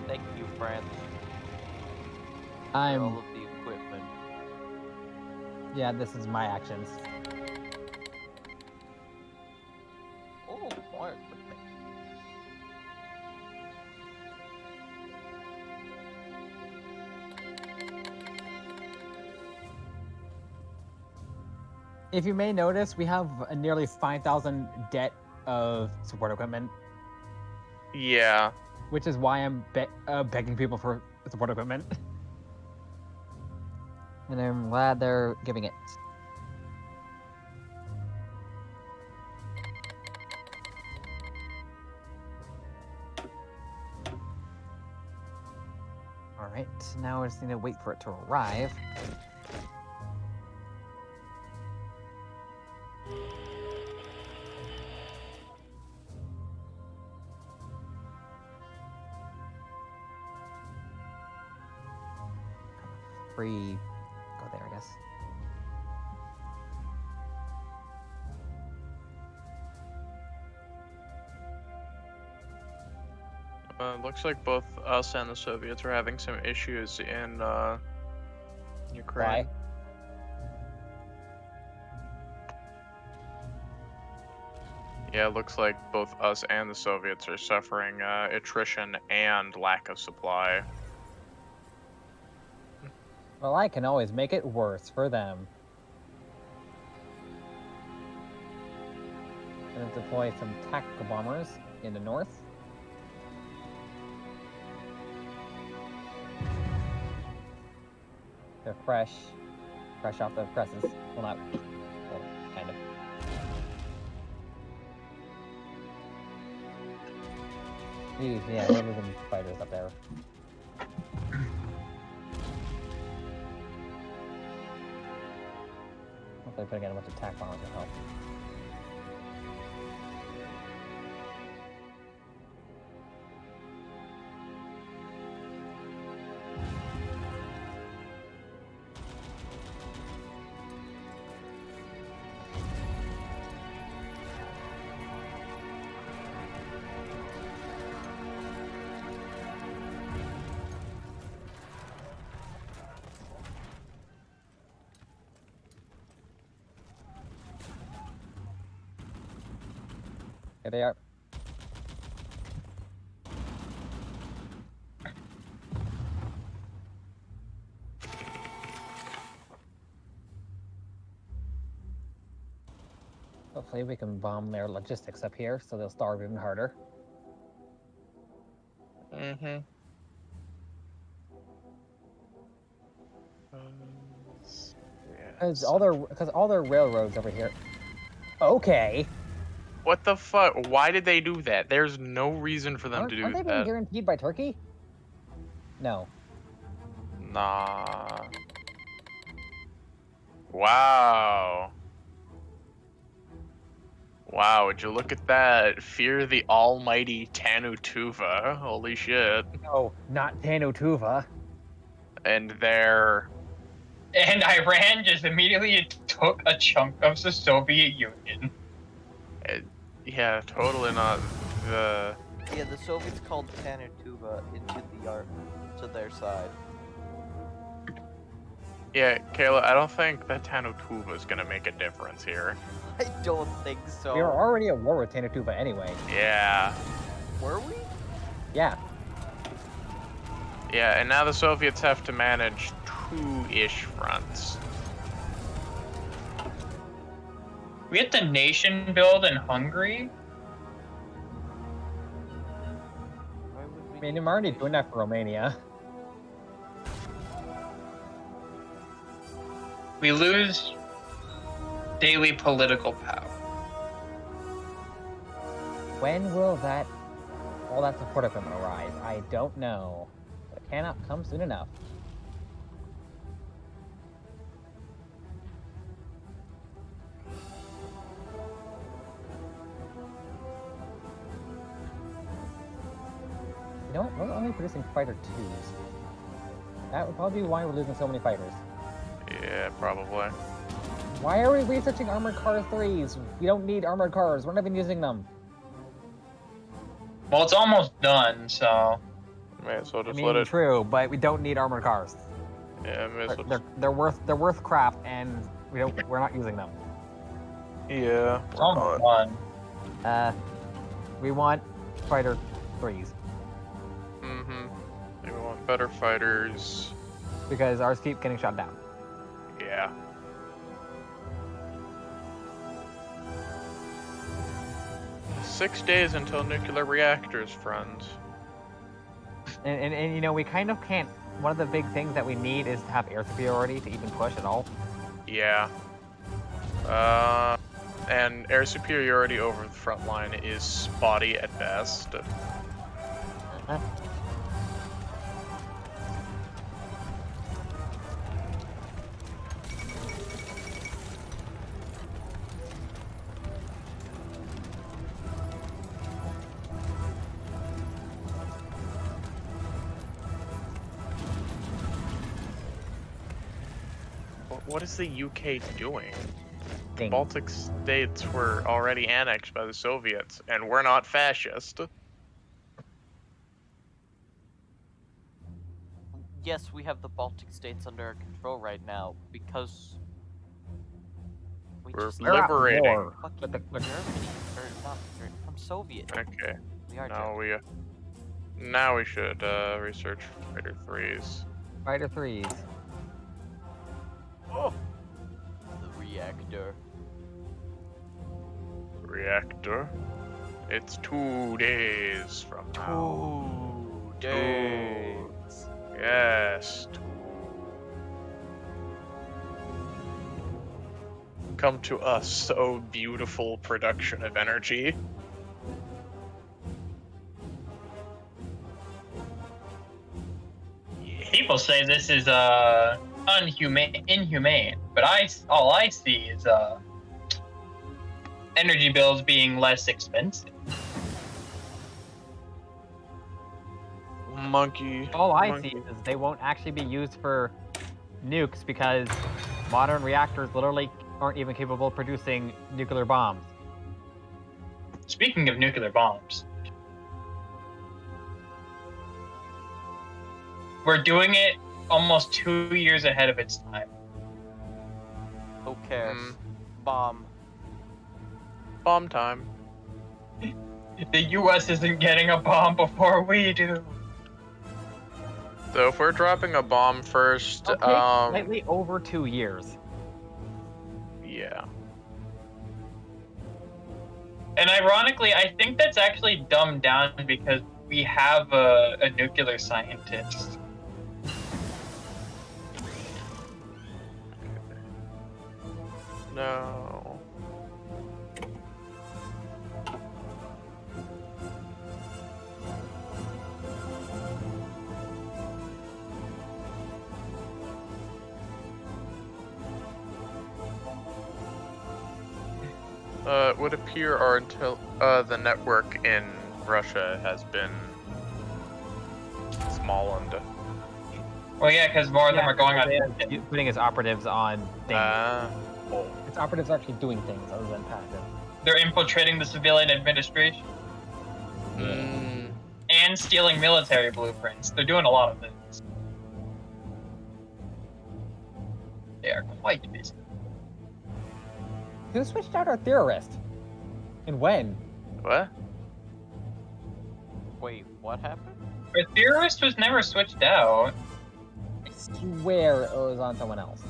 Thank you, France, for I'm. all of the equipment. Yeah, this is my actions. Oh, more equipment. If you may notice, we have a nearly 5,000 debt of support equipment, Yeah. which is why I'm begging people for support equipment. And I'm glad they're giving it. Alright, now I just need to wait for it to arrive. Free. Go there, I guess. Looks like both us and the Soviets are having some issues in Ukraine. Why? Yeah, it looks like both us and the Soviets are suffering attrition and lack of supply. Well, I can always make it worse for them. I'm gonna deploy some tactical bombers in the north. They're fresh off the presses. Well, not, well, kind of. Yeah, we're moving fighters up there. Hopefully putting in a bunch of tac bombers will help. Here they are. Hopefully we can bomb their logistics up here so they'll starve even harder. Mm-hmm. Because all their railroads over here. Okay. What the fuck? Why did they do that? There's no reason for them to do Aren't they being that. guaranteed by Turkey? No. Nah. Wow. Wow, would you look at that? Fear the almighty Tanutuva. Holy shit. No, not Tanutuva. And they're... And Iran just immediately took a chunk of the Soviet Union. Yeah, totally not the... Yeah, the Soviets called Tanutuva into to their side. Yeah, Kayla, I don't think that Tanutuva is gonna make a difference here. I don't think so. We were already at war with Tanutuva anyway. Yeah. Were we? Yeah. Yeah, and now the Soviets have to manage two-ish fronts. We had the nation build in Hungary. Why would we I mean, need I'm already to- doing that for Romania. We lose daily political power. When will all that support equipment arrive? I don't know. But it cannot come soon enough. You know what? We're only producing fighter 2s. That would probably be why we're losing so many fighters. Yeah, probably. Why are we researching armored car 3s? We don't need armored cars. We're not even using them. Well, it's almost done, so... May as well I just mean, let it... true, but we don't need armored cars. Yeah, may as well They're worth crap, and we're not using them. Yeah, It's almost done. We want fighter 3s Mm-hmm. We want better fighters. because ours keep getting shot down. Yeah. 6 days until nuclear reactors, friends. And you know, we kind of can't. One of the big things that we need is to have air superiority to even push at all. Yeah. And air superiority over the front line is spotty at best. What is the UK doing? The Thing. Baltic states were already annexed by the Soviets, and we're not fascist. Yes, we have the Baltic states under our control right now because we We're just We're at liberating. war fucking with the Germany, or not from Soviet. Okay. We are Now Germany. now we should research Fighter 3s. Fighter 3s. Oh, the reactor. Reactor. It's 2 days from now. 2 days. Yes. Come to us, oh beautiful production of energy. People say this is inhumane, but all I see is energy bills being less expensive. Monkey. All I monkey. see is they won't actually be used for nukes because modern reactors literally aren't even capable of producing nuclear bombs. Speaking of nuclear bombs, we're doing it almost 2 years ahead of its time. Who cares? Bomb. Bomb time. The U.S. isn't getting a bomb before we do. So if we're dropping a bomb first, It'll take slightly over 2 years. yeah. And ironically, I think that's actually dumbed down because we have a nuclear scientist. No. It would appear the network in Russia has been smallened. Well, yeah, because more of them are going on. Putting its operatives on things. Oh. Its operatives are actually doing things other than passive. They're infiltrating the civilian administration and stealing military blueprints. They're doing a lot of things. They are quite busy. Who switched out our theorist? And when? What? Wait, what happened? Our theorist was never switched out. I swear it was on someone else.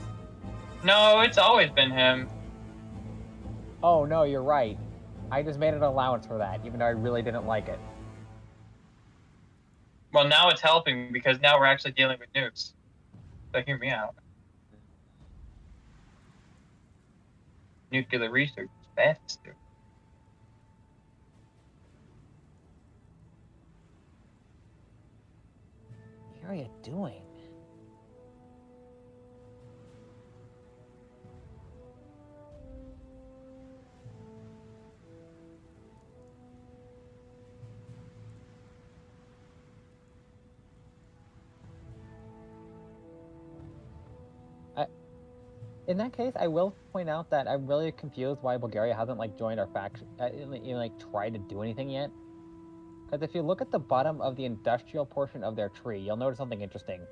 No, it's always been him. Oh no, you're right. I just made an allowance for that, even though I really didn't like it. Well, now it's helping because now we're actually dealing with nukes. So hear me out. Nuclear research is faster. What are you doing? In that case, I will point out that I'm really confused why Bulgaria hasn't like joined our faction, even like tried to do anything yet. Because if you look at the bottom of the industrial portion of their tree, you'll notice something interesting.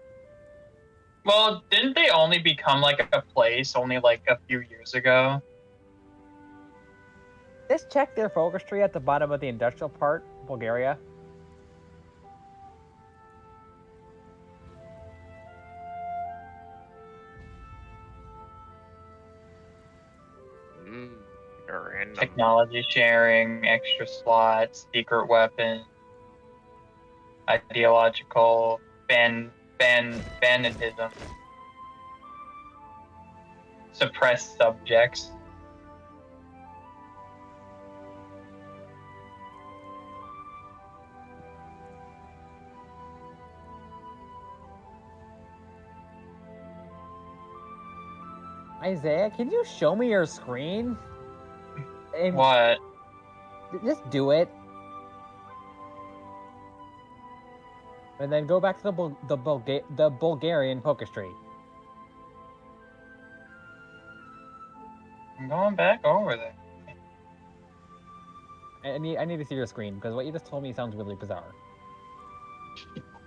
Well, didn't they only become like a place only like a few years ago? Just check their focus tree at the bottom of the industrial part, Bulgaria. Random. Technology sharing, extra slots, secret weapon, ideological, banitism, suppressed subjects. Isaiah, can you show me your screen? And What? just do it. And then go back to the Bulgarian focus tree. I'm going back over there. I need to see your screen because what you just told me sounds really bizarre.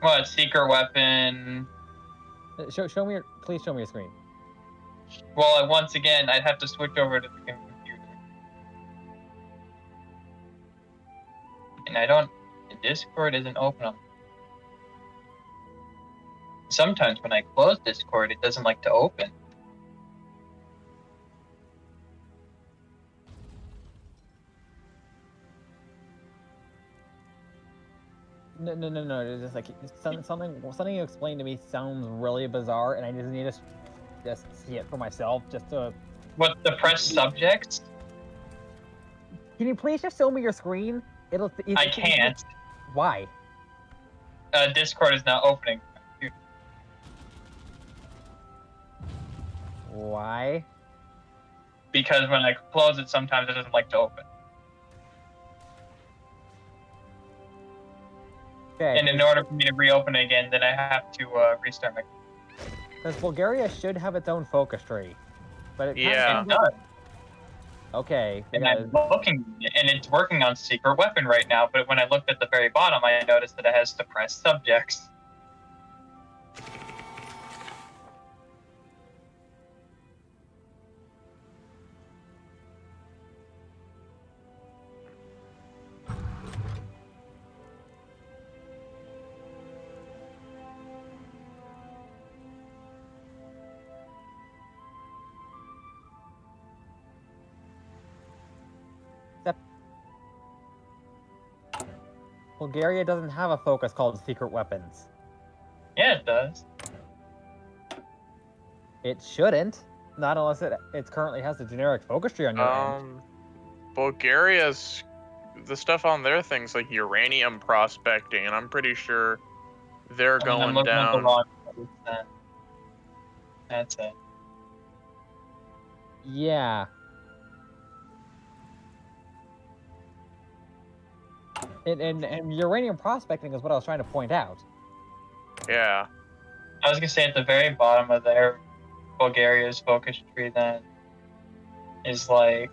What? Secret weapon. Show me your, please show me your screen. Well, once again, I'd have to switch over to the computer. And I don't. The Discord isn't open on. Sometimes when I close Discord, it doesn't like to open. No. It's just like something you explained to me sounds really bizarre, and I just need to just see it for myself, just to. What, the press subjects? Can you please just show me your screen? I can't. Why? Discord is not opening. Why? Because when I close it, sometimes it doesn't like to open. Okay. And in order for me to reopen it again, then I have to restart my. Because Bulgaria should have its own focus tree, but it Yeah. kind of does. Okay. And I'm looking, and it's working on secret weapon right now. But when I looked at the very bottom, I noticed that it has suppressed subjects. Bulgaria doesn't have a focus called secret weapons. Yeah, it does. It shouldn't. Not unless it currently has the generic focus tree on your end. Bulgaria's the stuff on their things like uranium prospecting, and I'm pretty sure they're going down. That's it. Yeah. And uranium prospecting is what I was trying to point out. Yeah. I was gonna say at the very bottom of their Bulgaria's focus tree then is like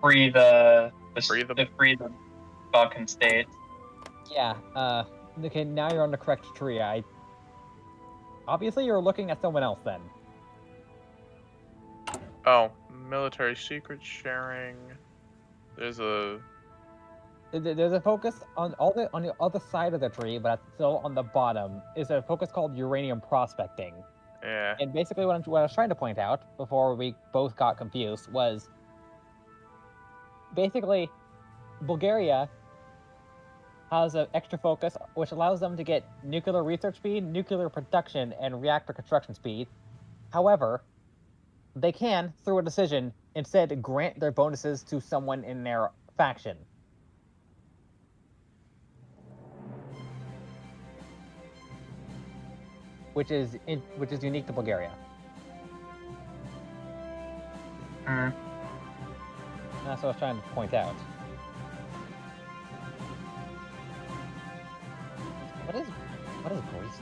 free the Balkan states. Yeah. Okay. Now you're on the correct tree. Obviously you're looking at someone else then. Oh, military secret sharing. There's a focus on the other side of the tree, but still on the bottom is a focus called uranium prospecting. Yeah. And basically, what I was trying to point out before we both got confused was basically Bulgaria has an extra focus which allows them to get nuclear research speed, nuclear production, and reactor construction speed. However, they can, through a decision, instead grant their bonuses to someone in their faction. Which is unique to Bulgaria. Mm. That's what I was trying to point out. What is Greece?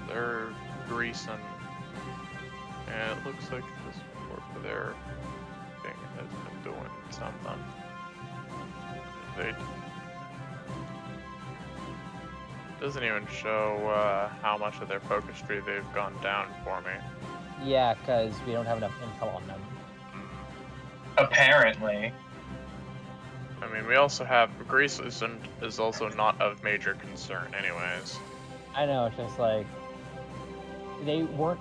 They're Greece and it looks like this work for their thing has been doing something. They doesn't even show how much of their focus tree they've gone down for me. Yeah, because we don't have enough info on them. Apparently. I mean, we also have Greece is also not of major concern, anyways. I know, it's just like they weren't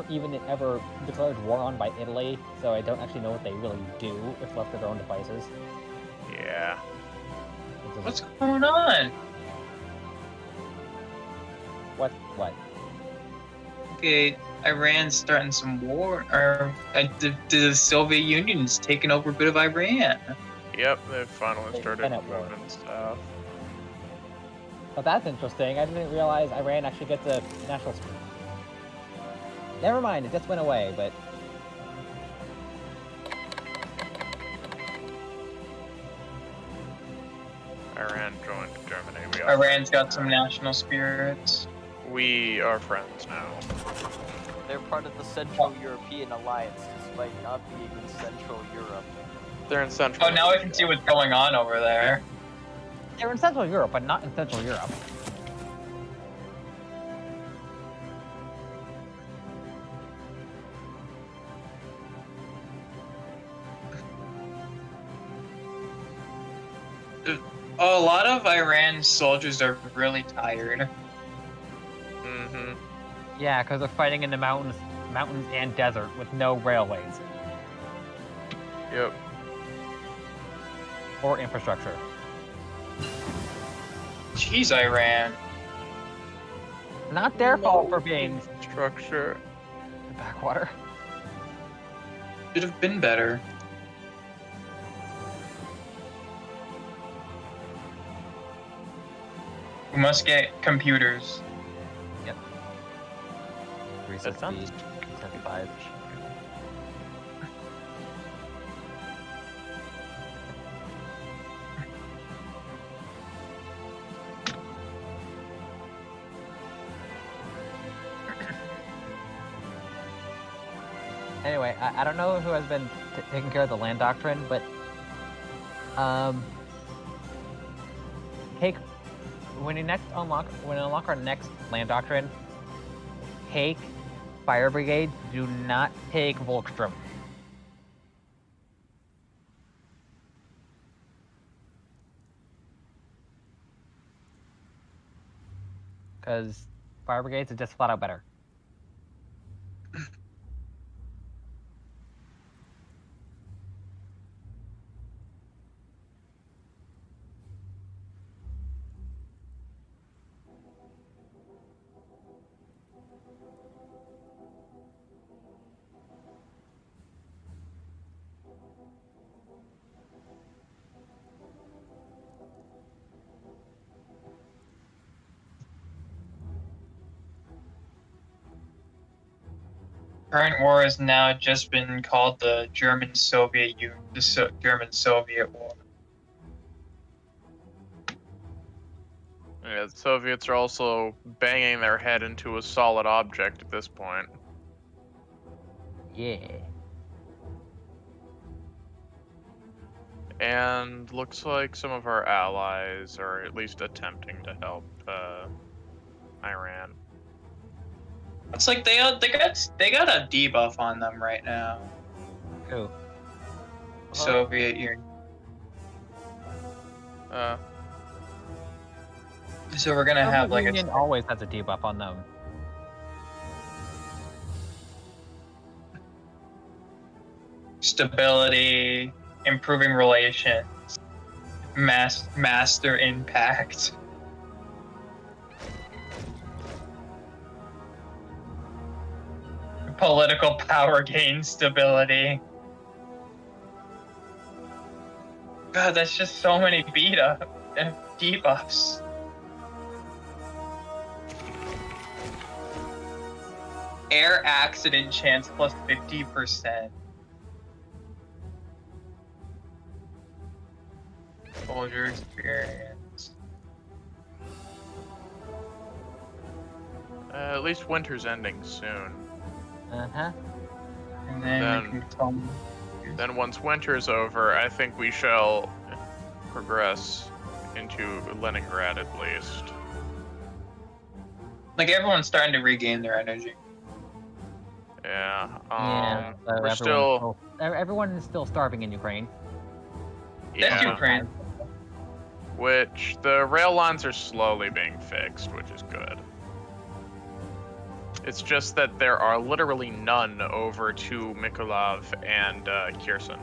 even ever declared war on by Italy, so I don't actually know what they really do if left to their own devices. Yeah. What's going on? What? Okay, Iran's starting some war, or the Soviet Union's taking over a bit of Iran. Yep, they finally They've started been at war. moving stuff. Oh, that's interesting. I didn't realize Iran actually gets a national. Never mind, it just went away. But Iran joined Germany. Iran's got some national spirits. We are friends now. They're part of the Central European Alliance, despite not being in Central Europe. They're in Central. Oh, now I can see what's going on over there. they're in Central Europe, but not in Central Europe. A lot of Iran's soldiers are really tired. Mm-hmm. Yeah, because they're fighting in the mountains and desert with no railways Yep. or infrastructure. Jeez, Iran. Not their fault for being Structure. the backwater. Should have been better. We must get computers. Reset That sounds- speed 75. Anyway, I don't know who has been taking care of the land doctrine, but take when you unlock our next land doctrine, take Fire Brigade. Do not take Volkstrom. Because Fire Brigades are just flat out better. Current war has now just been called the German-Soviet German-Soviet War. Yeah, the Soviets are also banging their head into a solid object at this point. Yeah. And looks like some of our allies are at least attempting to help Iran. It's like they got a debuff on them right now. Who? Soviet Union. So we're gonna have like Union always has a debuff on them. stability, improving relations, master impact. Political power gain stability. God, that's just so many debuffs. Air accident chance plus 50%. Soldier experience. At least winter's ending soon. Uh-huh. And then, Then once winter's over, I think we shall progress into Leningrad at least. like everyone's starting to regain their energy. Yeah. So We're still. everyone is still starving in Ukraine. That's Yeah. Ukraine. Which the rail lines are slowly being fixed, which is good. It's just that there are literally none over to Mykolaiv and Kherson.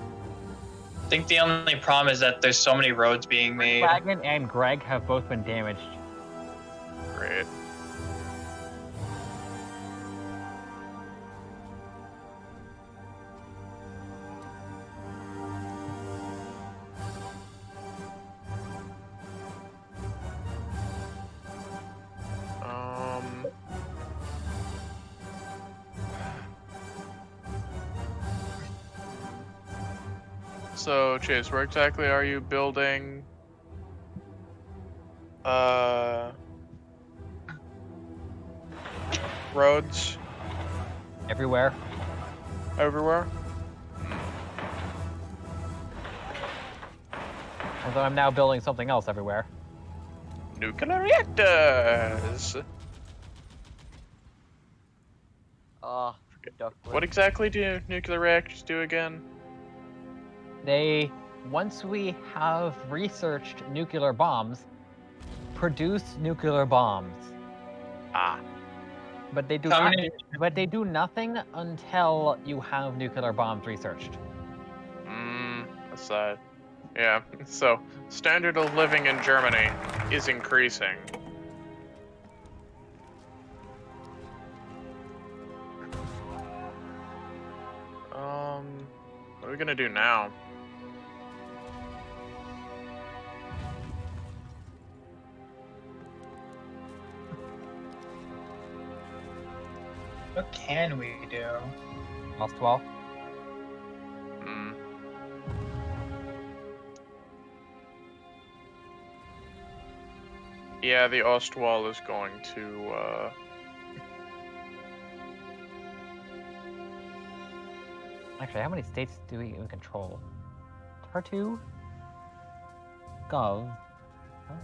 I think the only problem is that there's so many roads being made. Wagon and Greg have both been damaged. Great. So, Chase, where exactly are you building? Roads? Everywhere. Everywhere? Although I'm now building something else everywhere. Nuclear reactors! Ah, duckling. What exactly do nuclear reactors do again? Once we have researched nuclear bombs, produce nuclear bombs. Ah. But they do How not. many- But they do nothing until you have nuclear bombs researched. That's sad. Yeah, so standard of living in Germany is increasing. What are we gonna do now? What can we do? Ostwall. Yeah, the Ostwall is going to, Actually, how many states do we even control? Tartu? Gov. Huh?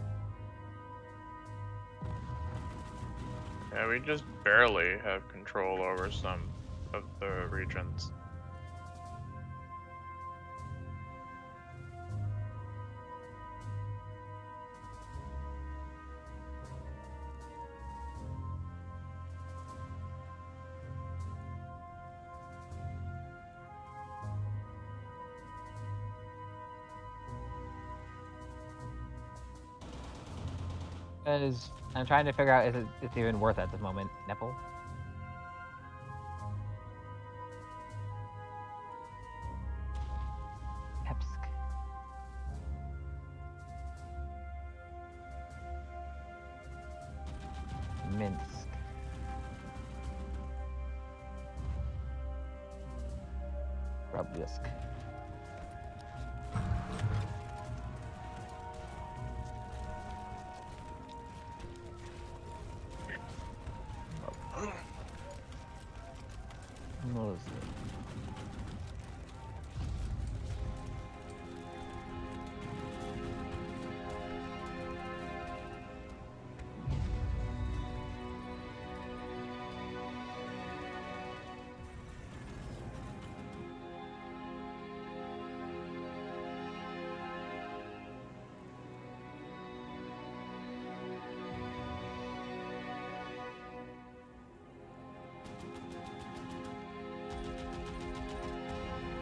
Yeah, we just barely have control over some of the regions. I'm trying to figure out if it's even worth it at the moment. Nepal? Hepsk. Minsk. Rublisk. Mosby.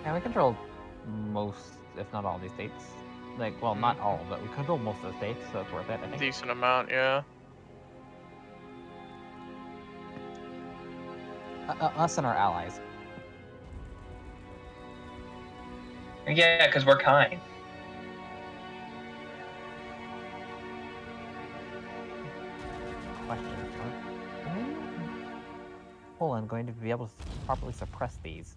Yeah, we control most, if not all, these states. Like, well, not all, but we control most of the states, so it's worth it, I think. Decent amount, yeah. Us and our allies. Yeah, because we're kind. Question. Poland going to be able to properly suppress these?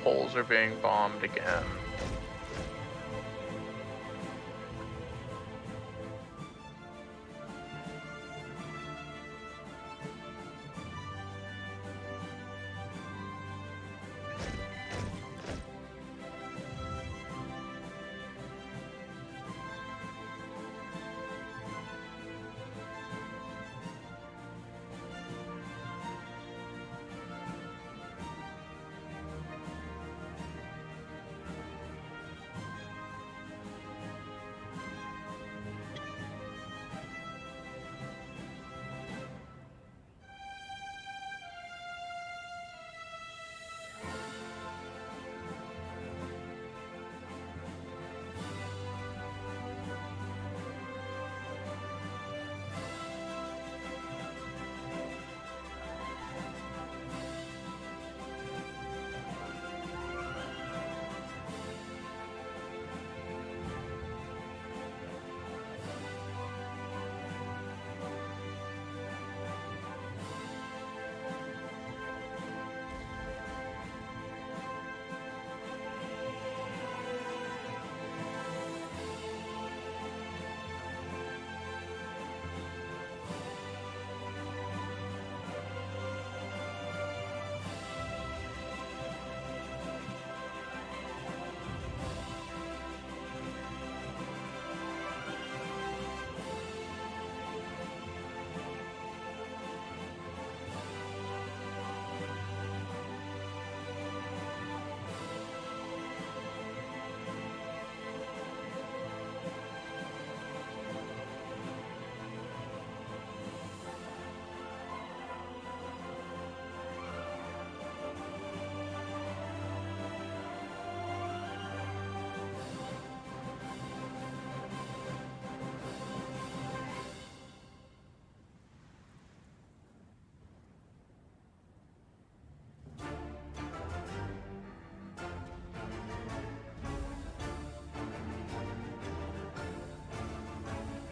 poles are being bombed again.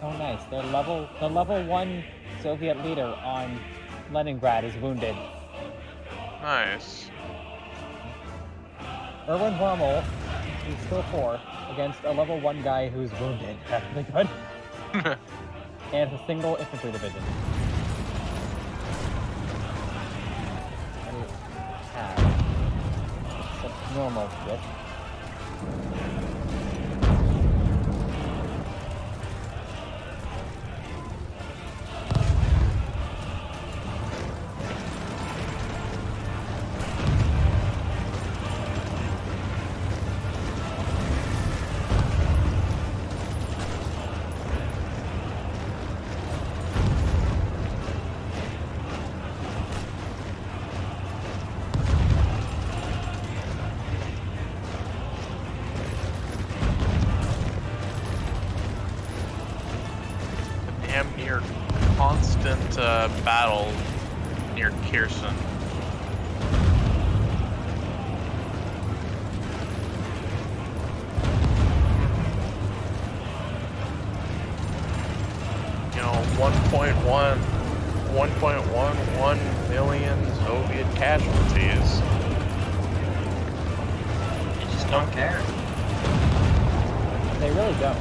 Oh, nice. The level 1 Soviet leader on Leningrad is wounded. Nice. Erwin Rommel, who's still 4, against a level 1 guy who's wounded. That's really good. And it's a single infantry division. What do you have? It's a normal shit. Damn near constant battle near Kherson. You know, 1.11 million Soviet casualties. You just don't care. They really don't.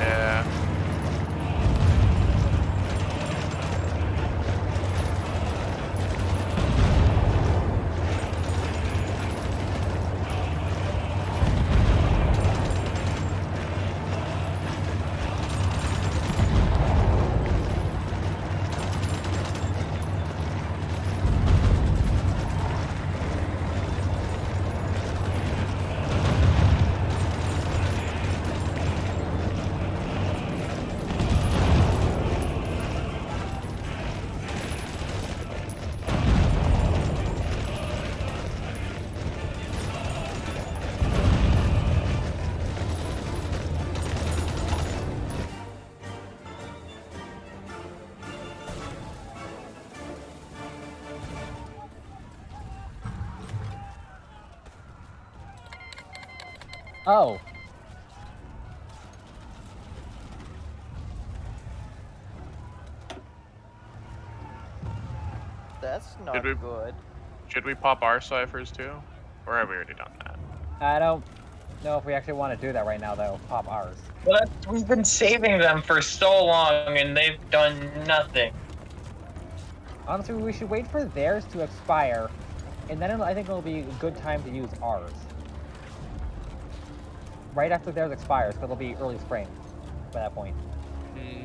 Yeah. Oh, That's not Did we- good. Should we pop our ciphers too? Or have we already done that? I don't know if we actually want to do that right now, though. Pop ours. Well, we've been saving them for so long, and they've done nothing. Honestly, we should wait for theirs to expire, and then I think it'll be a good time to use ours. Right after theirs expires, because it'll be early spring by that point. Hmm.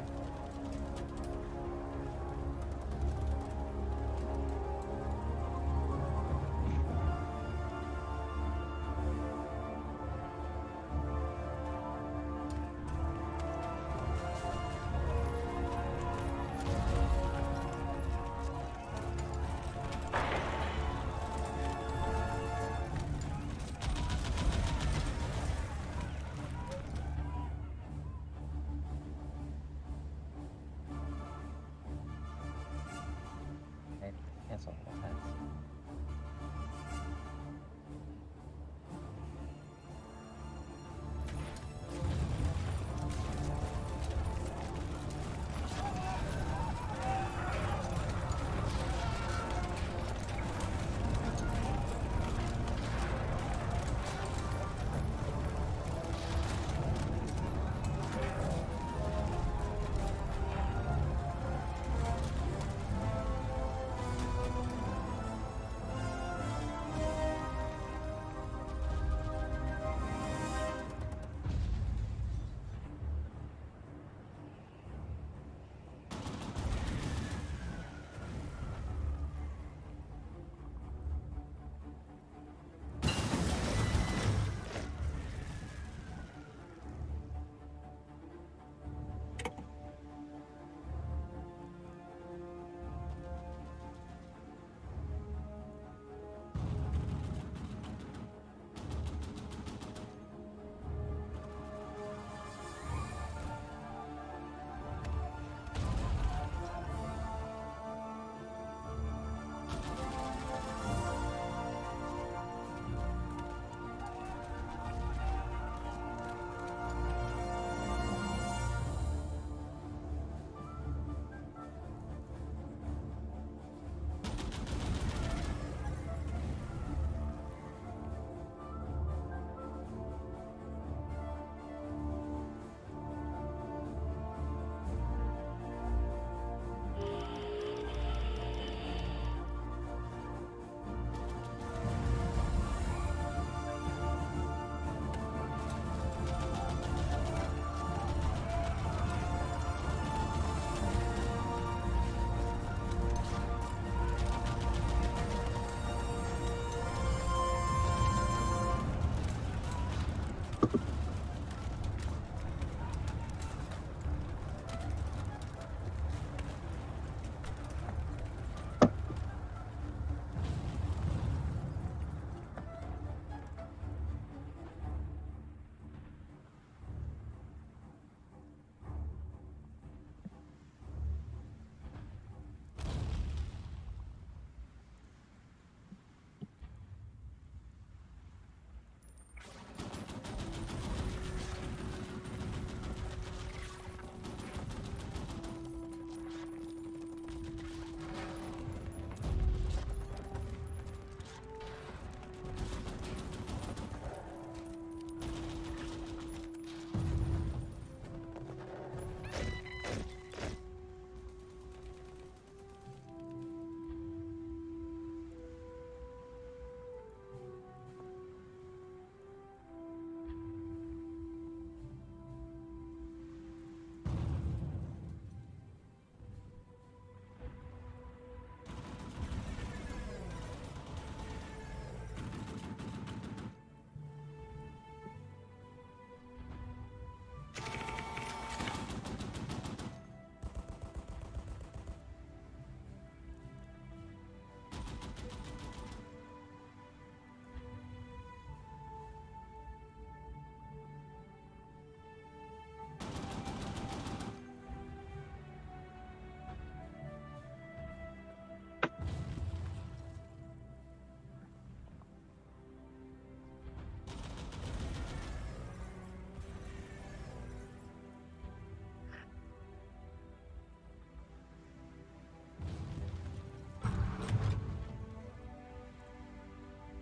Okay, cancel offense.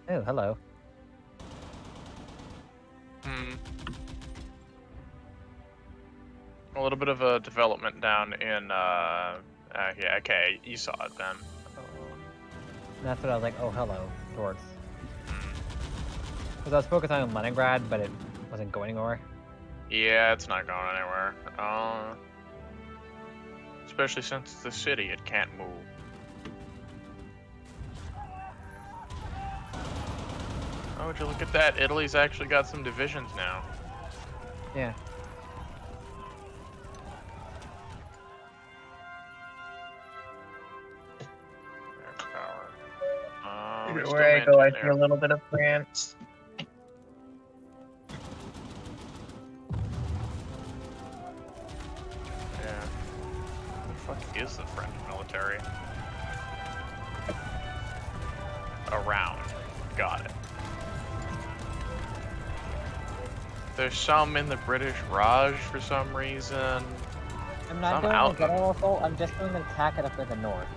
Oh, hello. A little bit of a development down in, yeah, okay, you saw it then. That's what I was like, oh, hello, towards. Hmm. Because I was focused on Leningrad, but it wasn't going anywhere. Yeah, it's not going anywhere. Especially since it's the city, it can't move. Oh, would you look at that? Italy's actually got some divisions now. Yeah. Air power. We still Where I go, I maintain see air. a little bit of France. Yeah. What the fuck is the French military? Around. Got it. There's some in the British Raj for some reason. I'm not Some doing out a general assault, I'm just doing an attack at up in the north.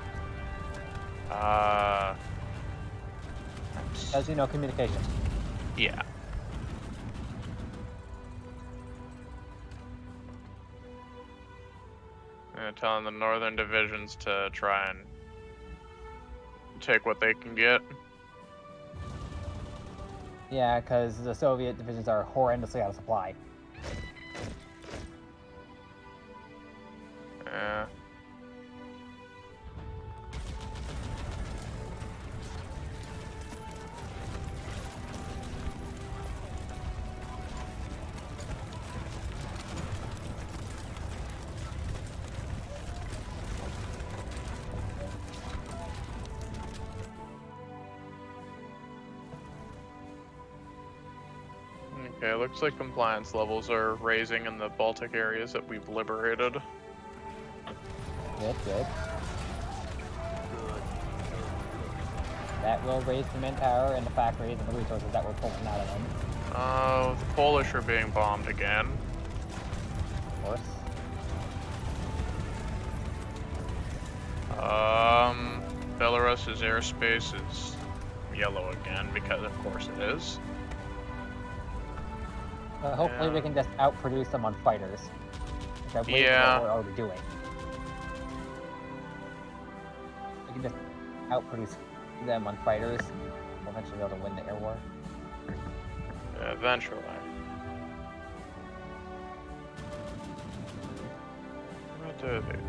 As you know, communication. Yeah. Telling the northern divisions to try and take what they can get. Yeah, because the Soviet divisions are horrendously out of supply. Yeah. Okay, looks like compliance levels are raising in the Baltic areas that we've liberated. Good, good. That will raise the manpower and the factories and the resources that we're pulling out of them. The Polish are being bombed again. Of course. Belarus's airspace is yellow again because of course it is. Hopefully we Yeah. can just outproduce them on fighters. Which I believe is Yeah. what we're already doing. We can just outproduce them on fighters. We'll eventually be able to win the air war. Eventually. What are they doing?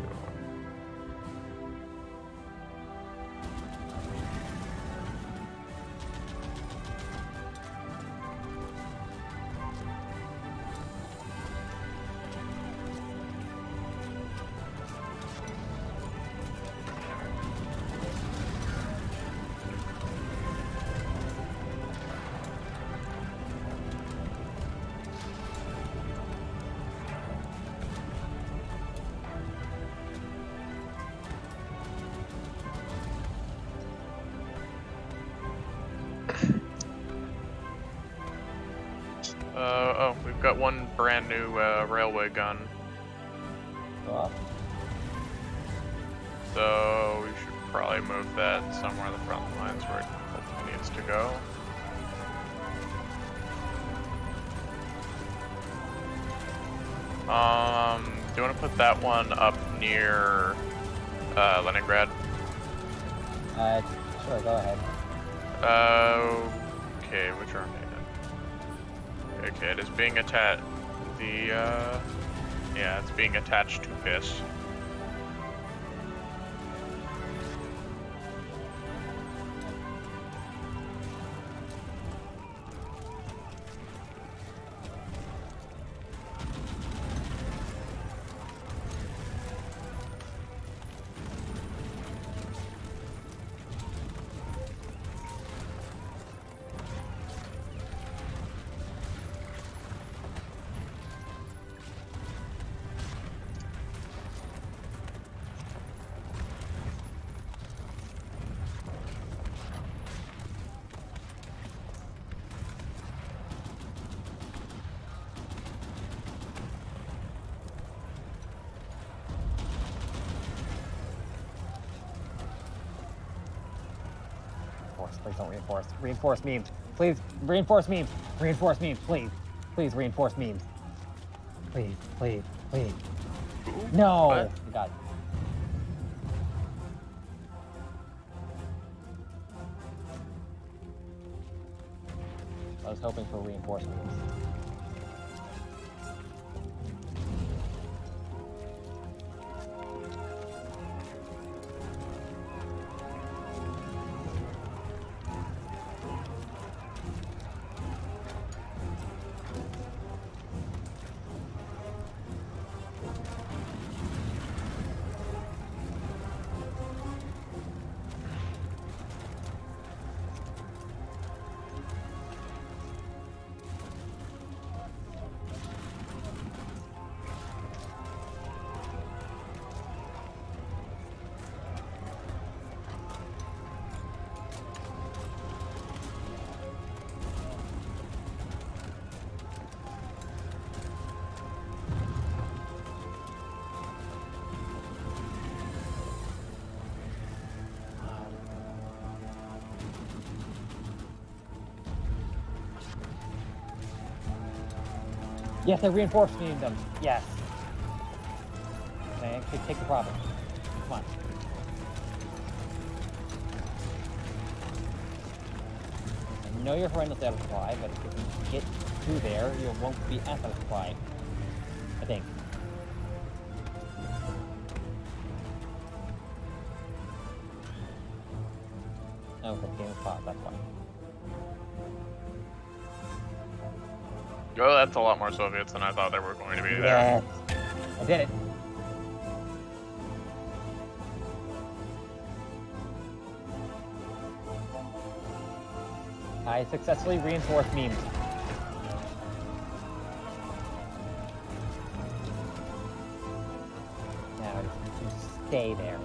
Oh, we've got one brand new railway gun. Well, So we should probably move that somewhere on the front lines where it hopefully needs to go. Do you want to put that one up near Leningrad? sure, go ahead. Okay, which army then? Okay, it is being attached. Yeah, it's being attached to this. reinforce. Please don't reinforce. Reinforce memes. Please reinforce memes. Reinforce memes. Please. Please reinforce memes. Please. Please. Please. No. What? God. I was hoping for reinforcements. Yes, I reinforced them. Yes. I actually take the profit. Come on. I know you're horrendous out of supply, but if you get to there, you won't be out of supply. I think. Oh, the game is paused, that's why. Oh, that's a lot more Soviets than I thought there were going to be there. Yes. I did it. I successfully reinforced memes. Now I just need to stay there.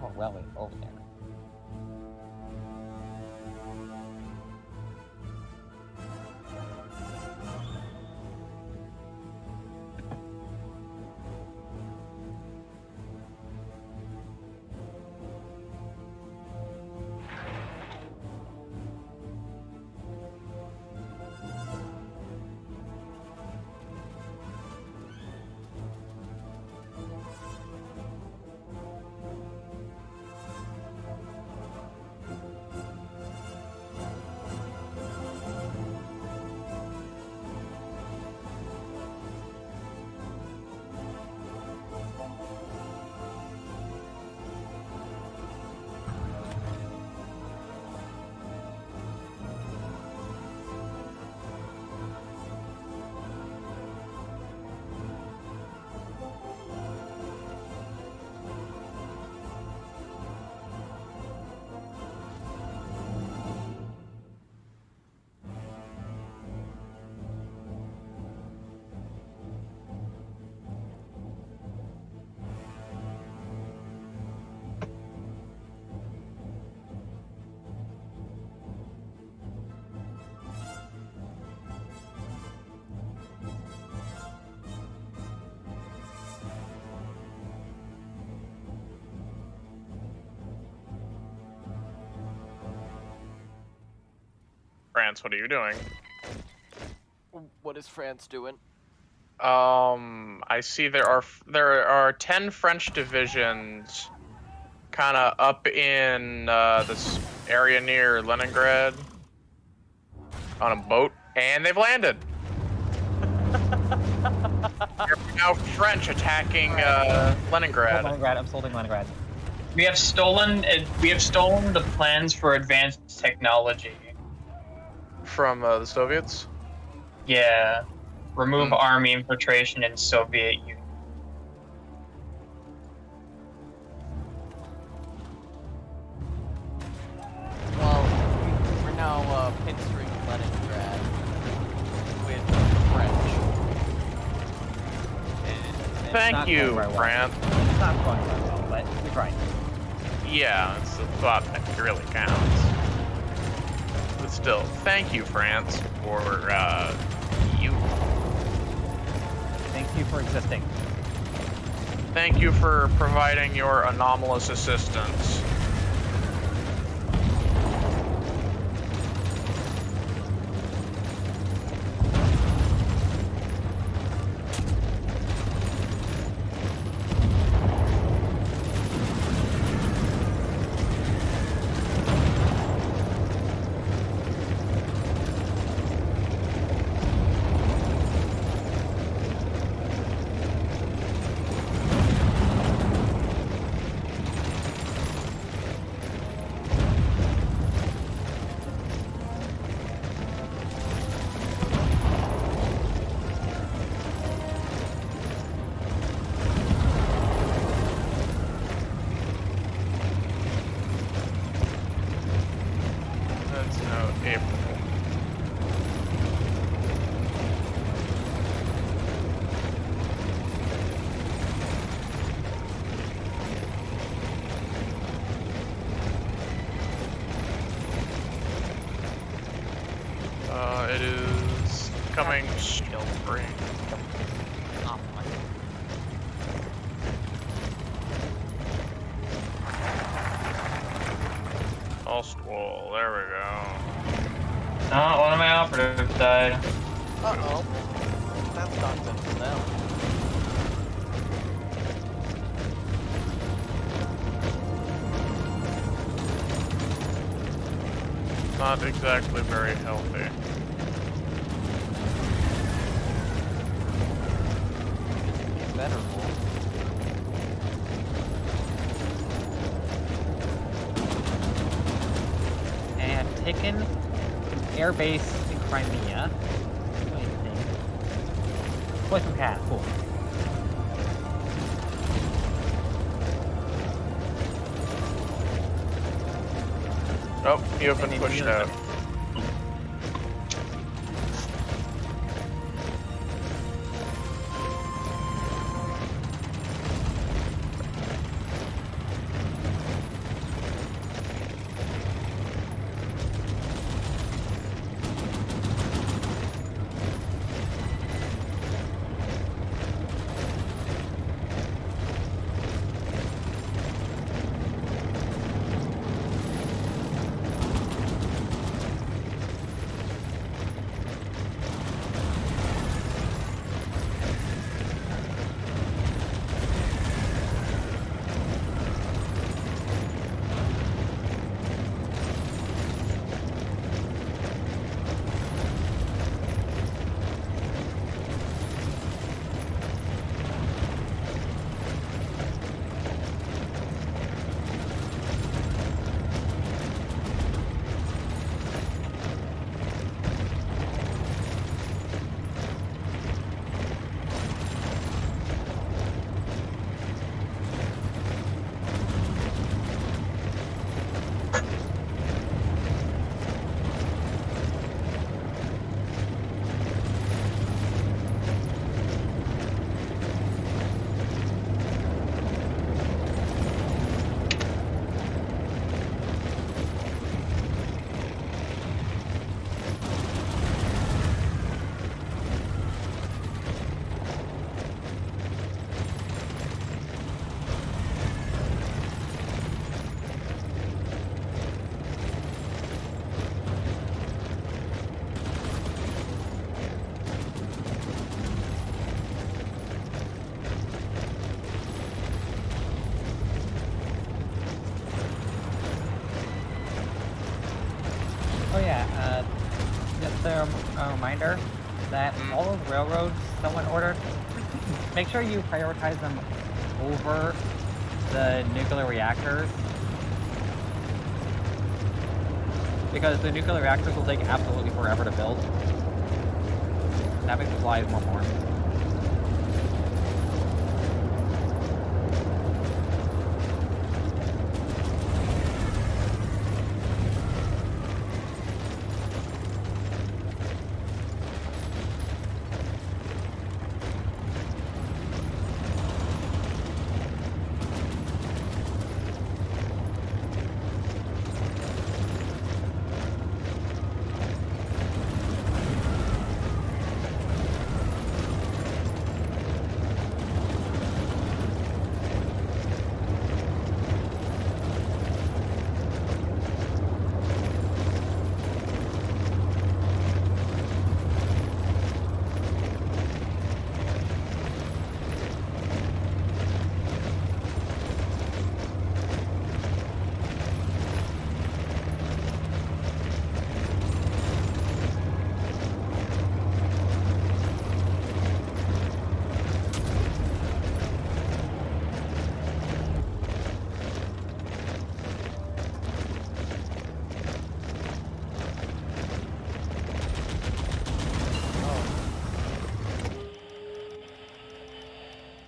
Oh, well, wait, over there. France, what are you doing? What is France doing? I see there are 10 French divisions, kind of up in this area near Leningrad, on a boat, and they've landed. They're now French attacking Leningrad. Leningrad. I'm holding Leningrad. We have stolen the plans for advanced technology. From the Soviets. Yeah. Remove army infiltration in Soviet Union. Well, we're now pinstring Leningrad with the French. Thank not you, going very well. France. It's not going very well, but we tried. Yeah, it's the thought that really counts. But still, thank you, France, for you. Thank you for existing. Thank you for providing your anomalous assistance. That's now April. It is coming spring. Lost wall, there we go. Oh, one of my operatives died. Uh-oh. That's not good for them. Not exactly very healthy. Better roll. And I've taken air base in Crimea. What do you think? Poison cat. Cool. Oh, you have been pushed out. just a reminder that all those railroads someone ordered, make sure you prioritize them over the nuclear reactors. Because the nuclear reactors will take absolutely forever to build. That makes the supplies more boring.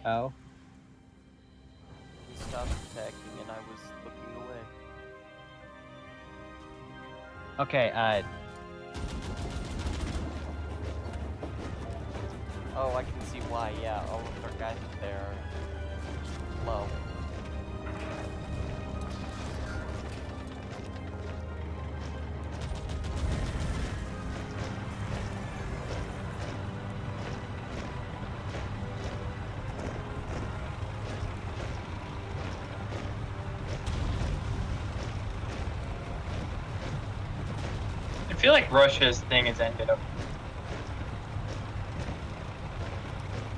Oh. He stopped attacking and I was looking away. Okay, Oh, I can see why, yeah, all of our guys there are low. I feel like Russia's thing has ended up.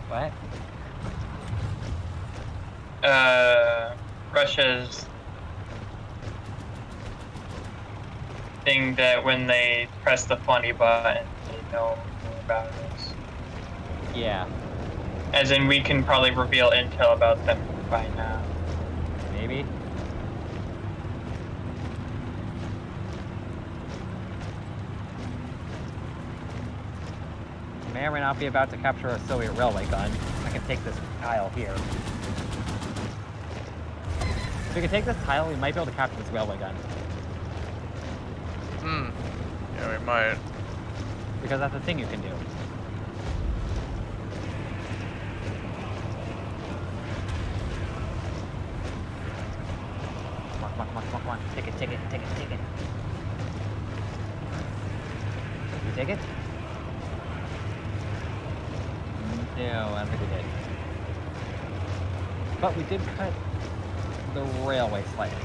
what? Russia's thing that when they press the funny button, they know more about us. Yeah, As in, we can probably reveal intel about them by now. maybe. May or may not be about to capture a Soviet railway gun. I can take this tile here. If we can take this tile, we might be able to capture this railway gun. Yeah, we might. Because that's a thing you can do. Come on, come on, come on, come on, come on. Take it, take it, take it, take it. You take it? No, I don't think we did. But we did cut the railway slightly.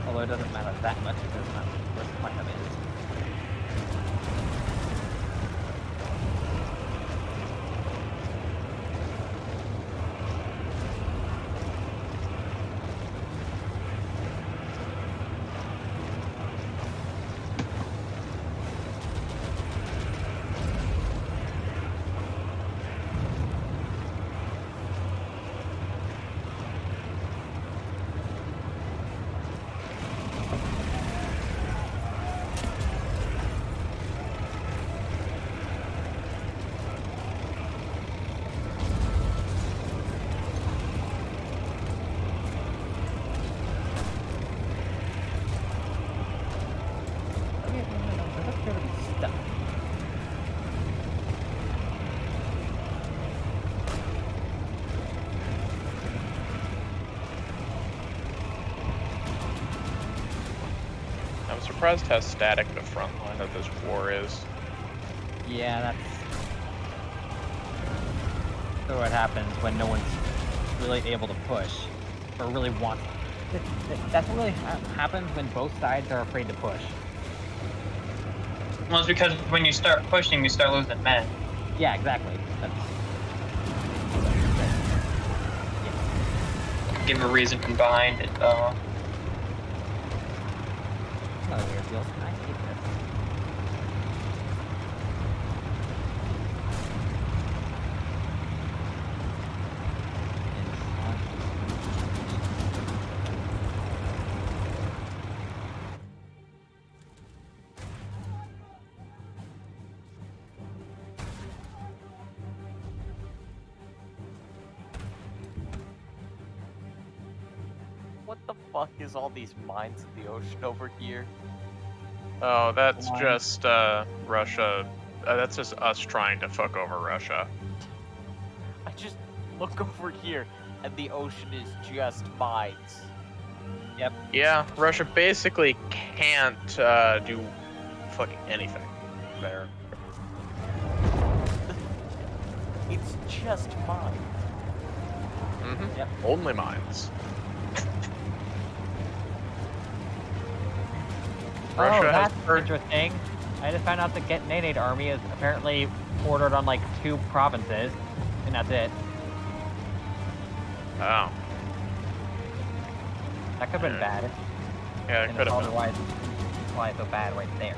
Although it doesn't matter that much because it's not where the platinum is. I'm surprised how static the front line of this war is. Yeah, that's what happens when no one's really able to push, or really wants. That's what really happens when both sides are afraid to push. Well, it's because when you start pushing, you start losing men. Yeah, exactly. Give a reason behind it, though. Another weird deal. I hate this. fuck is all these mines in the ocean over here? Oh, that's Mines. just Russia. That's just us trying to fuck over Russia. I just look over here, and the ocean is just mines. Yeah, Russia basically can't do fucking anything there. It's just mines. Mm-hmm. Yep. Only mines. Russia Oh, has that's per- interesting. I just found out the Get Nade army is apparently quartered on like 2 provinces, and that's it. Oh, That could have been Yeah. bad. yeah, it And could that's have been. why it's so bad right there.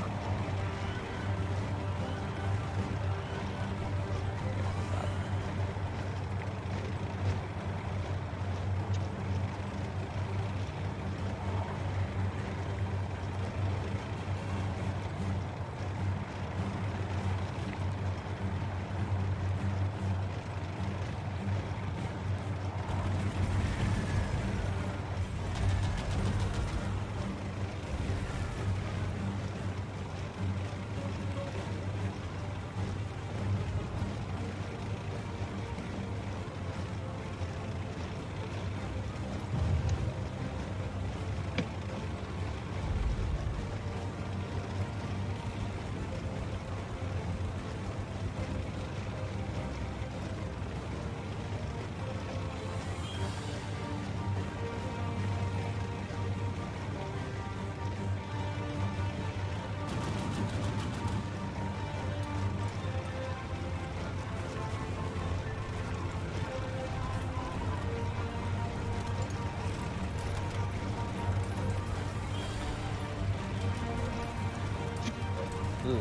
Ooh,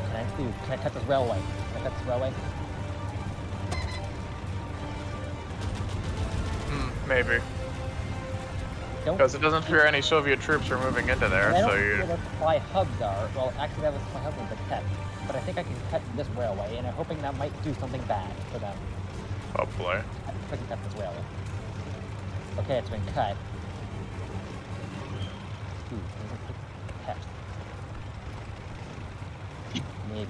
can I cut this railway? Can I cut this railway? Maybe. Don't. Because it doesn't appear any Soviet troops are moving into there, I don't so know you. where the supply hubs are. Well, actually, that was supply hubs was the tech. But I think I can cut this railway, and I'm hoping that might do something bad for them. Hopefully. If I can cut this railway. Okay, it's been cut. Ooh, cut. Maybe.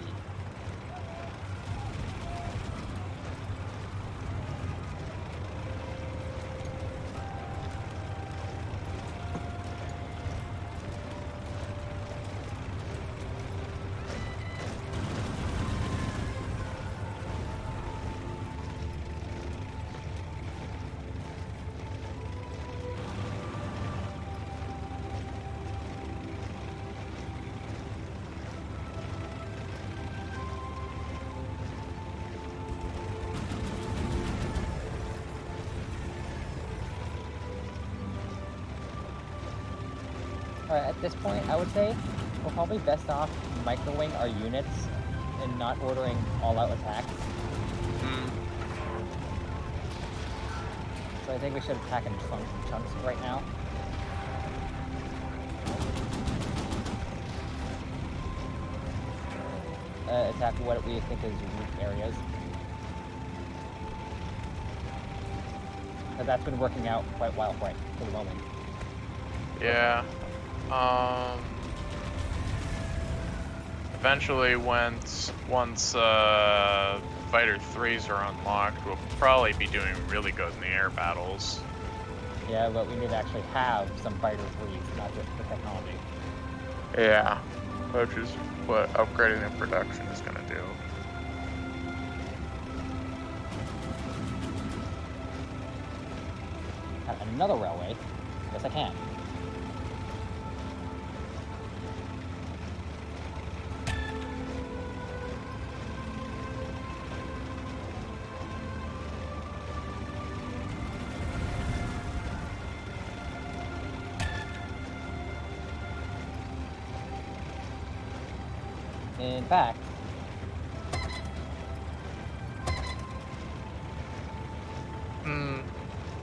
At this point, I would say we're probably best off microwing our units and not ordering all-out attacks. So I think we should attack in chunks right now. Attack what we think is weak areas. But that's been working out quite well for the moment. Yeah. Eventually, once Fighter 3s are unlocked, we'll probably be doing really good in the air battles. Yeah, but we need to actually have some fighter fleets, not just the technology. Yeah. Which is what upgrading the production is going to do. Cut another railway. Yes, I can. In fact,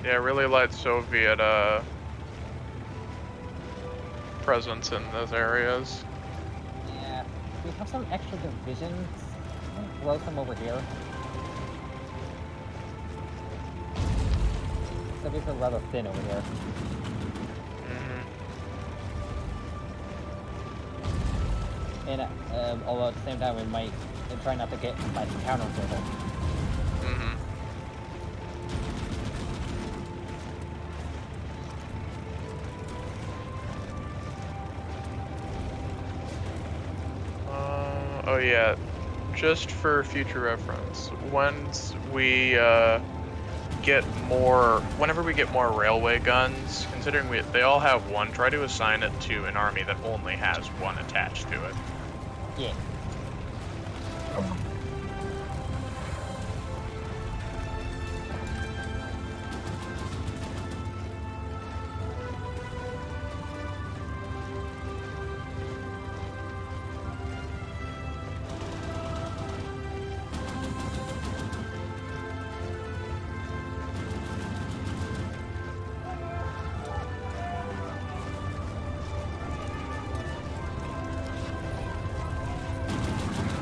Yeah, really light Soviet presence in those areas. yeah, we have some extra divisions. I'm gonna throw some over here. So these are rather thin over here. and although at the same time we might try not to get like counter dribble. Mm-hmm. Oh yeah, just for future reference, once we whenever we get more railway guns, considering they all have one, try to assign it to an army that only has one attached to it. Yeah.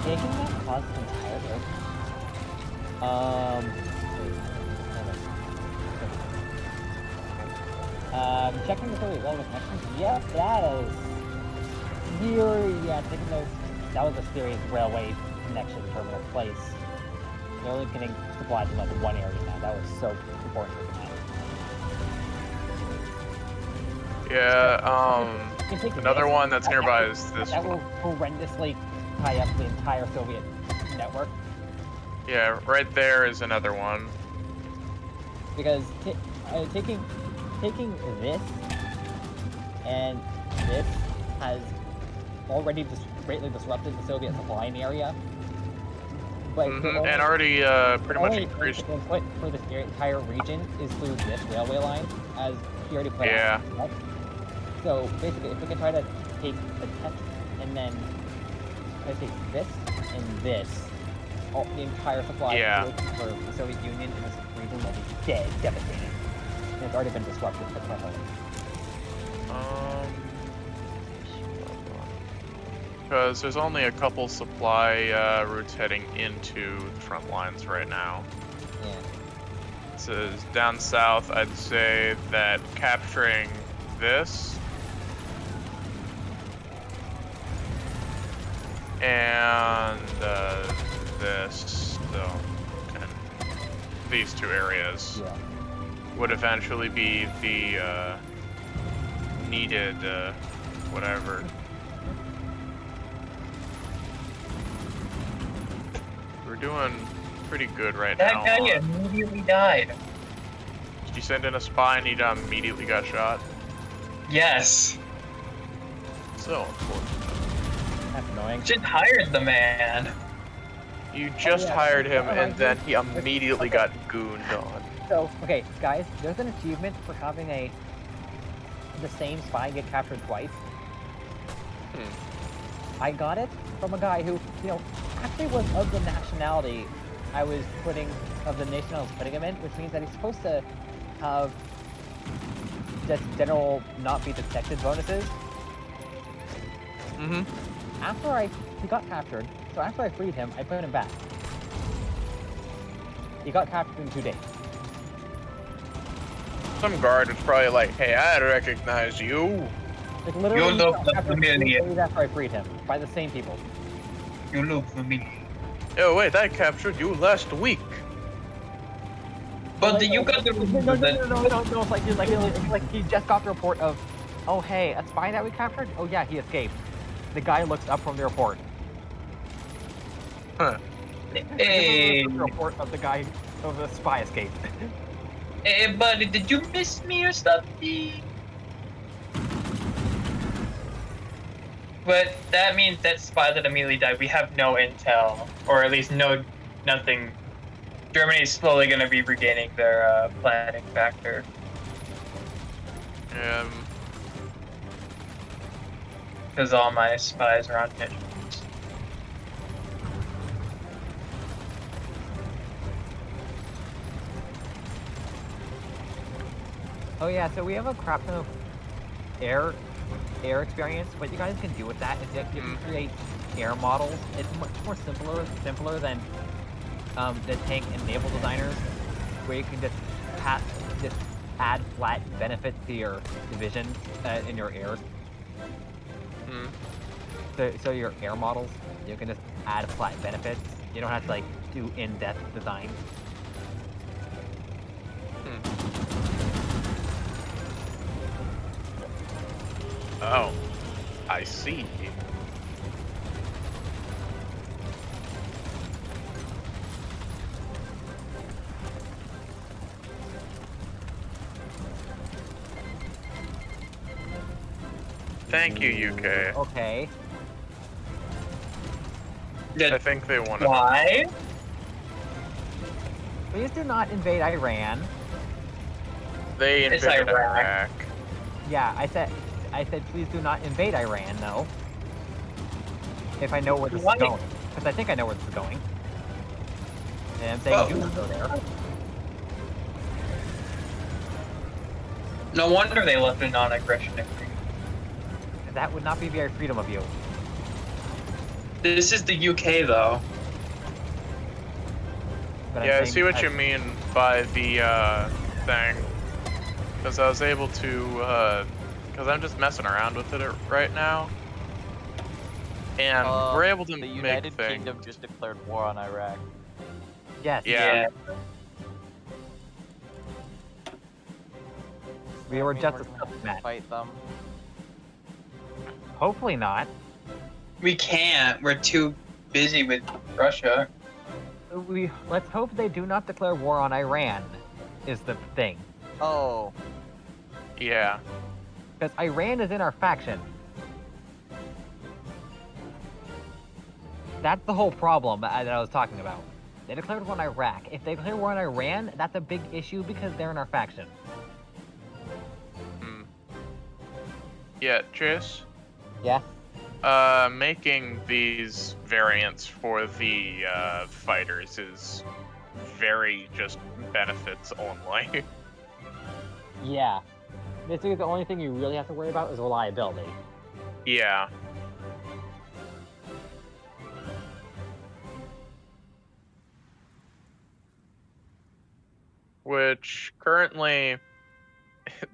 Taking that cost entirely. Checking the Soviet railway connections. Yep, that is taking those. That was a serious railway connection terminal place. They're only getting supplies in like one area now. That was so important for the Yeah, another one that's nearby is this that one. will horrendously tie up the entire Soviet network. Yeah, right there is another one. Because taking this and this has already greatly disrupted the Soviet supplying area. But and already pretty much increased. The input for this entire region is through this railway line, as he already put Yeah. out. So basically, if we can try to take the tech and then take this and this, the entire supply for the Soviet Union in this region will be devastating. And it's already been disrupted quite heavily. Because there's only a couple supply routes heading into the front lines right now. Yeah. So down south, I'd say that capturing this and this, so and these two areas would eventually be the needed whatever. We're doing pretty good right now. That guy immediately died. Did you send in a spy and he immediately got shot? Yes. So unfortunate. That's annoying. Just hired the man. You just hired him and then he immediately got gooned on. So, okay, guys, there's an achievement for having the same spy get captured twice. I got it from a guy who, actually was of the nationality of the nation I was putting him in, which means that he's supposed to have just general not be detected bonuses. After he got captured, so after I freed him, I put him back. He got captured in 2 days. Some guard was probably like, hey, I recognize you. Like literally, You look captured 2 familiar. days after I freed him, by the same people. You look familiar. Oh wait, I captured you last week. But you got the No, it's like he just got the report of, oh hey, a spy that we captured? Oh yeah, he escaped. The guy looks up from the report. Huh. Hey. The report of the spy escaped. Hey, buddy, did you miss me or something? But that means that spy that immediately died, we have no intel, or at least nothing. Germany is slowly going to be regaining their planning factor. Because all my spies are on missions. Oh yeah, so we have a crap ton of air experience. What you guys can do with that is you can create air models. It's much more simpler than the tank and naval designers, where you can just add flat benefits to your division in your air. So your air models, you can just add flat benefits. You don't have to like do in-depth design. Oh, I see. Thank you, UK. Okay. I think they want to. Why? Please do not invade Iran. They It's invaded Iraq. Iraq. Yeah, I said please do not invade Iran, though. If I know where this Why? is going. Because I think I know where this is going. And I'm saying Well- do not go there. No wonder they left a non-aggression agreement. That would not be very freedom of you. This is the UK, though. But I'm Yeah, I saying see what you because- mean by the thing. Because I was able to, because I'm just messing around with it right now. And we're able to The make United things. Kingdom just declared war on Iraq. Yes. Yeah. We were Does just that mean we're gonna discussing have to that. fight them. Hopefully not. We can't. We're too busy with Russia. Let's hope they do not declare war on Iran. Is the thing. Oh, Yeah. Because Iran is in our faction. That's the whole problem that I was talking about. They declared war on Iraq. If they declare war on Iran, that's a big issue because they're in our faction. Hmm. Yeah, Chase. Yeah. Making these variants for the fighters is very just benefits only. Yeah. Basically, the only thing you really have to worry about is reliability. Yeah. Which currently,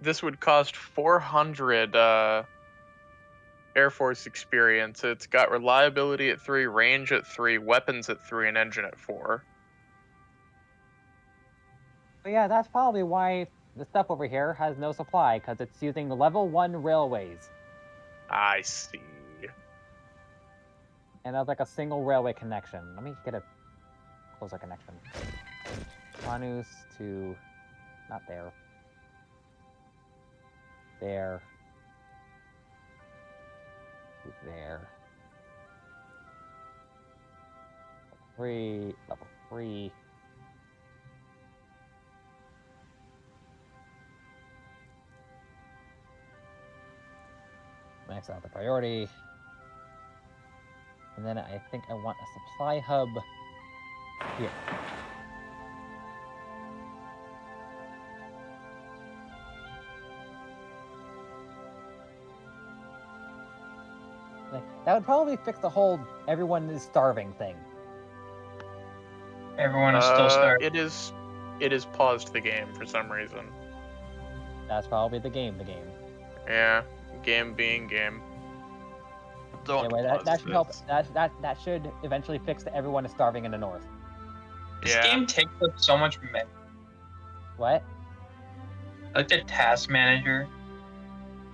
this would cost 400 Air Force experience. It's got reliability at 3, range at 3, weapons at 3, and engine at 4. But yeah, that's probably why the stuff over here has no supply, because it's using level 1 railways. I see. And that's like a single railway connection. Let me get a closer connection. Manus to... not there. There. There. Level 3. Max out the priority. And then I think I want a supply hub here. That would probably fix the whole everyone is starving thing. Everyone is still starving. It is paused the game for some reason. That's probably the game. Yeah, game being game. Don't Anyway, that pause should help. this. That should eventually fix the everyone is starving in the north. This Yeah. game takes up so much What? like the task manager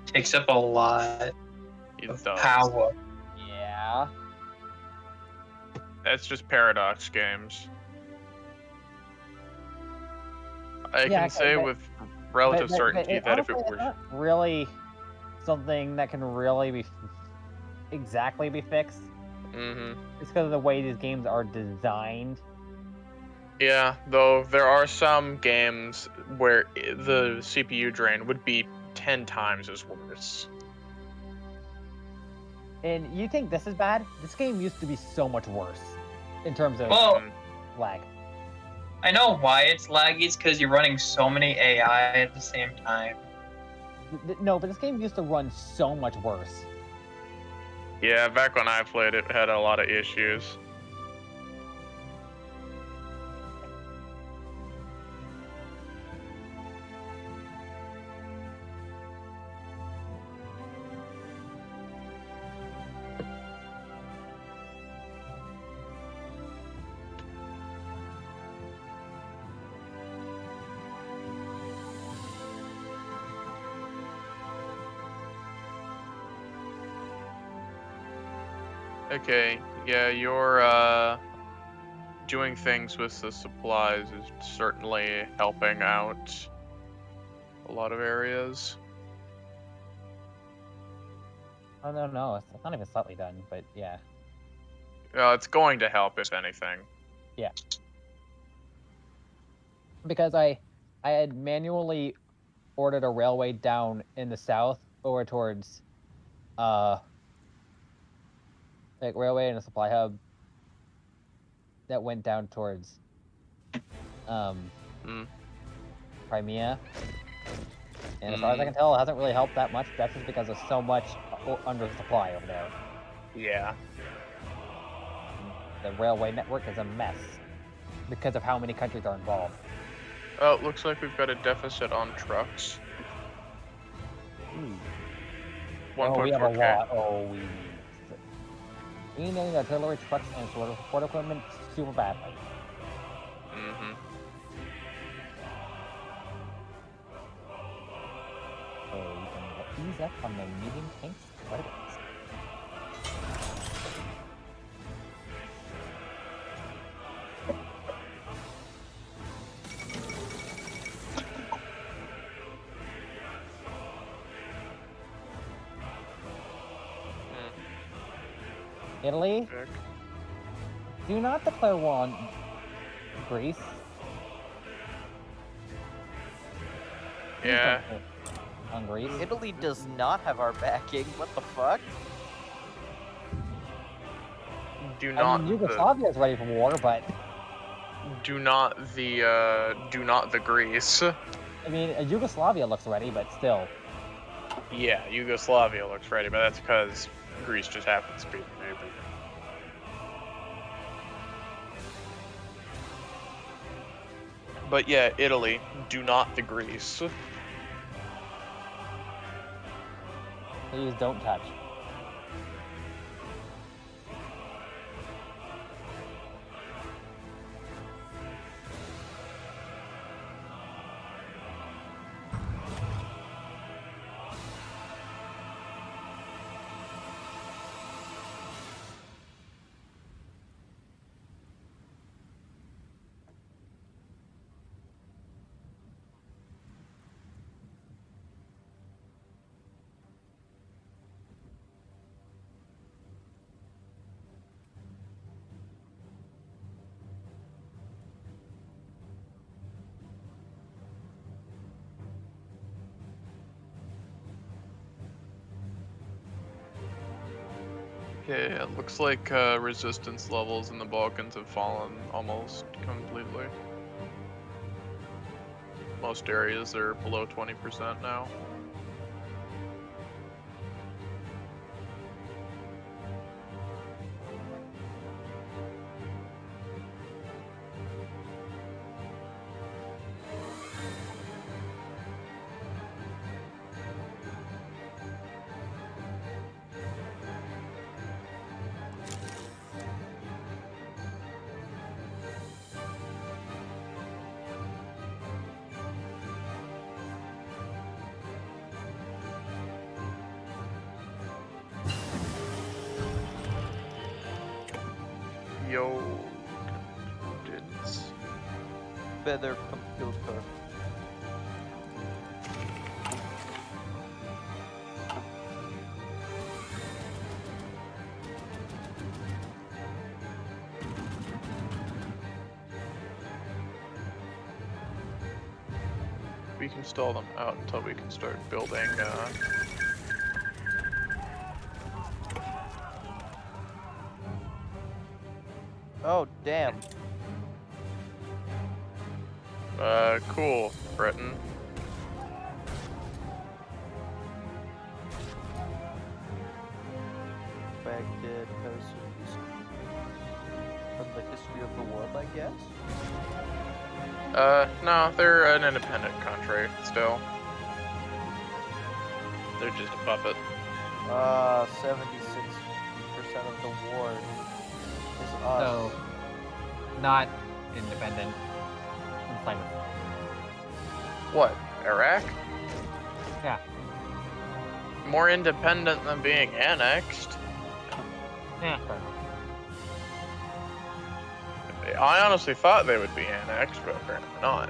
takes up a lot It of does. power. Yeah. That's just Paradox games. I Yeah, can say but- with relative But certainty that if it honestly, were... it's not really something that can really be exactly be fixed. Mm-hmm. It's because of the way these games are designed. Yeah, though there are some games where the CPU drain would be 10 times as worse. And you think this is bad? This game used to be so much worse in terms of Well, lag. I know why it's laggy. It's because you're running so many AI at the same time. No, but this game used to run so much worse. Yeah, back when I played it had a lot of issues. Okay, yeah, you're doing things with the supplies is certainly helping out a lot of areas. Oh no, it's not even slightly done, but yeah. It's going to help if anything. Yeah. Because I had manually ordered a railway down in the south over towards like railway and a supply hub that went down towards Crimea. And as far as I can tell, it hasn't really helped that much. That's just because there's so much undersupply over there. Yeah. The railway network is a mess because of how many countries are involved. Oh, it looks like we've got a deficit on trucks. 1.4K. We have a lot. We need artillery, trucks, and support equipment super badly. So we can ease up on the medium tanks quite a bit. Italy, do not declare war on Greece. Yeah. On Greece. Italy does not have our backing. What the fuck? Do not. I mean, Yugoslavia is ready for war, but do not the Greece. I mean, Yugoslavia looks ready, but still. Yeah, Yugoslavia looks ready, but that's because Greece just happens to be the neighbor. But yeah, Italy, do not the Greece. Please don't touch. Okay, it looks like resistance levels in the Balkans have fallen almost completely. Most areas are below 20% now. Yo, dudes. Better computer. We can stall them out until we can start building. Oh, damn. Cool, Britain. Baghdad has from the history of the world, I guess. No, they're an independent country still. They're just a puppet. 76% of the war is us. So, not independent. Inside of What? Iraq? Yeah. More independent than being annexed. Yeah, fair enough. I honestly thought they would be annexed, but apparently not.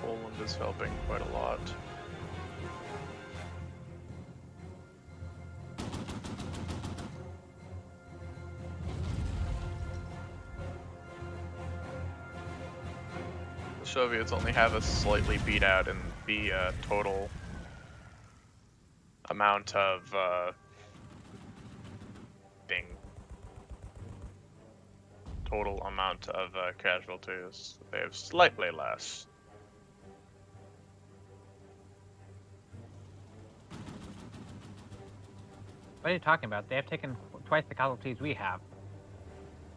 Poland is helping quite a lot. The Soviets only have us slightly beat out in the total amount of total amount of casualties. They have slightly less. What are you talking about? They have taken twice the casualties we have.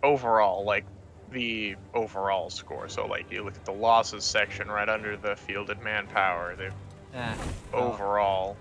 Overall, like the overall score. So like you look at the losses section right under the fielded manpower. They've overall.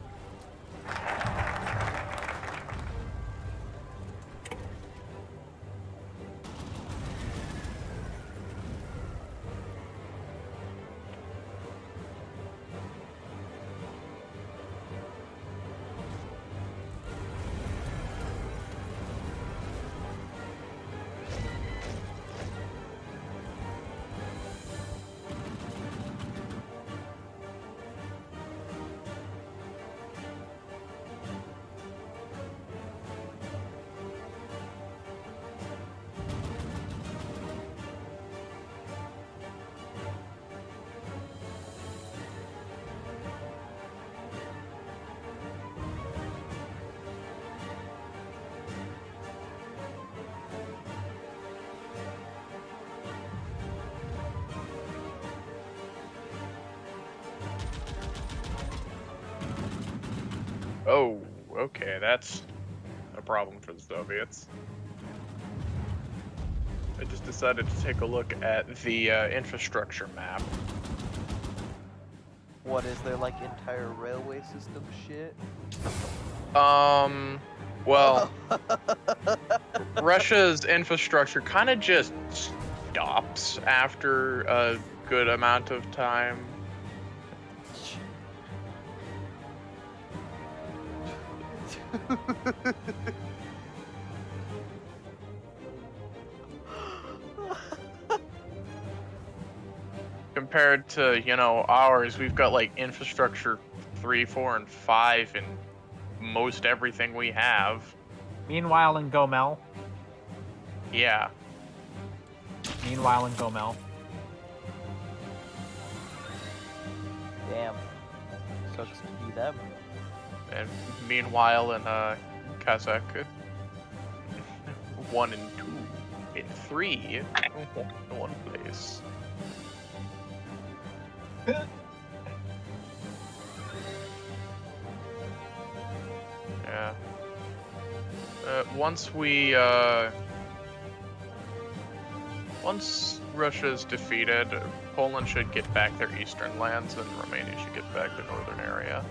Oh, okay, that's a problem for the Soviets. I just decided to take a look at the infrastructure map. What is there, like entire railway system shit? Well, Russia's infrastructure kind of just stops after a good amount of time. Compared to, you know, ours, we've got like infrastructure 3, 4, and 5 in most everything we have. Meanwhile in Gomel. Yeah. Meanwhile in Gomel. Damn. Sucks to be them. And meanwhile in Kazakh, 1 and 2 and 3 in one place. Yeah. Once Russia is defeated, Poland should get back their eastern lands, and Romania should get back the northern area.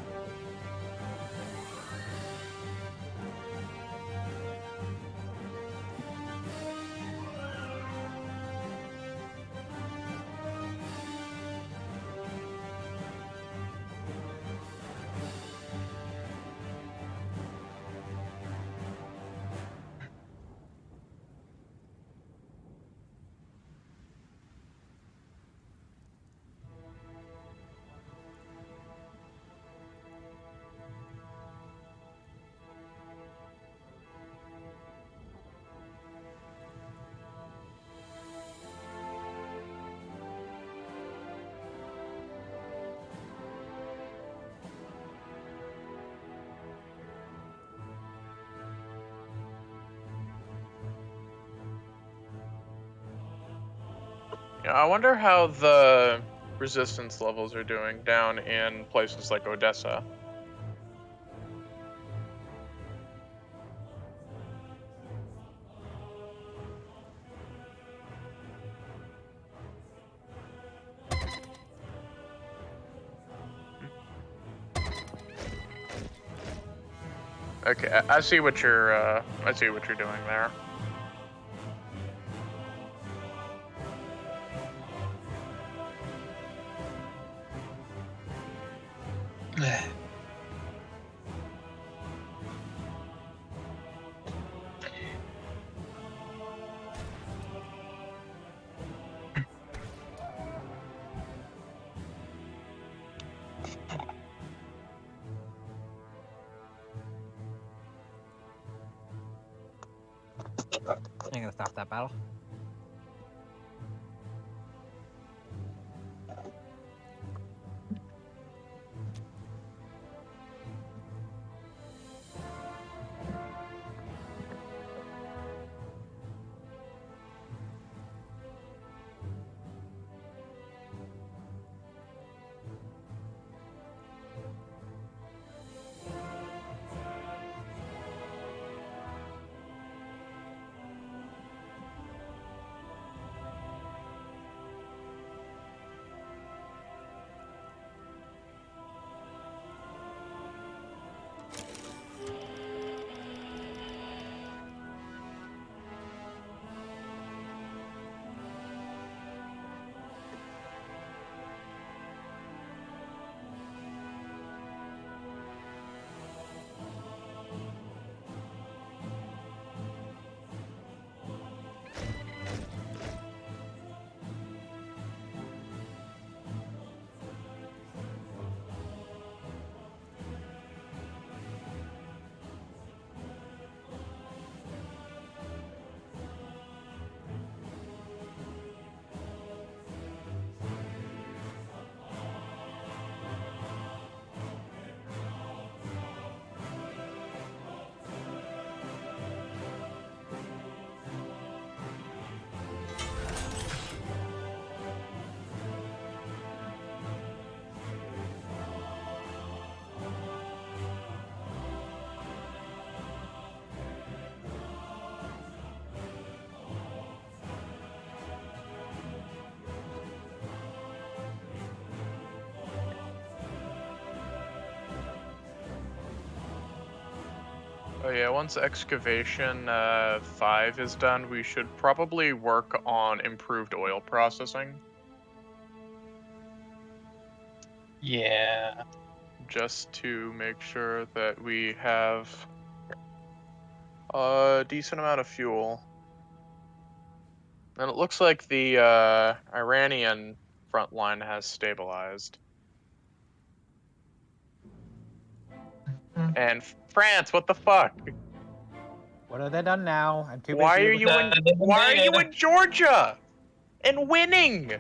Yeah, I wonder how the resistance levels are doing down in places like Odessa. Okay, I see what you're doing there. I'm gonna stop that battle. Oh yeah, once excavation 5 is done, we should probably work on improved oil processing. Yeah. Just to make sure that we have a decent amount of fuel. And it looks like the Iranian front line has stabilized. And France, what the fuck? What have they done now? I'm too busy. Why are you in Georgia and winning?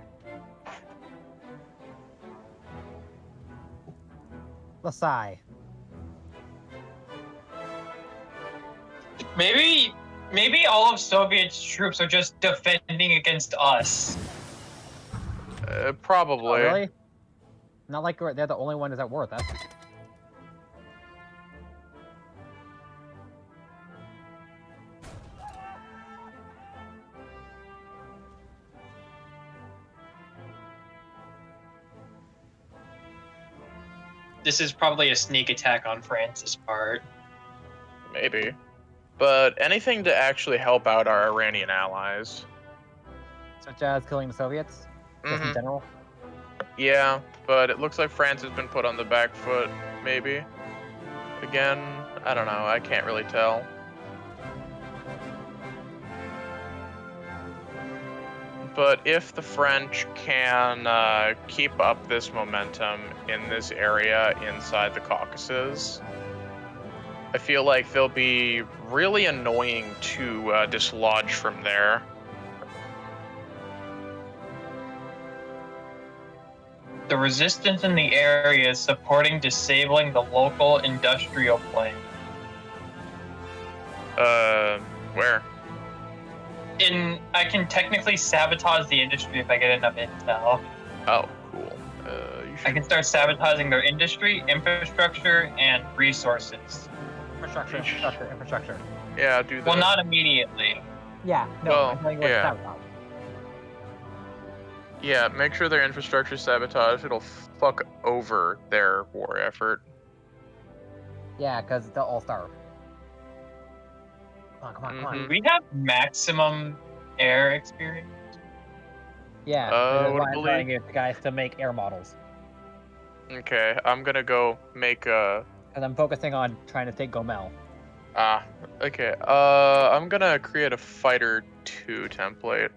Lasai. Maybe all of Soviet's troops are just defending against us. Probably. Oh, really? Not like they're the only one who's at war with us. This is probably a sneak attack on France's part. Maybe. But anything to actually help out our Iranian allies. Such as killing the Soviets? Just in general? Yeah, but it looks like France has been put on the back foot, maybe. Again, I don't know, I can't really tell. But if the French can keep up this momentum in this area inside the Caucasus, I feel like they'll be really annoying to dislodge from there. The resistance in the area is supporting disabling the local industrial plant. Where? I can technically sabotage the industry if I get enough intel. Oh, cool. I can start sabotaging their industry, infrastructure, and resources. Infrastructure. Yeah, do that. Well, not immediately. Yeah, no, Well, I'm telling you what yeah. it's sabotage. Yeah, make sure their infrastructure is sabotaged. It'll fuck over their war effort. Yeah, because they'll all starve. Come on. We have maximum air experience. Yeah, what that's why I I'm believe- trying to get guys to make air models. Okay, I'm gonna go make a. Because I'm focusing on trying to take Gomel. Okay. I'm gonna create a Fighter 2 template.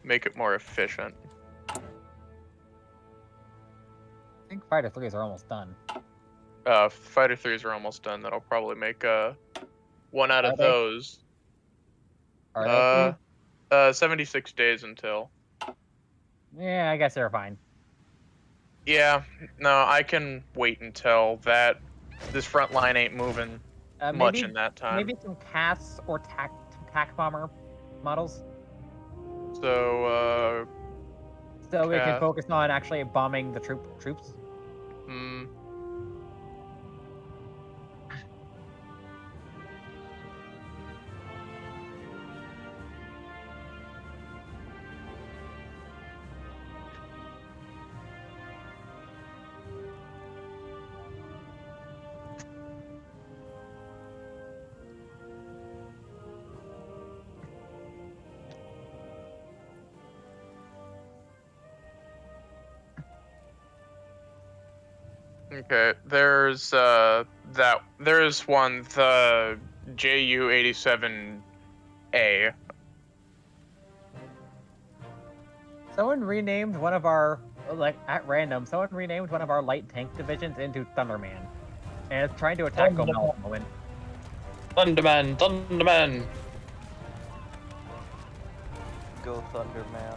Make it more efficient. I think Fighter 3s are almost done. Fighter 3s are almost done. That'll probably make one out Are of they? those. Are they? 76 days until. Yeah, I guess they're fine. Yeah, no, I can wait until this front line ain't moving much in that time. Maybe some CAS or TAC bomber models. So, So we can CAS. focus on actually bombing the troops. Hmm. Okay, there's one, the JU-87A. Someone renamed one of our, like, at random, someone renamed one of our light tank divisions into Thunderman. And it's trying to attack Gomel at the moment. Thunderman, Thunderman. Go Thunderman.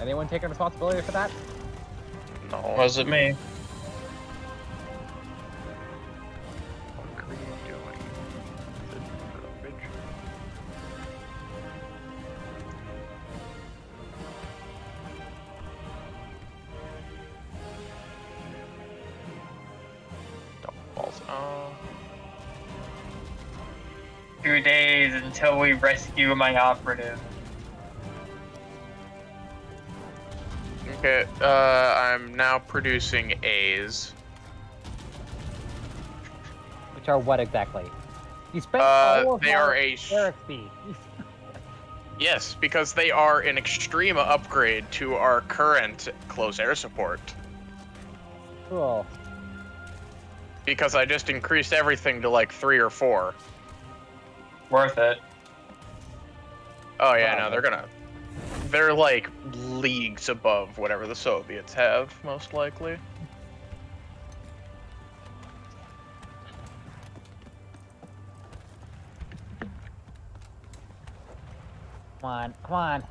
Anyone taking responsibility for that? No. Was it me? What are you doing? Garbage. Double balls. 2 days until we rescue my operative. Okay, I'm now producing A's. Which are what exactly? You spent all of They our are a XP. Yes, because they are an extreme upgrade to our current close air support. Cool. Because I just increased everything to like 3 or 4. Worth it. Oh yeah, Wow. no, they're like leagues above whatever the Soviets have, most likely. Come on, come on.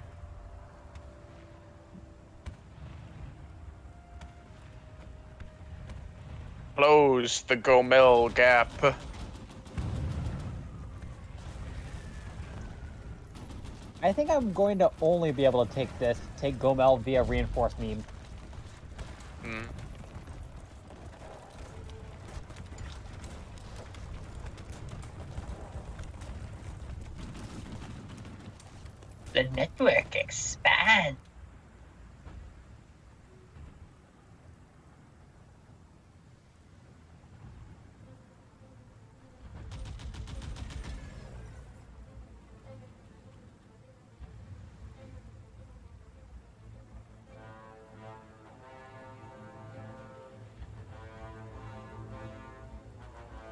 Close the Gomel gap. I think I'm going to only be able to take Gomel via reinforced meme. Hmm. The network expands.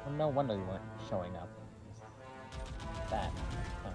Well, no wonder you weren't showing up. That. Huh.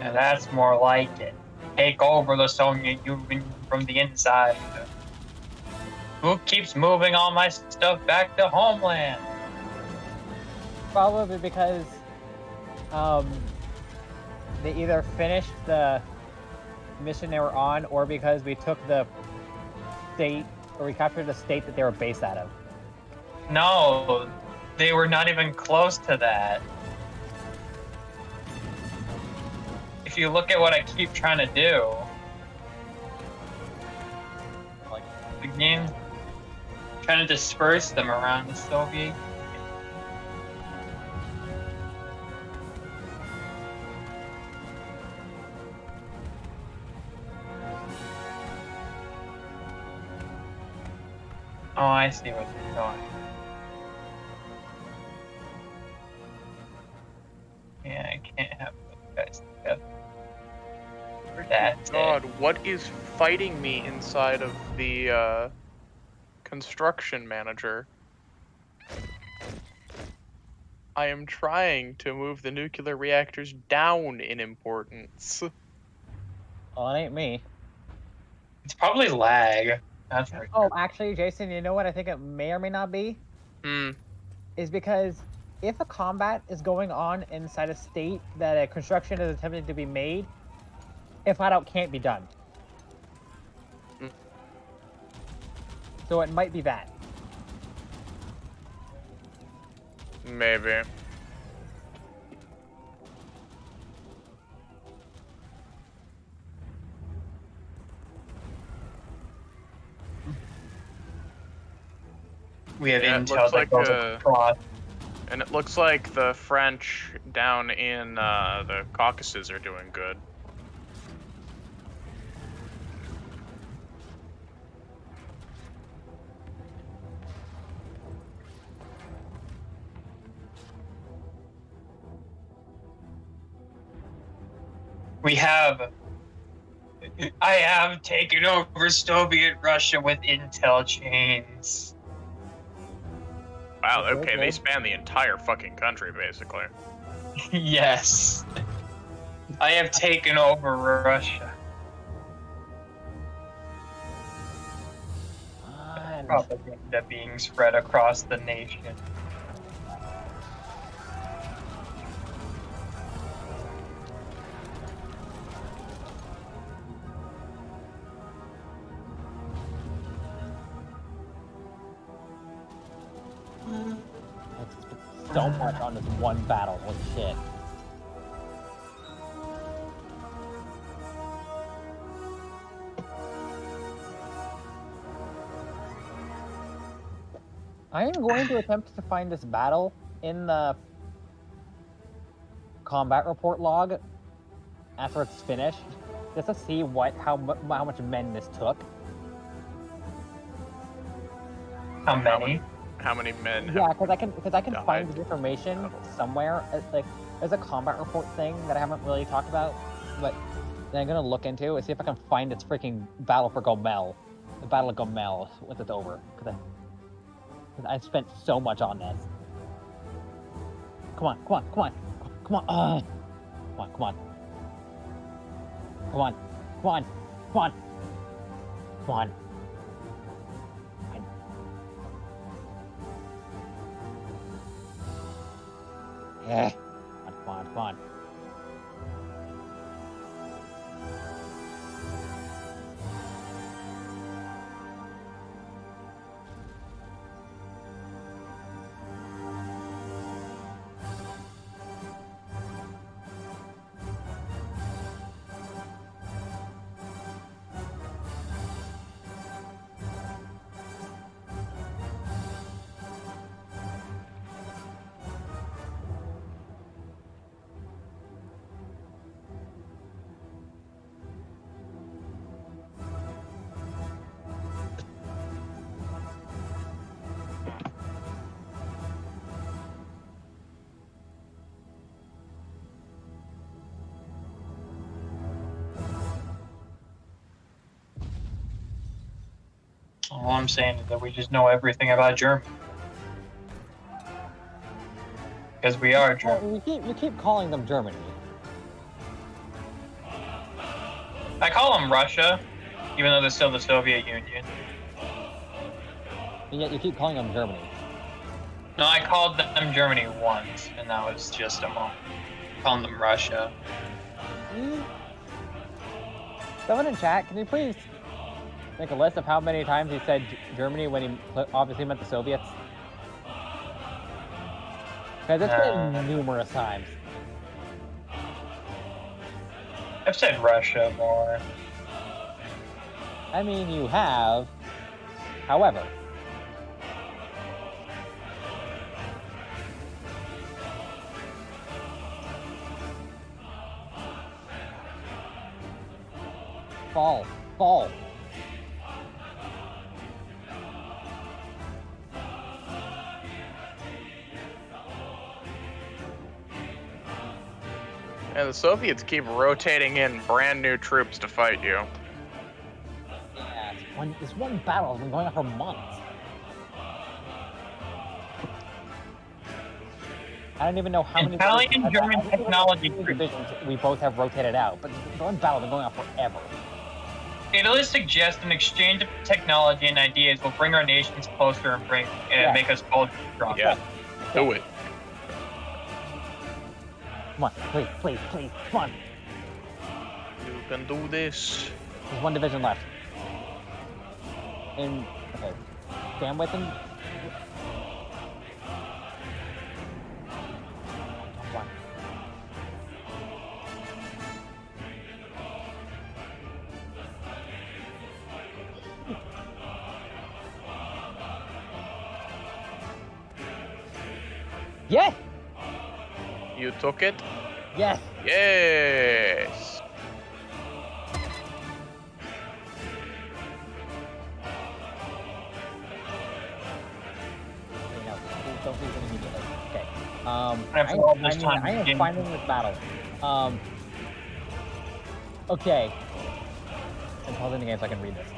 And that's more like it. Take over the Soviet Union from the inside. Who keeps moving all my stuff back to homeland? Probably because they either finished the mission they were on, or because we took the state, or we captured the state that they were based out of. No, they were not even close to that. If you look at what I keep trying to do, Like, the game, trying to disperse them around the Soviet. Oh, I see what you're doing. Yeah, I can't have those guys together. That's God, it. what is fighting me inside of the construction manager? I am trying to move the nuclear reactors down in importance. oh, it ain't me. It's probably lag. That's for Oh, sure. actually, Jason, you know what I think it may or may not be? Hmm. Is because if a combat is going on inside a state that a construction is attempting to be made, it flat out can't be done. Mm. So it might be that. Maybe. We have Yeah, it intel looks that like, goes across. And it looks like the French down in the Caucasus are doing good. I have taken over Soviet Russia with intel chains. Wow, Okay, okay, they good. span the entire fucking country, basically. Yes. I have taken over Russia. And Propaganda being spread across the nation. so much on this one battle. Holy shit. I am going to attempt to find this battle in the combat report log after it's finished, just to see how much men this took. How many? How many men have Yeah, because I can find died? this information somewhere. Like, there's a combat report thing that I haven't really talked about, but then I'm gonna look into and see if I can find its freaking battle for Gomel, the Battle of Gomel, once it's over. Because I spent so much on this. Come on, come on, come on, come on, come on, come on, come on, come on, come on, come on. Yeah. Come on, come on. All I'm saying is that we just know everything about Germany. Because we are Germany. Well, you keep calling them Germany. I call them Russia, even though they're still the Soviet Union. And yet you keep calling them Germany. No, I called them Germany once, and that was just a moment. Calling them Russia. Someone in chat, can you please make a list of how many times he said Germany when he obviously meant the Soviets? Because it's been numerous times. I've said Russia more. I mean, you have. However, fall. And the Soviets keep rotating in brand new troops to fight you. Yeah, this one battle has been going on for months. I don't even know how many Italian, German technology divisions we both have rotated out, but the one battle has been going on forever. Italy suggests an exchange of technology and ideas will bring our nations closer and make us both stronger. Yeah, do it. Come on, please, come on. You can do this. There's one division left. Okay, stand with him. Come on. Yes! You took it? Yes! Yes! No, don't lose it immediately. Okay. I am fine in this battle. Okay. I'm pausing the game so I can read this.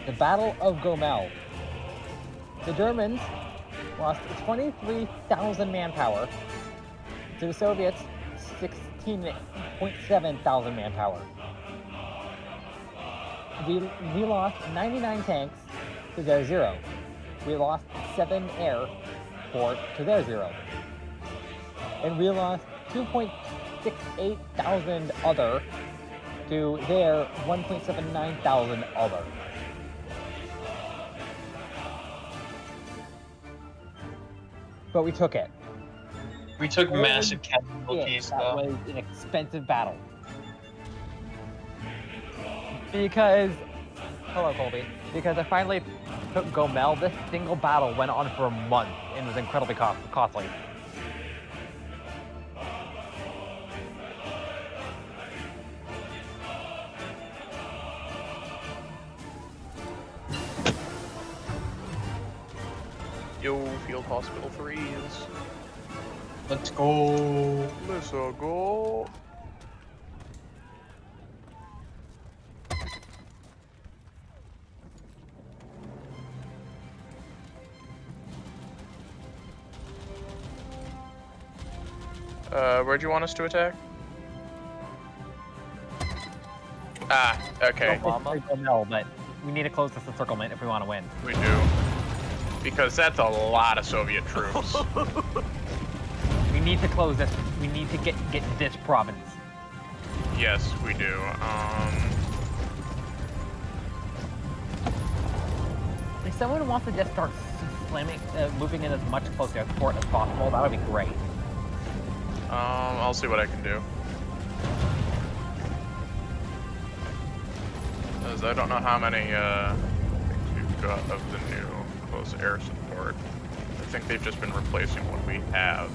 The Battle of Gomel. The Germans lost 23,000 manpower to the Soviets 16.7 thousand manpower. We lost 99 tanks to their 0. We lost 7 air force to their 0. And we lost 2.68 thousand other to their 1.79 thousand other. But we took it. We took massive casualties, That though. was an expensive battle. Because, hello Colby, because I finally took Gomel. This single battle went on for a month and was incredibly costly. Yo, Field Hospital 3s. Let's go. Let's go. Where'd you want us to attack? Ah, okay. No, but we need to close this encirclement if we want to win. We do. Because that's a lot of Soviet troops. We need to close this. We need to get this province. Yes, we do. If someone wants to just start slamming, moving in as much closer to the port as possible, that would be great. I'll see what I can do. As I don't know how many things we've got of the new close air support. I think they've just been replacing what we have.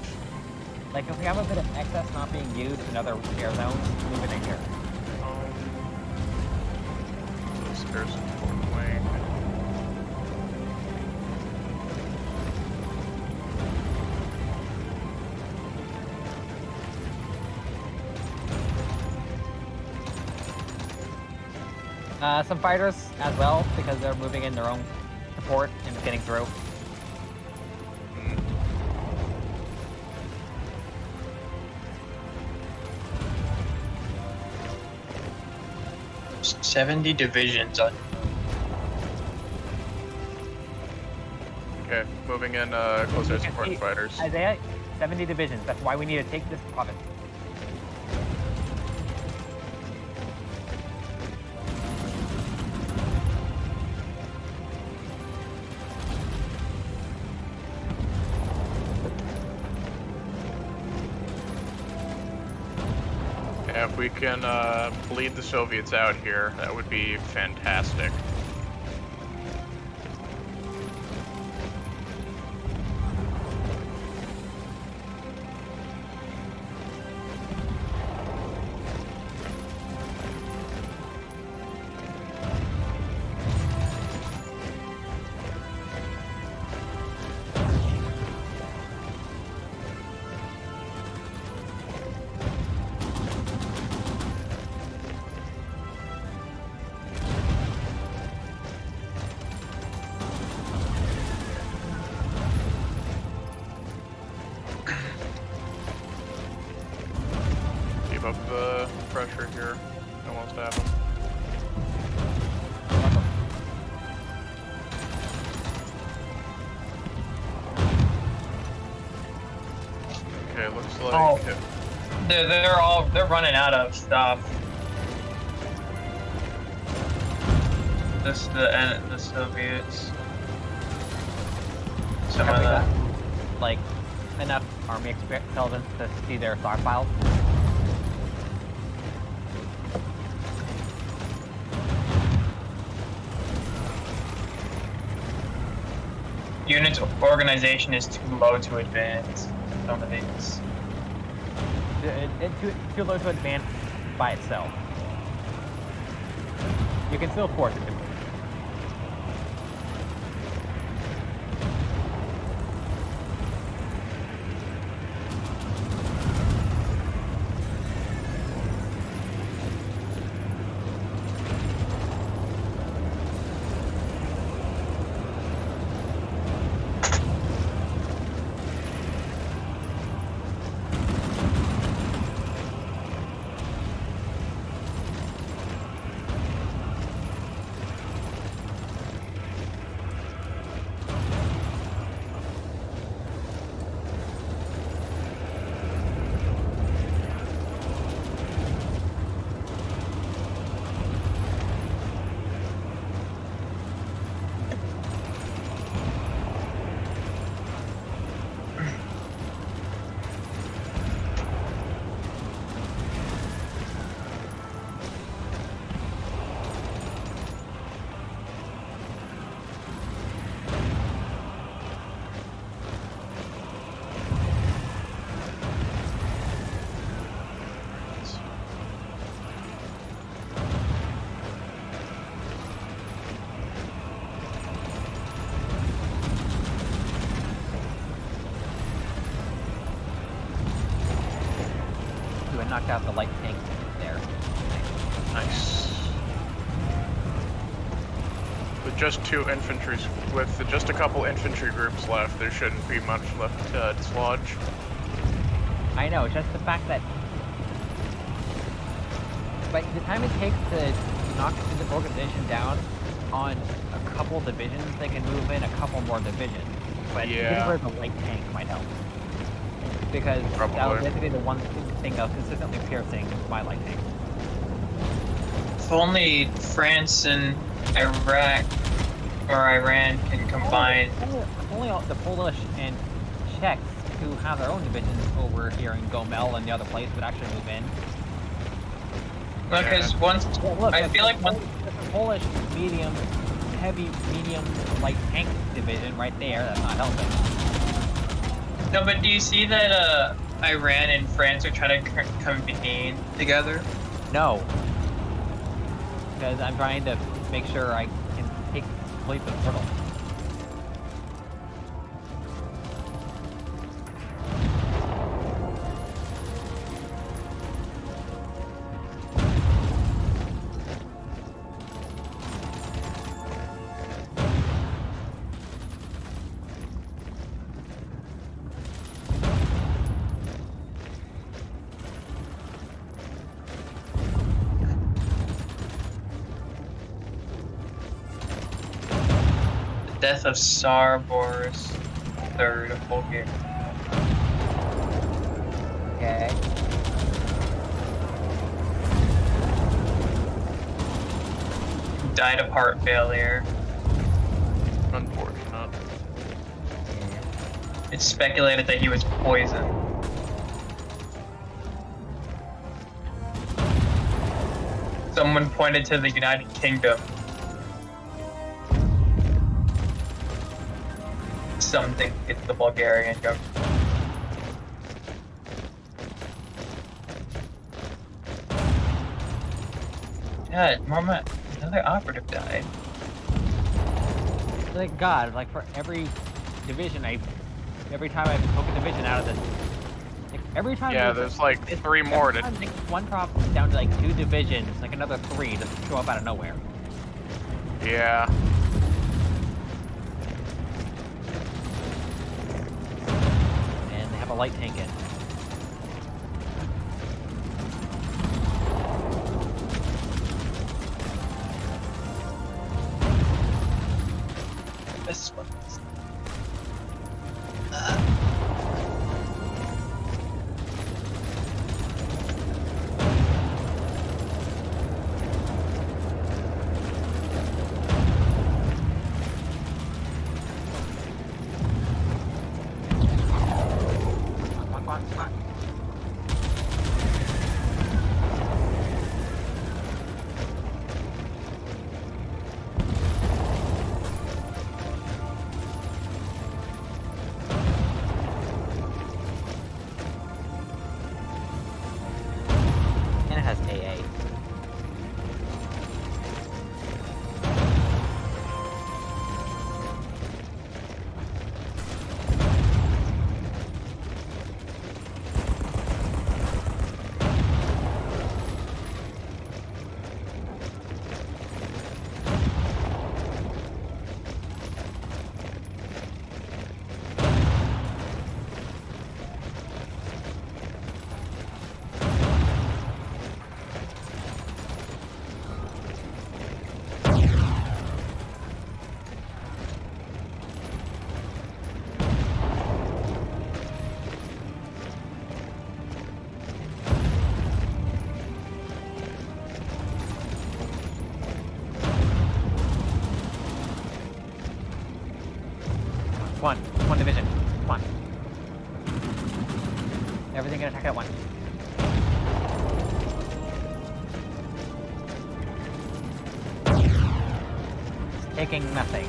Like, if we have a bit of excess not being used in other air zones, move it in here. Close air support wing. Some fighters as well, because they're moving in their own support and getting through. 70 divisions on. Okay, moving in close air support fighters. Isaiah, 70 divisions. That's why we need to take this province. If we can bleed the Soviets out here, that would be fantastic. Keep up the pressure here. Almost happened. Okay, looks like. Oh. They're running out of stuff. The Soviets. Some Have of we the. got, like, enough army intelligence to see their stockpiles? Unit's organization is too low to advance. Some of these. It's too low to advance by itself. You can still force it to move. Knocked out the light tank there. Nice. With just just a couple infantry groups left, there shouldn't be much left to dislodge. I know, just the fact that by the time it takes to knock the organization down on a couple divisions, they can move in a couple more divisions. But Yeah. where the light tank might help. Because that was Probably. basically the one thing that was consistently piercing my light tank. If only France and Iraq or Iran can combine. Only the Polish and Czechs who have their own divisions over here in Gomel and the other place would actually move in. Because once Look, I feel like once the Polish heavy, medium, light tank division right there, that's not helping. no, but do you see that Iran and France are trying to convene together? No. Because I'm trying to make sure I can complete the portal. Death of Tsar Boris III of Bulgaria. Okay. Died of heart failure. Unfortunate. It's speculated that he was poisoned. Someone pointed to the United Kingdom. Something it's the Bulgarian government. God, Mama, another operative died. Like God, like for every division, every time I poke a division out of this, like every time. Yeah, there's like 3 more to. Like one drop down to like 2 divisions, like another 3 just show up out of nowhere. Yeah. And they have a light tank in. This one. And it has AA. One division. Come on. Everything can attack at once. It's taking nothing.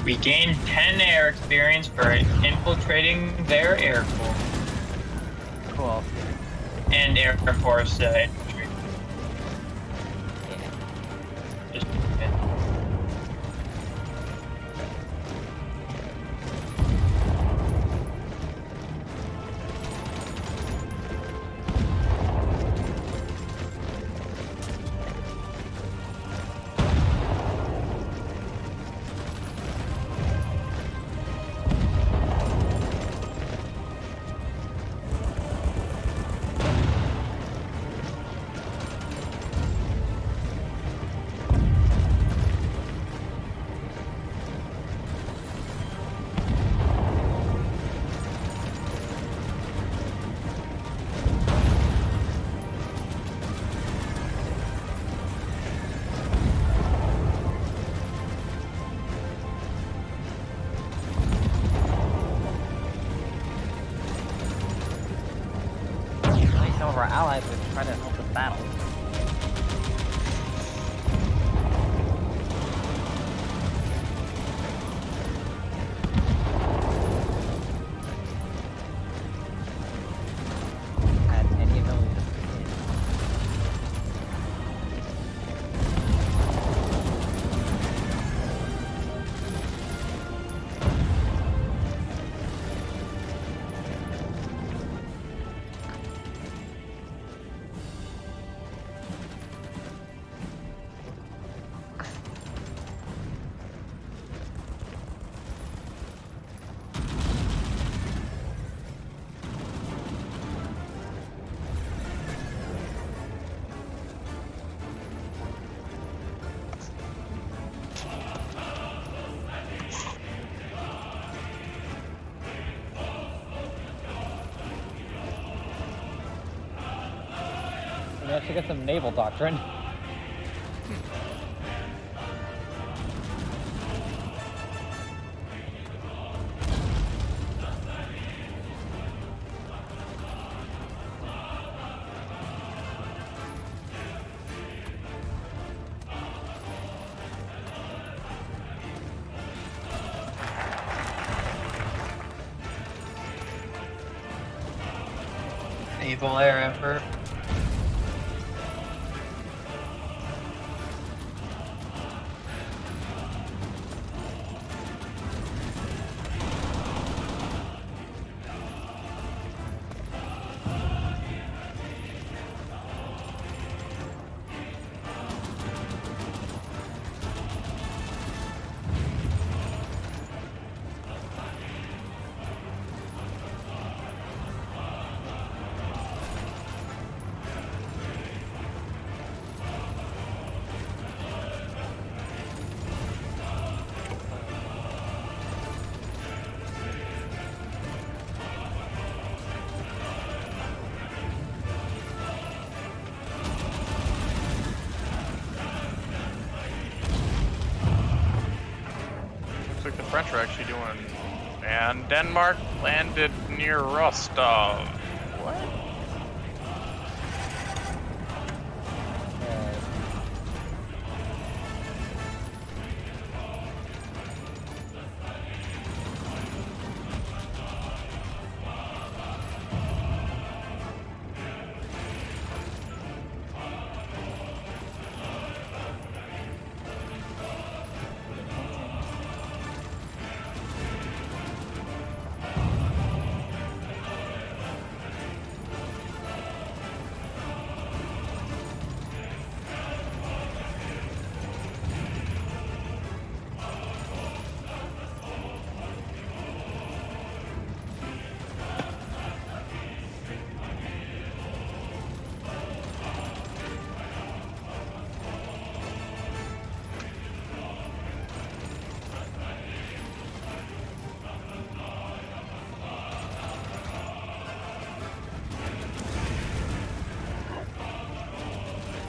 We gained 10 air experience for infiltrating their air corps Cool. and Air Force infantry. Just, Some of our allies are trying to help us battle. Had any ability to hit. We actually get some naval doctrine. Naval air effort. Looks like the French are actually doing. And Denmark landed near Rostov. What?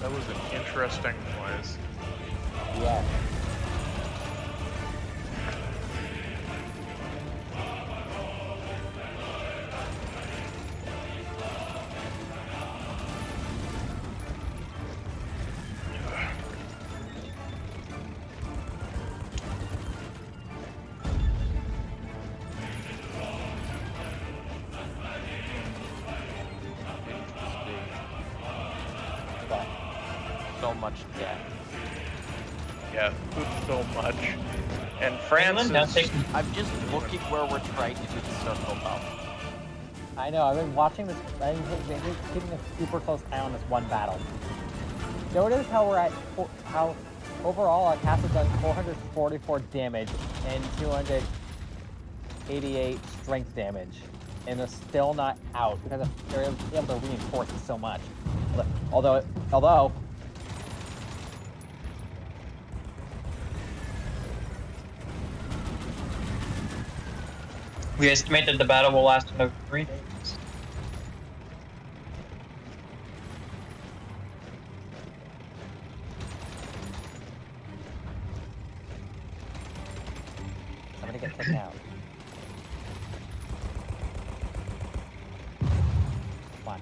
That was an interesting noise. Yeah. So much death. Yeah, so much. And France is... I'm just looking where we're trying to do the circle now. I know, I've been watching this, I've been keeping a super close eye on this one battle. Notice how we're at, how overall our cast has done 444 damage and 288 strength damage. And they're still not out because they're able to reinforce it so much. Although, we estimate that the battle will last another 3 days. somebody get taken out. Come on.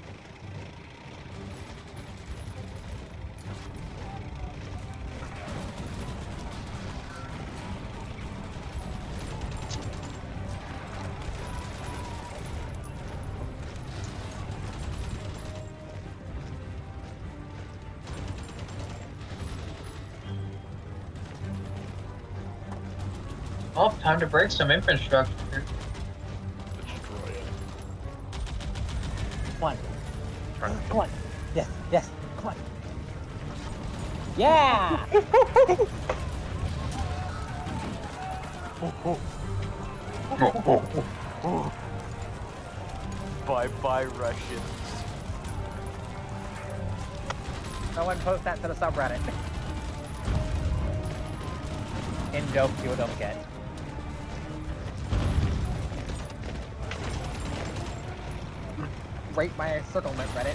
Oh, time to break some infrastructure. Destroy it. Come on. Come on. Yes, yes, come on. Yeah! Bye-bye, Russians. Someone post that to the subreddit. In joke, you don't get. Rate my circlement Reddit.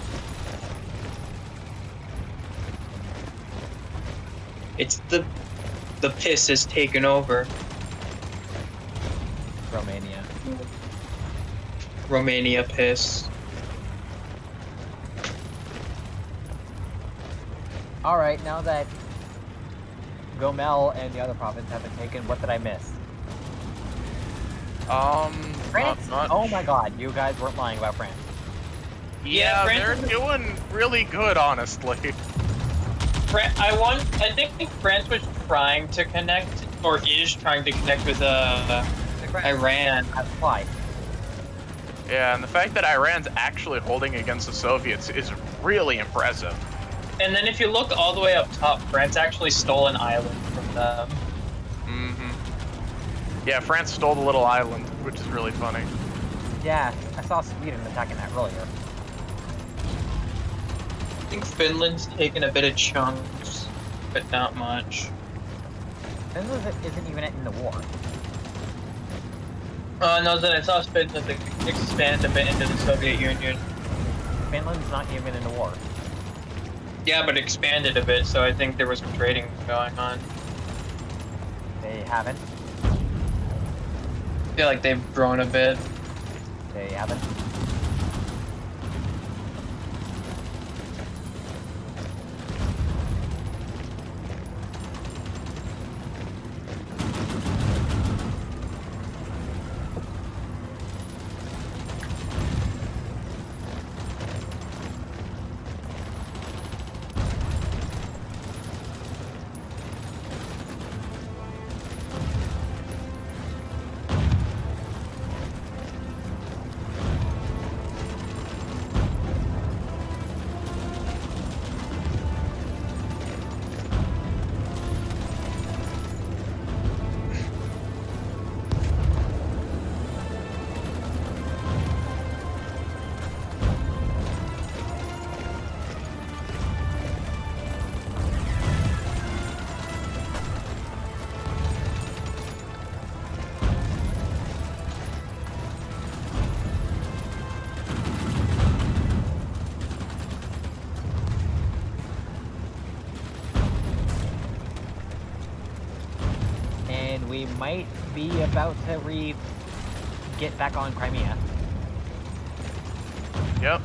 It's the piss is taken over. Romania. Romania piss. Alright, now that Gomel and the other province have been taken, what did I miss? France? France? Oh my god, you guys weren't lying about France. Yeah, they're France- doing really good, honestly. I think France was trying to connect, or is trying to connect with Iran. Why? Yeah, and the fact that Iran's actually holding against the Soviets is really impressive. And then if you look all the way up top, France actually stole an island from them. Yeah, France stole the little island, which is really funny. Yeah, I saw Sweden attacking that earlier. I think Finland's taken a bit of chunks, but not much. Finland isn't even in the war. No, then I saw Finland expand a bit into the Soviet Union. Finland's not even in the war. Yeah, but expanded a bit, so I think there was some trading going on. They haven't. I feel like they've grown a bit. They haven't. And we might be about to get back on Crimea. Yep,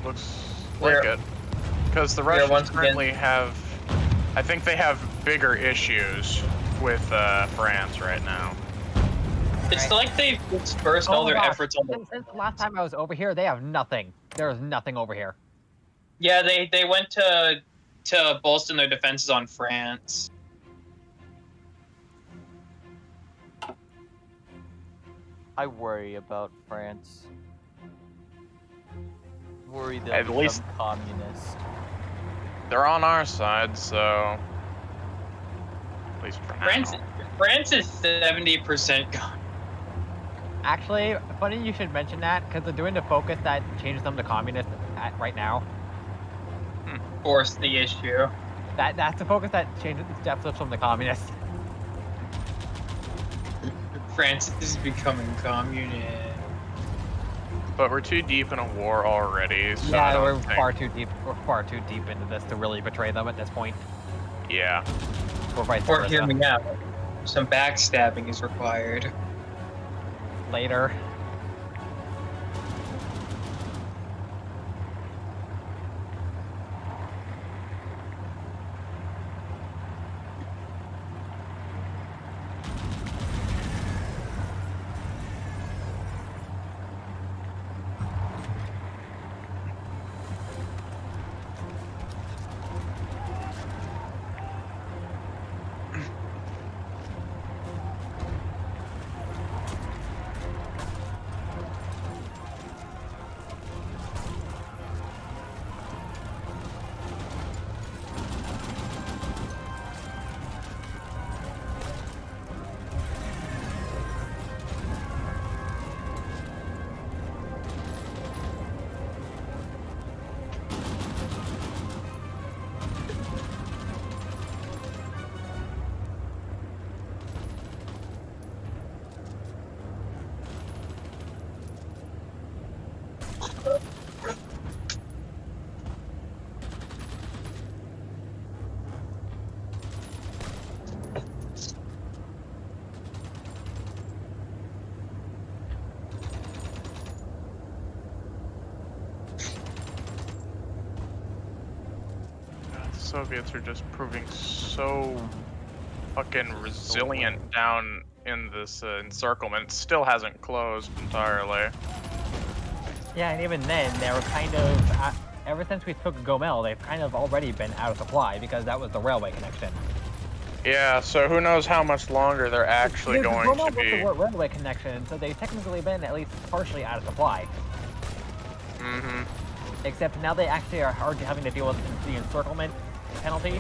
looks Where- like it. Because the where Russians once again- currently have, I think they have bigger issues with France right now. It's Right. like they've dispersed Oh all my their gosh, efforts on the. Since the last time I was over here, they have nothing. There is nothing over here. Yeah, they went to bolster their defenses on France. I worry about France. Worry they'll At become least- communist. They're on our side, so at least for now. France is 70% gone. Actually, funny you should mention that, because they're doing the focus that changes them to communist right now. Force the issue. That's the focus that changes that flips from the communist. France is becoming communist. But we're too deep in a war already, so I Yeah, don't we're think- far too deep. We're far too deep into this to really betray them at this point. Yeah. Or vice Or versa. hear me out. Some backstabbing is required. Later. The Soviets are just proving so fucking resilient down in this encirclement. It still hasn't closed entirely. Yeah, and even then, they were kind of, ever since we took Gomel, they've kind of already been out of supply because that was the railway connection. Yeah, so who knows how much longer they're actually Yeah, going Gomel to was be. the railway connection, so they've technically been at least partially out of supply. Mm-hmm. Except now they actually are having to deal with the encirclement penalty,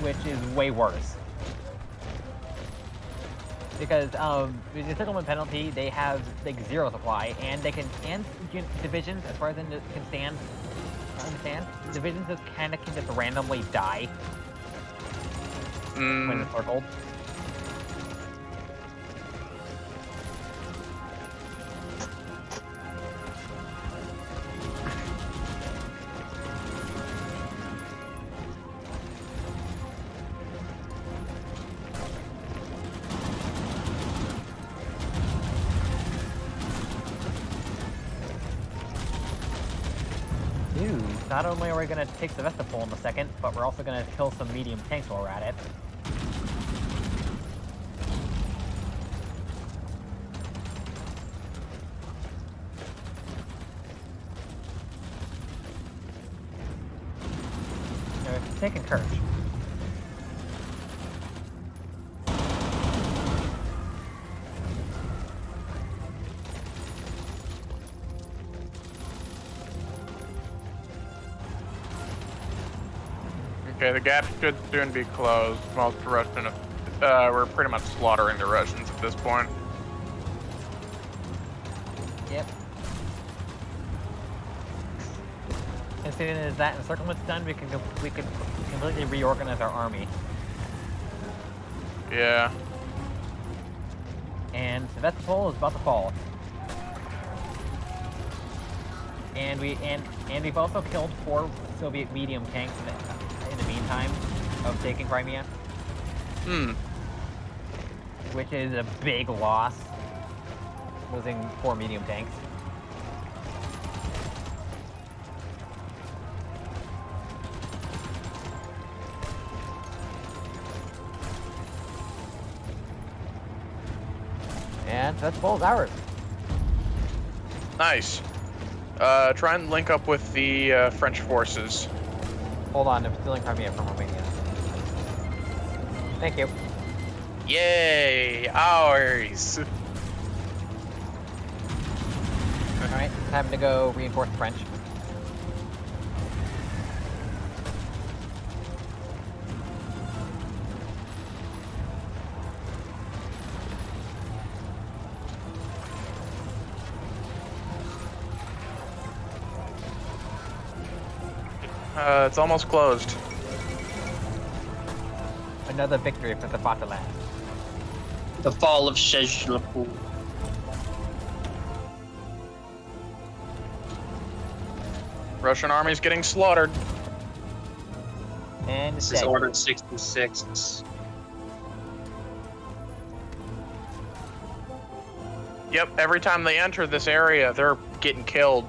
which is way worse. Because the encirclement penalty, they have like 0 supply, and they can divisions, as far as I understand, divisions just kind of can just randomly die when encircled. Dude, not only are we going to take Sevastopol in a second, but we're also going to kill some medium tanks while we're at it. We're taking Kirch. Okay, the gap should soon be closed. Most Russian, we're pretty much slaughtering the Russians at this point. Yep. As soon as that encirclement's done, we can completely reorganize our army. Yeah. And Sevastopol is about to fall. And we've also killed 4 Soviet medium tanks in the meantime of taking Crimea. Which is a big loss. Losing 4 medium tanks. And Sevastopol's ours. Nice. Try and link up with the French forces. Hold on, I'm stealing Crimea from Romania. Thank you. Yay! Ours! Alright, time to go reinforce the French. It's almost closed. Another victory for the Fatherland. The fall of Shezhlapur. Russian army's getting slaughtered. And it's This is dead. Order 66. Yep, every time they enter this area, they're getting killed.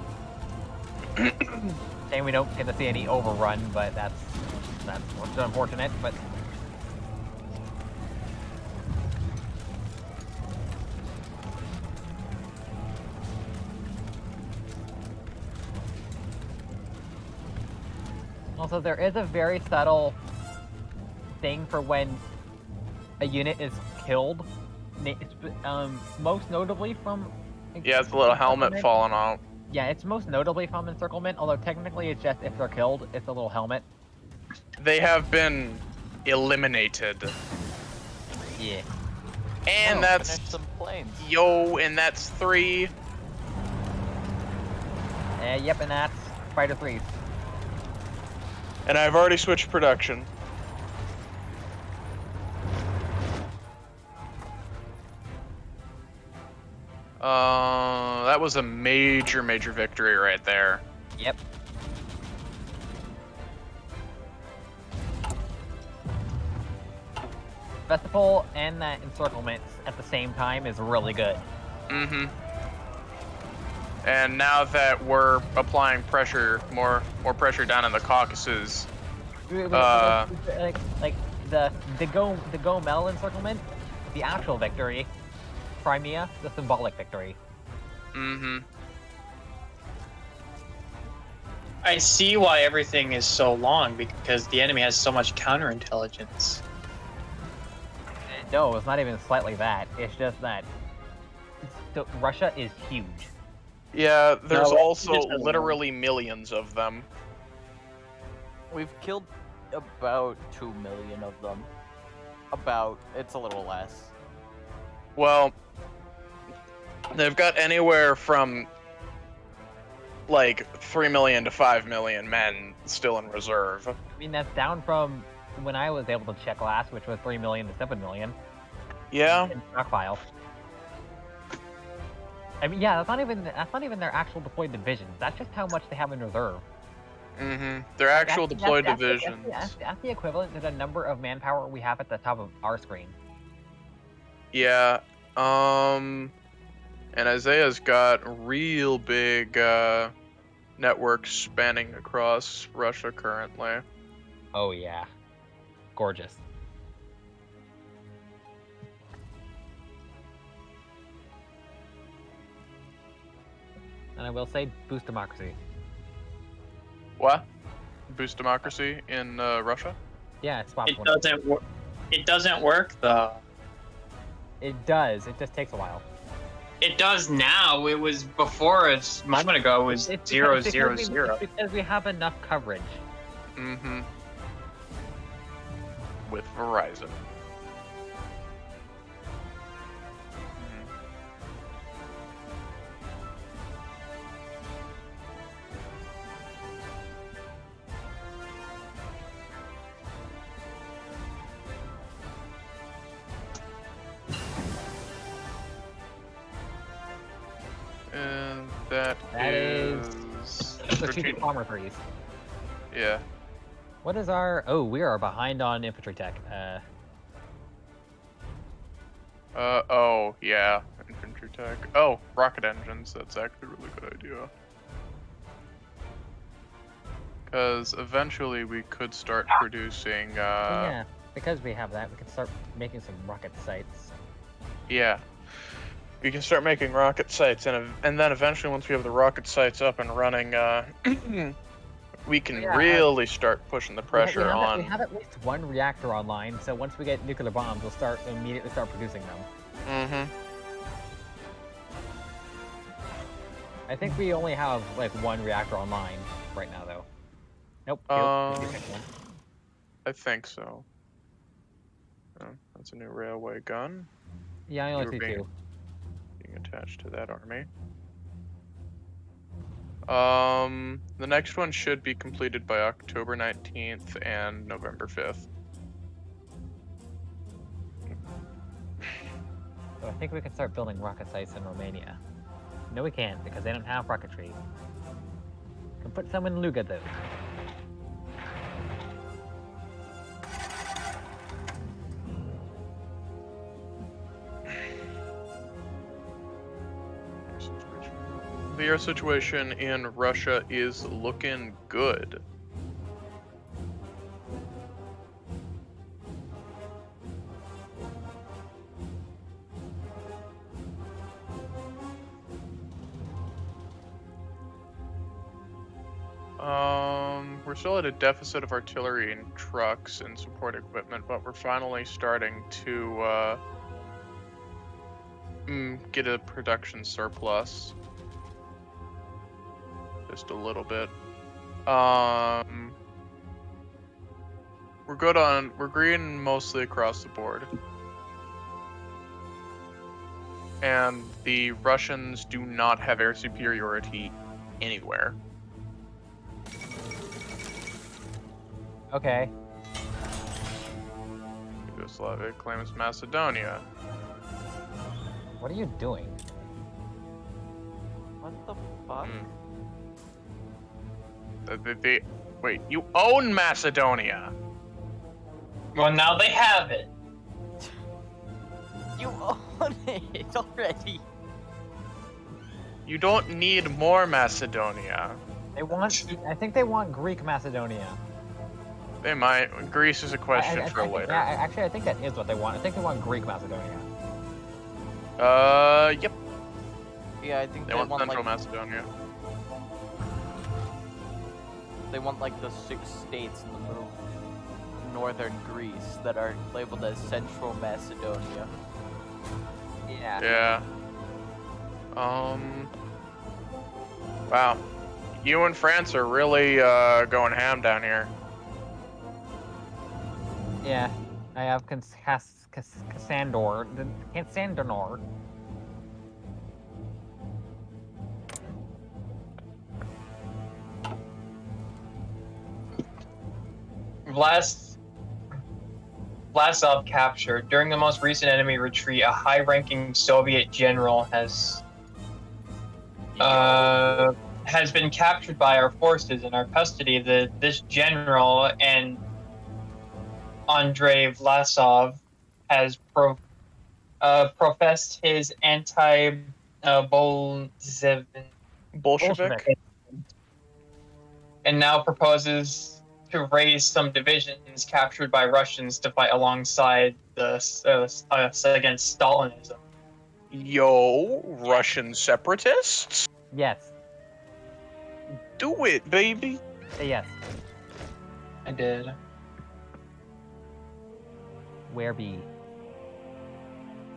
And we don't get to see any overrun, but that's unfortunate, but also there is a very subtle thing for when a unit is killed, most notably from Yeah, it's a little helmet falling off. Yeah, it's most notably from encirclement, although technically it's just if they're killed, it's a little helmet. They have been eliminated. Yeah. And Oh, that's finish some planes. and that's 3. Yep, and that's Fighter 3s. And I've already switched production. That was a major victory right there. Yep. Sevastopol and that encirclement at the same time is really good. Mm-hmm. And now that we're applying pressure, more pressure down in the Caucasus, Like the Gomel encirclement, the actual victory. Crimea, the symbolic victory. mm-hmm. I see why everything is so long, because the enemy has so much counterintelligence. No, it's not even slightly that. It's just that Russia is huge. Yeah, there's No, also just doesn't literally millions of them. We've killed about 2 million of them. It's a little less. Well, they've got anywhere from like 3 million to 5 million men still in reserve. I mean, that's down from when I was able to check last, which was 3 million to 7 million. Yeah. In stockpile. I mean, yeah, that's not even their actual deployed divisions. That's just how much they have in reserve. Mm-hmm. Their actual deployed divisions. That's the equivalent to the number of manpower we have at the top of our screen. Yeah. And Isaiah's got real big networks spanning across Russia currently. Oh yeah. Gorgeous. And I will say, boost democracy. What? Boost democracy in Russia? Yeah, it's spot It doesn't work. It doesn't work though. It does. It just takes a while. It does now. It was before. A moment ago. It was It's 0, because 0, we- 0. It's because we have enough coverage. Mm-hmm. With Verizon. And that is strategic bomber threes. Yeah. What is our? Oh, we are behind on infantry tech. Oh, yeah. Infantry tech. Oh, rocket engines. That's actually a really good idea. Because eventually we could start producing, yeah, because we have that, we can start making some rocket sites. Yeah. We can start making rocket sites, and then eventually, once we have the rocket sites up and running, we can really start pushing the pressure on. We have at least one reactor online, so once we get nuclear bombs, we'll immediately start producing them. Mm-hmm. I think we only have like one reactor online right now, though. Nope. I think so. Oh, that's a new railway gun. Yeah, I only see two. Being attached to that army. The next one should be completed by October 19th and November 5th. So I think we can start building rocket sites in Romania. No, we can't, because they don't have rocketry. We can put some in Luga, though. The air situation in Russia is looking good. We're still at a deficit of artillery and trucks and support equipment, but we're finally starting to get a production surplus. Just a little bit. We're green mostly across the board. And the Russians do not have air superiority anywhere. Okay. Yugoslavia claims Macedonia. What are you doing? What the fuck? Wait, you own Macedonia! Well, now they have it. You own it already. You don't need more Macedonia. They want. I think they want Greek Macedonia. They might. Greece is a question for later. Yeah, actually, I think that is what they want. I think they want Greek Macedonia. Yep. Yeah, I think They want Central Macedonia. They want like the 6 states in the middle of northern Greece that are labeled as Central Macedonia. Yeah. Yeah. Wow. You and France are really going ham down here. Yeah. I have Cassandor. Cassandor. Vlasov captured. During the most recent enemy retreat, a high-ranking Soviet general has been captured by our forces in our custody. This general and Andrei Vlasov has professed his Bolshevik? and now proposes to raise some divisions captured by Russians to fight alongside us against Stalinism. Yo, Russian separatists? Yes. Do it, baby. Say yes. I did. Where be?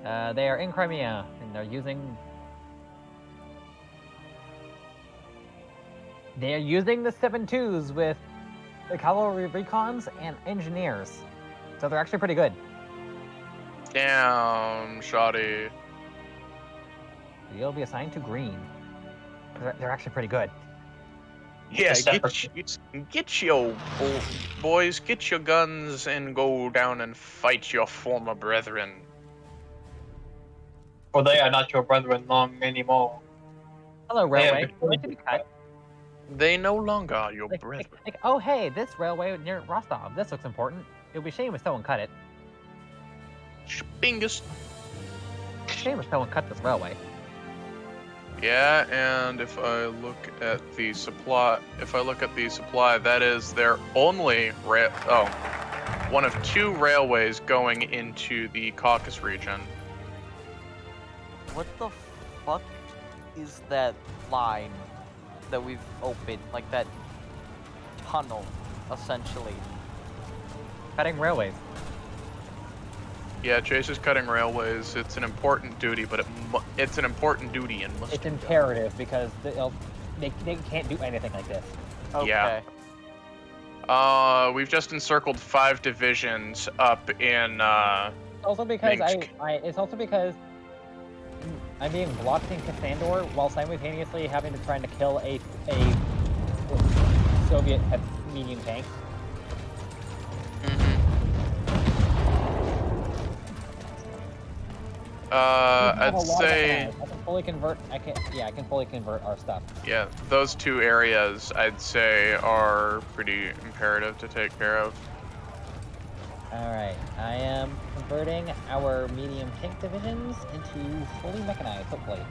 They are in Crimea, and they're using the 7.2s with the cavalry recons and engineers, so they're actually pretty good. Damn, shoddy. You'll be assigned to green. They're actually pretty good. Yeah, get your boys, get your guns and go down and fight your former brethren. For they are not your brethren long anymore. Hello, railway. Yeah, Going to be cut. They no longer are your brethren. Oh, hey, this railway near Rostov. This looks important. It would be a shame if someone cut it. Bingus. Shame if someone cut this railway. Yeah, and if I look at the supply, that is their only one of 2 railways going into the Caucasus region. What the fuck is that line that we've opened? Like that tunnel, essentially. Cutting railways. Yeah, Chase is cutting railways. It's an important duty, but it's an important duty and must. It's imperative because they can't do anything like this. Okay. Yeah. We've just encircled 5 divisions up in. Also because Minsk. it's also because I'm being blocked in Cassandor while simultaneously having to try to kill a Soviet medium tank. I'd say. I can fully convert. I can fully convert our stuff. Yeah, those 2 areas I'd say are pretty imperative to take care of. Alright, I am converting our medium tank divisions into fully mechanized, hopefully.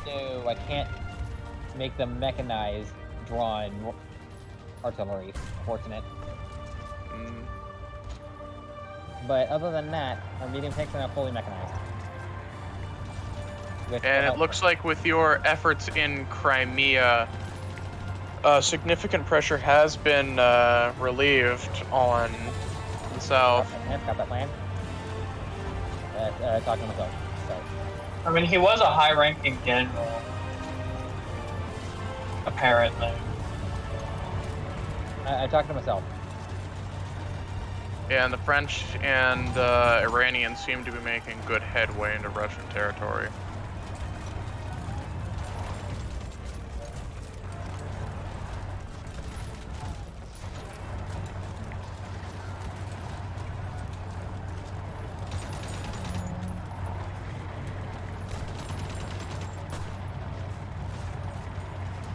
No, I can't make them mechanized drawn artillery. Fortunate. But other than that, our medium tanks are now fully mechanized. And it looks like with your efforts in Crimea, significant pressure has been relieved on the south. Got that plan? Talking to myself. Sorry. I mean, he was a high-ranking general, apparently. I talked to myself. Yeah, and the French and Iranians seem to be making good headway into Russian territory.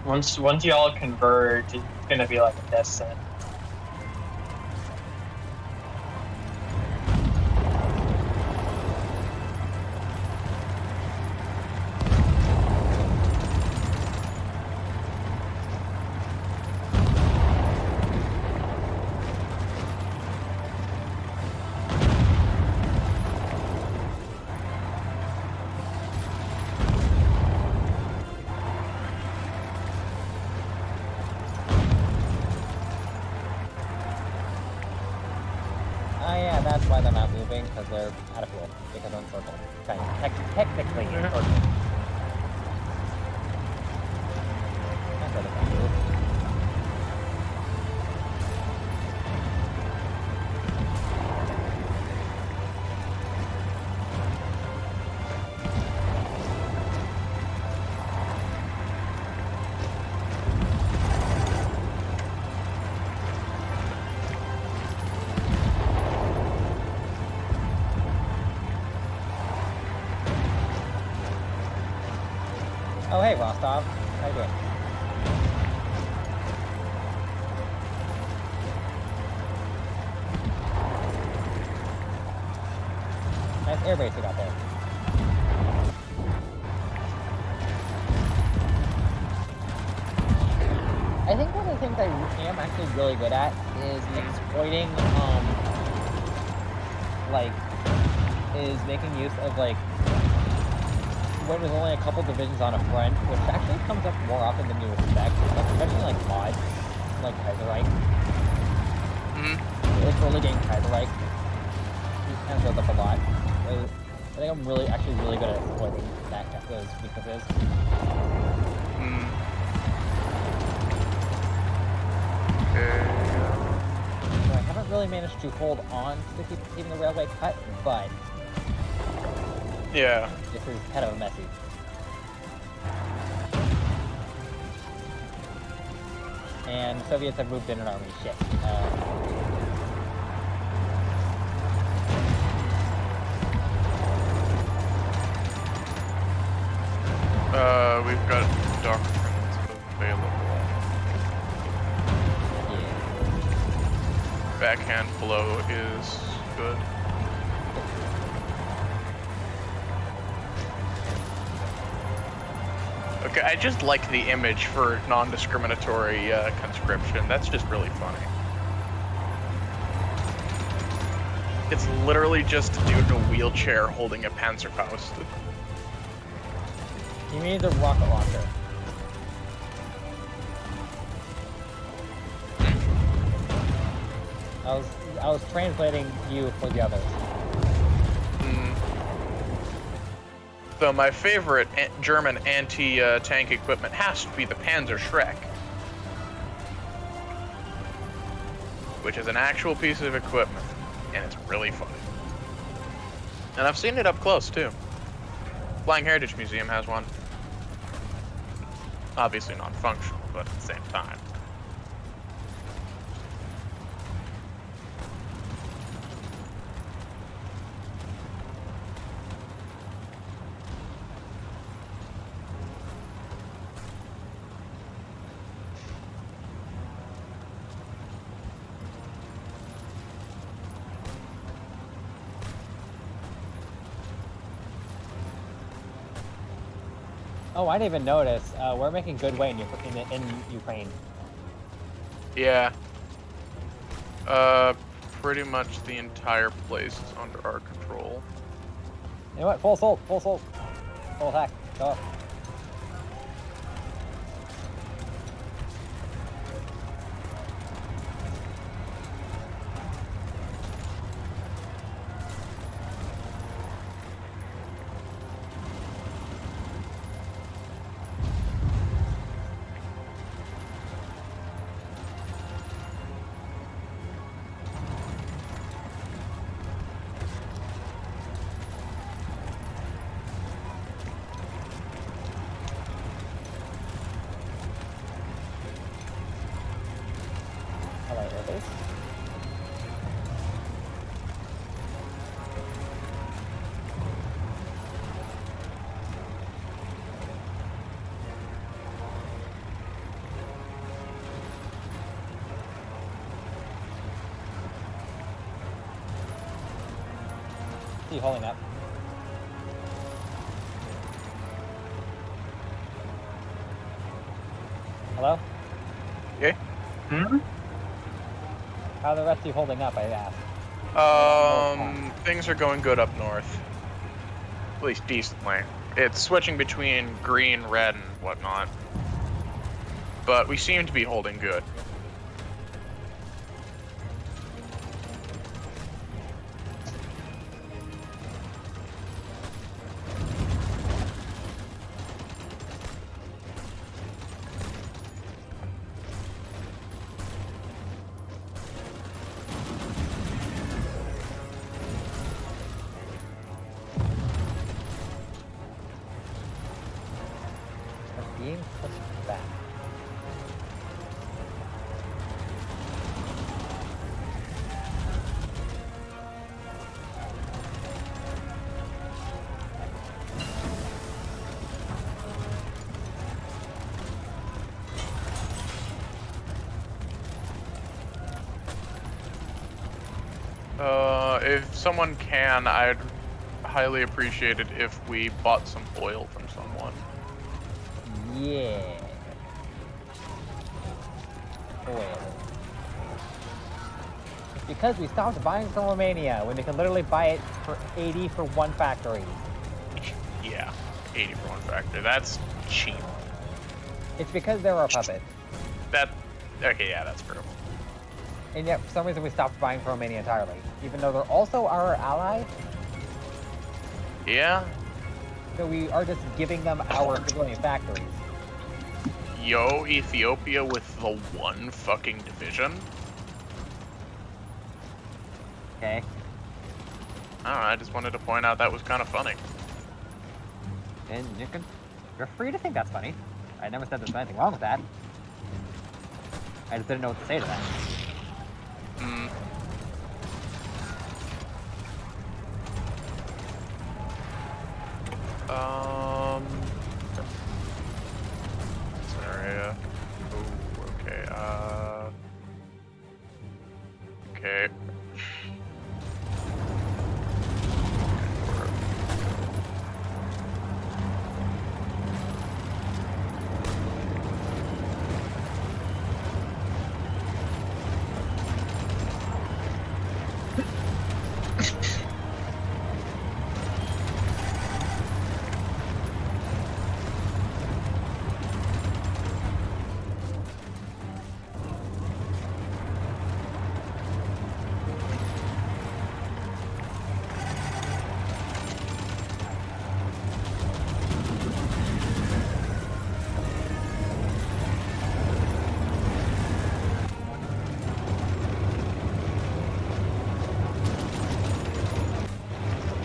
Once y'all converge, it's gonna be like a death sentence. we're out of fuel because we're in circle. Kind of, technically, in circle. That's where the front is. Oh, hey, Rostov. How you doing? Nice air base you got there. I think one of the things I am actually really good at is exploiting, is making use of, when there's only a couple divisions on a front, which actually comes up more often than you expect, especially mods, like Kaiserreich. It's really getting Kaiserreich. He kind of goes up a lot. I think I'm actually really good at exploiting those weaknesses. So I haven't really managed to hold on to keeping the railway cut, but yeah, this is kind of messy. And the Soviets have moved in an army. Shit. We've got doctrines available. Yeah. Backhand blow is good. Okay, I just like the image for non-discriminatory conscription. That's just really funny. It's literally just a dude in a wheelchair holding a Panzerfaust. You mean the rocket launcher? I was translating you for the others. So my favorite German anti-tank equipment has to be the Panzer Schreck, which is an actual piece of equipment, and it's really fun. And I've seen it up close too. Flying Heritage Museum has one. Obviously non-functional, but at the same time. Oh, I didn't even notice. We're making good way in Ukraine. Yeah. Pretty much the entire place is under our control. You know what? Full assault! Full assault! Full attack! Go up. Alright, air base. See you holding up. Hello? Okay. How are the rest of you holding up, I asked? Things are going good up north. At least decently. It's switching between green, red, and whatnot. But we seem to be holding good. being pushed back. If someone can, I'd highly appreciate it if we bought some oil from someone. Yeah. Oil. It's because we stopped buying from Romania when they can literally buy it for 80 for one factory. Yeah, 80 for one factor. That's cheap. It's because they're our puppets. Okay, yeah, that's true. And yet, for some reason, we stopped buying from Romania entirely. Even though they're also our ally, Yeah. so we are just giving them our civilian factories. Yo, Ethiopia with the one fucking division? Okay? I don't know, I just wanted to point out that was kind of funny. And you're free to think that's funny. I never said there's anything wrong with that. I just didn't know what to say to that. Hmm. This area. Oh, okay. Okay.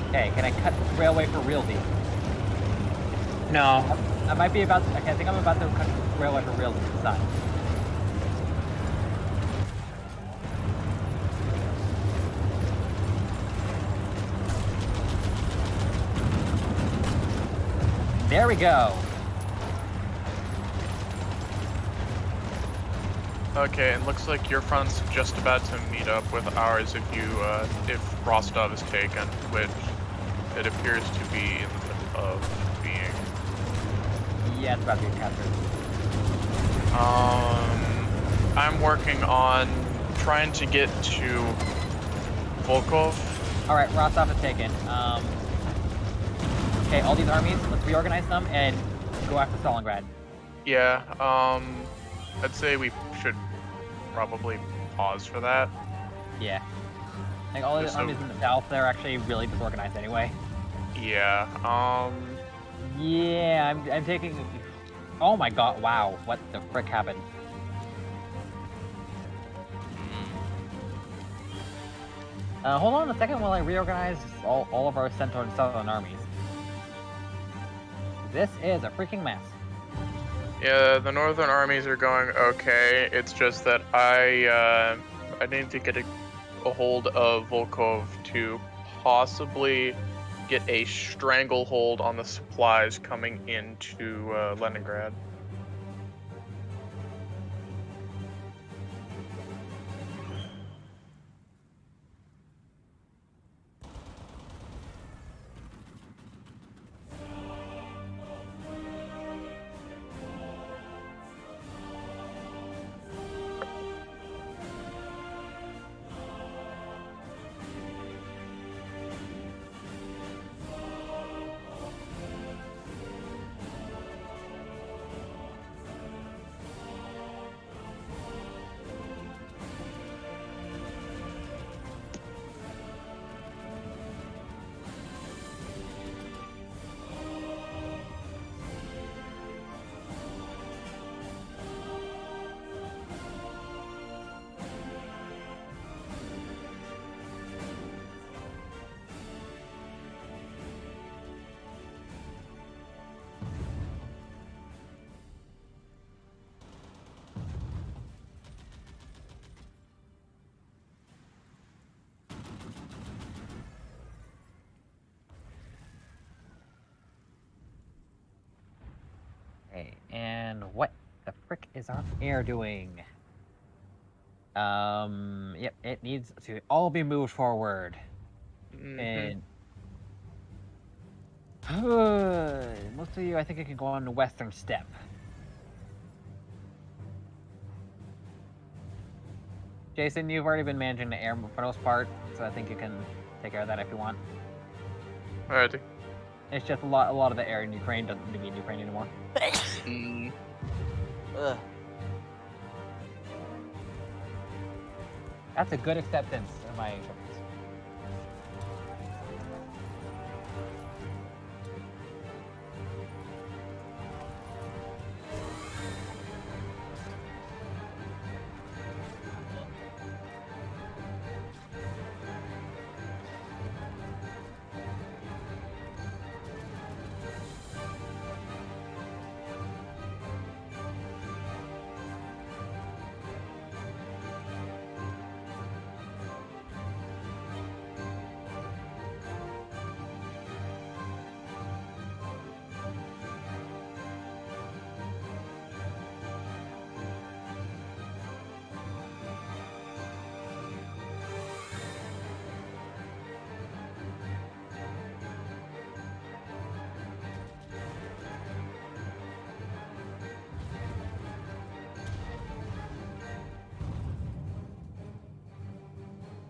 Okay, can I cut railway for realty? No. I might be about. Okay, I think I'm about to cut railway for realty. Son. There we go. Okay, it looks like your front's just about to meet up with ours if Rostov is taken, which it appears to be in the middle of being. Yeah, it's about to be captured. I'm working on trying to get to Volkov. Alright, Rostov is taken. Okay, all these armies, let's reorganize them and go after Stalingrad. Yeah, I'd say we should probably pause for that. Yeah. Like all the Just so- armies in the south, they're actually really disorganized anyway. Yeah, Yeah, I'm taking. Oh my god! Wow, what the frick happened? Hold on a second while I reorganize all of our central and southern armies. This is a freaking mess. yeah, the northern armies are going okay. It's just that I need to get a hold of Volkov to possibly get a stranglehold on the supplies coming into Leningrad. frick is our air doing? Yep, it needs to all be moved forward. And most of you, I think it can go on the western step. Jason, you've already been managing the air for the most part, so I think you can take care of that if you want. Alrighty. It's just a lot of the air in Ukraine doesn't need to be in Ukraine anymore. Ugh. That's a good acceptance of my insurance.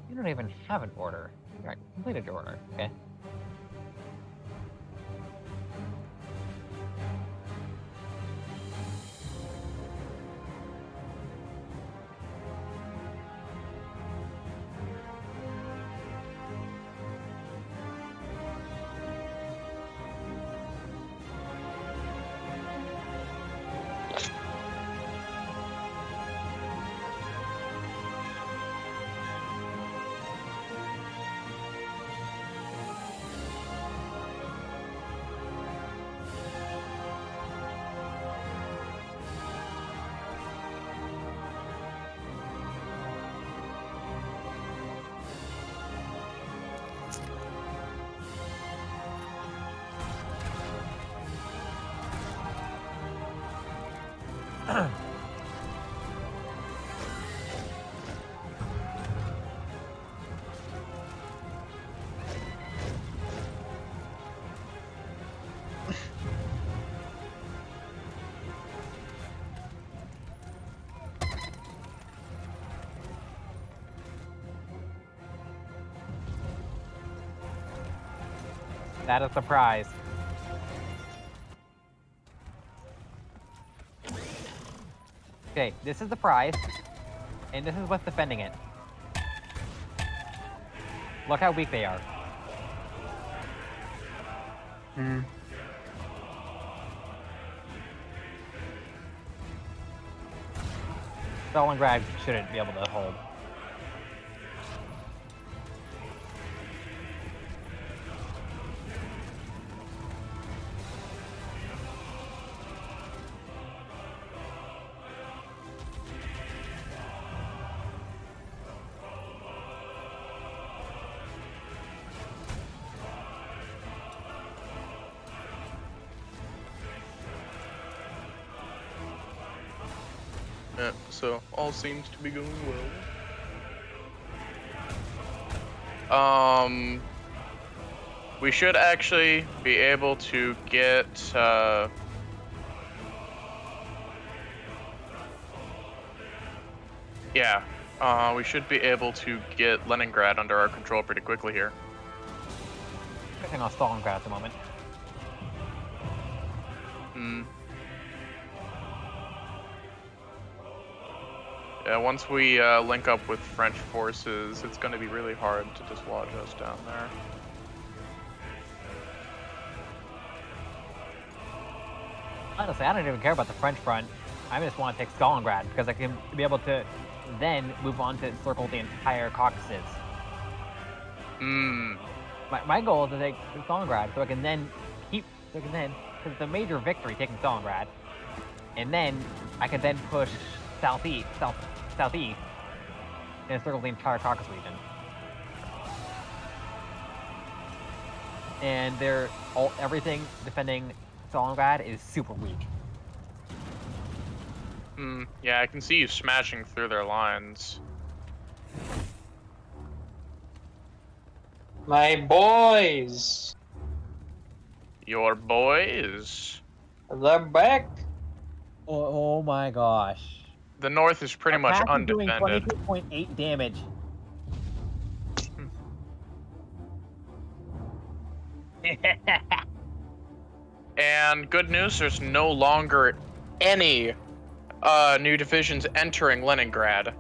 You don't even have an order. Alright, completed your order. Okay. That is the prize. Okay, this is the prize, and this is what's defending it. Look how weak they are. Stalingrad shouldn't be able to hold. Yeah, so all seems to be going well. We should actually be able to get we should be able to get Leningrad under our control pretty quickly here. Focusing on Stalingrad at the moment. Yeah, once we link up with French forces, it's going to be really hard to dislodge us down there. Honestly, I don't even care about the French front. I just want to take Stalingrad because I can be able to then move on to encircle the entire Caucasus. My goal is to take Stalingrad so I can then because it's a major victory taking Stalingrad, and then I can then push southeast and encircle the entire Caucasus region. And everything defending Stalingrad is super weak. Yeah, I can see you smashing through their lines. My boys, Your boys. they're back. Oh my gosh. The North is pretty Our much pack is doing undefended. 22.8 damage. And good news, there's no longer any new divisions entering Leningrad,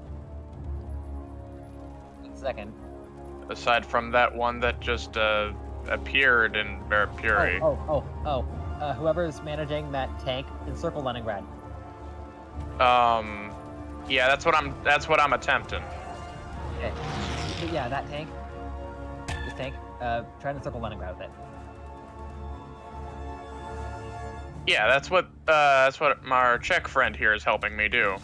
1 second. aside from that one that just appeared in Verapuri. Whoever's managing that tank, encircle Leningrad. Yeah, that's what I'm attempting. Okay. Yeah, that tank. This tank. Try to encircle Leningrad with it. Yeah, that's what our Czech friend here is helping me do.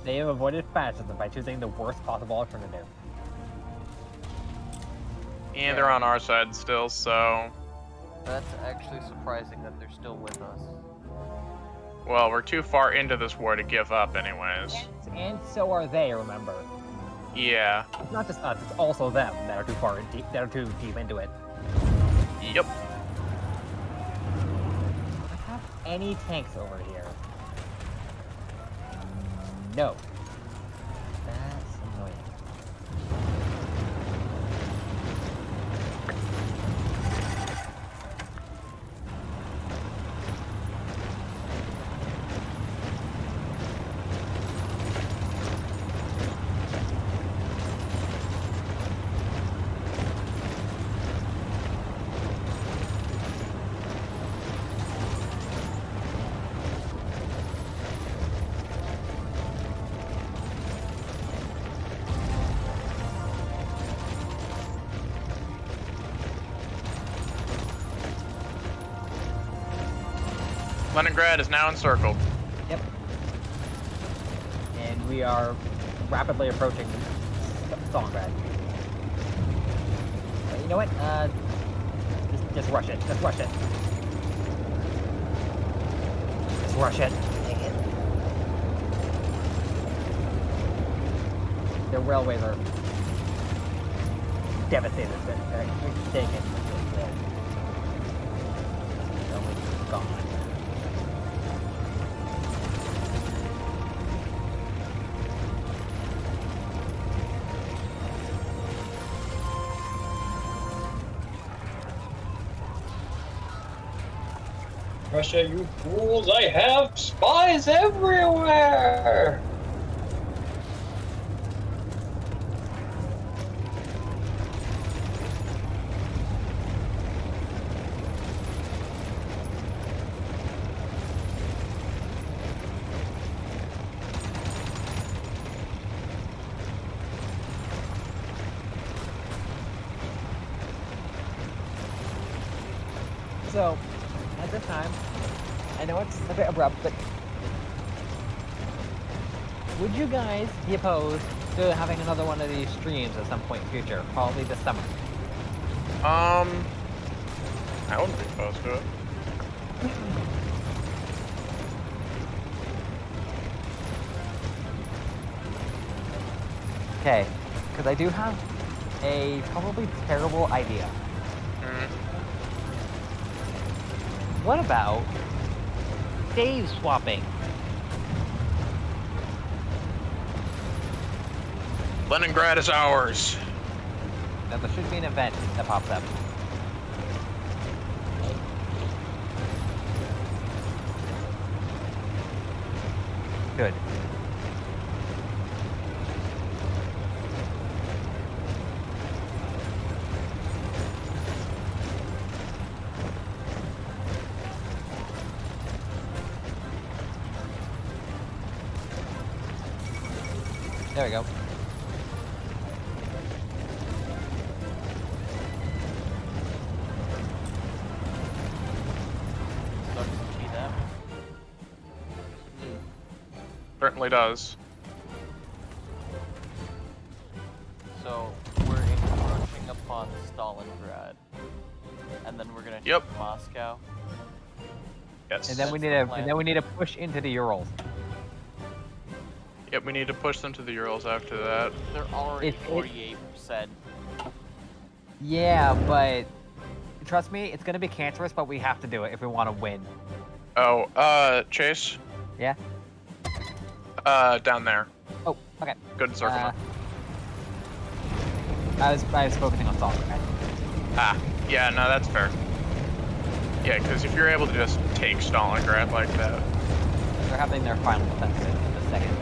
They have avoided fascism by choosing the worst possible alternative. And they're on our side still, so... That's actually surprising that they're still with us. Well, we're too far into this war to give up anyways. And so are they, remember. Yeah. It's not just us, it's also them that are too deep into it. Yep. Do I have any tanks over here? No. That's annoying. Leningrad is now encircled. Yep. And we are rapidly approaching Stalingrad. You know what? Just rush it. Just rush it. Just rush it. Dang it. Their railways are devastated. They're taken. Railways gone. Russia, you fools! I have spies everywhere! So, at this time, I know it's a bit abrupt, but would you guys be opposed to having another one of these streams at some point in the future? Probably this summer. I wouldn't be opposed to it. Okay, because I do have a probably terrible idea. What about save swapping? Leningrad is ours. Now there should be an event that pops up. Good. There we go. certainly does. So we're encroaching upon Stalingrad, and then we're gonna Yep. take Moscow. Yes. And then we need to push into the Urals. Yep, we need to push them to the Urals after that. They're already It- 48%. Yeah, but trust me, it's gonna be cancerous, but we have to do it if we want to win. Oh, Chase? Yeah? Down there. Oh, okay. Good encirclement. I was focusing on Stalingrad. Ah, yeah, no, that's fair. Yeah, because if you're able to just take Stalingrad like that. They're having their final offensive in the second.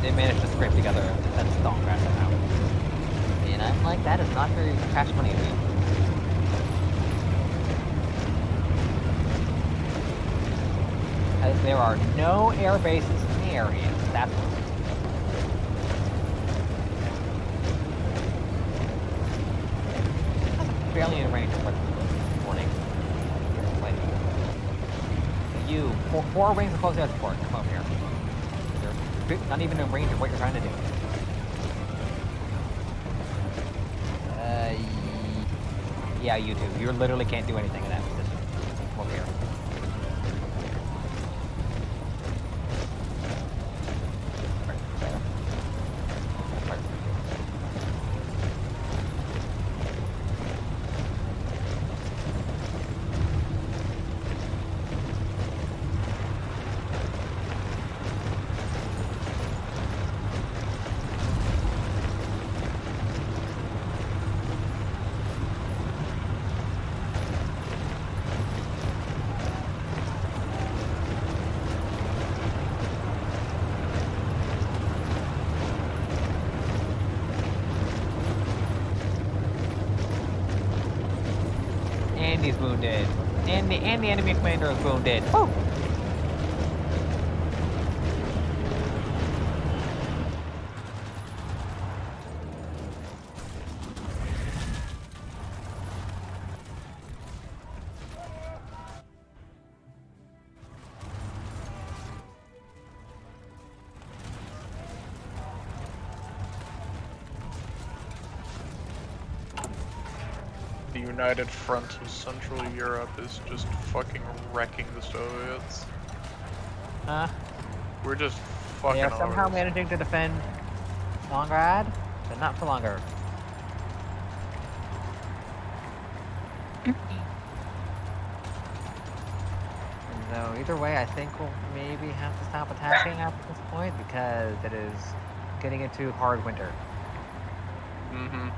They managed to scrape together a defense Stalingrad somehow. And I'm like, that is not very cash money of you. Because there are no air bases in the area. That's what. Barely in range of what warning. Like, you, four rings of close air support. Come over here. You're not even in range of what you're trying to do. Yeah, you two. You literally can't do anything in that position. Come over here. Andy's wounded. And the enemy commander is wounded. Woo! The United Front of Central Europe is just fucking wrecking the Soviets. We're just fucking They are somehow over this. managing to defend Stalingrad, but not for longer. And so either way, I think we'll maybe have to stop attacking after this point because it is getting into hard winter. Mm-hmm.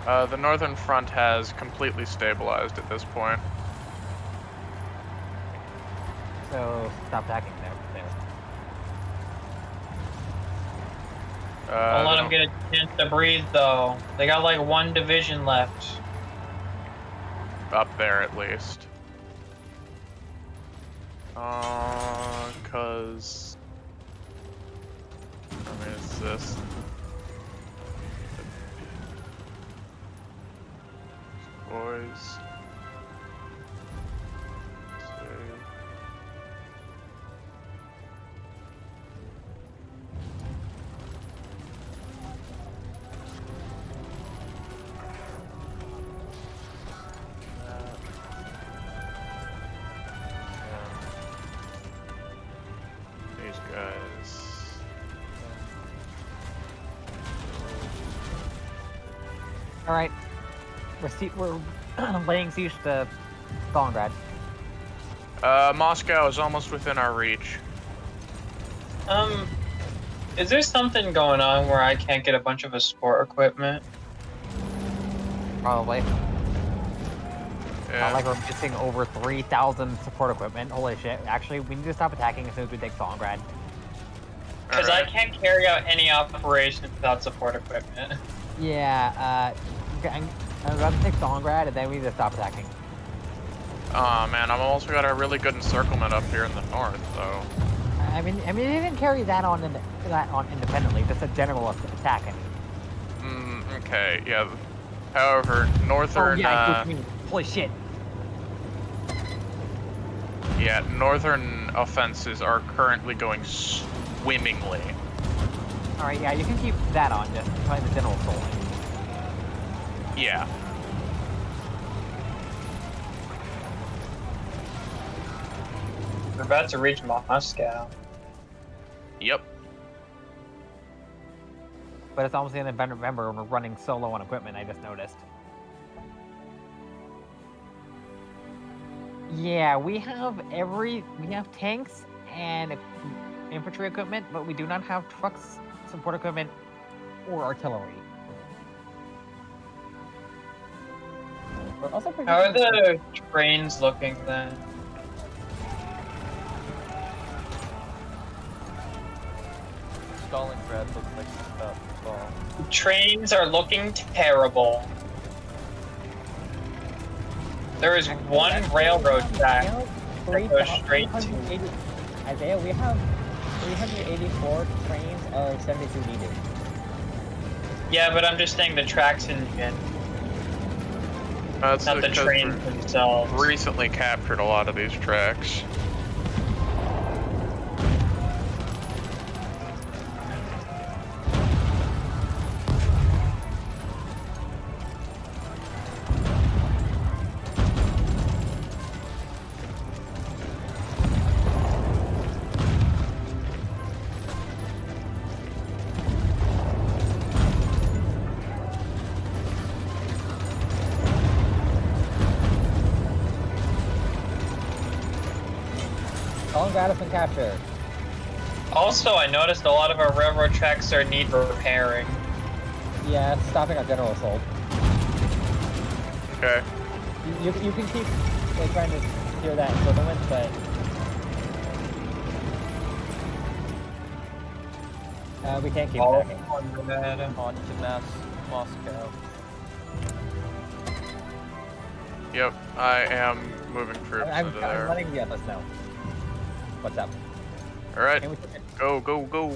The Northern Front has completely stabilized at this point. So stop attacking there. Don't let they them get a chance to breathe, though. They got like one division left. Up there at least. Cause... I mean, it's this. Boys. Save. These guys. All right, we're laying siege to Stalingrad. Moscow is almost within our reach. Is there something going on where I can't get a bunch of support equipment? Probably. Yeah. Not like we're missing over 3,000 support equipment. Holy shit! Actually, we need to stop attacking as soon as we take Stalingrad. Because I can't carry out any operations without support equipment. Yeah. I'm about to take Stalingrad, and then we need to stop attacking. Oh man, I've also got a really good encirclement up here in the north, though. I mean, they didn't carry that on independently. Just a general attack. Okay, yeah. However, Oh northern, yeah, I see what you mean. Holy shit. yeah, northern offenses are currently going swimmingly. Alright, yeah, you can keep that on, just try the general soul. Yeah. We're about to reach Moscow. Yep. But it's almost the end of November and we're running so low on equipment, I just noticed. Yeah, we have tanks and infantry equipment, but we do not have trucks, support equipment, or artillery. We're also How are the trains looking then? Stalingrad looks like it's about to fall. The trains are looking terrible. There is one railroad track that goes straight to... Isaiah, we have 384 trains of 72 needed. Yeah, but I'm just saying the tracks in That's not the because trains we themselves. recently captured a lot of these tracks. Stalingrad has been captured. Also, I noticed a lot of our railroad tracks are need repairing. Yeah, it's stopping our general assault. Okay. You can keep like trying to secure that equipment, but we can't keep All attacking. On to Moscow. Yep, I am moving troops I'm into there. letting the others know. What's up? Alright, Can we take it? go, go, go.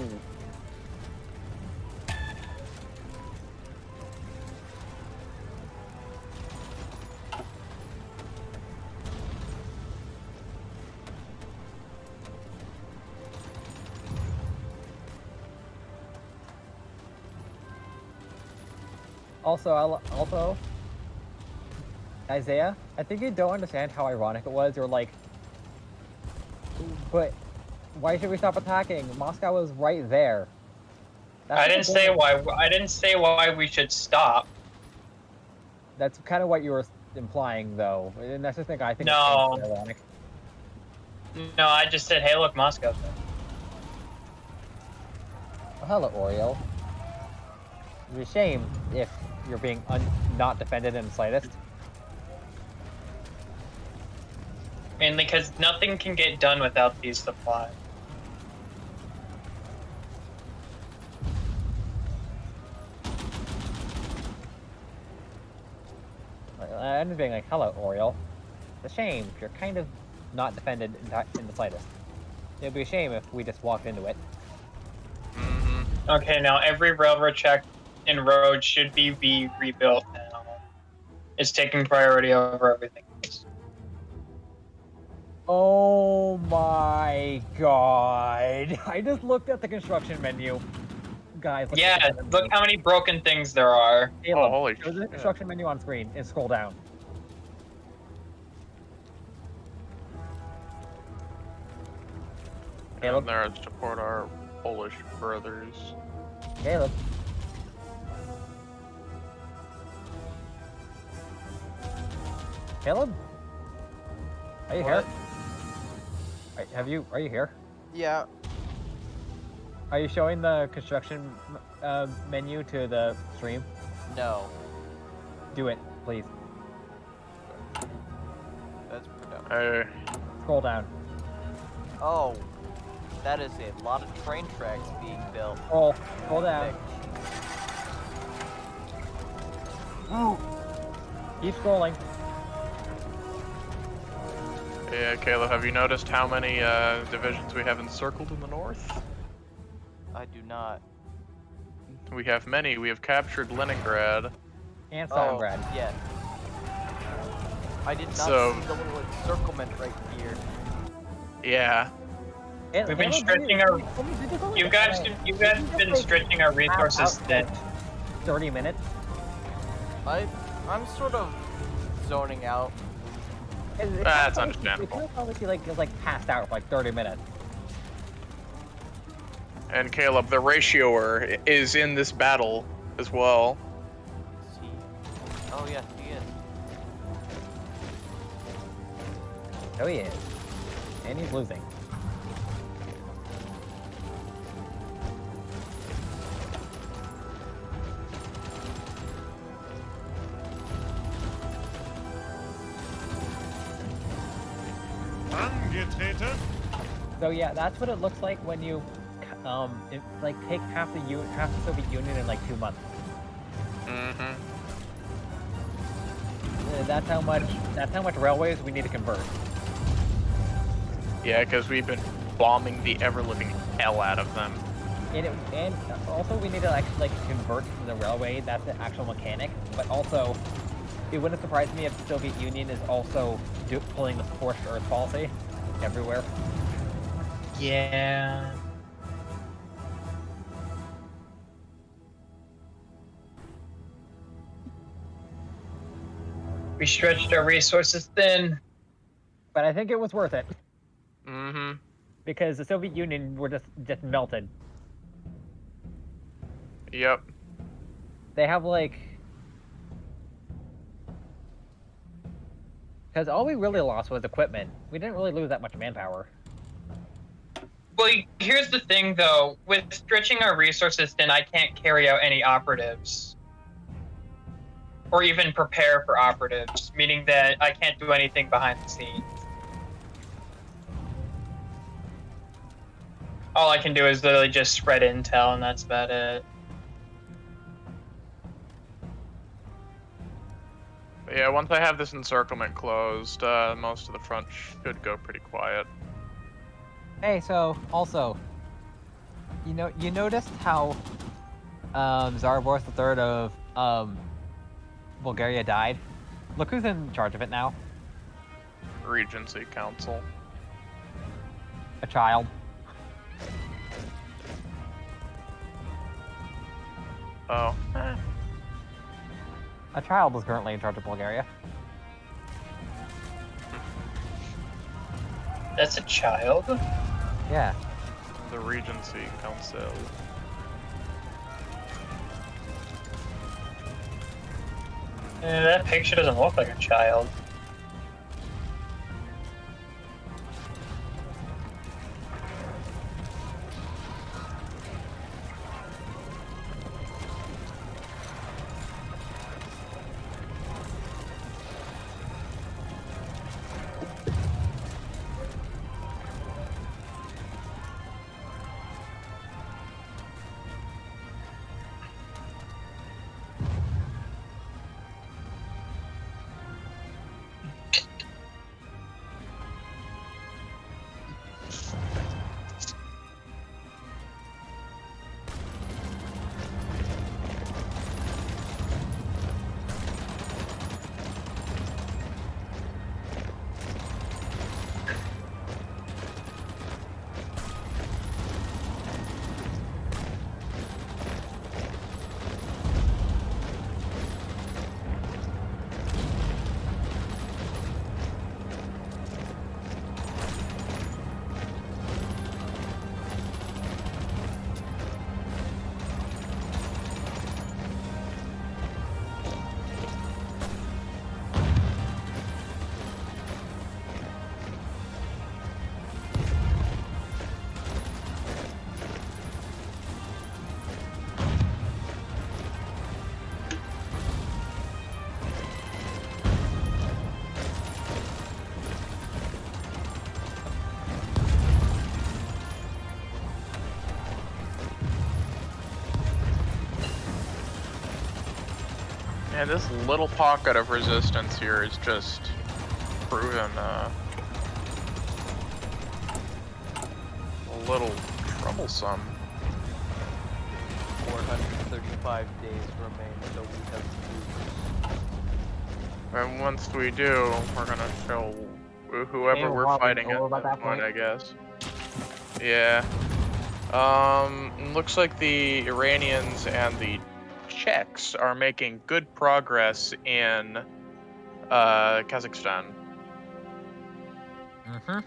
Also, Isaiah, I think you don't understand how ironic it was. You're like, but why should we stop attacking? Moscow was right there. I didn't say why. I didn't say why we should stop. That's kind of what you were implying, though. And that's the thing I think No. is ironic. No, I just said, hey, look, Moscow's there. Well, hello, Oriole. It'd be a shame if you're being not defended in the slightest. Mainly because nothing can get done without these supplies. I'm just being like, hello, Oriole. It's a shame if you're kind of not defended in the slightest. It'd be a shame if we just walked into it. Mm-hmm. Okay, now every railroad track and road should be rebuilt now. It's taking priority over everything else. Oh my god. I just looked at the construction menu. Guys, look Yeah, at the look how many broken things there are. Caleb, Oh, holy there's a shit. construction menu on screen and scroll down. Caleb? And there to support our Polish brothers. Caleb. Caleb? Are you here? Are you here? Yeah. Are you showing the construction menu to the stream? No. Do it, please. That's production. Hey. Scroll down. Oh, that is a lot of train tracks being built. Scroll down. Keep scrolling. Yeah, Caleb, have you noticed how many divisions we have encircled in the north? I do not. We have many. We have captured Leningrad. And Oh, Stalingrad. yeah. I did not So- see the little encirclement right here. Yeah. And We've been Caleb, stretching our- You guys have been stretching our resources thin. 30 minutes. I'm sort of zoning out. That's understandable. It feels like you like passed out for like 30 minutes. And Caleb, the ratioer, is in this battle as well. Is he? Oh yes, he is. Oh, he is. And he's losing. Angetreten. So yeah, that's what it looks like when you, take half the Soviet Union in like 2 months. Mm-hmm. That's how much railways we need to convert. Yeah, because we've been bombing the ever-living hell out of them. And also we need to actually convert the railway. That's the actual mechanic. But also, it wouldn't surprise me if the Soviet Union is also pulling the scorched earth policy everywhere. Yeah. We stretched our resources thin. But I think it was worth it Mm-hmm. because the Soviet Union were just melted. Yep. They have because all we really lost was equipment. We didn't really lose that much manpower. Well, here's the thing, though. With stretching our resources thin, I can't carry out any operatives. Or even prepare for operatives, meaning that I can't do anything behind the scenes. All I can do is literally just spread intel, and that's about it. But yeah, once I have this encirclement closed, most of the front should go pretty quiet. Hey, so also, you noticed how Tsar Boris III of Bulgaria died? Look who's in charge of it now. Regency Council. A child. Oh. A child is currently in charge of Bulgaria. That's a child? Yeah. The Regency Council. That picture doesn't look like a child. And this little pocket of resistance here is just proven a little troublesome. 435 days remain until we have And once we do, we're gonna show whoever we're fighting at that point, I guess. Yeah. Looks like the Iranians and the Czechs are making good progress in Kazakhstan. Mm-hmm.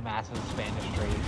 Massive Spanish trade.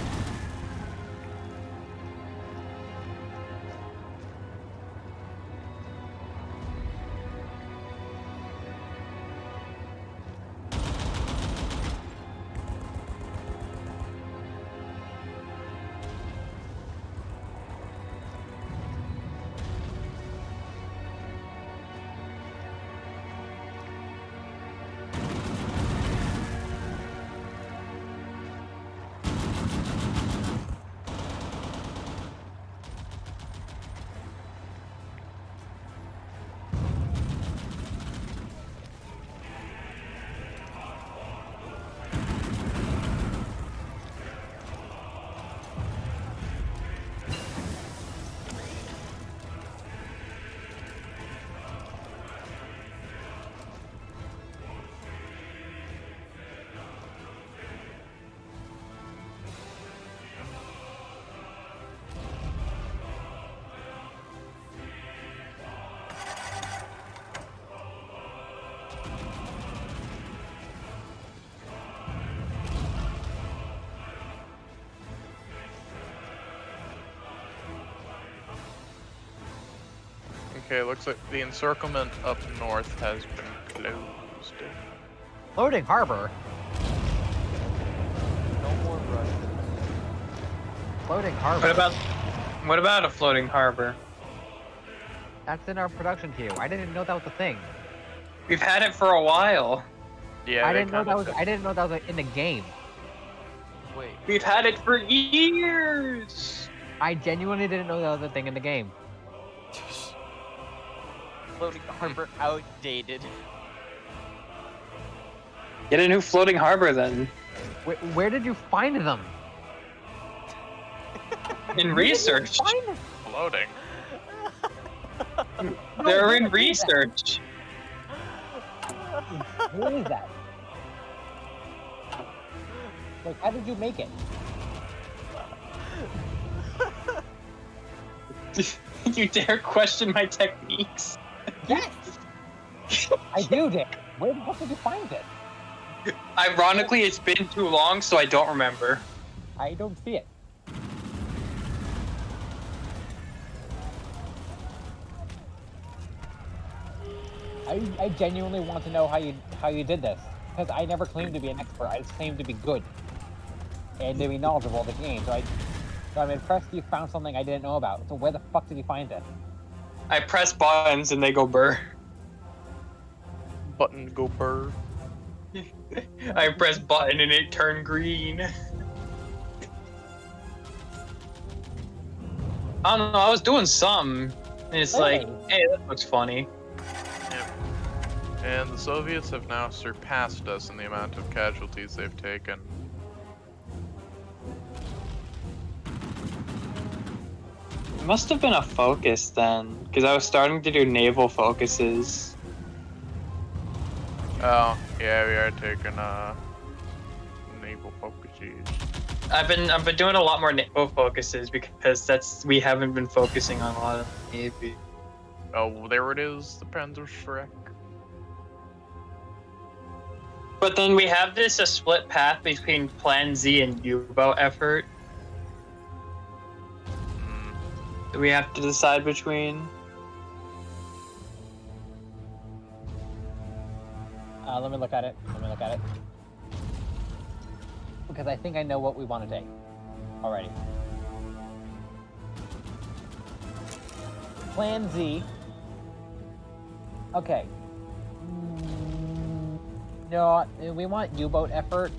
Okay, looks like the encirclement up north has been closed. Floating harbor. no more Russians. Floating harbor. What about a floating harbor? That's in our production queue. I didn't know that was a thing. We've had it for a while. Yeah, I they didn't know kinda that was. said- I didn't know that was in the game. Wait, We've had it for years. I genuinely didn't know that was a thing in the game. floating harbor outdated. Get a new floating harbor then. Where did you find them? In research. Find them? Floating. They're in research. Where is that? Like, how did you make it? You dare question my techniques? Yes! I do, Dick. Where the fuck did you find it? Ironically, it's been too long, so I don't remember. I don't see it. I genuinely want to know how you did this, because I never claimed to be an expert. I just claimed to be good and to be knowledgeable of the game. So I'm impressed you found something I didn't know about. So where the fuck did you find it? I press buttons and they go burr. Button go burr. I press button and it turned green. I don't know, I was doing something. And it's like, hey, that looks funny. Yep. And the Soviets have now surpassed us in the amount of casualties they've taken. It must have been a focus then, because I was starting to do naval focuses. Oh, yeah, we are taking naval focuses. I've been doing a lot more naval focuses because we haven't been focusing on a lot of Navy. Oh, there it is, the Panzer Shrek. But then we have a split path between Plan Z and U-boat effort. That we have to decide between. Let me look at it. Because I think I know what we want to take already. Plan Z. Okay. No, we want U-boat effort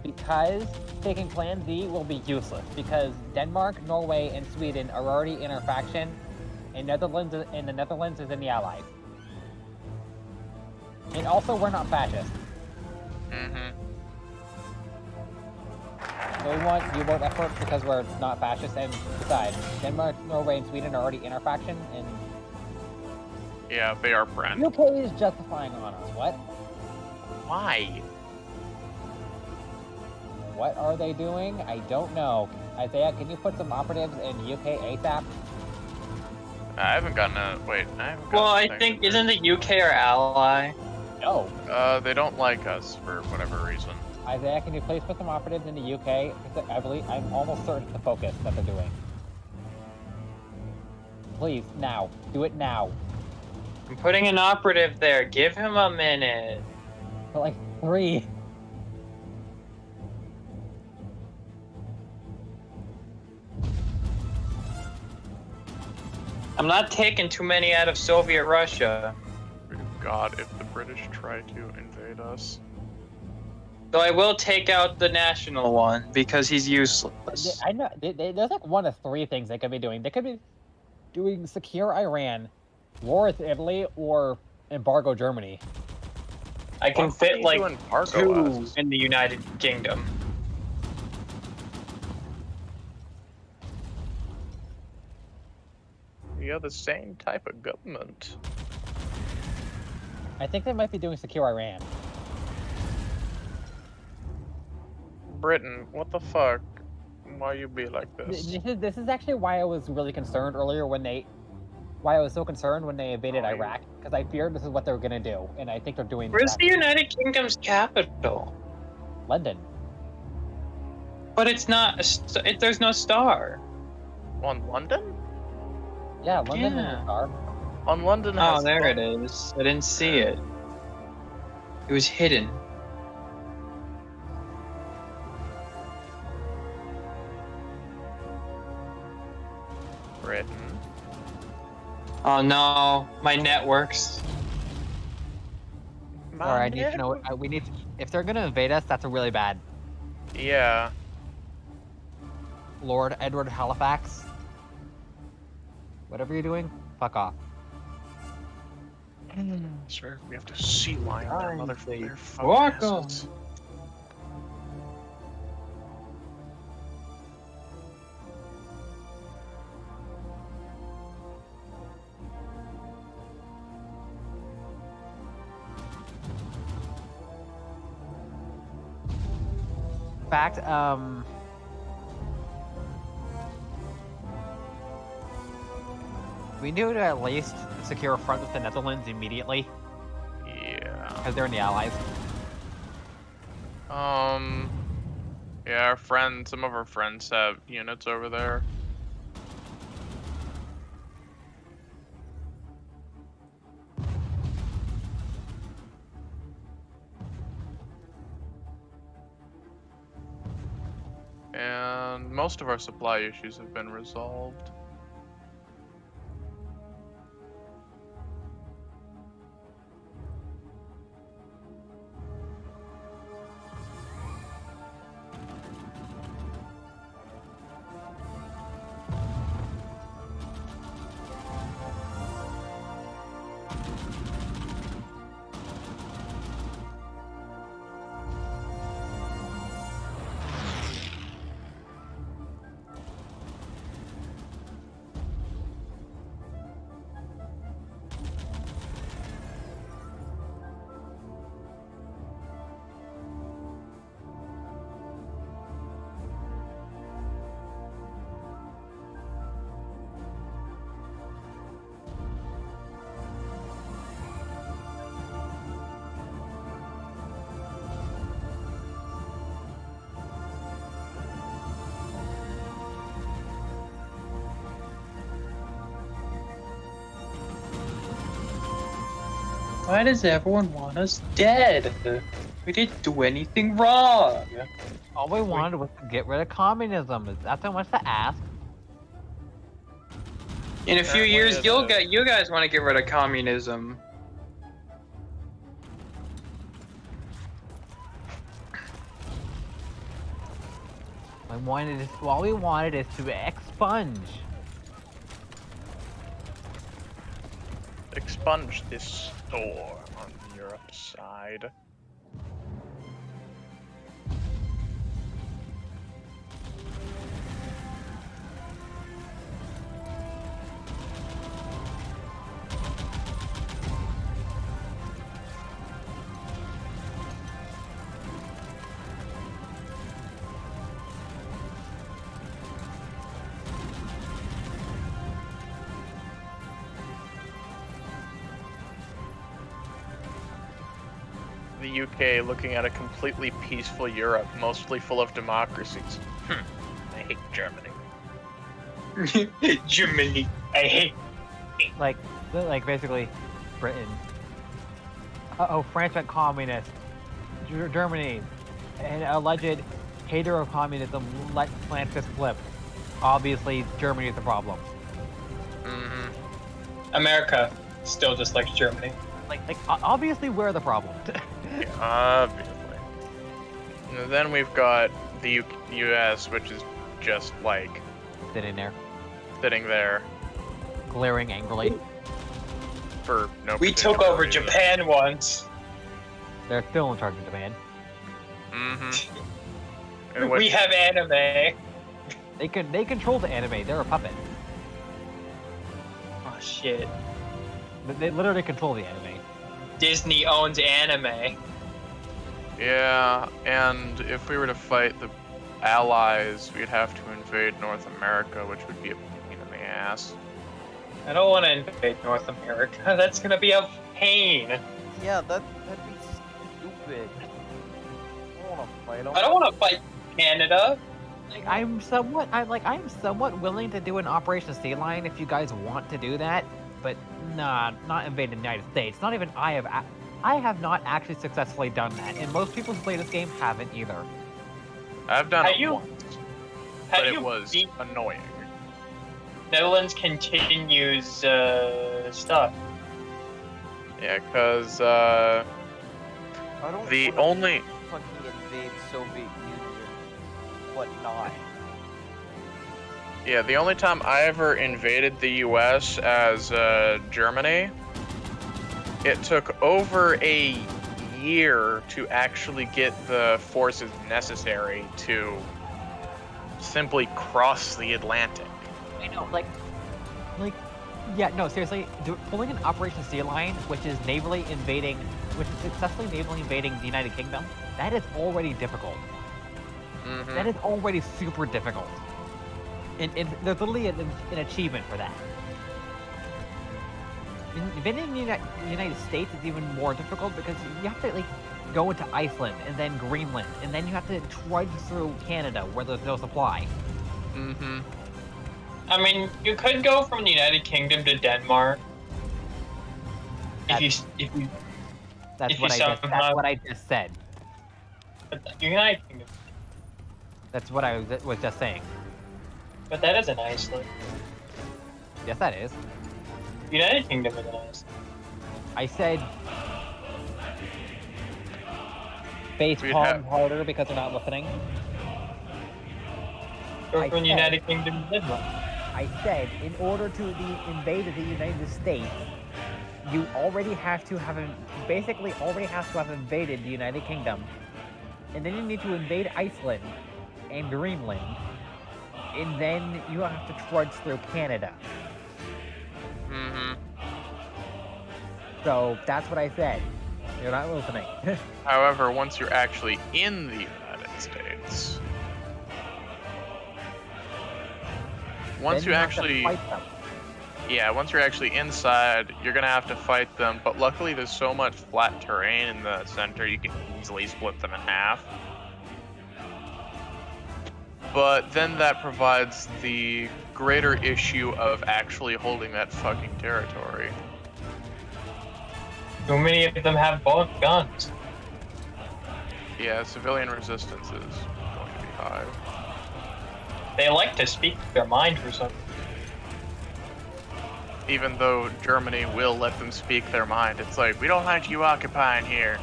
because taking Plan Z will be useless because Denmark, Norway, and Sweden are already in our faction, and the Netherlands is in the Allies. And also, we're not fascist. So we want U-boat effort because we're not fascist, and besides, Denmark, Norway, and Sweden are already in our faction, and Yeah, they are friends. UK is justifying on us. What? Why? What are they doing? I don't know. Isaiah, can you put some operatives in UK ASAP? I haven't gotten a... Wait, I haven't gotten Well, a I thing think, for- isn't the UK our ally? No. They don't like us for whatever reason. Isaiah, can you please put some operatives in the UK? Because I'm almost certain it's the focus that they're doing. Please, now. Do it now. I'm putting an operative there. Give him a minute. For like 3. I'm not taking too many out of Soviet Russia. God, if the British try to invade us. Though I will take out the national one because he's useless. I know. There's like 1 of 3 things they could be doing. They could be doing secure Iran, war with Italy, or embargo Germany. I can Why fit would you like embargo 2 us? in the United Kingdom. We are the same type of government. I think they might be doing secure Iran. Britain, what the fuck? Why you be like this? This is actually why I was really concerned earlier why I was so concerned when they invaded Iraq, because I feared this is what they were gonna do, and I think they're doing. Where's the United Kingdom's capital? London. But it's not. There's no star. On London? Yeah, London Yeah. is a star. On London Oh, has there it both. is. I didn't see it. It was hidden. Britain. Oh no, my networks. All right, I need to know. We need. If they're gonna invade us, that's a really bad. Yeah. Lord Edward Halifax. Whatever you're doing, fuck off. Sure, we have to sea lion their motherfucker. Welcome. fact, we need to at least secure a front with the Netherlands immediately, Yeah. because they're in the Allies. Yeah, some of our friends have units over there. And most of our supply issues have been resolved. Why does everyone want us dead? We didn't do anything wrong. All we wanted was to get rid of communism. Is that so much to ask? In a few Apparently years, it you is. guys want to get rid of communism. All we wanted is to expunge. Expunge this store on Europe's side. The UK looking at a completely peaceful Europe, mostly full of democracies. I hate Germany. Germany, I hate. Like basically, Britain. Uh-oh, France went communist. Germany, an alleged hater of communism, let Atlantis flip. Obviously, Germany is the problem. Mm-hmm. America still just likes Germany. Obviously, we're the problem. Yeah, obviously. And then we've got the US, which is just like Sitting there, sitting there glaring angrily. for no. We took particular over reason. Japan once. They're still in charge of Japan. Mm-hmm. We have anime. They control the anime. They're a puppet. Oh shit. They literally control the anime. Disney owns anime. Yeah, and if we were to fight the Allies, we'd have to invade North America, which would be a pain in the ass. I don't want to invade North America. That's gonna be a pain. Yeah, that'd be stupid. I don't want to fight them. I don't want to fight Canada. I'm somewhat willing to do an Operation Sea Lion if you guys want to do that, but nah, not invade the United States. Not even I have not actually successfully done that, and most people who play this game haven't either. I've done Have it you- once, How but do it you was beat annoying. Netherlands continues stuff? Yeah, because I don't the wanna only fucking invade Soviet Union, whatnot. the only time I ever invaded the U.S. as Germany, it took over a year to actually get the forces necessary to simply cross the Atlantic. I know, yeah, no, seriously, pulling an Operation Sea Lion, which is successfully navally invading the United Kingdom, that is already difficult. That is already super difficult. And there's literally an achievement for that. Invading the United States is even more difficult because you have to like go into Iceland and then Greenland and then you have to trudge through Canada where there's no supply. I mean, you could go from the United Kingdom to Denmark. That's what I just said. United Kingdom. That's what I was just saying. But that isn't Iceland. Yes, that is. United Kingdom is Iceland. I said Face palm harder because they're not listening. Or from the United Kingdom to Denmark. I said, in order to invade the United States, you already have to have invaded the United Kingdom, and then you need to invade Iceland and Greenland, and then you have to trudge through Canada. So that's what I said. You're not listening. However, once you're actually in the United States, once you're actually inside, you're gonna have to fight them. But luckily, there's so much flat terrain in the center, you can easily split them in half. But then that provides the greater issue of actually holding that fucking territory. Too many of them have both guns. Yeah, civilian resistance is going to be high. They like to speak their mind for something. Even though Germany will let them speak their mind, it's like, we don't like you occupying here.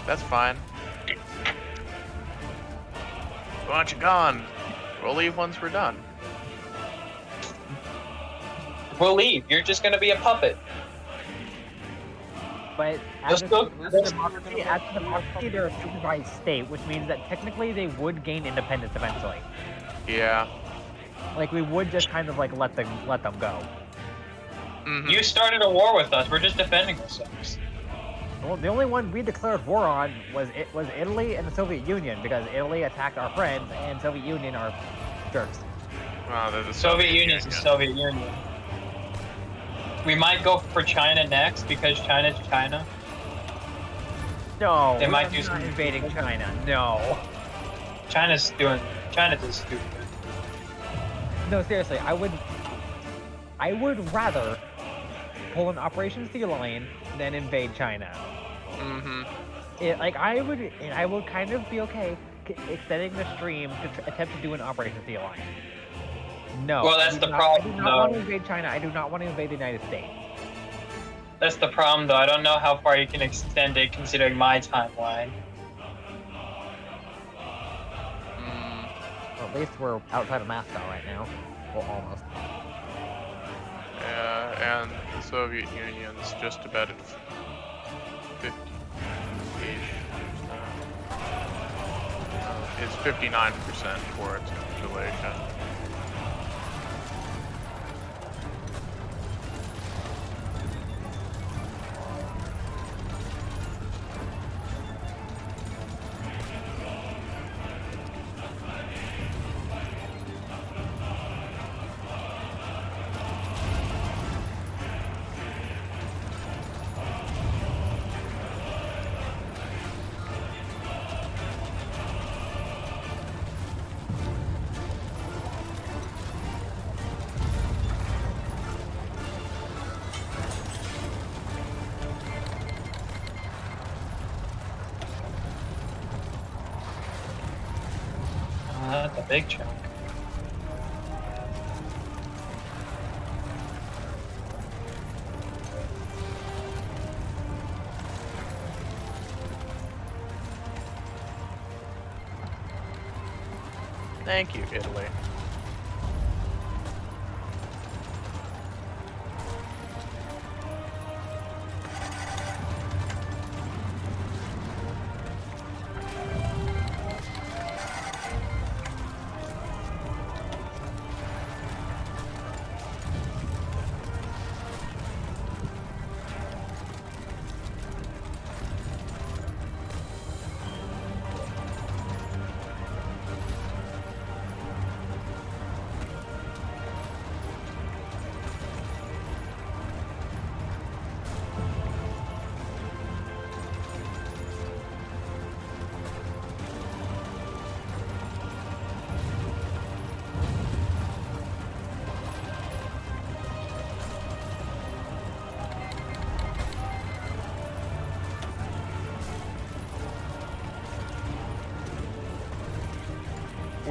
That's fine. We want you gone. We'll leave once we're done. We'll leave. You're just gonna be a puppet. But as a democracy, they're a supervised state, which means that technically they would gain independence eventually. Yeah. Like we would just kind of like let them go. You started a war with us. We're just defending ourselves. Well, the only one we declared war on was Italy and the Soviet Union because Italy attacked our friends and Soviet Union are jerks. Well, the Soviet Union is the Soviet Union. We might go for China next because China's China. No, they might do not invading China. No. China's just stupid. No, seriously, I would rather pull an Operation Sea Lion than invade China. I would kind of be okay extending the stream to attempt to do an Operation Sea Lion. No. Well, that's the problem. I do not want to invade China. I do not want to invade the United States. That's the problem, though. I don't know how far you can extend it considering my timeline. Well, at least we're outside of Moscow right now. Well, almost. Yeah, and the Soviet Union's just about at 50-ish. It's 59% for its capitulation. That's a big chunk. Thank you, Italy.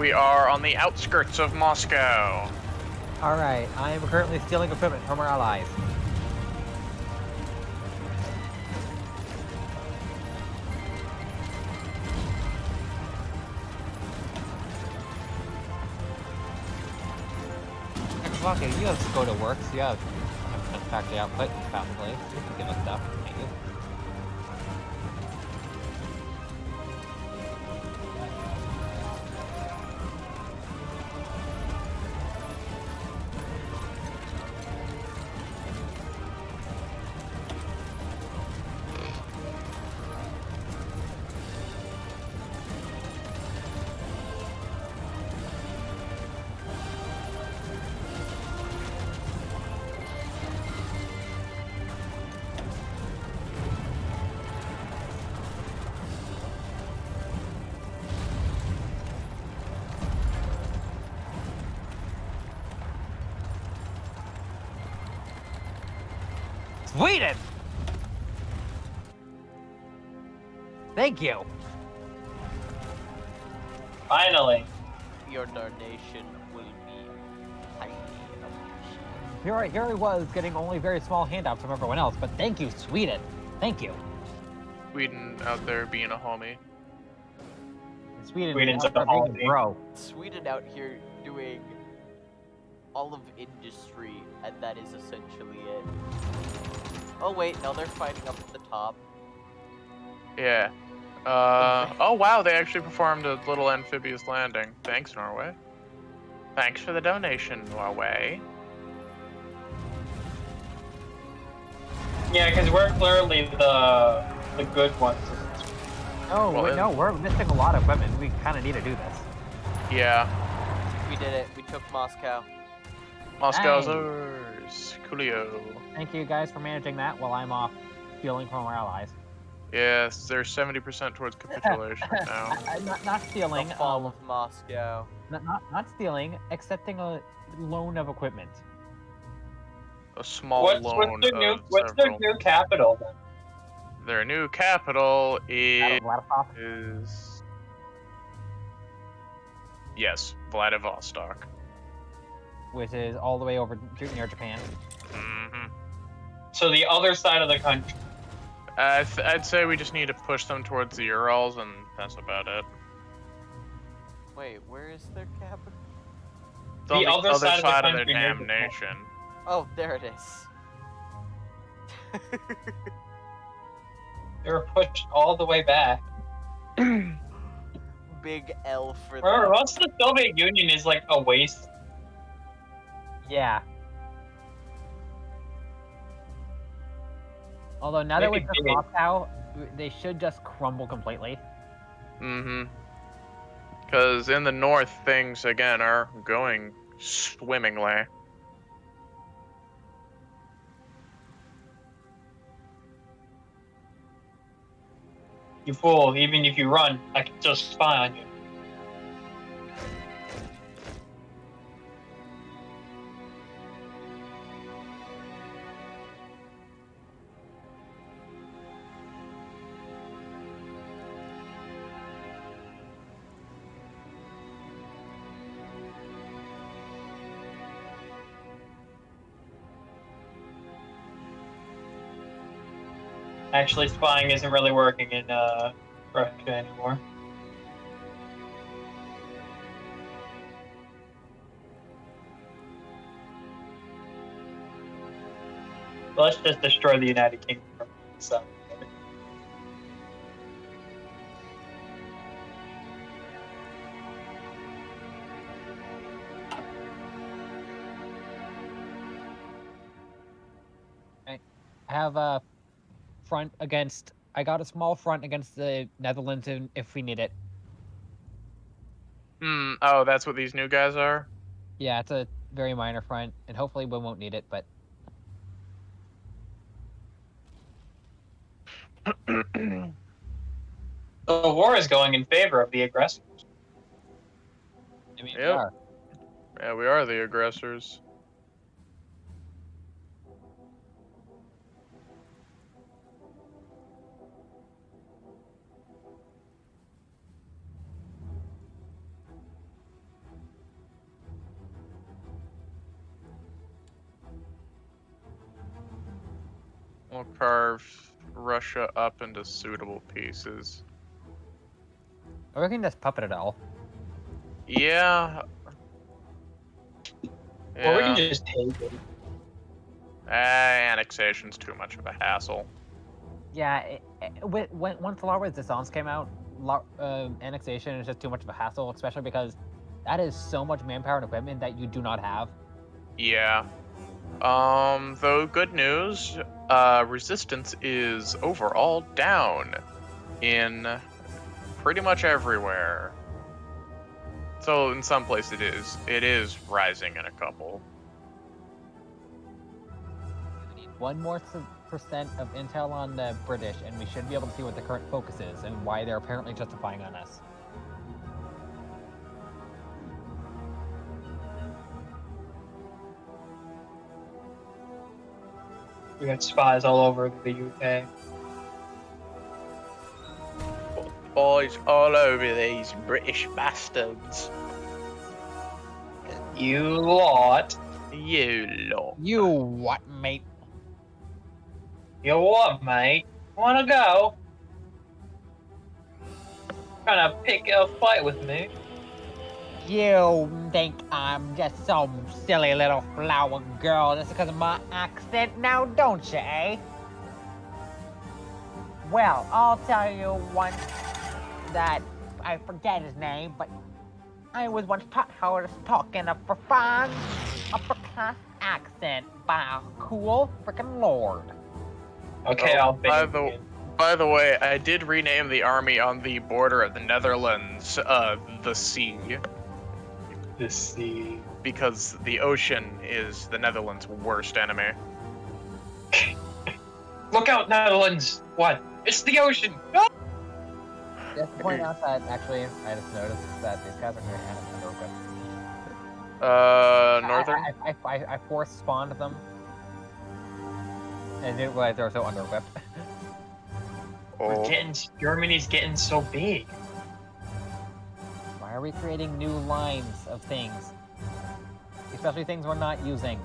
we are on the outskirts of Moscow. Alright, I am currently stealing equipment from our allies. Czechoslovakia, you have Skoda Works, you have factory output, possibly. You can give us stuff, can't you? Sweden! Thank you! Finally. Your donation will be highly appreciated. Here I was getting only very small handouts from everyone else, but thank you, Sweden! Thank you! Sweden out there being a homie. Sweden's out there a being homie. bro. Sweden out here doing all of industry, and that is essentially it. Oh wait, no, they're fighting up at the top. Yeah. Oh wow, they actually performed a little amphibious landing. Thanks, Norway. Thanks for the donation, Norway. Yeah, because we're clearly the good ones. Oh, Well, wait, no, we're missing a lot of equipment. We kind of need to do this. Yeah. We did it. We took Moscow. Moscow's Dang. ours. Coolio. Thank you guys for managing that while I'm off stealing from our allies. Yes, they're 70% towards capitulation now. Not stealing. The fall of Moscow. Not stealing, accepting a loan of equipment. A small What's loan their new of what's their several. new capital then? Their new capital is... Vladivostok. Yes, Vladivostok. Which is all the way over near Japan. Mm-hmm. So the other side of the country. I'd say we just need to push them towards the Urals, and that's about it. Wait, where is their capital? It's on the other side, the of their country near damn Japan. nation. Oh, there it is. They were pushed all the way back. Big L for Remember, them. most of the Soviet Union is like a waste. Yeah. Although now that we Maybe took big. Moscow, they should just crumble completely. Mm-hmm. Because in the north, things, again, are going swimmingly. You fool, even if you run, I can just spy on you. Actually, spying isn't really working in Russia anymore. Let's just destroy the United Kingdom from the inside. I have a front against. I got a small front against the Netherlands if we need it. Oh, that's what these new guys are? Yeah, it's a very minor front, and hopefully we won't need it, but The war is going in favor of the aggressors. I mean, Yep. Yeah, we are the aggressors. We'll carve Russia up into suitable pieces. Or we can just puppet it all. Yeah. Or we can Yeah. just take it. Annexation's too much of a hassle. Yeah, once Star Wars Dissonance came out, annexation is just too much of a hassle, especially because that is so much manpower and equipment that you do not have. Yeah. Though good news, resistance is overall down in pretty much everywhere. So in some places it is rising in a couple. We need 1 more percent of intel on the British, and we should be able to see what the current focus is and why they're apparently justifying on us. We got spies all over the UK. Boys all over these British bastards. You lot. You lot. You what, mate? You what, mate? Wanna go? Trying to pick a fight with me? You think I'm just some silly little flower girl just because of my accent now, don't you, eh? Well, I'll tell you one that I forget his name, but I was once taught how to talk in a fine upper-class accent by a cool freaking lord. Okay, I'll bait you. By the way, I did rename the army on the border of the Netherlands, the Sea. The sea. Because the ocean is the Netherlands' worst enemy. Look out, Netherlands! What? It's the ocean! No! Just to point out that, actually, I just noticed that these guys are very under-equipped. Northern? I force-spawned them. And I didn't realize they were so under-equipped. Oh. Germany's getting so big. Why are we creating new lines of things? Especially things we're not using.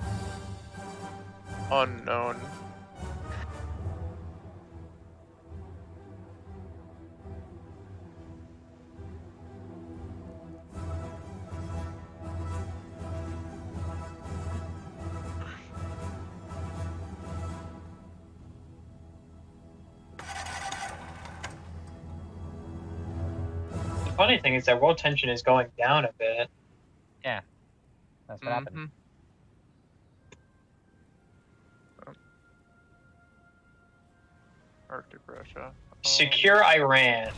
Unknown. The funny thing is that world tension is going down a bit. Yeah. That's what happened. Arctic Russia. Secure Iran.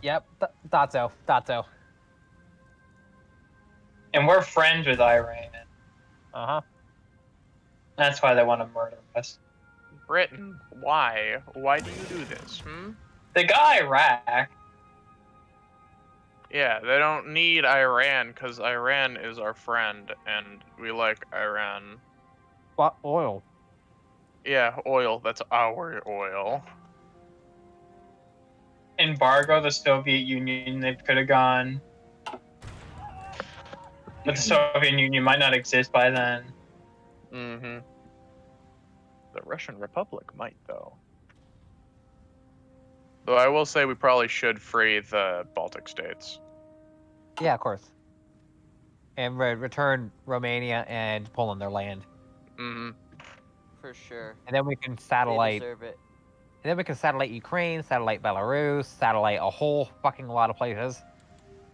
Yep, thought so. Thought so. And we're friends with Iran. Uh-huh. That's why they want to murder us. Britain, why? Why do you do this, They got Iraq. Yeah, they don't need Iran, because Iran is our friend, and we like Iran. But oil. Yeah, oil, that's our oil. Embargo the Soviet Union, they could have gone. But the Soviet Union might not exist by then. Mm-hmm. The Russian Republic might, though. Though I will say we probably should free the Baltic states. Yeah, of course. And return Romania and Poland their land. Mm-hmm. For sure. And then we can They satellite. deserve it. And then we can satellite Ukraine, satellite Belarus, satellite a whole fucking lot of places.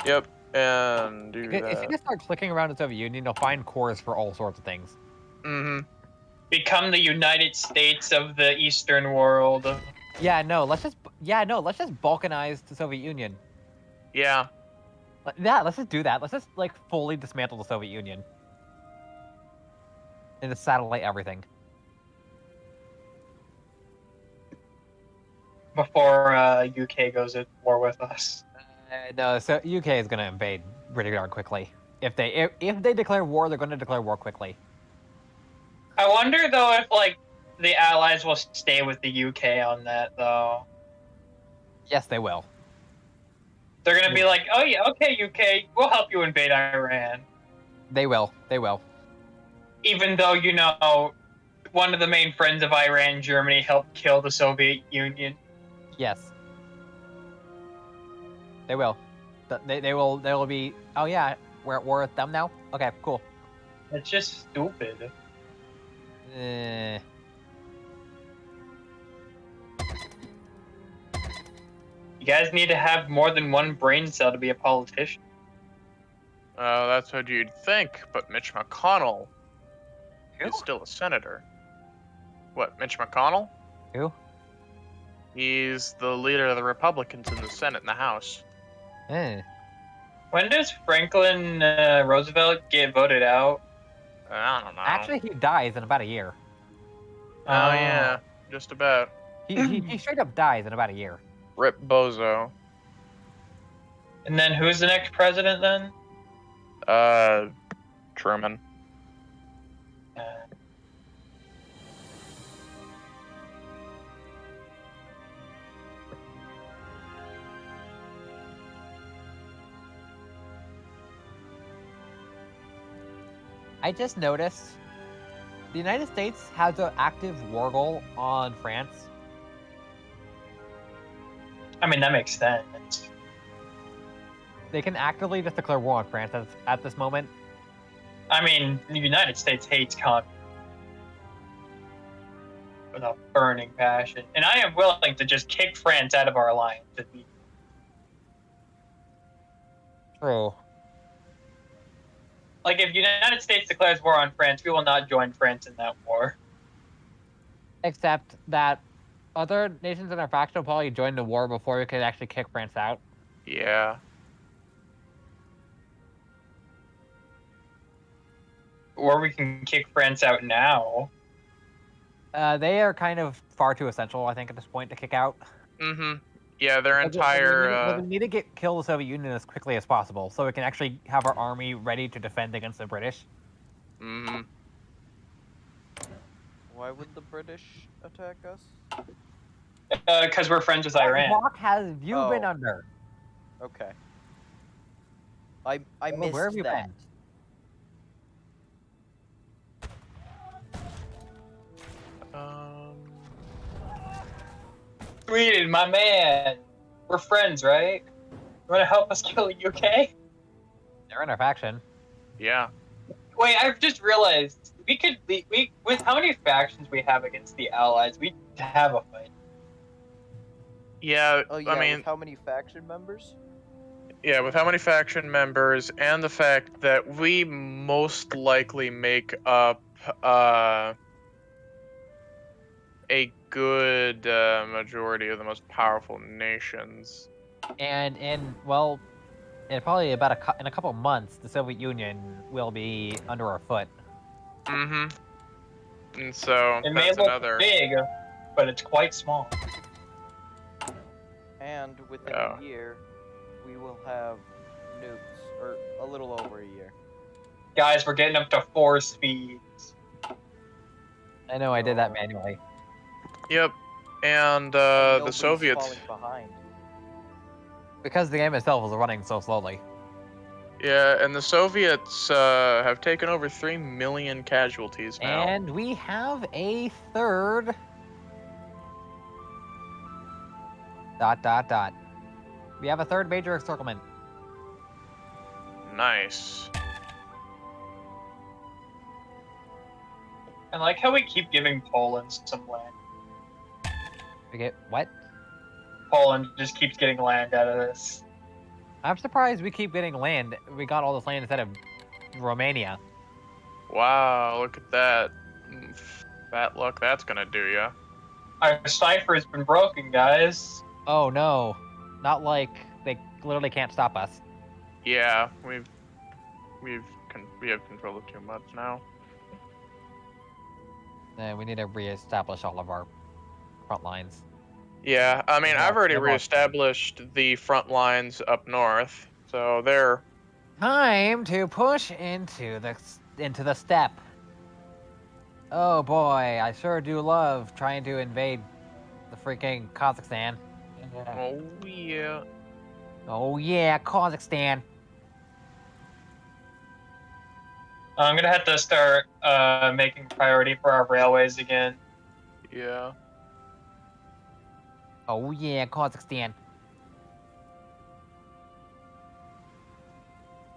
Yep, and do If you that. just start clicking around the Soviet Union, you'll find cores for all sorts of things. Mm-hmm. Become the United States of the Eastern world. Yeah, no, let's just balkanize the Soviet Union. Yeah. Yeah, let's just do that. Let's just like fully dismantle the Soviet Union. And just satellite everything. Before UK goes at war with us. No, so UK is gonna invade pretty darn quickly. If they declare war, they're gonna declare war quickly. I wonder though if like the Allies will stay with the UK on that though. Yes, they will. They're gonna be like, oh yeah, okay, UK, we'll help you invade Iran. They will. They will. Even though, you know, one of the main friends of Iran, Germany, helped kill the Soviet Union? Yes. They will. They will be. Oh yeah, we're at them now. Okay, cool. It's just stupid. Eh. You guys need to have more than one brain cell to be a politician. That's what you'd think, but Mitch McConnell Who? is still a senator. What, Mitch McConnell? Who? He's the leader of the Republicans in the Senate and the House. Eh. When does Franklin Roosevelt get voted out? I don't know. Actually, he dies in about a year. Oh yeah, just about. He straight up dies in about a year. Rip Bozo. And then who's the next president then? Truman. I just noticed the United States has an active war goal on France. I mean, that makes sense. They can actively just declare war on France at this moment. I mean, the United States hates communism with a burning passion. And I am willing to just kick France out of our alliance. True. Like, if the United States declares war on France, we will not join France in that war. Except that other nations in our faction will probably join the war before we could actually kick France out. Yeah. Or we can kick France out now. They are kind of far too essential, I think, at this point to kick out. Mm-hmm. Yeah, their entire. We need to kill the Soviet Union as quickly as possible, so we can actually have our army ready to defend against the British. Mm-hmm. Why would the British attack us? Because we're friends with Iran. What rock have you been Oh. under? Okay. I Well, missed where have you that. been? Sweden, my man. We're friends, right? You want to help us kill the UK? They're in our faction. Yeah. Wait, I've just realized we with how many factions we have against the Allies, we have a fight. Yeah, Oh yeah, I mean, with how many faction members? yeah, with how many faction members and the fact that we most likely make up a good majority of the most powerful nations. And in probably about in a couple months, the Soviet Union will be under our foot. Mm-hmm. And so It may that's look another. big, but it's quite small. And within Oh. a year, we will have nukes, or a little over a year. Guys, we're getting up to 4 speeds. I know I did that manually. Yep. And And the nobody's Soviets. falling behind. Because the game itself is running so slowly. Yeah, and the Soviets have taken over 3 million casualties now. And we have a third. ... We have a third major encirclement. Nice. I like how we keep giving Poland some land. We get what? Poland just keeps getting land out of this. I'm surprised we keep getting land. We got all this land instead of Romania. Wow, look at that. Fat luck that's gonna do ya. Our cipher has been broken, guys. Oh no. Not like they literally can't stop us. Yeah, we have control of too much now. And we need to reestablish all of our front lines. Yeah, I mean, Yeah, I've already they're reestablished the front lines up north, so they're. Time to push into the steppe. Oh boy, I sure do love trying to invade the freaking Kazakhstan. Oh yeah. Oh yeah, Kazakhstan. I'm gonna have to start making priority for our railways again. Yeah. Oh yeah, Kazakhstan.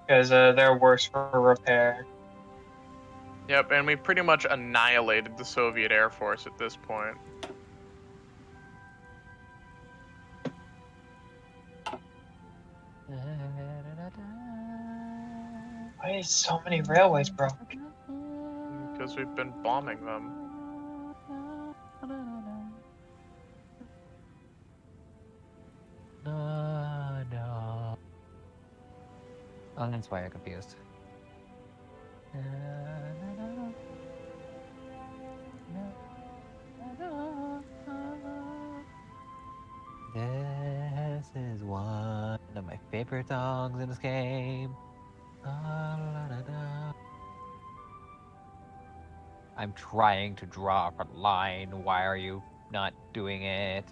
Because they're worse for repair. Yep, and we pretty much annihilated the Soviet Air Force at this point. Why is so many railways broke? Because we've been bombing them. No. Oh, that's why I'm confused. This is one of my favorite songs in this game. I'm trying to draw a line. Why are you not doing it?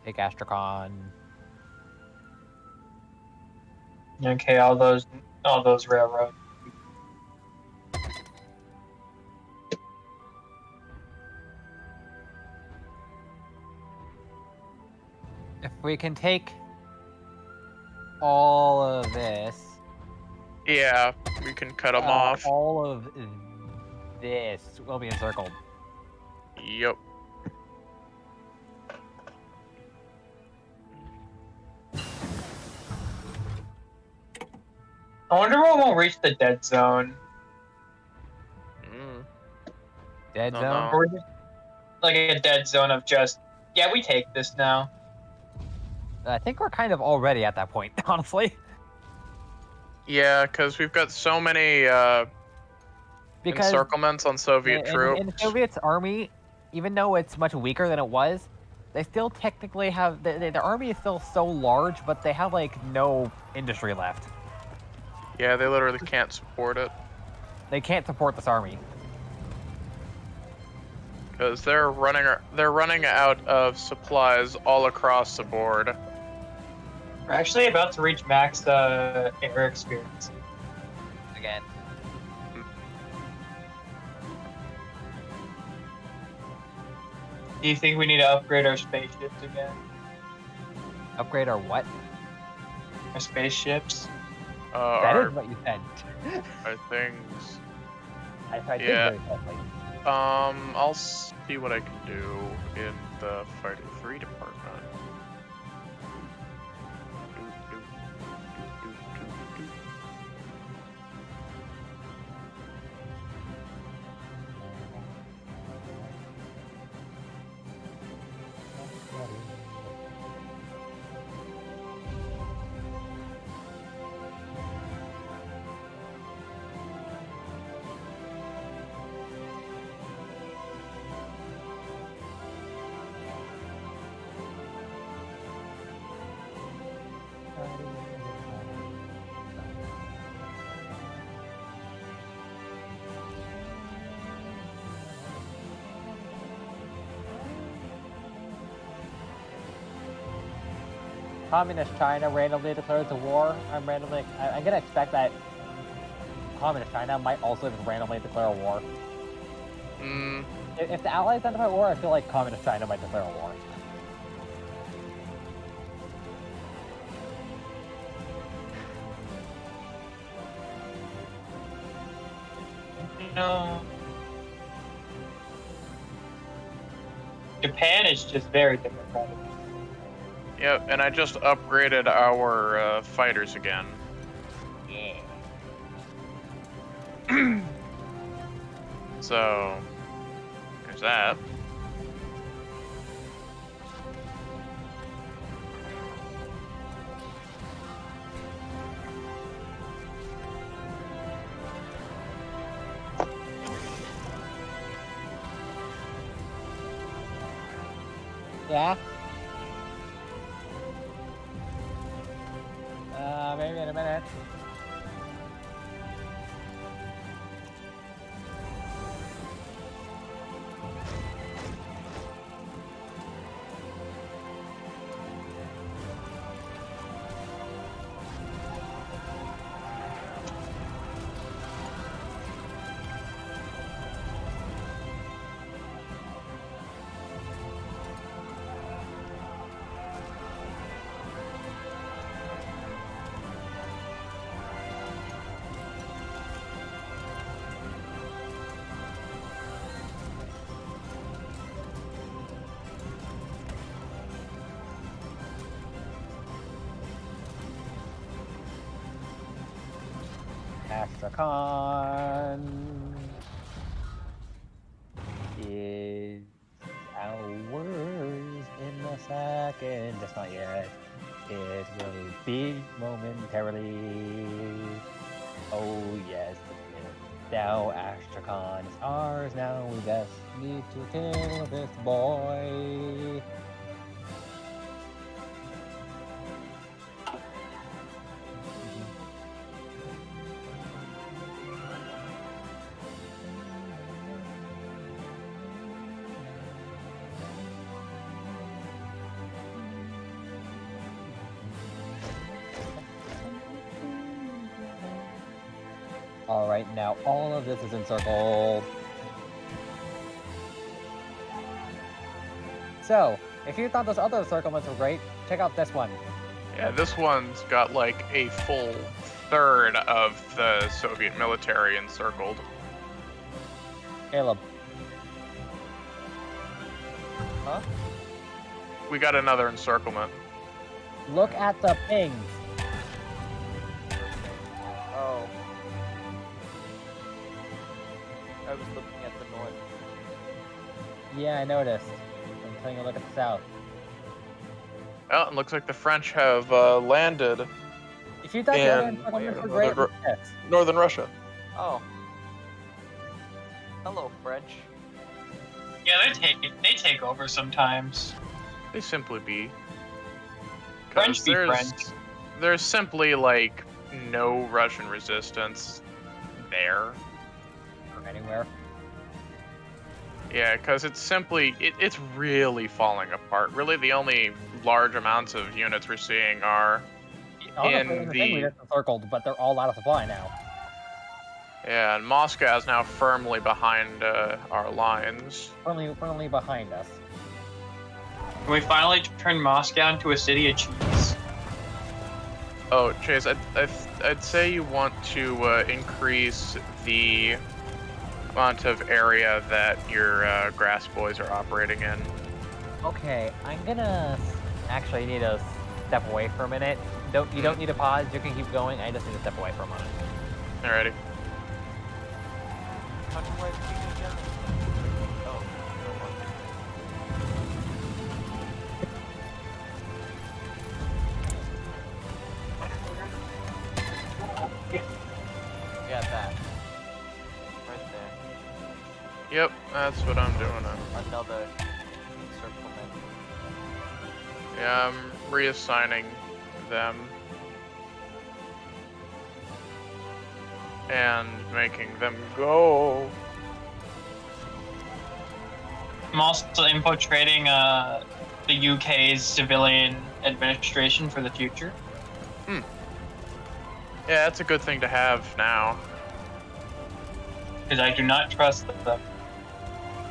Take Astracon. Okay, all those railroads. If we can take all of this. Yeah, we can cut them off. All of this will be encircled. Yep. I wonder when we'll reach the dead zone. Dead Don't zone? know. Or just like a dead zone of just, yeah, we take this now. I think we're kind of already at that point, honestly. Yeah, because we've got so many encirclements on Soviet troops. In the Soviet army, even though it's much weaker than it was, they still technically have... The army is still so large, but they have, like, no industry left. Yeah, they literally can't support it. They can't support this army. Because they're running out of supplies all across the board. We're actually about to reach max air experience. Again. Do you think we need to upgrade our spaceships again? Upgrade our what? Our spaceships? That is what you said. Our things. I did Yeah. very quickly. I'll see what I can do in the Fighter 3 department. Communist China randomly declares a war. I'm gonna expect that Communist China might also just randomly declare a war. If the Allies end up at war, I feel like Communist China might declare a war. No. Japan is just very democratic. Yep, and I just upgraded our fighters again. Yeah. So, there's that. Yeah? Maybe in a minute. Astrakhan is ours in a second. Just not yet. It will be momentarily. Oh yes. Now Astrakhan is ours. Now we just need to kill this boy. Alright, now all of this is encircled. So, if you thought those other encirclements were great, check out this one. Yeah, this one's got like a full third of the Soviet military encircled. Caleb. Huh? We got another encirclement. Look at the pings. Oh. I was looking at the north. Yeah, I noticed. I'm taking a look at the south. Well, it looks like the French have landed If you thought the other And- encirclements were yeah, great, another look at this. northern Russia. Oh. Hello, French. Yeah, they take over sometimes. They simply be. 'Cause French be there's, French. There's simply like no Russian resistance there. Or anywhere. Yeah, because it's simply, it's really falling apart. Really, the only large amounts of units we're seeing are, Honestly, In the thing we the- just encircled, but they're all out of supply now. yeah, and Moscow is now firmly behind our lines. Firmly behind us. Can we finally turn Moscow into a city of cheese? Oh, Chase, I'd say you want to increase the amount of area that your grass boys are operating in. Okay, I'm gonna actually need to step away for a minute. You don't need to pause. You can keep going. I just need to step away for a moment. Alrighty. How do I ping again? Oh, yeah, that. Right there. Yep, that's what I'm doing. Another encirclement. Yeah, I'm reassigning them. And making them go. I'm also infiltrating the UK's civilian administration for the future. Yeah, that's a good thing to have now. Because I do not trust them.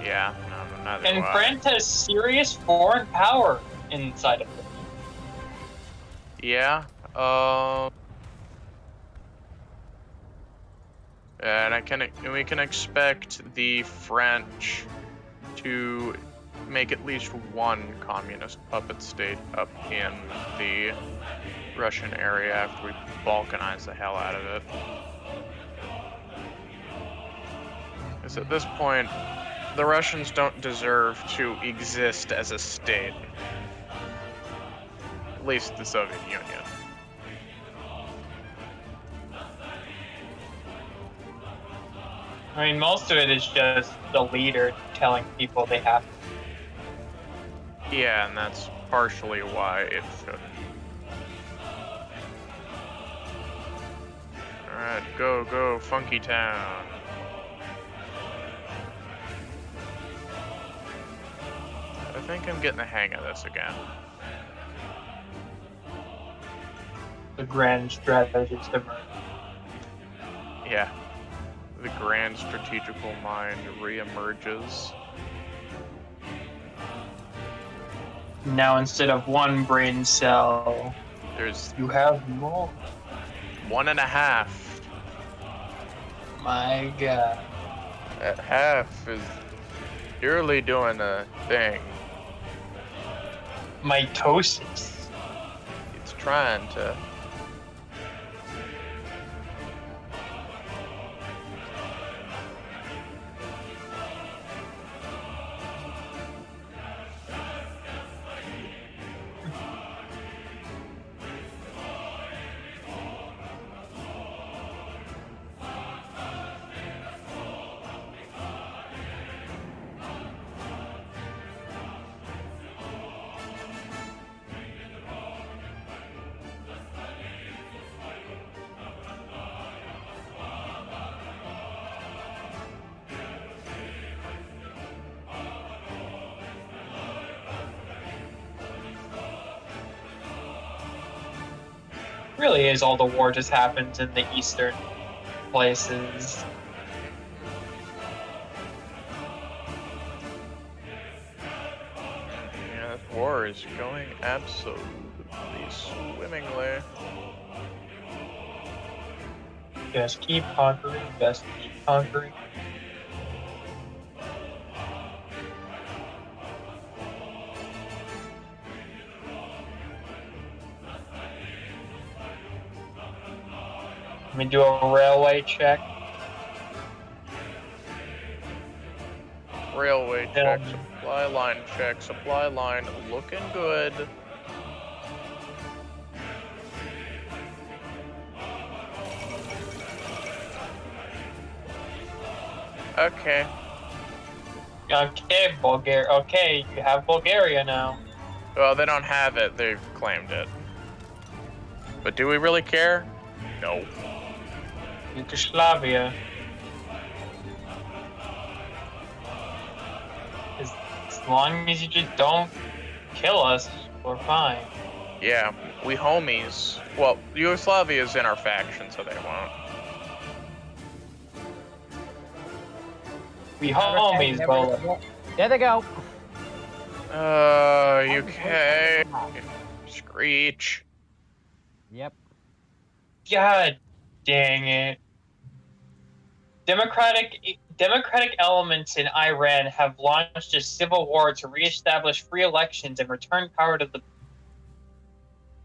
Yeah, no, neither And do I. France has serious foreign power inside of it. Yeah, and we can expect the French to make at least one communist puppet state up in the Russian area after we balkanize the hell out of it. Because at this point, the Russians don't deserve to exist as a state. At least the Soviet Union. I mean, most of it is just the leader telling people they have to. Yeah, and that's partially why it shouldn't. Alright, go, Funky Town. I think I'm getting the hang of this again. The grand strategist emerge. Yeah. The grand strategical mind reemerges. Now, instead of one brain cell, There's you have more. 1.5. My God. That half is purely doing a thing. Mitosis. It's trying to. Really is all the war just happens in the eastern places. Yeah, this war is going absolutely swimmingly. Just keep conquering, just keep conquering. Let me do a railway check. Railway check, supply line looking good. Okay. Okay, Bulgaria. Okay, you have Bulgaria now. Well, they don't have it. They've claimed it. But do we really care? No. Yugoslavia. As long as you just don't kill us, we're fine. Yeah, we homies. Well, Yugoslavia is in our faction, so they won't. We homies, Bola. There they go. UK. Screech. Yep. God dang it. Democratic elements in Iran have launched a civil war to reestablish free elections and return power to the.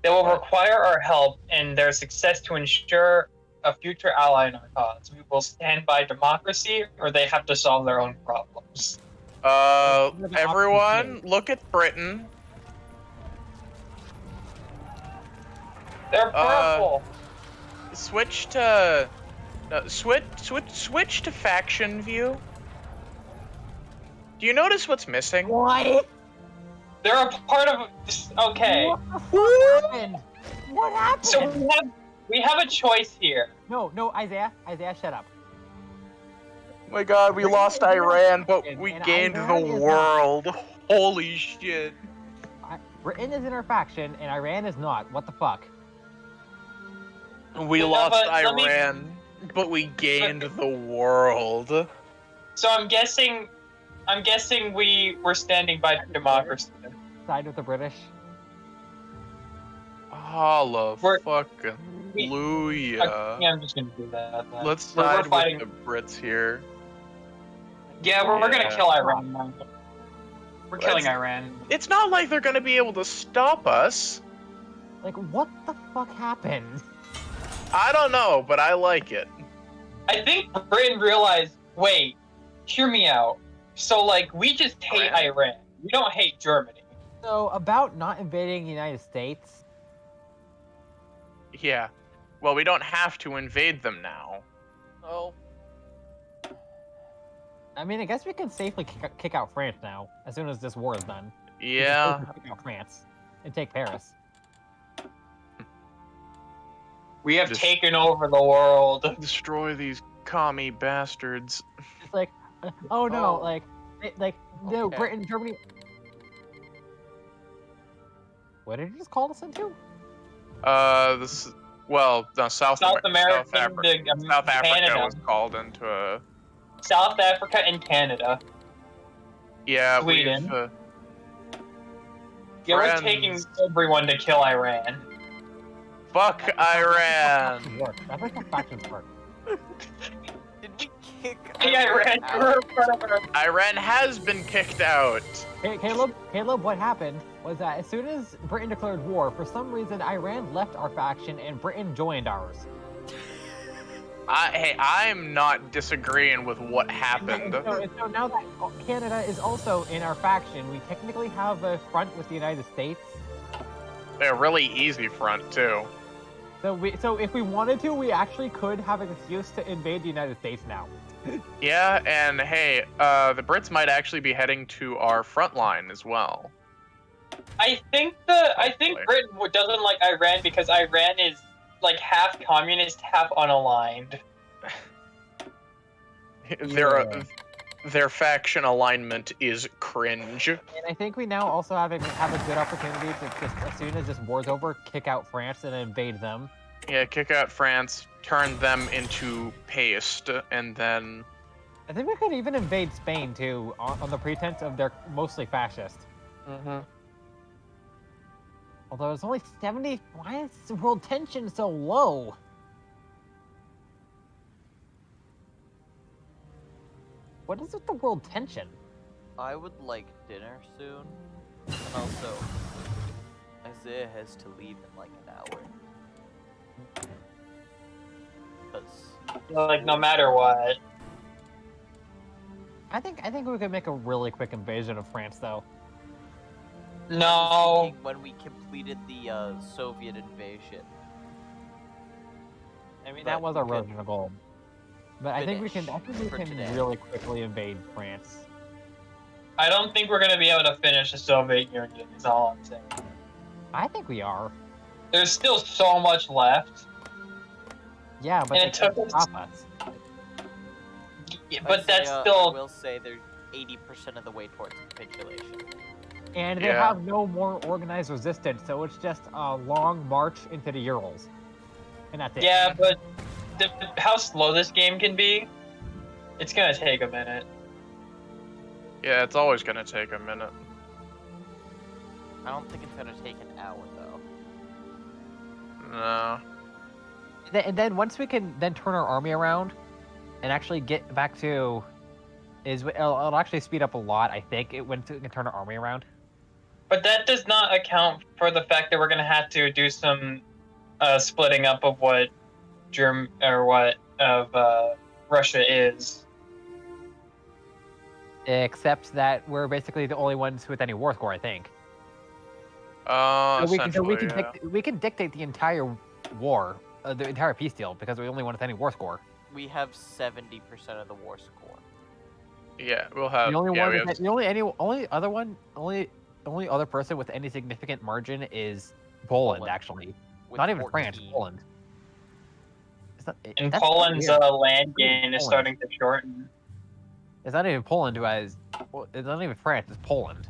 They will require our help and their success to ensure a future ally in our cause. We will stand by democracy, or they have to solve their own problems. Everyone, look at Britain. They're purple. Switch to switch to faction view. Do you notice what's missing? What? They're a part of this. Okay. What happened? What happened? So we have a choice here. No, Isaiah, shut up. Oh my God, we lost Iran, but we gained the Iran is world. Holy shit. Britain is in our faction, and Iran is not. What the fuck? We lost Iran, but we gained the world. So I'm guessing we're standing by democracy. Side with the British. Hallelujah. Yeah, I'm just gonna do that. Then. Let's We're side fighting. with the Brits here. Yeah, we're gonna Yeah. kill Iran. Now. We're killing Iran. It's not like they're gonna be able to stop us. Like, what the fuck happened? I don't know, but I like it. I think Britain realized. Wait, hear me out. So like, we just hate Iran. We don't hate Germany. So, about not invading the United States. Yeah. Well, we don't have to invade them now. Oh. I mean, I guess we can safely kick out France now, as soon as this war is done. Yeah. We can kick out France and take Paris. We have taken over the world. Destroy these commie bastards. It's like, oh no, Oh. no, Okay. Britain, Germany. What did you just call us into? No, South America, South Africa Canada. was called into a. South Africa and Canada. Yeah, Sweden. we've. Yeah, we're Friends. taking everyone to kill Iran. Fuck Iran. That's like how factions work. Did we kick Iran. Iran has been kicked out. Hey, Caleb, what happened was that as soon as Britain declared war, for some reason Iran left our faction and Britain joined ours. I'm not disagreeing with what happened. So now that Canada is also in our faction, we technically have a front with the United States. A really easy front too. So if we wanted to, we actually could have an excuse to invade the United States now. Yeah, and hey, the Brits might actually be heading to our front line as well. I think Britain doesn't like Iran because Iran is like half communist, half unaligned. Their faction alignment is cringe. And I think we now also have a good opportunity to just, as soon as this war's over, kick out France and invade them. Yeah, kick out France, turn them into paste, and then... I think we could even invade Spain, too, on the pretense of they're mostly fascist. Mm-hmm. Although it's only 70... Why is world tension so low? What is with the world tension? I would like dinner soon. And also, Isaiah has to leave in like an hour. Like, no matter what. I think we could make a really quick invasion of France, though. I No. was thinking when we completed the Soviet invasion. I mean, But that was our we could original goal. But I think we can for today. really quickly invade France. I don't think we're gonna be able to finish the Soviet Union, is all I'm saying. I think we are. There's still so much left. Yeah, but And they it took can't us- stop us. Yeah, but that's Isaiah, still... I will say they're 80% of the way towards capitulation. And they Yeah. have no more organized resistance, so it's just a long march into the Urals. And that's it. Yeah, but how slow this game can be, it's gonna take a minute. Yeah, it's always gonna take a minute. I don't think it's gonna take an hour though. No. And then once we can then turn our army around and actually get back to... It'll actually speed up a lot, I think, when we can turn our army around. But that does not account for the fact that we're gonna have to do some splitting up of what Russia is. Except that we're basically the only ones with any war score, I think. Essentially, yeah. We can dictate the entire war, the entire peace deal, because we're the only one with any war score. We have 70% of the war score. Yeah, we'll have... The only yeah, one, we with have... the only other person with any significant margin is Poland, actually. With Not even 14. France, Poland. And That's Poland's weird. land gain is Poland. starting to shorten. It's not even Poland who has. Well, it's not even France. It's Poland.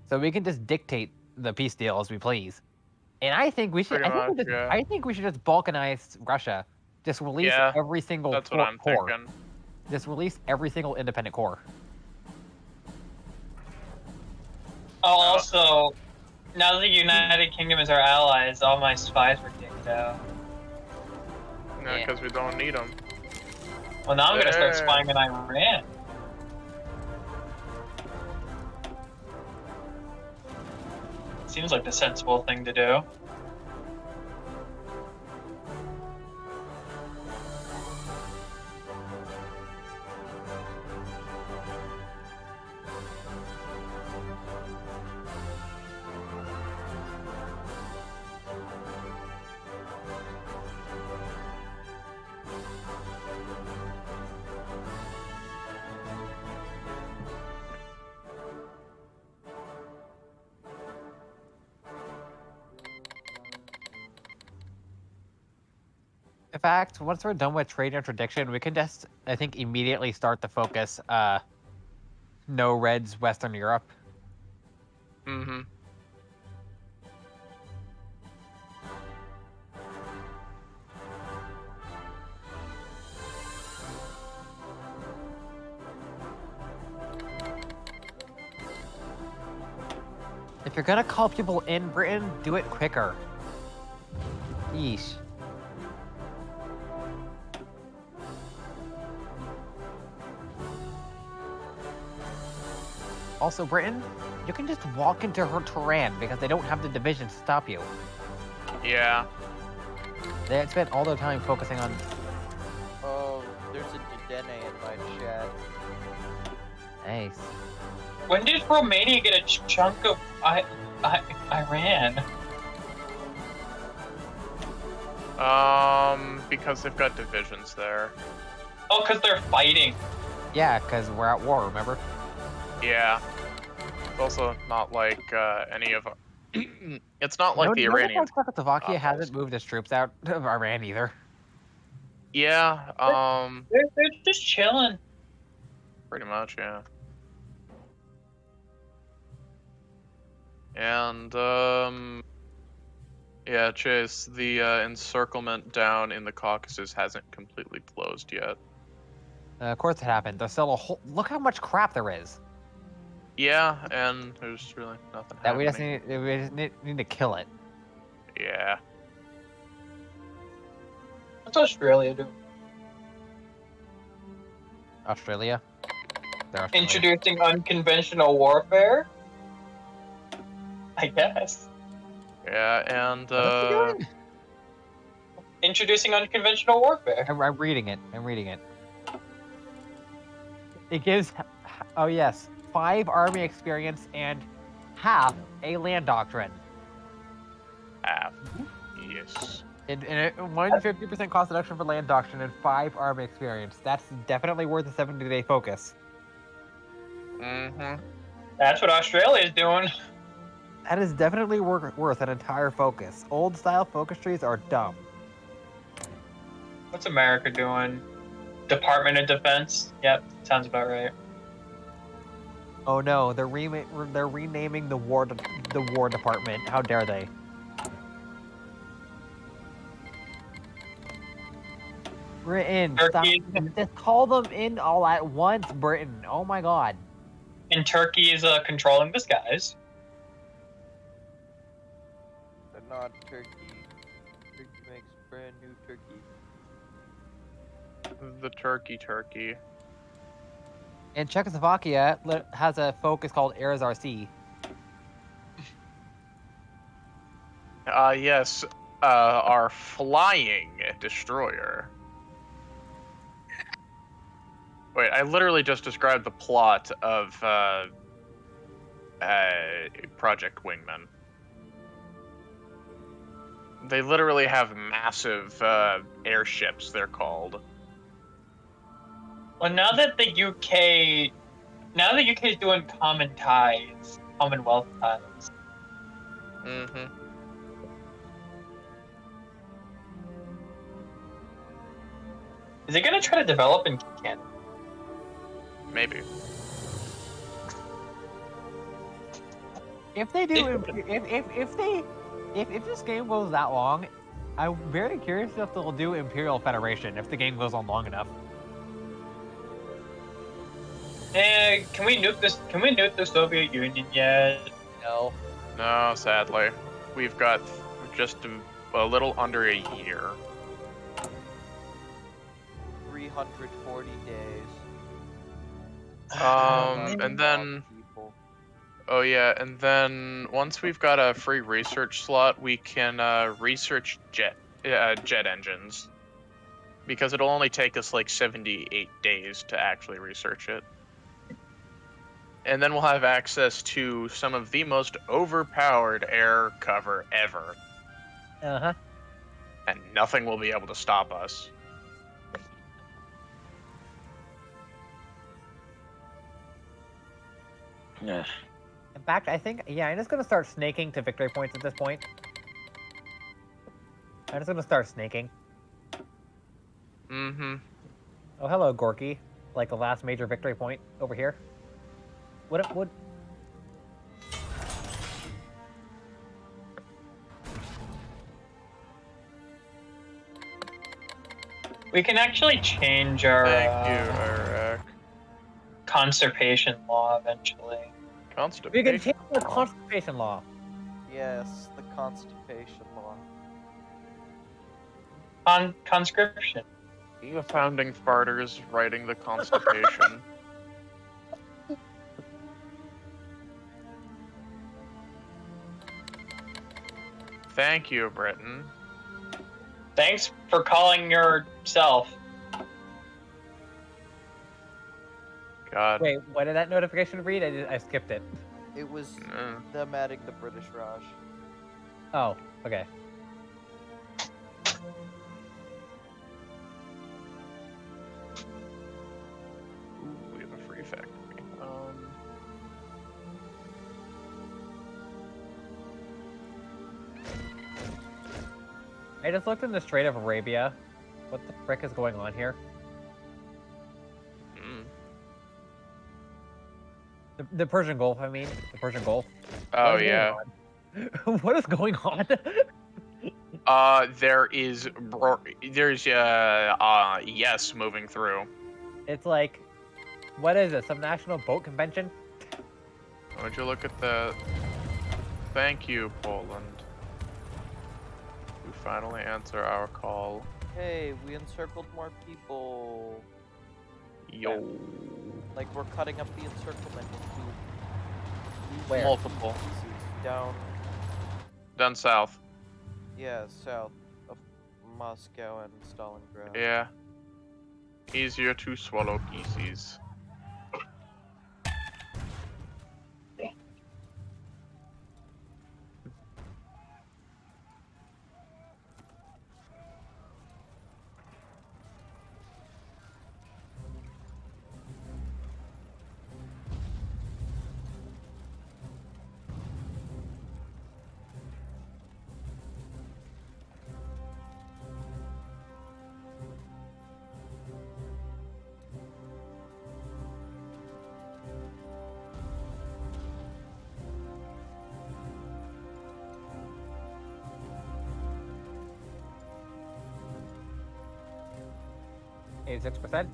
So we can just dictate the peace deal as we please. And I think we should. Pretty much, yeah. I think we should just balkanize Russia. Just release Yeah, every single That's what I'm core. thinking. Just release every single independent core. Oh, also, now that the United Kingdom is our allies, all my spies were kicked out. No, Yeah. because we don't need them. Well, now I'm gonna start There. spying on Iran. Seems like the sensible thing to do. In fact, once we're done with trade interdiction, we can just, I think, immediately start the focus. No Reds, Western Europe. Mm-hmm. If you're gonna call people in Britain, do it quicker. Yeesh. Also, Britain, you can just walk into her terrain because they don't have the division to stop you. Yeah. They had spent all their time focusing on... Oh, there's a Dene in my chat. Nice. When did Romania get a chunk of Iran? Because they've got divisions there. Oh, because they're fighting. Yeah, because we're at war, remember? Yeah. It's also not like any of... it's not like the Iranians. Czechoslovakia hasn't moved its troops out of Iran either. Yeah, They're just chilling. pretty much, yeah. And, Yeah, Chase, the encirclement down in the Caucasus hasn't completely closed yet. Of course it happened. There's still a whole. Look how much crap there is. Yeah, and there's really nothing That happening. we just need to kill it. Yeah. What's Australia doing? Australia. They're Australia. Introducing unconventional warfare? I guess. Yeah, and What is he doing? Introducing unconventional warfare. I'm reading it. I'm reading it. It gives, oh yes, 5 army experience and half a land doctrine. half. Yes. And 150% cost reduction for land doctrine and 5 army experience. That's definitely worth a 70-day focus. Mm-hmm. That's what Australia is doing. That is definitely worth an entire focus. Old style focus trees are dumb. What's America doing? Department of Defense? Yep, sounds about right. Oh no, they're renaming the war department. How dare they? Britain, stop. Turkey Just call them in all at once, Britain. Oh my god. and Turkey is controlling the skies. But not Turkey. Turkey makes brand new turkey. The turkey. And Czechoslovakia has a focus called RSRC. Yes, our flying destroyer. Wait, I literally just described the plot of Project Wingman. They literally have massive airships, they're called. Well, now that the UK is doing Commonwealth ties. Mm-hmm. Is it gonna try to develop in Canada? Maybe. If they do, if this game goes that long, I'm very curious if they'll do Imperial Federation if the game goes on long enough. Can we nuke this? Can we nuke the Soviet Union yet? No. No, sadly. We've got just a little under a year. 340 days. And then... Oh yeah, and then once we've got a free research slot, we can research jet engines. Because it'll only take us like 78 days to actually research it. And then we'll have access to some of the most overpowered air cover ever. Uh-huh. And nothing will be able to stop us. In fact, I think, yeah, I'm just gonna start snaking to victory points at this point. I'm just gonna start snaking. Mm-hmm. Oh, hello, Gorky. Like the last major victory point over here. What would... We can actually change our Thank you, Iraq. constipation law eventually. We can Constipation. change the constipation law. Yes, the constipation law. Conscription. The founding farters writing the Constipation. Thank you, Britain. Thanks for calling yourself. God. Wait, what did that notification read? I skipped it. It was them adding the British Raj. Oh, okay. Ooh, we have a free factory. I just looked in the Strait of Arabia. What the frick is going on here? The Persian Gulf, I mean. The Persian Gulf. Oh, What is yeah. going on? What is going on? There's yes moving through. It's like, what is this? Some national boat convention? Would you look at the? Thank you, Poland. You finally answer our call. Hey, we encircled more people. Yo. Like we're cutting up the encirclement into Where? Multiple. pieces down. Down south. Yeah, south of Moscow and Stalingrad. Yeah. Easier to swallow pieces. %.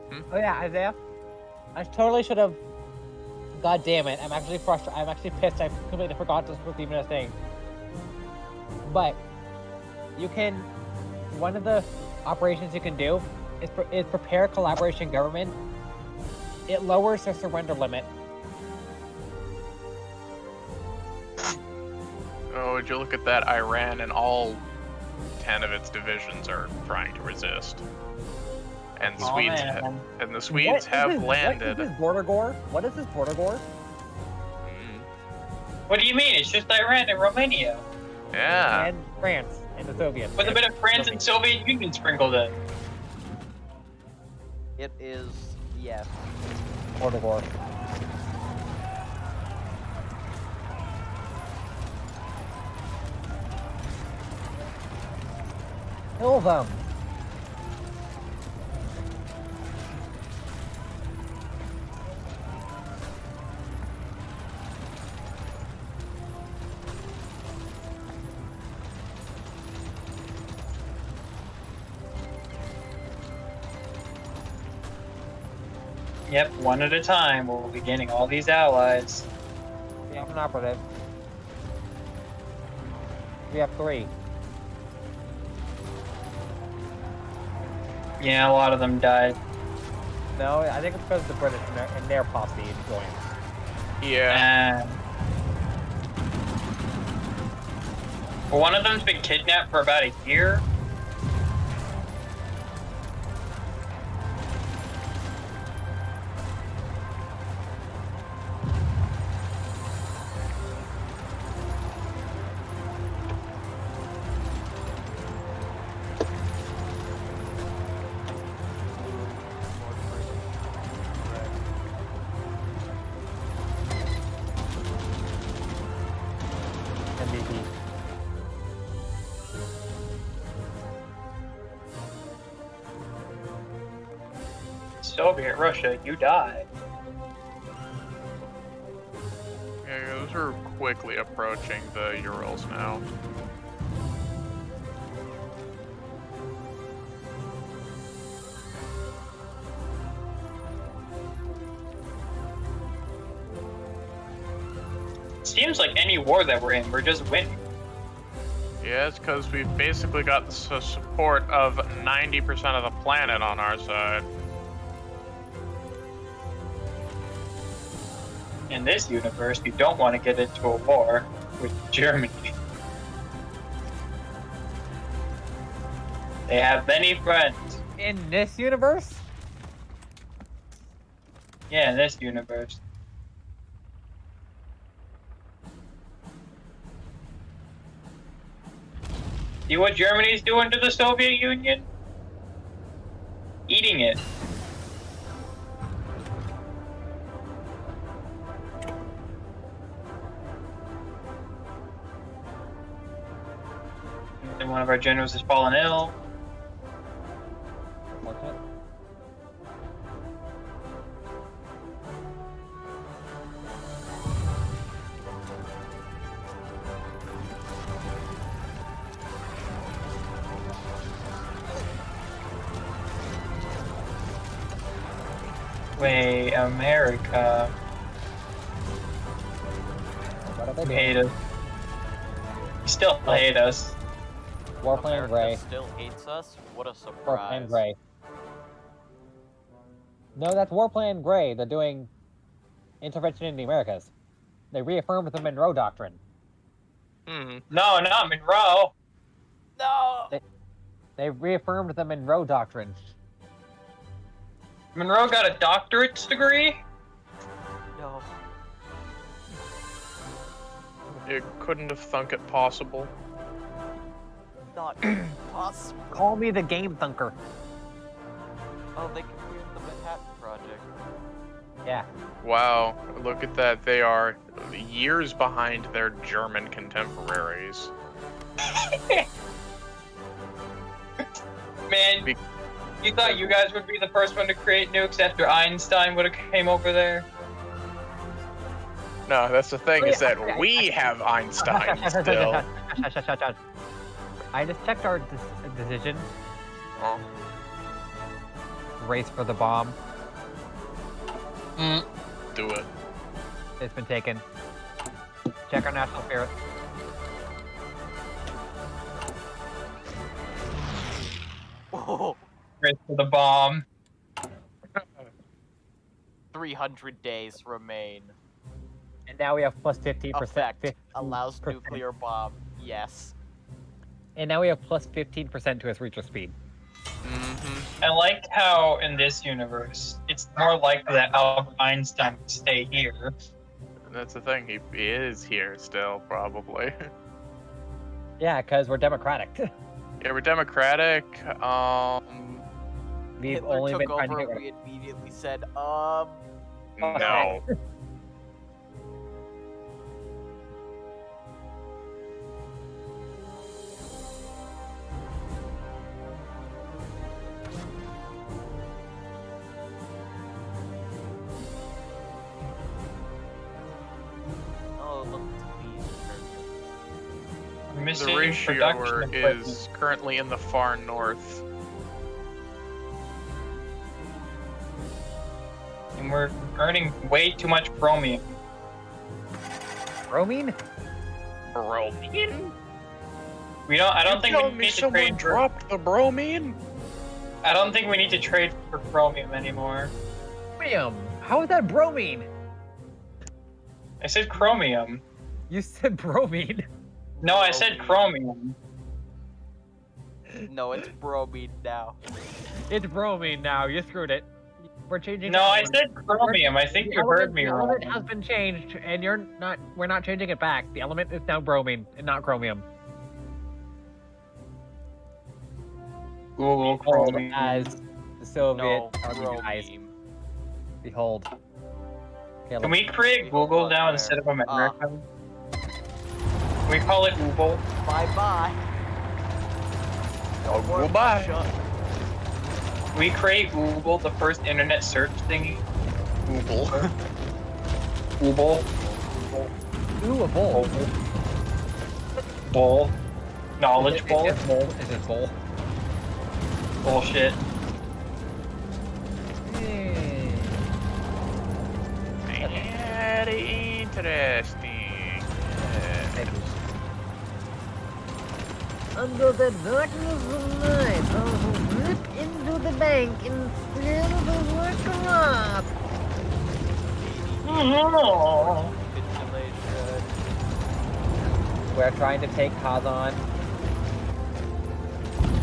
Hmm? Oh yeah, Isaiah. I totally should have. God damn it! I'm actually frustrated. I'm actually pissed. I completely forgot this was even a thing. But you can. One of the operations you can do is prepare collaboration government. It lowers the surrender limit. Oh, would you look at that? Iran and all 10 of its divisions are trying to resist. And Oh, Swedes man. and the Swedes have landed. What is this border gore? What is this border gore? Mm, What do you mean? It's just Iran and Romania. yeah. And France and the Soviets. With a bit of France and Soviet Union sprinkled in. It is, yes. border gore. Kill them. Yep, one at a time. We'll be gaining all these allies. We have an operative. We have 3. Yeah, a lot of them died. No, I think it's because of the British and their posse joined. Yeah. And well, one of them's been kidnapped for about a year. MVP. Soviet Russia, you die. Yeah, those are quickly approaching the Urals now. Seems like any war that we're in, we're just winning. Yeah, it's because we've basically got the support of 90% of the planet on our side. In this universe, you don't want to get into a war with Germany. They have many friends. In this universe? Yeah, in this universe. See what Germany's doing to the Soviet Union? Eating it. And one of our generals has fallen ill. Unfortunate. way, America. What are they You doing? hate us. You still hate us. Warplane America Gray. still hates us? What a Warplane surprise. Gray. No, that's Warplane Gray. They're doing intervention in the Americas. They reaffirmed the Monroe Doctrine. Hmm. No, not Monroe. No! They reaffirmed the Monroe Doctrine. Monroe got a doctorate's degree? No. You couldn't have thunk it possible. Not possible. Call me the game thunker. Oh, they completed the Manhattan Project. Yeah. Wow, look at that. They are years behind their German contemporaries. Man, you thought you guys would be the first one to create nukes after Einstein would have came over there? No, that's the thing, is that we have Einstein still. I just checked our decision. Oh. Race for the bomb. Do it. It's been taken. Check our national spirit. Whoa! Race for the bomb. 300 days remain. And now we have plus 15%. Effect allows nuclear bomb. Yes. And now we have plus 15% to its reacher speed. Mm-hmm. I like how in this universe, it's more likely that Albert Einstein would stay here. That's the thing, he is here still, probably. Yeah, because we're democratic. Yeah, we're democratic. We've Hitler only took been trying to over get and rid we immediately said, No. oh, look, it's a beast. Missing The production ratioer equipment. is currently in the far north. And we're earning way too much chromium. Bromine? Bromine? We don't. I don't think we telling me need to someone trade for. dropped the bromine? I don't think we need to trade for chromium anymore. Chromium! How is that bromine? I said chromium. You said bromine. No, I said chromium. No, it's bromine now. It's bromine now. You screwed it. We're changing. No, the I element. said chromium. I think The you heard element- me the wrong. element has been changed, and we're not changing it back. The element is now bromine and not chromium. Google Behold, chromium. as the Soviet No, Army guys. bromine. Behold. Okay, Can we create Google now instead of America? Can we call it Google? Bye-bye. Oh, More goodbye. shut. Can we create Google, the first internet search thingy? Google. Google. Ooh, a bowl. Bowl. Knowledge bowl. Is it bowl? Bullshit. Very interesting. Under the darkness of night, I will slip into the bank and steal the work Capitulation. We're trying to take Kazan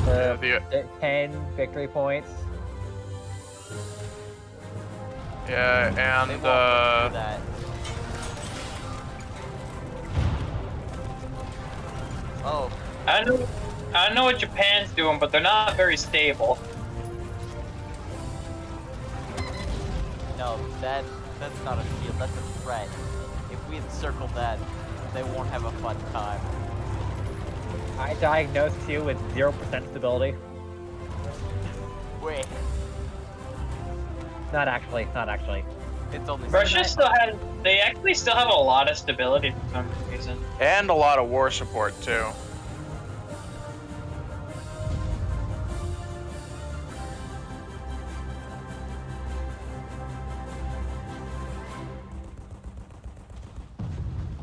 for the 10 victory points. yeah, They and won't let me do that. Oh, I don't know what Japan's doing, but they're not very stable. no, that's not a shield, that's a threat. If we encircle that, they won't have a fun time. I diagnosed you with 0% stability. Wait, Not actually. it's only Russia still has. They actually still have a lot of stability for some reason. and a lot of war support too.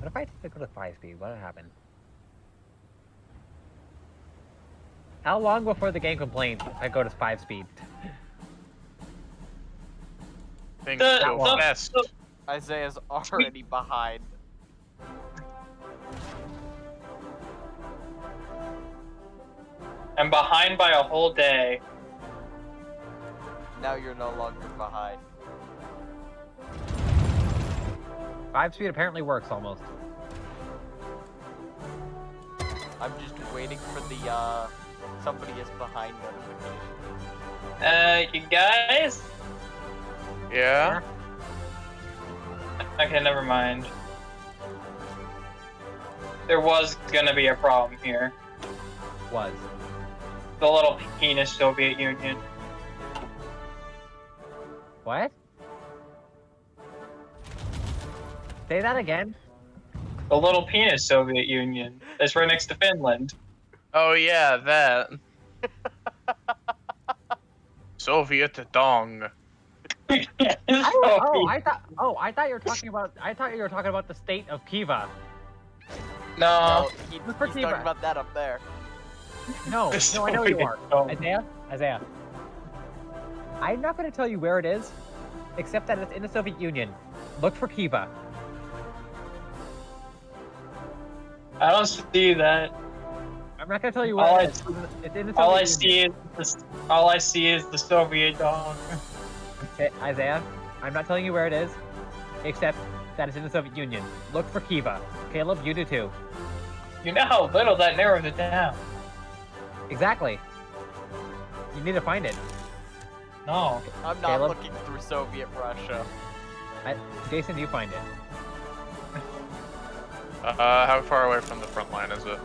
if I did go to 5 speed? What would happen? How long before the game complains if I go to 5 speed? Things go long. fast. Isaiah's already behind. I'm behind by a whole day. Now you're no longer behind. 5 speed apparently works almost. I'm just waiting for the somebody is behind notification. You guys? Yeah? Okay, never mind. There was gonna be a problem here. Was. The little penis Soviet Union. What? Say that again? The little penis Soviet Union. That's right next to Finland. Oh yeah, that. Soviet dong. I thought you were talking about. I thought you were talking about the state of Kiva. No. He's Look for talking Kiva. about that up there. No, The no, I know you are. Soviet dong. Isaiah. I'm not going to tell you where it is, except that it's in the Soviet Union. Look for Kiva. I don't see that. I'm not going to tell you All where I- it is. It's in the Soviet All I Union. see is the Soviet dong. Okay, Isaiah, I'm not telling you where it is, except that it's in the Soviet Union. Look for Kiva. Caleb, you do too. You know how little that narrows it down. Exactly. You need to find it. No. I'm not Caleb? looking through Soviet Russia. Jason, you find it. How far away from the front line is it?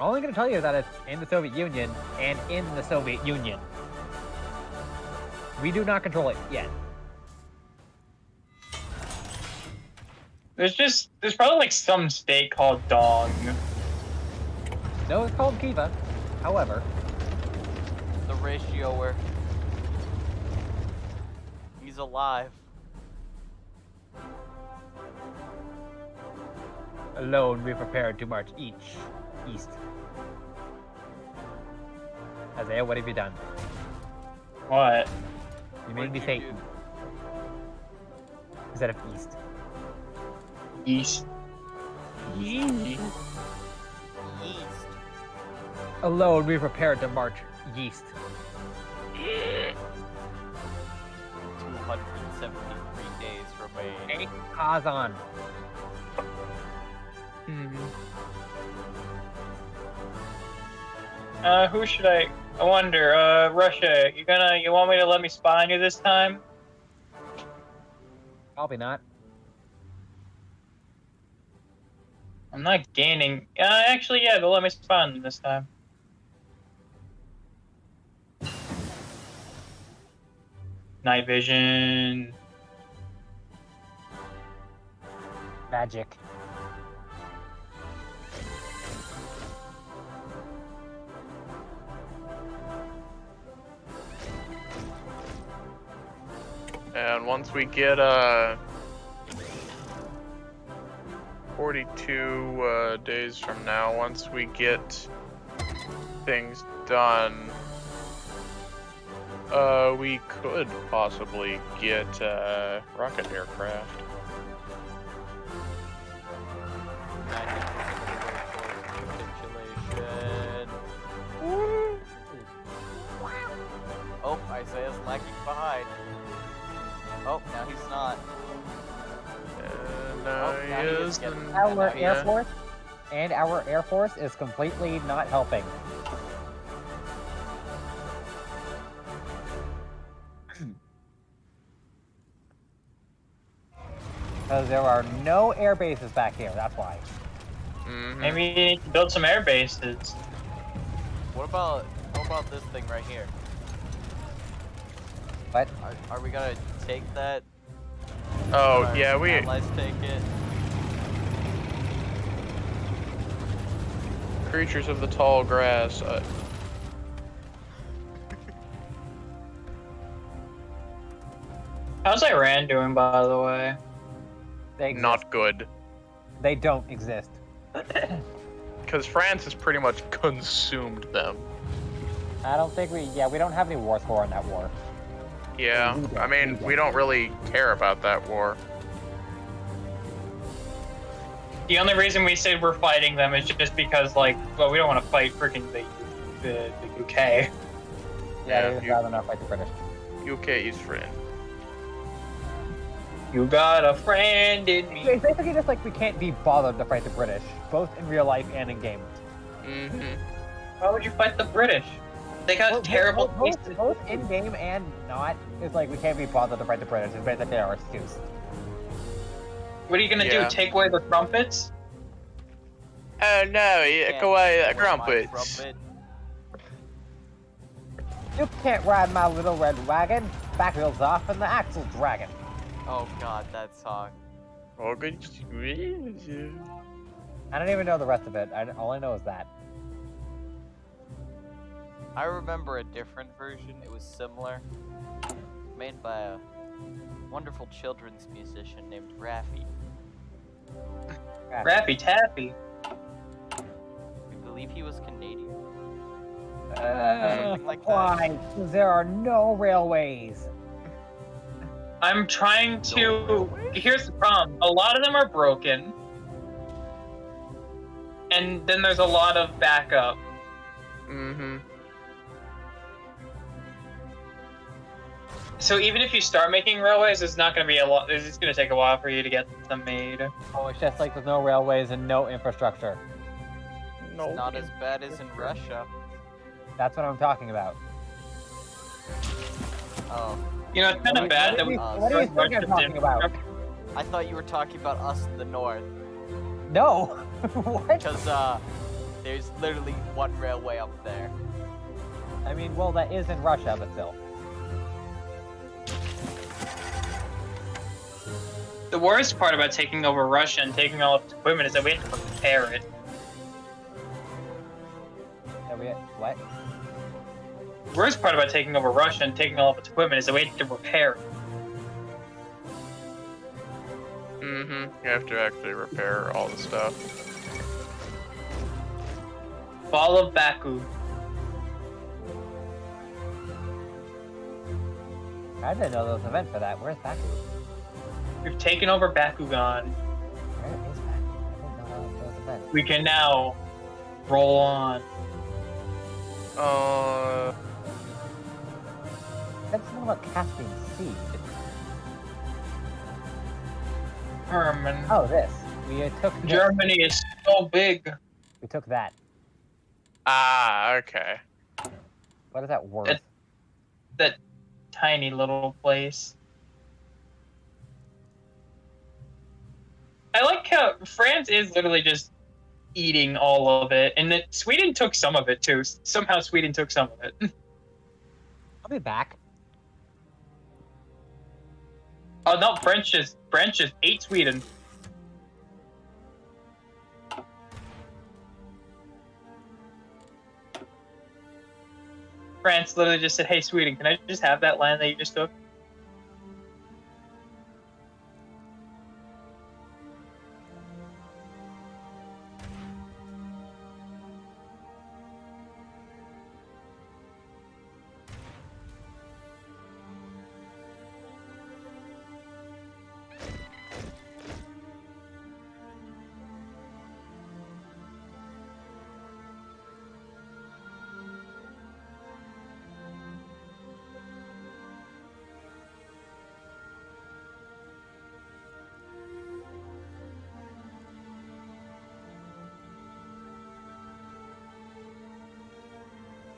I'm only going to tell you that it's in the Soviet Union and in the Soviet Union. We do not control it yet. There's probably like some state called Dong. No, it's called Kiva. However, The ratio where he's alive. alone we prepared to march east. Isaiah, what have you done? What? You What made me did say you do? instead of east. East. Yeast. Alone we prepared to march east. 273 days remain. Kazan. Who should I wonder, Russia, you want me to let me spy on you this time? Probably not. I'm not gaining. Actually, yeah, they'll let me spy on them this time. Night vision. Magic. And once we get 42 days from now, once we get things done, we could possibly get rocket aircraft. 90% capitulation. Oh, Isaiah's lagging behind. Oh, now he's not. And Oh, now he is is. getting- and- Our Our yeah. Air Force and our Air Force is completely not helping. Because there are no air bases back here, that's why. Mhm. Maybe you need to build some air bases. What about this thing right here? But Are we gonna take that? Oh Our yeah, we. allies take it. Creatures of the tall grass. How's Iran doing, by the way? they exist. Not good. They don't exist. Because France has pretty much consumed them. I don't think we don't have any war score in that war. Yeah, I mean, we don't really care about that war. The only reason we said we're fighting them is just because, like, well, we don't want to fight freaking the UK. Yeah, we'd rather not fight the British. UK is friend. You got a friend in me. It's basically just like we can't be bothered to fight the British, both in real life and in game. Mm-hmm. Why would you fight the British? They got terrible places. Both in game and not. It's like we can't be bothered to fight the British. It's basically our excuse. What are you gonna do? Take away the trumpets? Oh no, take away the trumpets. Trumpet. You can't ride my little red wagon. Back wheels off and the axle's dragging. Oh god, that song. Oh, good. I don't even know the rest of it. All I know is that. I remember a different version. It was similar. Made by a wonderful children's musician named Raffi. Rappy Taffy. I believe he was Canadian. Something like why? There are no railways. I'm trying to. Here's the problem. A lot of them are broken. And then there's a lot of backup. Mm-hmm. So even if you start making railways, it's not going to be a lot. It's going to take a while for you to get them made. Oh, it's just like there's no railways and no infrastructure. It's not as bad as in Russia. That's what I'm talking about. Oh. You know, it's kind of bad that we. What are you think I'm talking about? I thought you were talking about us in the north. No. What? Because there's literally one railway up there. I mean, well, that is in Russia, but still. The worst part about taking over Russia and taking all of its equipment is that we have to repair it. What? The worst part about taking over Russia and taking all of its equipment is that we have to repair it. Mm-hmm. You have to actually repair all the stuff. Fall of Baku. I didn't know there was an event for that. Where's Baku? We've taken over Bakugan. Where is Baku? I didn't know there was an event. We can now roll on. That's something about Caspian Sea. Herman. Oh, this. We took this. Germany is so big. We took that. Ah, okay. What is that word? That tiny little place. I like how France is literally just eating all of it, and that Sweden took some of it too. Somehow Sweden took some of it. I'll be back. Oh no, French just ate Sweden. France literally just said, "Hey Sweden, can I just have that land that you just took?"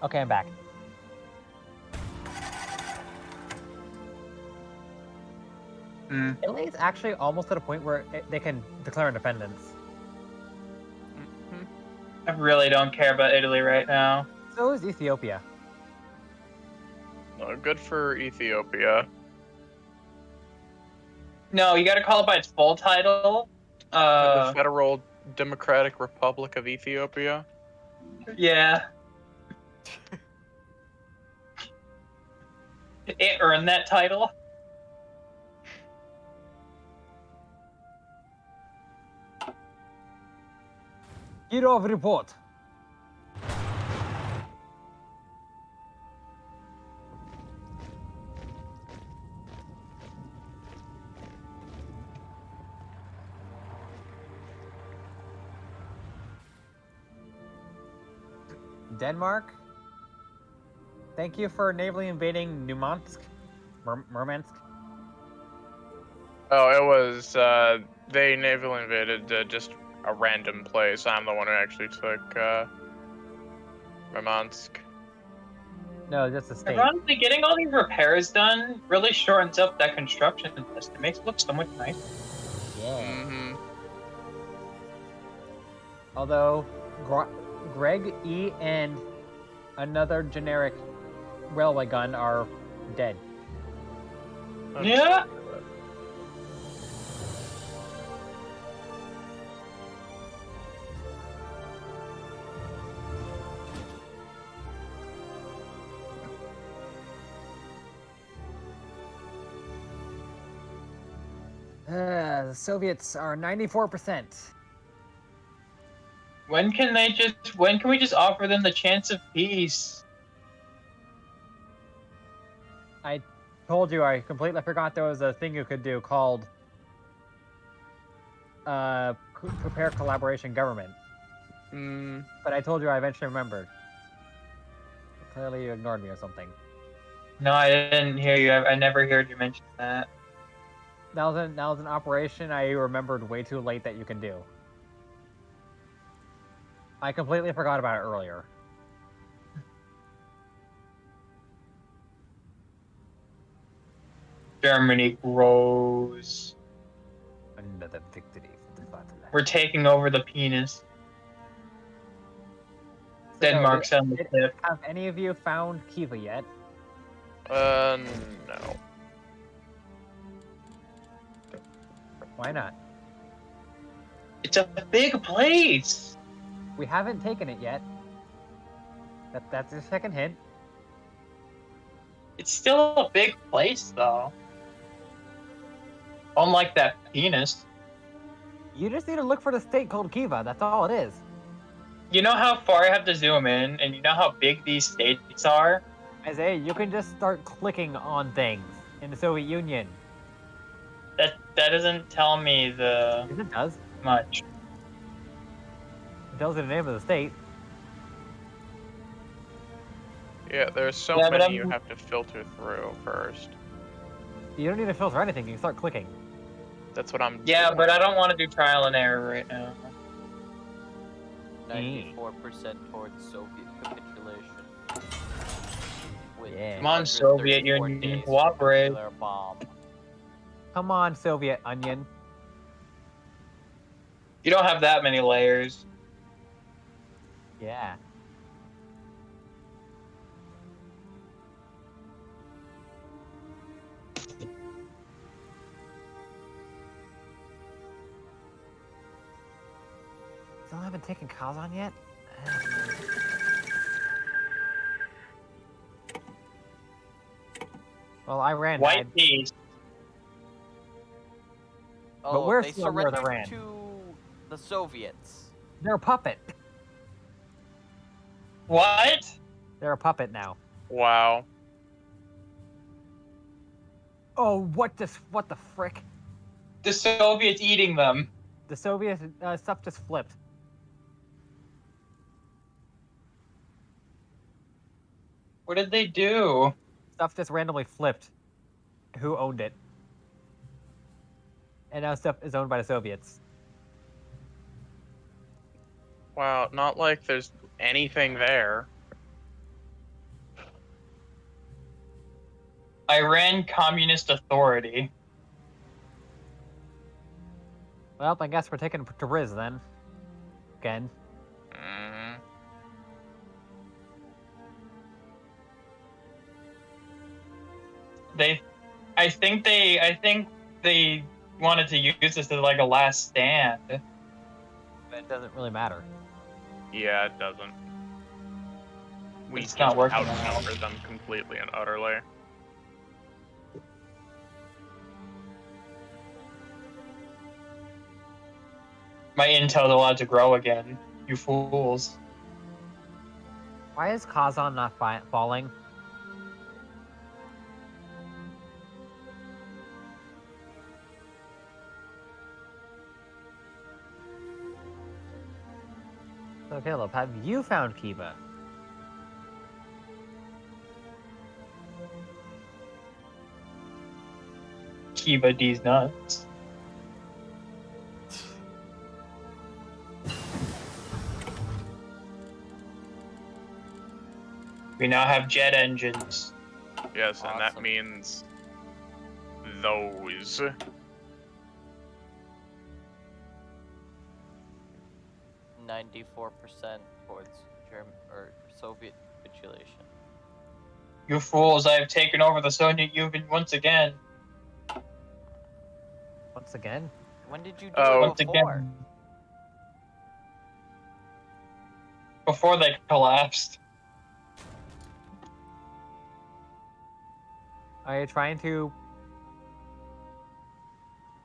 Okay, I'm back. Italy is actually almost at a point where they can declare independence. I really don't care about Italy right now. So is Ethiopia. Good for Ethiopia. No, you gotta call it by its full title. The Federal Democratic Republic of Ethiopia. Yeah. It earned that title. Kirov report. Denmark? Thank you for navally invading Murmansk. Murmansk? Oh, it was, they naval invaded just a random place. I'm the one who actually took, Murmansk. No, just a state. Ironically, getting all these repairs done really shortens up that construction list. It makes it look so much nicer. Yeah. Mm-hmm. Although, Greg E and another generic railway gun are dead. Yeah. The Soviets are 94%. When can we just offer them the chance of peace? I told you I completely forgot there was a thing you could do called prepare collaboration government. But I told you I eventually remembered. Clearly you ignored me or something. No, I didn't hear you. I never heard you mention that. That was an operation I remembered way too late that you can do. I completely forgot about it earlier. Germany grows. Another victory for the battle. We're taking over the penis. Denmark's on the tip. Have any of you found Kiva yet? No. Why not? It's a big place. We haven't taken it yet. That's your second hint. It's still a big place, though. Unlike that penis. You just need to look for the state called Kiva. That's all it is. You know how far I have to zoom in, and you know how big these states are? Isaiah, you can just start clicking on things in the Soviet Union. That doesn't tell me the Yes, it does. much. It tells you the name of the state. Yeah, there's so Yeah, but many you have to filter through first. You don't need to filter anything. You can start clicking. That's what I'm Yeah, doing. but I don't want to do trial and error right now. 94% towards Soviet capitulation. With Yeah. Come on, 234 Soviet Union, days for cooperate. nuclear bomb. Come on, Soviet onion. You don't have that many layers. Yeah. Still haven't taken Kazan yet? Well, Iran died. White peace. Oh, we're they still under the surrendered Iran. to the Soviets. They're a puppet. What? They're a puppet now. Wow. Oh, what the frick? The Soviets eating them. The Soviet stuff just flipped. What did they do? Stuff just randomly flipped. Who owned it? And now stuff is owned by the Soviets. Wow, not like there's anything there. Iran Communist Authority. Well, I guess we're taking Tabriz then. Again. Mm. I think they wanted to use this as like a last stand. But it doesn't really matter. Yeah, it doesn't. We It's just not working outnumber them completely and utterly. My intel's allowed to grow again. You fools. Why is Kazan not falling? So Caleb, have you found Kiva? Kiva D's nuts. We now have jet engines. Yes, and that Awesome. means those. 94% towards German or Soviet capitulation. You fools, I have taken over the Soviet Union once again. Once again? When did you do Oh. it Once before? again. Before they collapsed. Are you trying to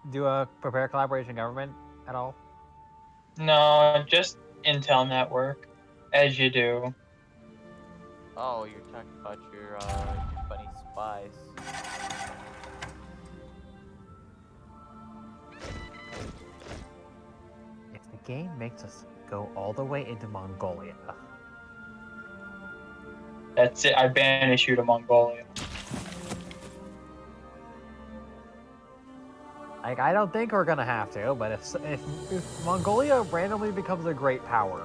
do a prepare collaboration government at all? No, just Intel network. As you do. Oh, you're talking about your funny spies. If the game makes us go all the way into Mongolia, That's it. I banish you to Mongolia. like I don't think we're gonna have to, but if Mongolia randomly becomes a great power,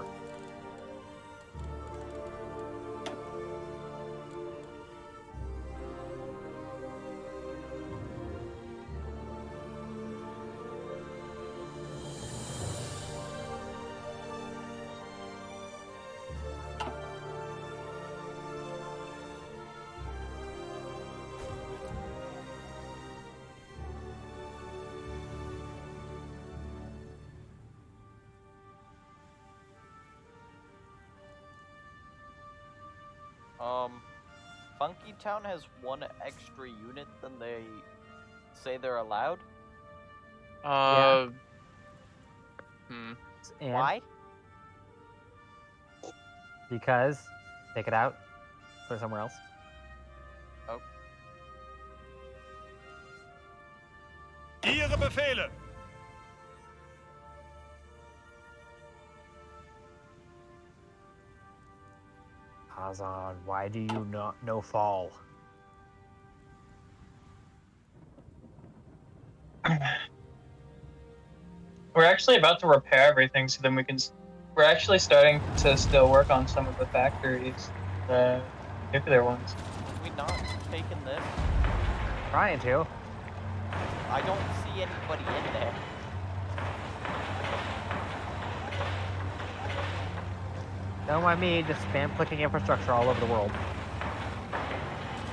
Funky Town has one extra unit than they say they're allowed. and Why? because take it out, put it somewhere else. Ihre Befehle! Kazan, why do you not no fall? We're actually about to repair everything so then we can... We're actually starting to still work on some of the factories. The nuclear ones. Have we not taken this? Trying to. I don't see anybody in there. Don't mind me just spam clicking infrastructure all over the world.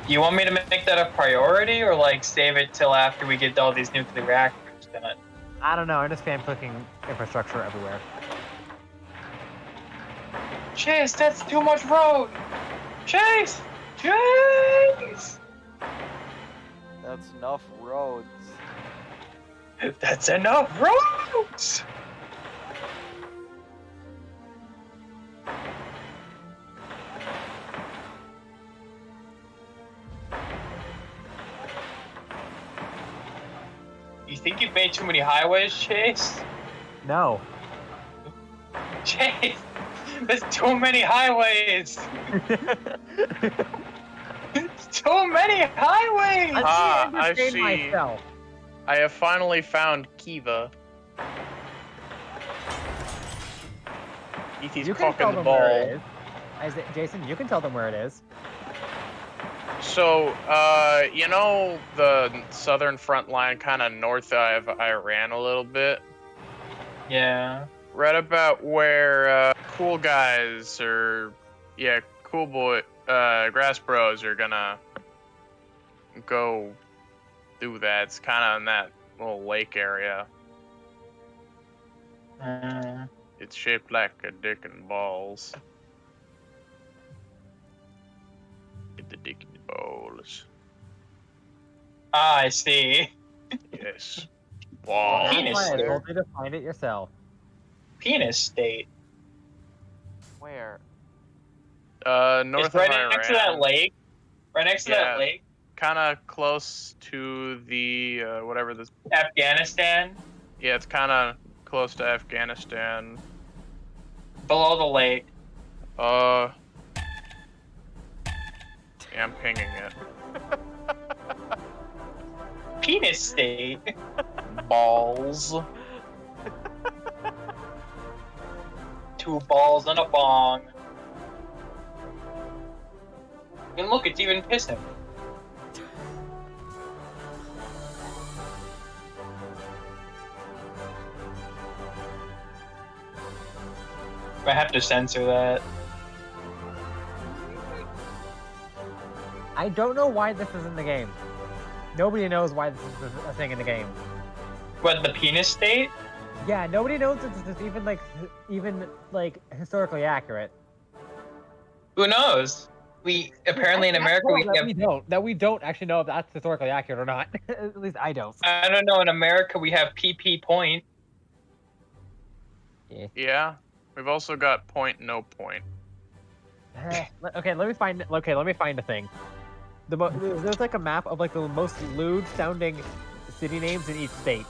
You want me to make that a priority or like save it till after we get all these nuclear reactors done? I don't know, I'm just spam clicking infrastructure everywhere. Chase, that's too much road! Chase! Chase! That's enough roads. That's enough roads! You think you've made too many highways, Chase? No. Chase! There's too many highways! Too many highways! I understand see. myself. I have finally found Kiva. E.T.'s You can cocking tell the them where ball. it is. Jason, you can tell them where it is. So, you know the southern front line kind of north of Iran a little bit? Yeah. Right about where cool guys or, yeah, cool boy, grass bros are gonna go do that. It's kind of in that little lake area. It's shaped like a dick and balls. Get the dick and the balls. I see. Yes. Well, Balls. that's why I Penis. told you to find it yourself. Penis state. Where? North It's of right Iran. next to that lake. Right next to Yeah. that lake. Kind of close to the whatever this. Afghanistan. Yeah, it's kind of close to Afghanistan. Below the lake. Yeah, I'm pinging it. Penis state. Balls. 2 balls and a bong. And look, it's even pissing. I have to censor that. I don't know why this is in the game. Nobody knows why this is a thing in the game. What, the penis state? Yeah, nobody knows if this is even historically accurate. Who knows? We apparently in America we have. That we don't actually know if that's historically accurate or not. At least I don't. I don't know. In America we have PP point. Yeah. We've also got point, no point. Okay, let me find a thing. There's like a map of like the most lewd sounding city names in each state.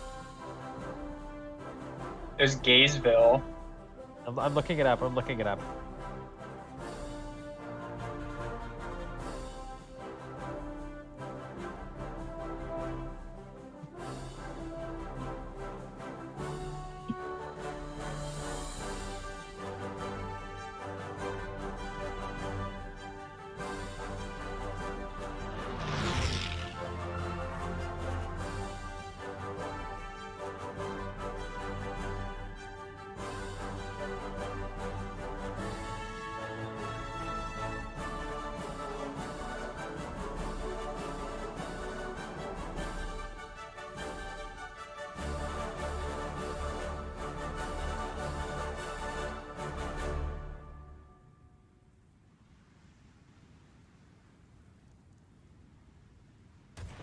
There's Gaysville. I'm looking it up.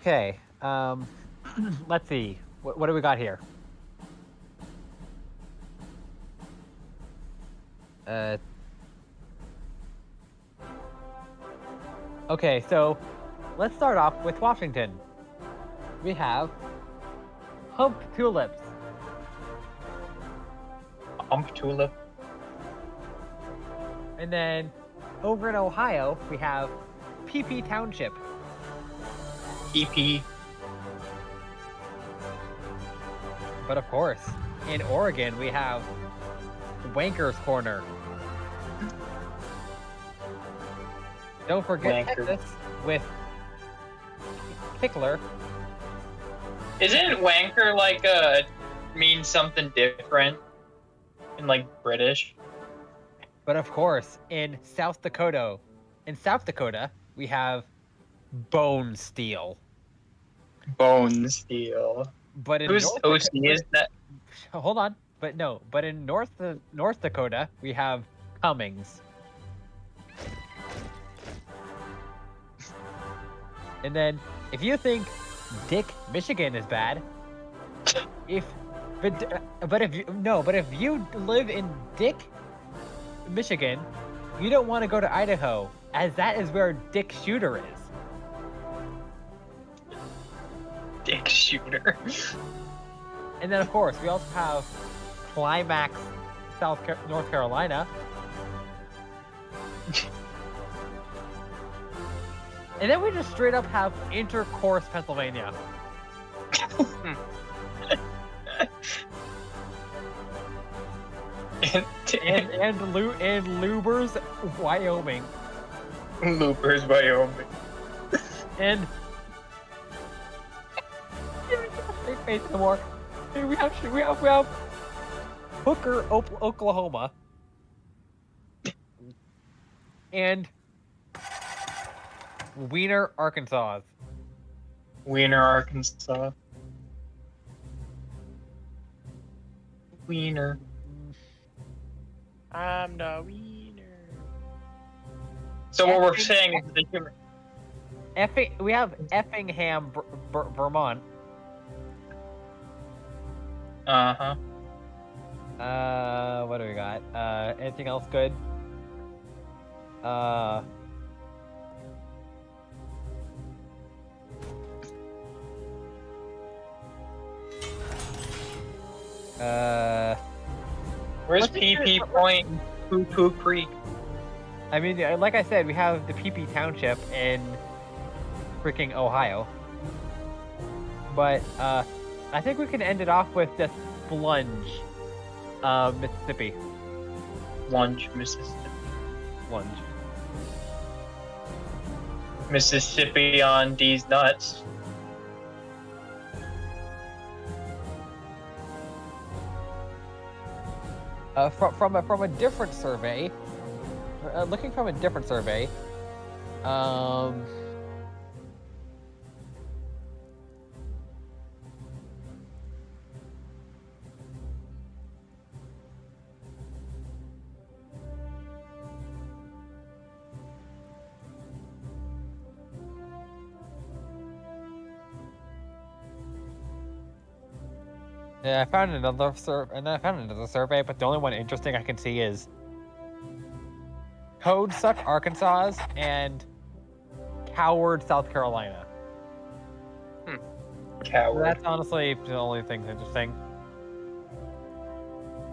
Okay. Let's see. What do we got here? Okay, so let's start off with Washington. We have Hump Tulips. Hump tulip. And then over in Ohio, we have PP Township. PP. But of course, in Oregon, we have Wanker's Corner. Don't forget Wanker. Texas with Pickler. Isn't wanker like means something different in like British? But of course, in South Dakota, we have Bone Steel. Bone steel. But in Who's North OC is that? Hold on, but in North Dakota, we have Cummings. And then, if you think Dick, Michigan is bad, if you live in Dick, Michigan, you don't want to go to Idaho, as that is where Dick Shooter is. Dick shooter. And then, of course, we also have Climax, North Carolina. And then we just straight up have Intercourse, Pennsylvania. and Lubers, Wyoming. Loopers, Wyoming. And face no more. And we have Hooker, Oklahoma. And Wiener, Arkansas. Wiener, Arkansas. Wiener. I'm the wiener. So what we're saying is the human. We have Effingham, Vermont. Uh-huh. What do we got? Anything else good? Uh. Where's What's it- PP Point? Poo Poo Creek. I mean, like I said, we have the PP Township in freaking Ohio. But I think we can end it off with just Plunge, Mississippi. Lunch, Mississippi. Plunge. Mississippi on these nuts. From a different survey, looking from a different survey, yeah, I found another survey, but the only one interesting I can see is Code Suck, Arkansas, and Coward, South Carolina. Coward. That's honestly the only thing interesting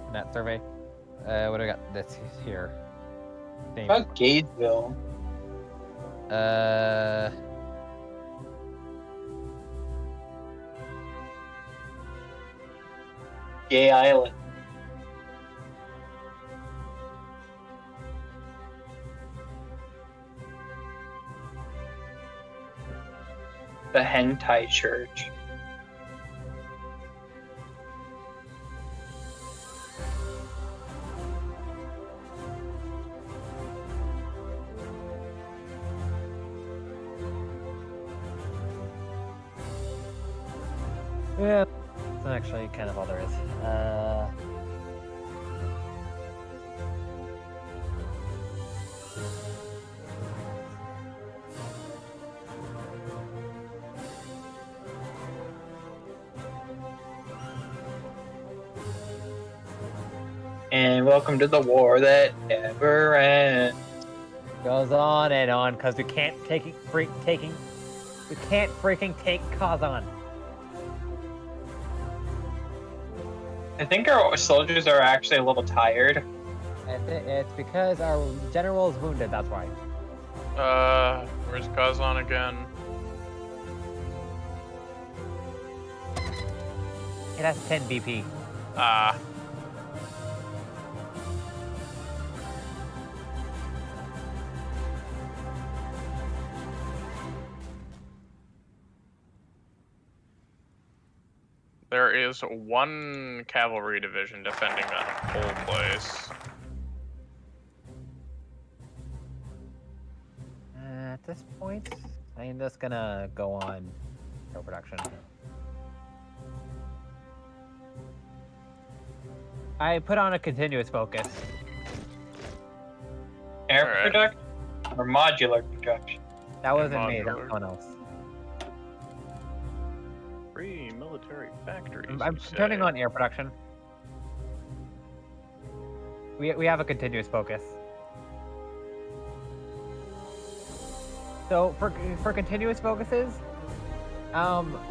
in that survey. What do I got? This here. Name. About Gainesville. Gay Island. The Hentai Church. Yeah, that's actually kind of all there is. And welcome to the war that never ends. Goes on and on because we can't we can't freaking take Kazan. I think our soldiers are actually a little tired. It's because our general is wounded. That's why. Where's Kazan again? It has 10 BP. Ah. There is one cavalry division defending that whole place. At this point, I'm just gonna go on no production. I put on a continuous focus. Air Alright. production or modular production? That wasn't me. That was Modular. someone else. Free military factories. I'm you turning say. on air production. We have a continuous focus. So for continuous focuses,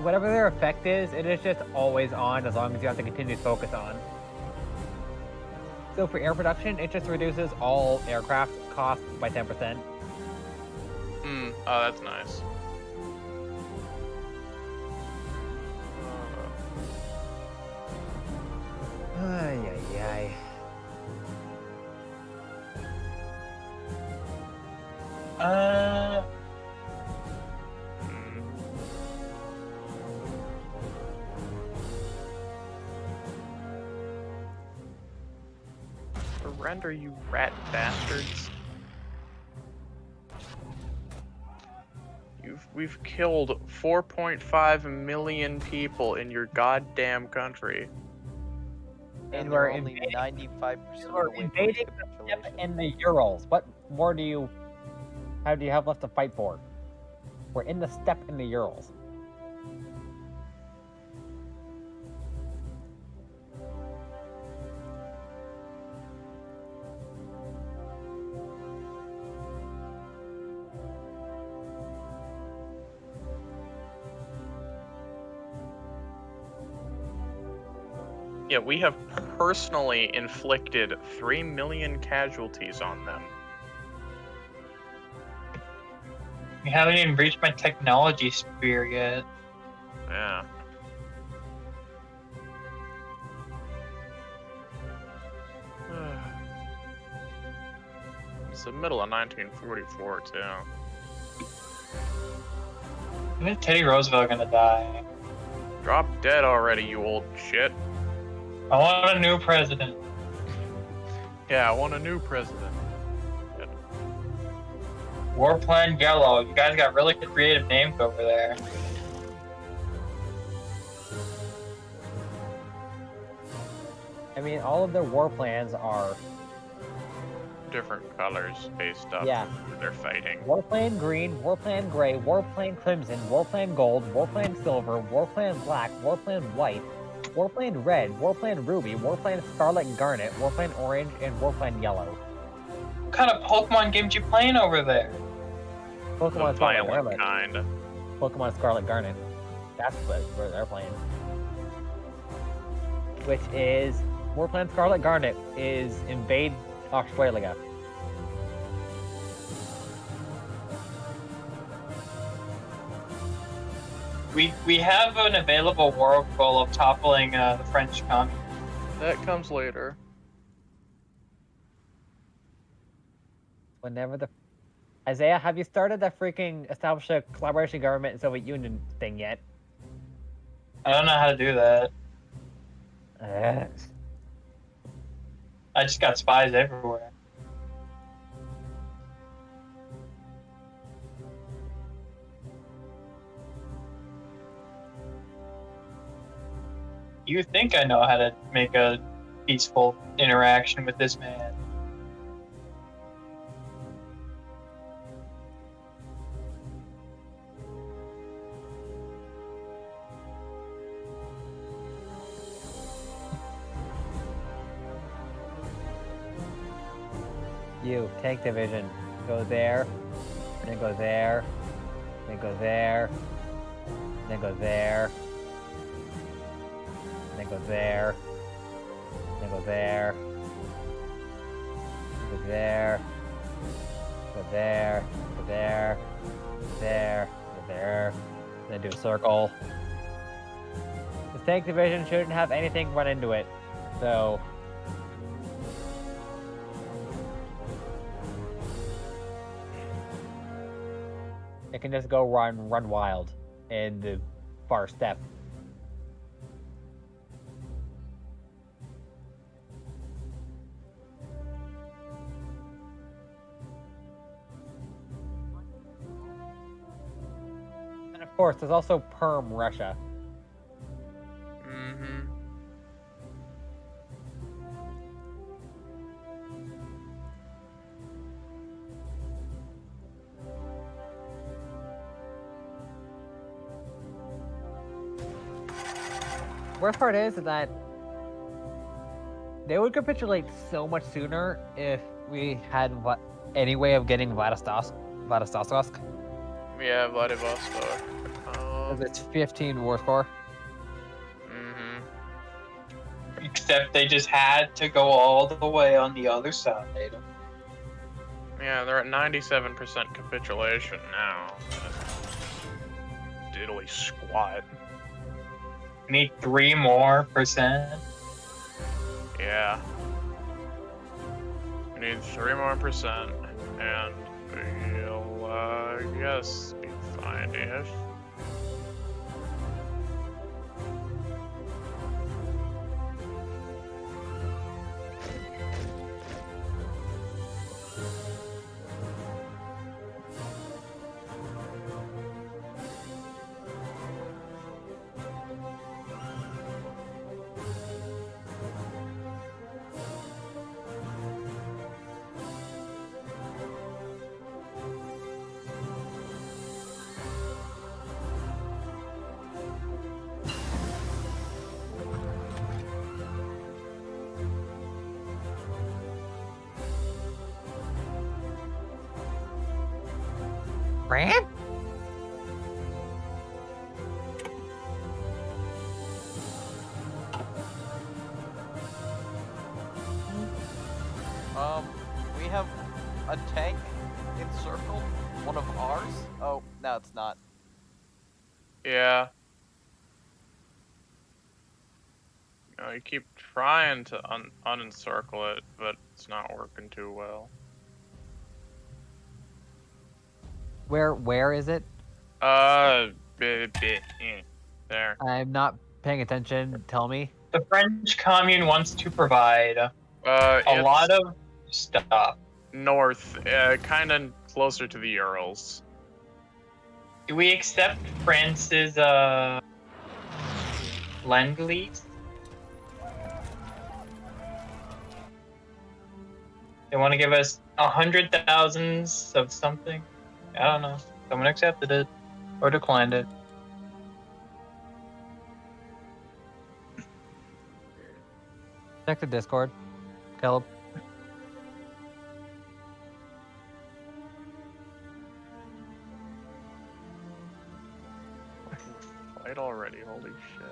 whatever their effect is, it is just always on as long as you have the continuous focus on. So for air production, it just reduces all aircraft costs by 10%. Oh, that's nice. Ay, ay, ay. Surrender, you rat bastards. We've killed 4.5 million people in your goddamn country. And we're we're only 95% We're away from invading the steppe capitulation. in the Urals. What more do you have left to fight for? We're in the steppe in the Urals. Yeah, we have personally inflicted 3 million casualties on them. We haven't even reached my technology sphere yet. Yeah. It's the middle of 1944, too. When is Teddy Roosevelt gonna die? Drop dead already, you old shit. I want a new president. Yeah, I want a new president. Good. War Plan Yellow. You guys got really creative names over there. I mean, all of their war plans are Different colors based off Yeah. of who they're fighting. Warplane Green, Warplane Gray, Warplane Crimson, Warplane Gold, Warplane Silver, Warplane Black, Warplane White, Warplane Red, Warplane Ruby, Warplane Scarlet Garnet, Warplane Orange, and Warplane Yellow. What kind of Pokemon games you playing over there? The Pokemon Scarlet violent Garnet. kind. Pokemon Scarlet Garnet. That's where they're playing. Which is Warplane Scarlet Garnet is invade Australia. We have an available war goal of toppling the French Communists. That comes later. Whenever the Isaiah, have you started that freaking establish a collaboration government and Soviet Union thing yet? I don't know how to do that. Ugh. I just got spies everywhere. You think I know how to make a peaceful interaction with this man? You, tank division. Go there, then go there, then go there, then go there, then go there, then go there, go there, go there, go there, there, go there, then do a circle. The tank division shouldn't have anything run into it, so it can just go run wild in the far step. And of course, there's also Perm Russia. Mm-hmm. Worst part is that they would capitulate so much sooner if we had any way of getting Vladivostok. Yeah, Vladivostok. It's 15 war score. Mm-hmm. Except they just had to go all the way on the other side. Yeah, they're at 97% capitulation now. Diddly squat. Need 3 more %. Yeah. We need 3 more %, and we'll, I guess, be fine-ish. Brand? We have a tank encircled. One of ours. Oh, no, it's not. Yeah. You keep trying to unencircle it, but it's not working too well. Where is it? There. I'm not paying attention. Tell me. The French commune wants to provide a It's lot of stuff. north, kind of closer to the Urals. Do we accept France's lend lease? They want to give us 100,000 of something. I don't know. Someone accepted it or declined it. Check the Discord, Caleb. Fight already, holy shit.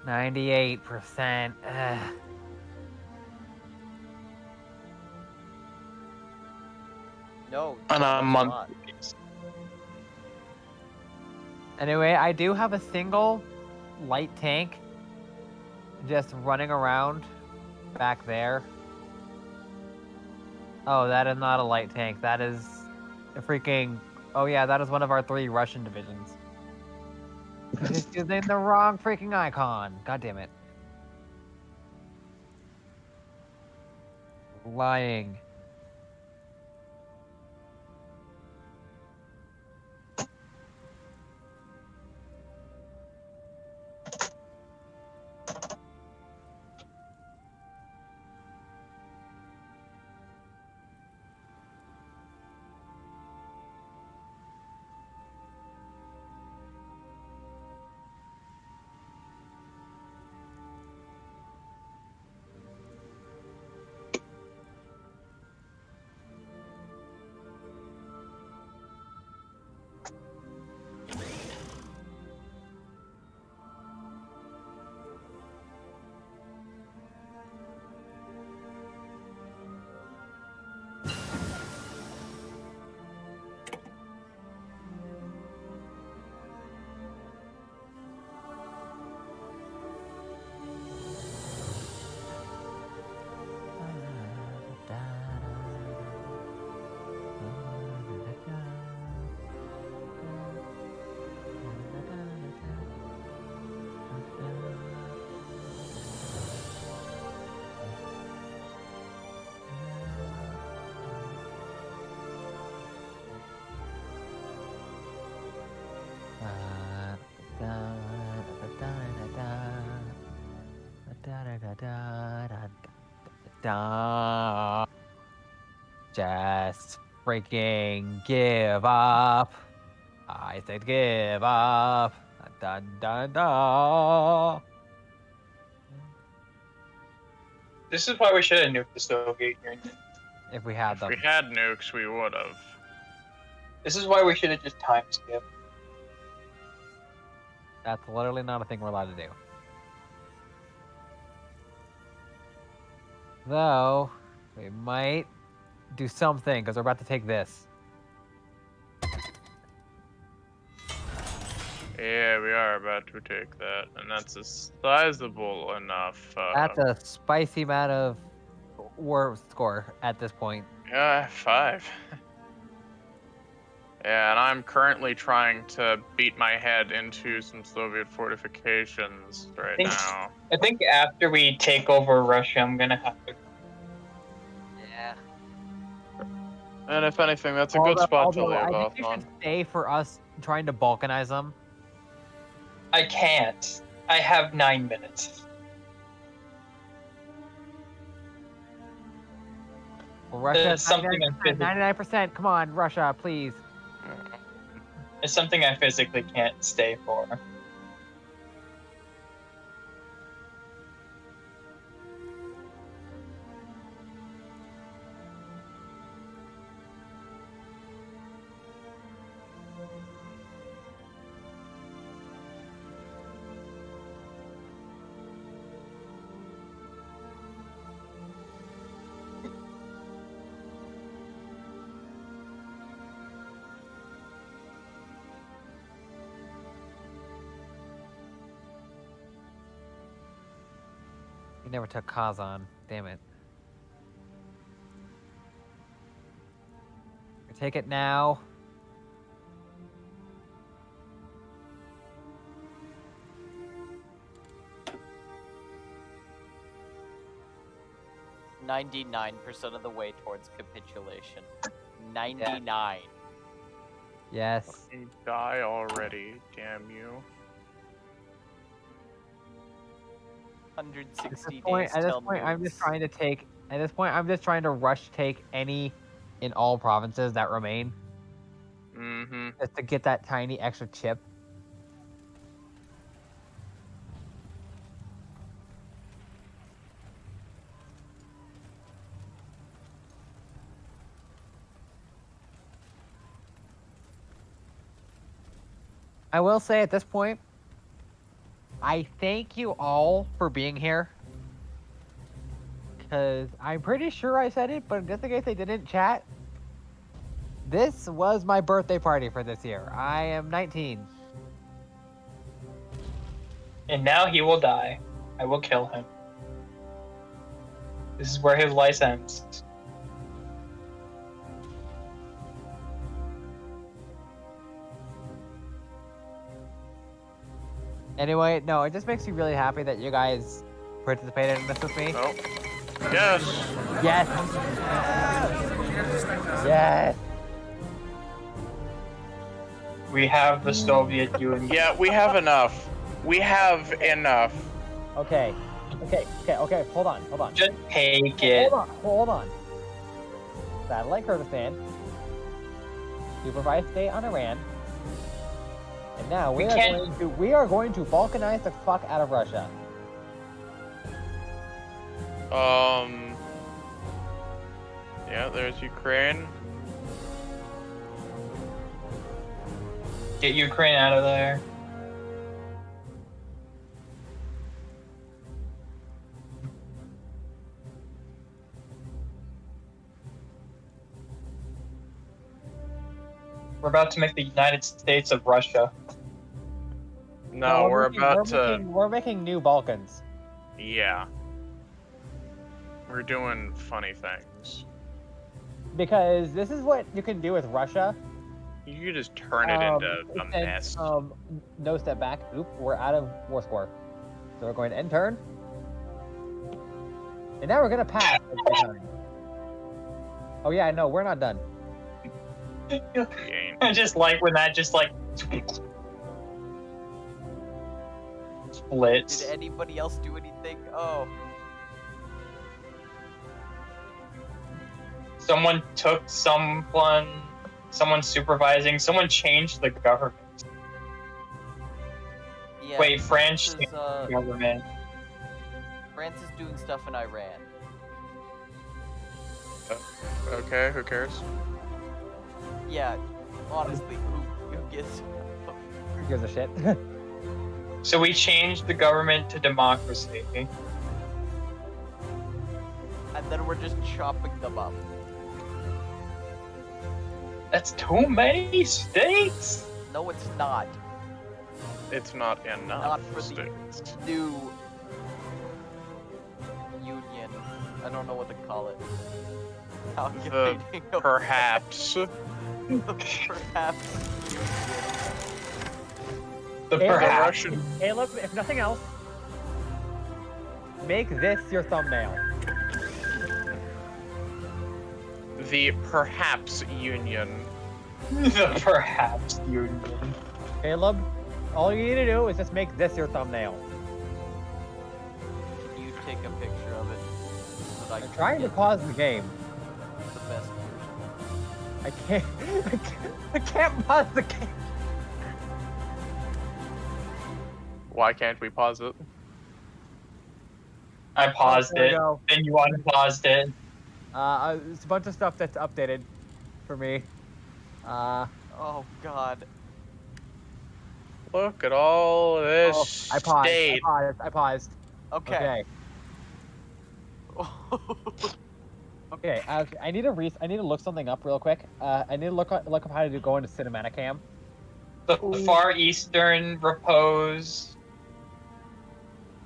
%98. No. On a that's month. not. Anyway, I do have a single light tank just running around back there. Oh, that is not a light tank. That is a freaking... Oh yeah, that is one of our 3 Russian divisions. I'm just using the wrong freaking icon. God damn it. Lying. Just freaking give up. I said give up. Da da da. This is why we should have nuked the Soviet Union. If we had If them. we had nukes, we would have. This is why we should have just time skipped. That's literally not a thing we're allowed to do. Though, we might do something, because we're about to take this. Yeah, we are about to take that, and that's a sizable enough. That's a spicy amount of war score at this point. Yeah, 5. Yeah, and I'm currently trying to beat my head into some Soviet fortifications right now. I think after we take over Russia, I'm gonna have to. Yeah. And if anything, that's a good spot to leave I off think you on. should stay for us trying to balkanize them. I can't. I have 9 minutes. Well, Russia, It's something I'm 99%. Come on, Russia, please. It's something I physically can't stay for. We never took Kazan. Damn it. Take it now. %99 of the way towards capitulation. 99. Yes. Fucking die already, damn you. 160 Point, days at this till point, I'm just news. trying to take. At this point, I'm just trying to rush take any in all provinces that remain, Mm-hmm. just to get that tiny extra chip. I will say at this point, I thank you all for being here. Because I'm pretty sure I said it, but just in case they didn't chat, this was my birthday party for this year. I am 19. And now he will die. I will kill him. This is where his life ends. Anyway, no, it just makes me really happy that you guys participated in this with me. Oh. Yes! Yes! Yes! We have the Soviet Union. Yeah, we have enough. We have enough. Okay. Hold on. Just take it. Hold on. Satellite Kyrgyzstan. Supervised state on Iran. And now we are going to balkanize the fuck out of Russia. Yeah, there's Ukraine. Get Ukraine out of there. We're about to make the United States of Russia. No, We're making new Balkans. Yeah. We're doing funny things. Because this is what you can do with Russia. You could just turn it into a since, mess. No step back. Oop, we're out of war score. So we're going to end turn. And now we're going to pass every turn. Oh yeah, no, we're not done. I just like when that just like splits. Did anybody else do anything? Oh. Someone took someone supervising, someone changed the government. Yeah, Wait, France is, changed the government. France is doing stuff in Iran. Okay, who cares? Yeah, honestly, who gives? Who gives a shit? So we changed the government to democracy. And then we're just chopping them up. That's too many states. No, it's not. It's not enough. Not for the states. new union. I don't know what to call it. Calculating of- Perhaps. perhaps. The Hey, perhaps. Russian. Hey, look, if nothing else, make this your thumbnail. The perhaps union. The perhaps union. Caleb, all you need to do is just make this your thumbnail. Can you take a picture of it? So that I I'm can trying to get pause the game. the best version. I can't pause the game. Why can't we pause it? I paused There we it. go. Then you unpaused it. It's a bunch of stuff that's updated for me. Oh God. Look at all this I paused. state. I paused. Okay. Okay. I need to look something up real quick. I need to look up how to go into Cinematicam. The Far Eastern Repose.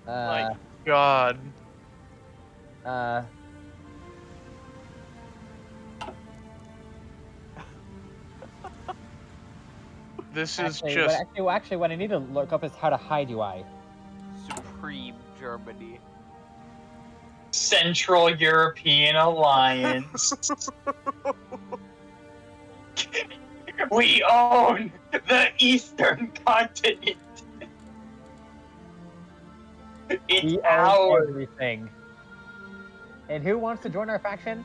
My God. This actually, is just. actually, what I need to look up is how to hide UI. Supreme Germany. Central European Alliance. We own the Eastern continent. It's We own ours. everything. And who wants to join our faction?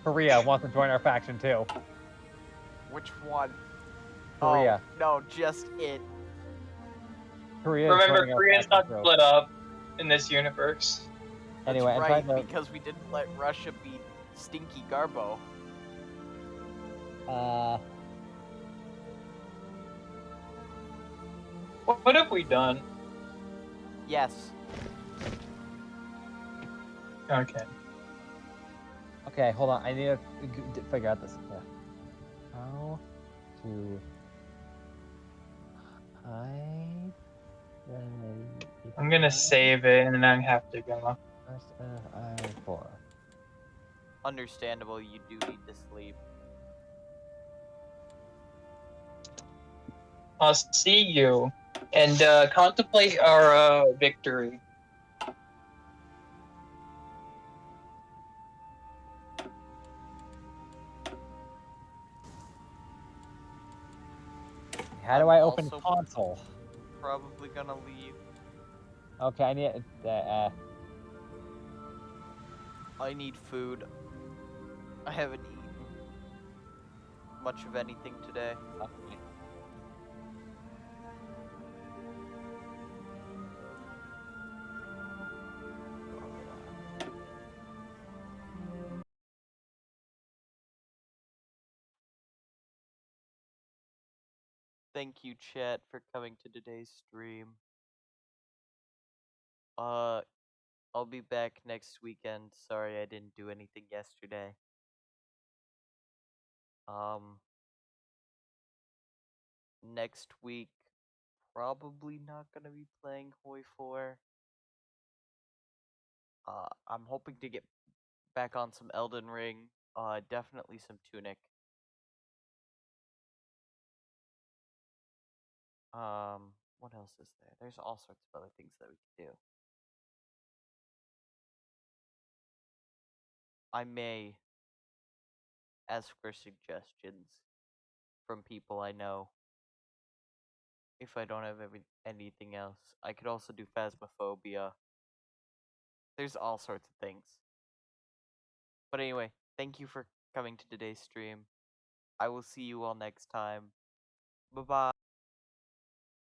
Korea wants to join our faction too. Which one? Korea. Oh, no, just it. Korea is Remember, joining our Korea's faction not too. split up in this universe. That's Anyway, I'm right, trying to. because we didn't let Russia beat Stinky Garbo. What have we done? Yes. Okay. Okay, hold on. I need to figure out this. How to hide I'm gonna save it and then I have to go. I4. Understandable, you do need to sleep. I'll see you and contemplate our victory. How do I'm I open also console? probably gonna leave. Okay, I need. I need food. I haven't eaten much of anything today. Okay. Thank you, chat, for coming to today's stream. I'll be back next weekend. Sorry I didn't do anything yesterday. Next week, probably not gonna be playing Hoi 4. I'm hoping to get back on some Elden Ring. Definitely some Tunic. What else is there? There's all sorts of other things that we can do. I may ask for suggestions from people I know. If I don't have anything else, I could also do Phasmophobia. There's all sorts of things. But anyway, thank you for coming to today's stream. I will see you all next time. Bye-bye.